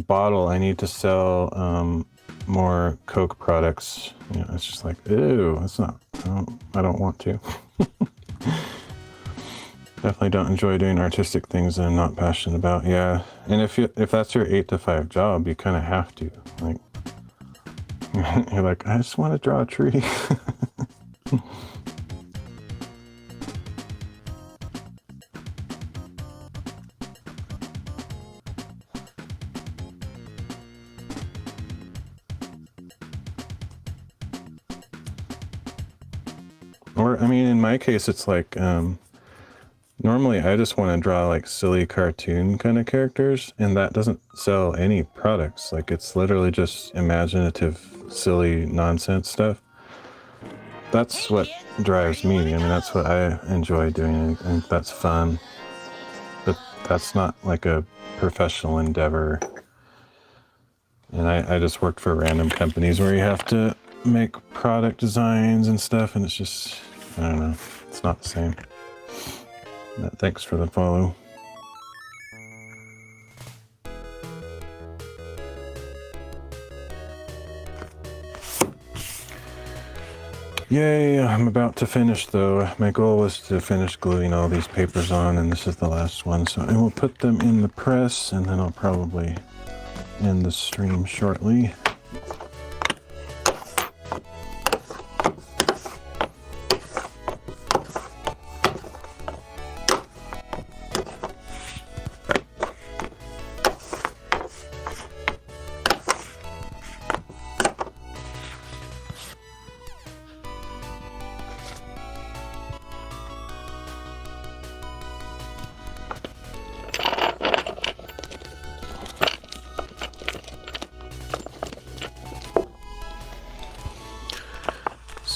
bottle. I need to sell more Coke products. You know, it's just like, ew, it's not, I don't want to. Definitely don't enjoy doing artistic things that I'm not passionate about. Yeah, and if that's your 8 to 5 job, you kind of have to. Like, you're like, I just want to draw a tree. Or, I mean, in my case, it's like, normally I just want to draw like silly cartoon kind of characters, and that doesn't sell any products. Like, it's literally just imaginative, silly nonsense stuff. That's what drives me. I mean, that's what I enjoy doing, and that's fun. But that's not like a professional endeavor. And I just worked for random companies where you have to make product designs and stuff, and it's just, I don't know, it's not the same. But thanks for the follow. Yay, I'm about to finish though. My goal was to finish gluing all these papers on, and this is the last one. So I will put them in the press, and then I'll probably end the stream shortly.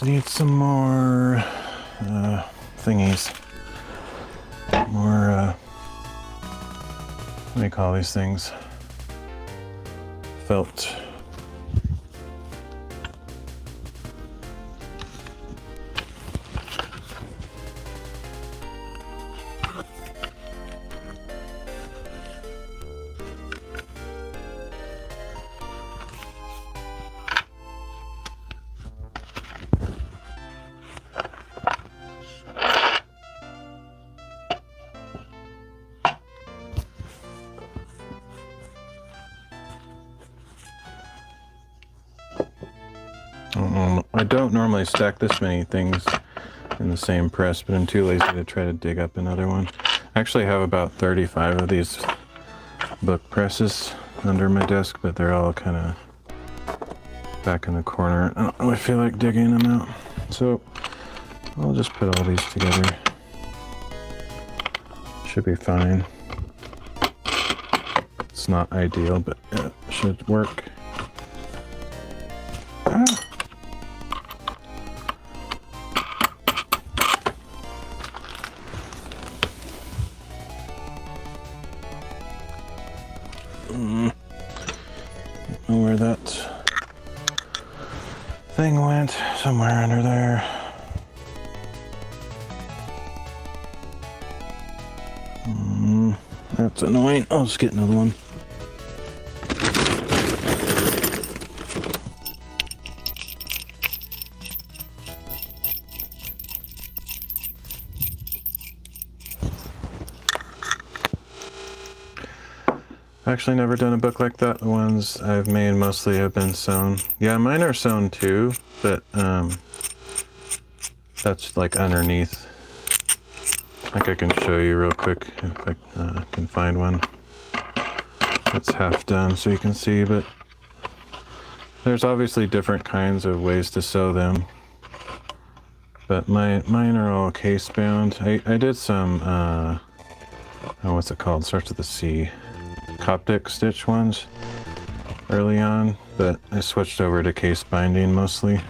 just need some more thingies. More, what do you call these things? Felt. I don't normally stack this many things in the same press, but I'm too lazy to try to dig up another one. I actually have about 35 of these book presses under my desk, but they're all kind of back in the corner. I don't really feel like digging them out, so I'll just put all these together. Should be fine. It's not ideal, but it should work. Don't know where that thing went. Somewhere under there. That's annoying. I'll just get another one. I've actually never done a book like that. The ones I've made mostly have been sewn. Yeah, mine are sewn too, but that's like underneath. I think I can show you real quick if I can find one that's half done so you can see, but there's obviously different kinds of ways to sew them. But mine are all case bound. I did some, oh, what's it called? It starts with a C. Coptic stitch ones early on, but I switched over to case binding mostly.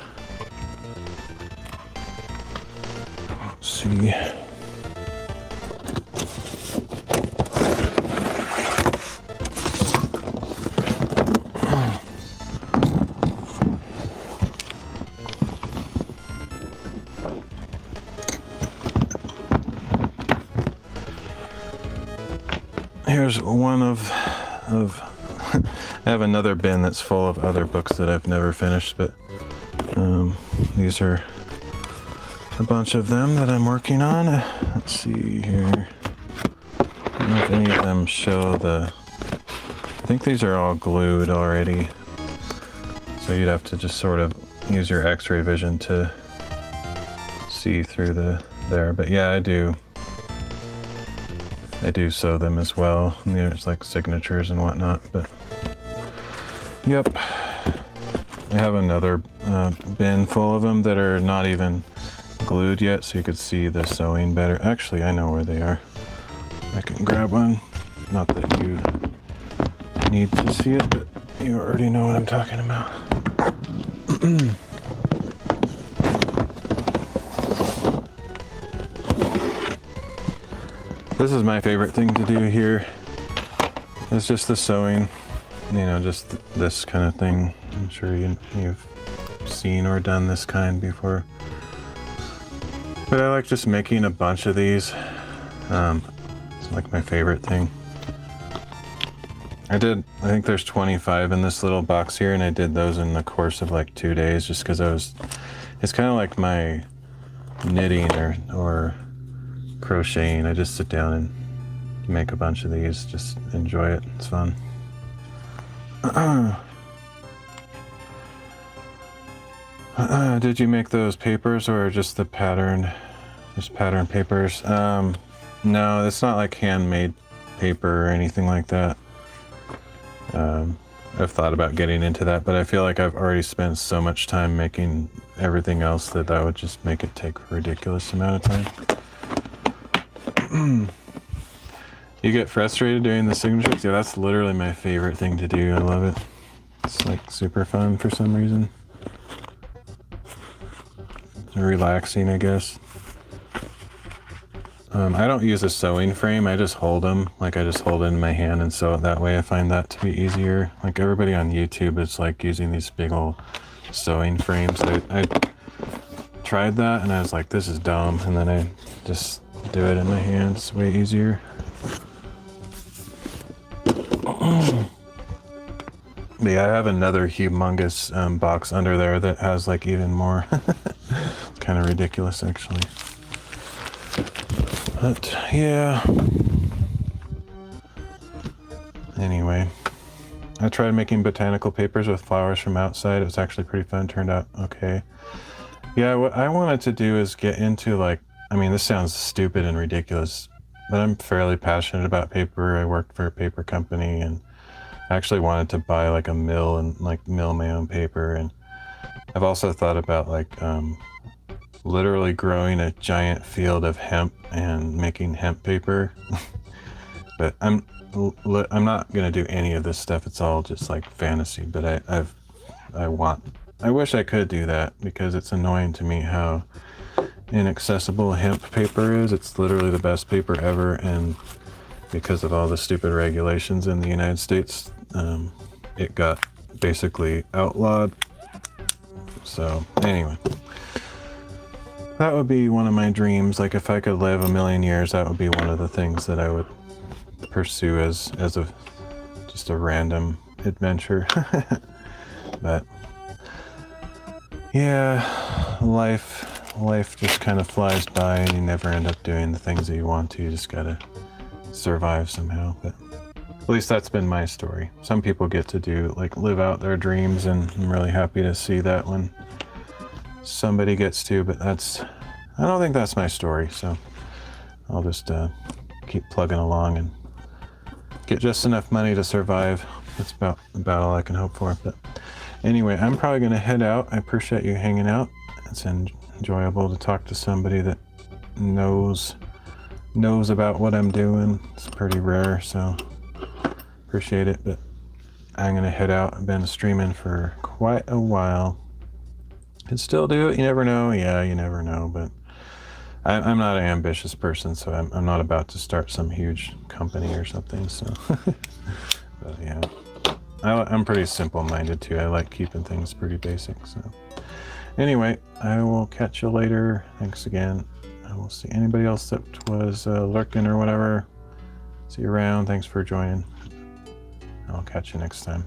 Let's see. Here's one of I have another bin that's full of other books that I've never finished, but these are a bunch of them that I'm working on. Let's see here. I don't know if any of them show I think these are all glued already, so you'd have to just sort of use your x-ray vision to see through there. But yeah, I do sew them as well. And there's like signatures and whatnot, but yep. I have another bin full of them that are not even glued yet, so you could see the sewing better. Actually, I know where they are. I can grab one. Not that you need to see it, but you already know what I'm talking about. This is my favorite thing to do here. It's just the sewing, you know, just this kind of thing. I'm sure you've seen or done this kind before. But I like just making a bunch of these. It's like my favorite thing. I think there's 25 in this little box here, and I did those in the course of like 2 days just because it's kind of like my knitting or crocheting. I just sit down and make a bunch of these, just enjoy it. It's fun. Did you make those papers or just the pattern? Just pattern papers? No, it's not like handmade paper or anything like that. I've thought about getting into that, but I feel like I've already spent so much time making everything else that would just make it take a ridiculous amount of time. You get frustrated doing the signatures? Yeah, that's literally my favorite thing to do. I love it. It's like super fun for some reason. relaxing, I guess. I don't use a sewing frame. I just hold them. Like I just hold it in my hand and sew it that way. I find that to be easier. Like everybody on YouTube is like using these big old sewing frames. I tried that and I was like, this is dumb. And then I just do it in my hand. It's way easier. But yeah, I have another humongous box under there that has like even more. Kind of ridiculous, actually. But yeah. Anyway, I tried making botanical papers with flowers from outside. It was actually pretty fun. Turned out okay. Yeah, what I wanted to do is get into like, I mean, this sounds stupid and ridiculous, but I'm fairly passionate about paper. I worked for a paper company and I actually wanted to buy like a mill and like mill my own paper. And I've also thought about like literally growing a giant field of hemp and making hemp paper. But I'm not gonna do any of this stuff. It's all just like fantasy. But I wish I could do that because it's annoying to me how inaccessible hemp paper is. It's literally the best paper ever, and because of all the stupid regulations in the United States, it got basically outlawed. So anyway, that would be one of my dreams. Like if I could live a million years, that would be one of the things that I would pursue as just a random adventure. But yeah, life just kind of flies by and you never end up doing the things that you want to. You just gotta survive somehow. But at least that's been my story. Some people get to do like live out their dreams, and I'm really happy to see that when somebody gets to, but I don't think that's my story. So I'll just keep plugging along and get just enough money to survive. That's about all I can hope for. But anyway, I'm probably gonna head out. I appreciate you hanging out. It's enjoyable to talk to somebody that knows about what I'm doing. It's pretty rare, so appreciate it. But I'm gonna head out. I've been streaming for quite a while. Can still do it. You never know. Yeah, you never know. But I'm not an ambitious person, so I'm not about to start some huge company or something. So, but yeah, I'm pretty simple-minded too. I like keeping things pretty basic. So, anyway, I will catch you later. Thanks again. I will see anybody else that was lurking or whatever. See you around. Thanks for joining. I'll catch you next time.